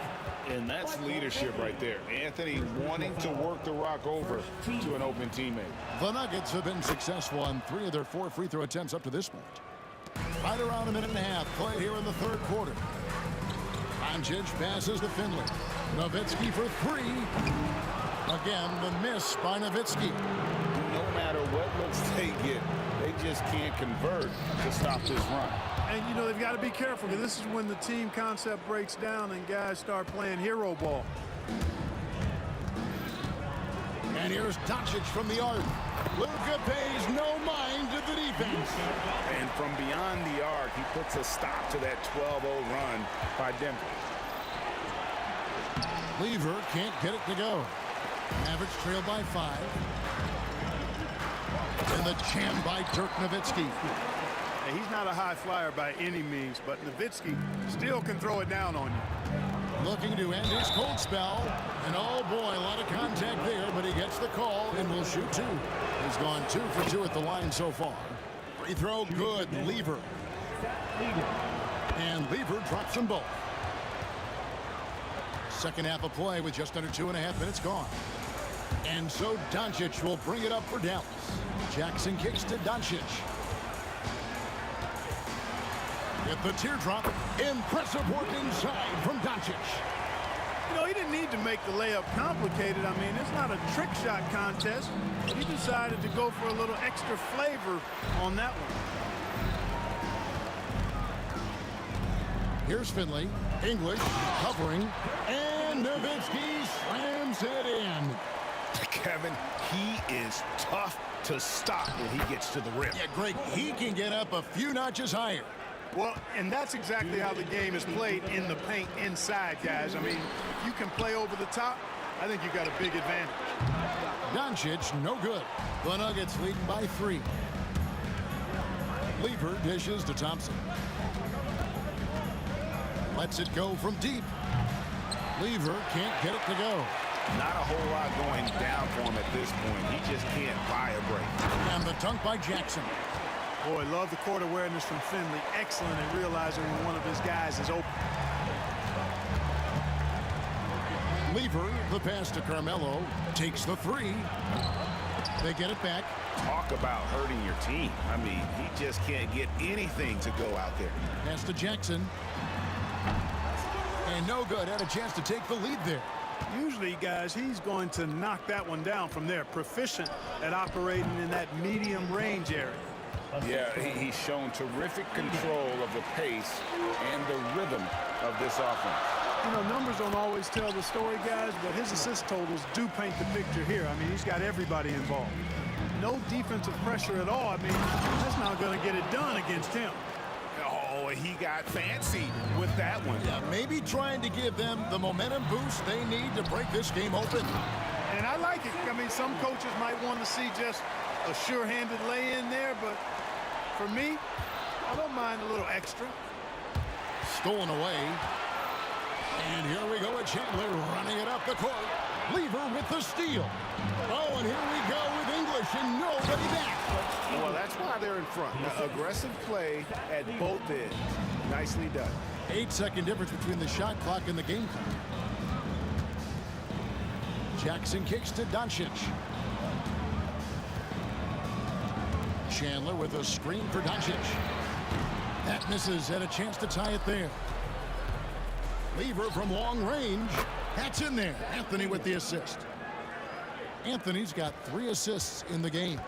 And that's leadership right there. Anthony wanting to work the rock over to an open teammate. The Nuggets have been successful on 3 of their 4 free throw attempts up to this point. Right around a minute and a half played here in the third quarter. Doncic passes to Finley. Nowitzki for 3. Again, the miss by Nowitzki. No matter what looks they get, they just can't convert to stop this run. And, you know, they've got to be careful because this is when the team concept breaks down and guys start playing hero ball. And here's Doncic from the arc. Luka pays no mind to the defense. And from beyond the arc, he puts a stop to that 12-0 run by Denver. Lever can't get it to go. Mavericks trail by 5. And the jam by Dirk Nowitzki. Hey, he's not a high flyer by any means, but Nowitzki still can throw it down on you. Looking to end his cold spell. And oh boy, a lot of contact there, but he gets the call and will shoot 2. He's gone 2 for 2 at the line so far. Free throw good, Lever. And Lever drops them both. Second half of play with just under 2.5 minutes gone. And so Doncic will bring it up for Dallas. Jackson kicks to Doncic. With the teardrop, impressive work inside from Doncic. You know, he didn't need to make the layup complicated. I mean, it's not a trick shot contest. He decided to go for a little extra flavor on that one. Here's Finley. English covering. And Nowitzki slams it in. Kevin, he is tough to stop when he gets to the rim. Yeah, Greg, he can get up a few notches higher. Well, and that's exactly how the game is played in the paint inside, guys. I mean, if you can play over the top, I think you got a big advantage. Doncic, no good. The Nuggets leading by 3. Lever dishes to Thompson. Lets it go from deep. Lever can't get it to go. Not a whole lot going down for him at this point. He just can't buy a break. And the dunk by Jackson. Boy, love the court awareness from Finley. Excellent at realizing when one of his guys is open. Lever, the pass to Carmelo, takes the 3. They get it back. Talk about hurting your team. I mean, he just can't get anything to go out there. Pass to Jackson. And no good. Had a chance to take the lead there. Usually, guys, he's going to knock that one down from there. Proficient at operating in that medium range area. Yeah, he's shown terrific control of the pace and the rhythm of this offense. You know, numbers don't always tell the story, guys, but his assist totals do paint the picture here. I mean, he's got everybody involved. No defensive pressure at all. I mean, that's not going to get it done against him. Oh, he got fancy with that one. Yeah, maybe trying to give them the momentum boost they need to break this game open. And I like it. I mean, some coaches might want to see just a sure-handed lay-in there, but for me, I don't mind a little extra. Stolen away. And here we go with Chandler running it up the court. Lever with the steal. Oh, and here we go with English and nobody back. Well, that's why they're in front. Aggressive play at both ends. Nicely done. 8-second difference between the shot clock and the game clock. Jackson kicks to Doncic. Chandler with a screen for Doncic. That misses, had a chance to tie it there. Lever from long range. That's in there. Anthony with the assist. Anthony's got 3 assists in the game.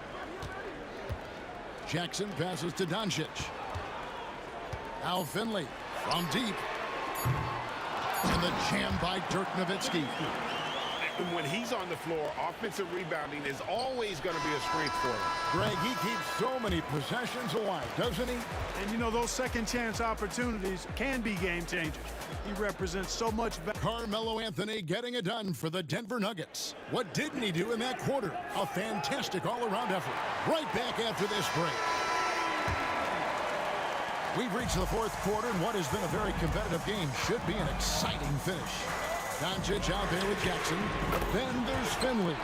Jackson passes to Doncic. Now Finley from deep. And the jam by Dirk Nowitzki. When he's on the floor, offensive rebounding is always going to be a strength for him. Greg, he keeps so many possessions alive, doesn't he? And you know, those second chance opportunities can be game changers. He represents so much value. Carmelo Anthony getting it done for the Denver Nuggets. What didn't he do in that quarter? A fantastic all-around effort. Right back after this break. We've reached the fourth quarter, and what has been a very competitive game should be an exciting finish. Doncic out there with Jackson. Then there's Finley.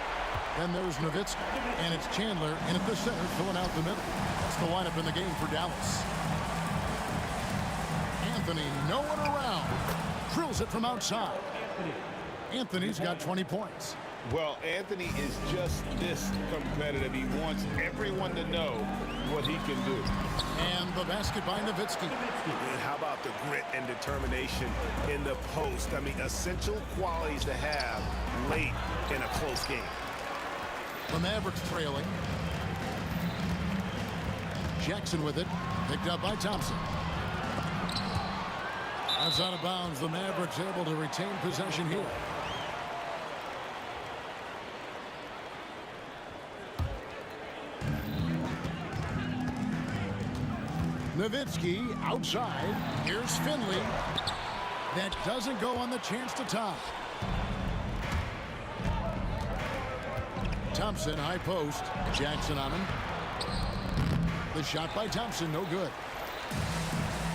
Then there's Nowitzki. And it's Chandler in at the center, filling out the middle. That's the lineup in the game for Dallas. Anthony, no one around. Drills it from outside. Anthony's got 20 points. Well, Anthony is just this competitive. He wants everyone to know what he can do. And the basket by Nowitzki. And how about the grit and determination in the post? I mean, essential qualities to have late in a close game. The Mavericks trailing. Jackson with it. Picked up by Thompson. That's out of bounds. The Mavericks able to retain possession here. Nowitzki outside. Here's Finley. That doesn't go on the chance to top. Thompson, high post. Jackson on him. The shot by Thompson, no good.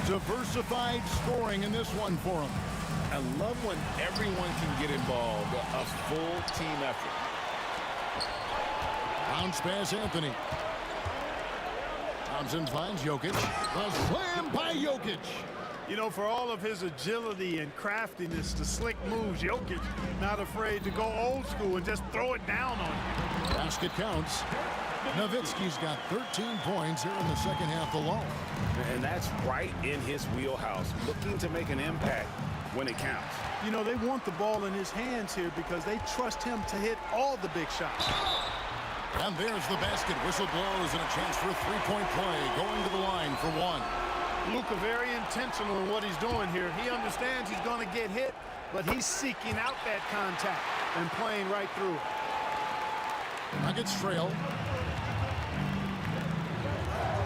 Diversified scoring in this one for him. I love when everyone can get involved. A full team effort. Bounce pass, Anthony. Thompson finds Jokic. The slam by Jokic. You know, for all of his agility and craftiness, the slick moves, Jokic not afraid to go old school and just throw it down on you. Basket counts. Nowitzki's got 13 points here in the second half alone. And that's right in his wheelhouse, looking to make an impact when it counts. You know, they want the ball in his hands here because they trust him to hit all the big shots. And there's the basket. Whistle blows and a chance for a three-point play. Going to the line for one. Luka very intentional in what he's doing here. He understands he's going to get hit, but he's seeking out that contact and playing right through it. Nuggets trail.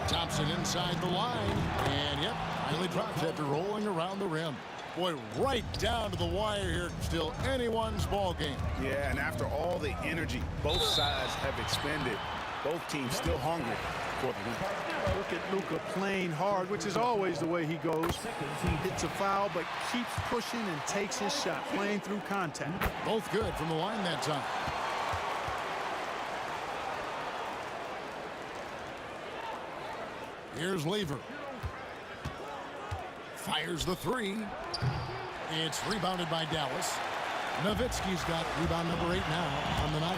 Thompson inside the line. And, yep, finally drops after rolling around the rim. Boy, right down to the wire here. Still anyone's ball game. Yeah, and after all the energy both sides have expended, both teams still hungry for the win. Look at Luka playing hard, which is always the way he goes. He hits a foul, but keeps pushing and takes his shot, playing through contact. Both good from the line that time. Here's Lever. Fires the three. It's rebounded by Dallas. Nowitzki's got rebound number 8 now on the night.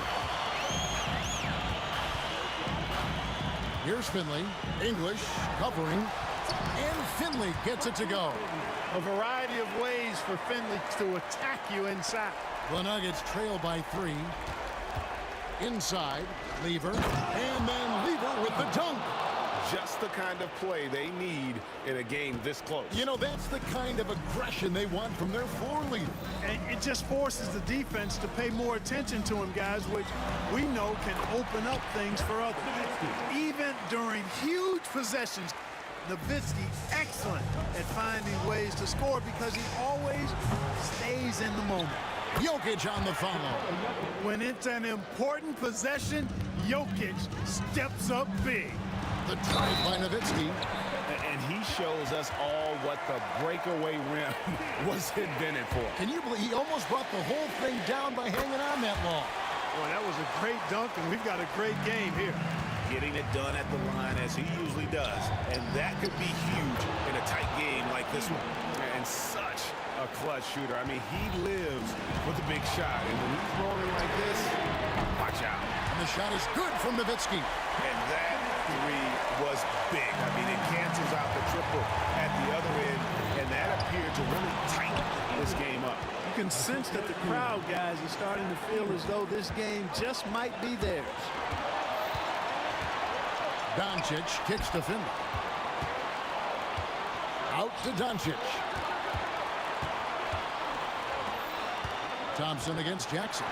Here's Finley. English covering. And Finley gets it to go. A variety of ways for Finley to attack you inside. The Nuggets trail by 3. Inside, Lever. And then Lever with the dunk. Just the kind of play they need in a game this close. You know, that's the kind of aggression they want from their floor leader. And it just forces the defense to pay more attention to him, guys, which we know can open up things for others. Even during huge possessions, Nowitzki excellent at finding ways to score because he always stays in the moment. Jokic on the follow. When it's an important possession, Jokic steps up big. The drive by Nowitzki. And he shows us all what the breakaway rim was invented for. Can you believe he almost brought the whole thing down by hanging on that long? Boy, that was a great dunk, and we've got a great game here. Getting it done at the line as he usually does. And that could be huge in a tight game like this one. And such a clutch shooter. I mean, he lives with a big shot. And when he's rolling like this, watch out. And the shot is good from Nowitzki. And that three was big. I mean, it cancels out the triple at the other end, and that appeared to really tighten this game up. You can sense that the crowd, guys, is starting to feel as though this game just might be theirs. Doncic kicks to Finley. Out to Doncic. Thompson against Jackson.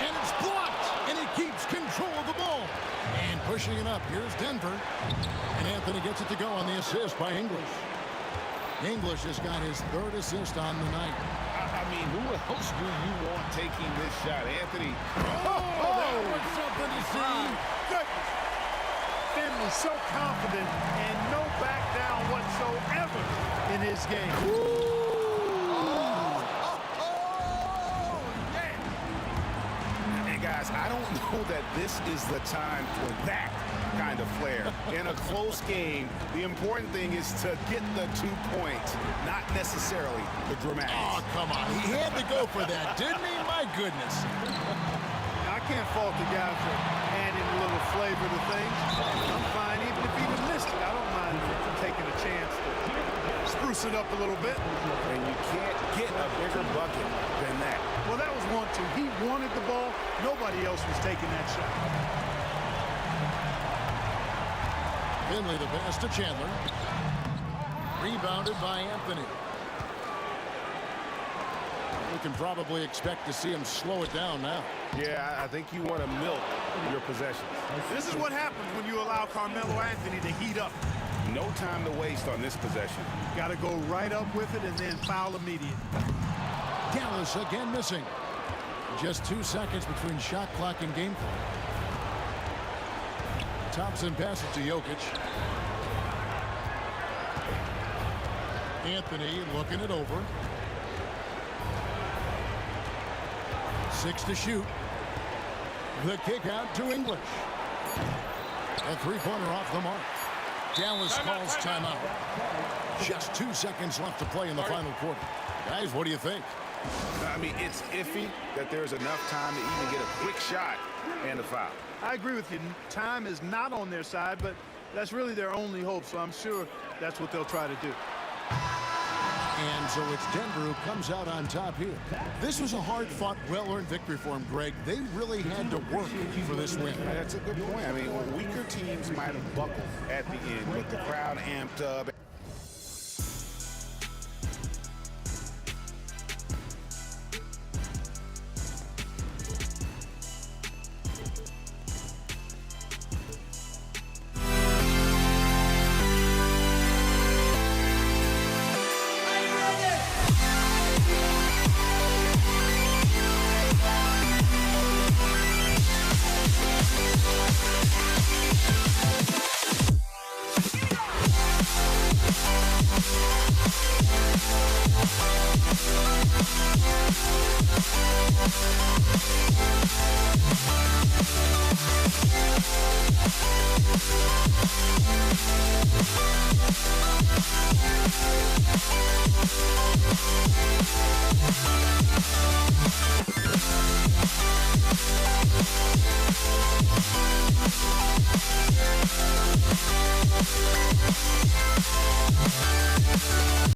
And it's blocked, and he keeps control of the ball. And pushing it up, here's Denver. And Anthony gets it to go on the assist by English. English has got his third assist on the night. I mean, who else do you want taking this shot, Anthony? That was something to see. Goodness. Finley so confident and no back down whatsoever in his game. And guys, I don't know that this is the time for that kind of flair. In a close game, the important thing is to get the 2 points, not necessarily the dramatics. Oh, come on. He had to go for that, didn't he? My goodness. I can't fault the guy for adding a little flavor to things. I'm fine. Even if he'd have missed it, I don't mind taking a chance to spruce it up a little bit. And you can't get a bigger bucket than that. Well, that was 1-2. He wanted the ball. Nobody else was taking that shot. Finley the pass to Chandler. Rebounded by Anthony. We can probably expect to see him slow it down now. Yeah, I think you want to milk your possessions. This is what happens when you allow Carmelo Anthony to heat up. No time to waste on this possession. Got to go right up with it and then foul immediate. Dallas again missing. Just 2 seconds between shot clock and game clock. Thompson passes to Jokic. Anthony looking it over. 6 to shoot. The kick out to English. A three-pointer off the mark. Dallas calls timeout. Just 2 seconds left to play in the final quarter. Guys, what do you think? I mean, it's iffy that there's enough time to even get a quick shot and a foul. I agree with you. Time is not on their side, but that's really their only hope, so I'm sure that's what they'll try to do. And so it's Denver who comes out on top here. This was a hard-fought, well-earned victory for them, Greg. They really had to work for this win. That's a good point. I mean, weaker teams might have buckled at the end, but the crowd amped up.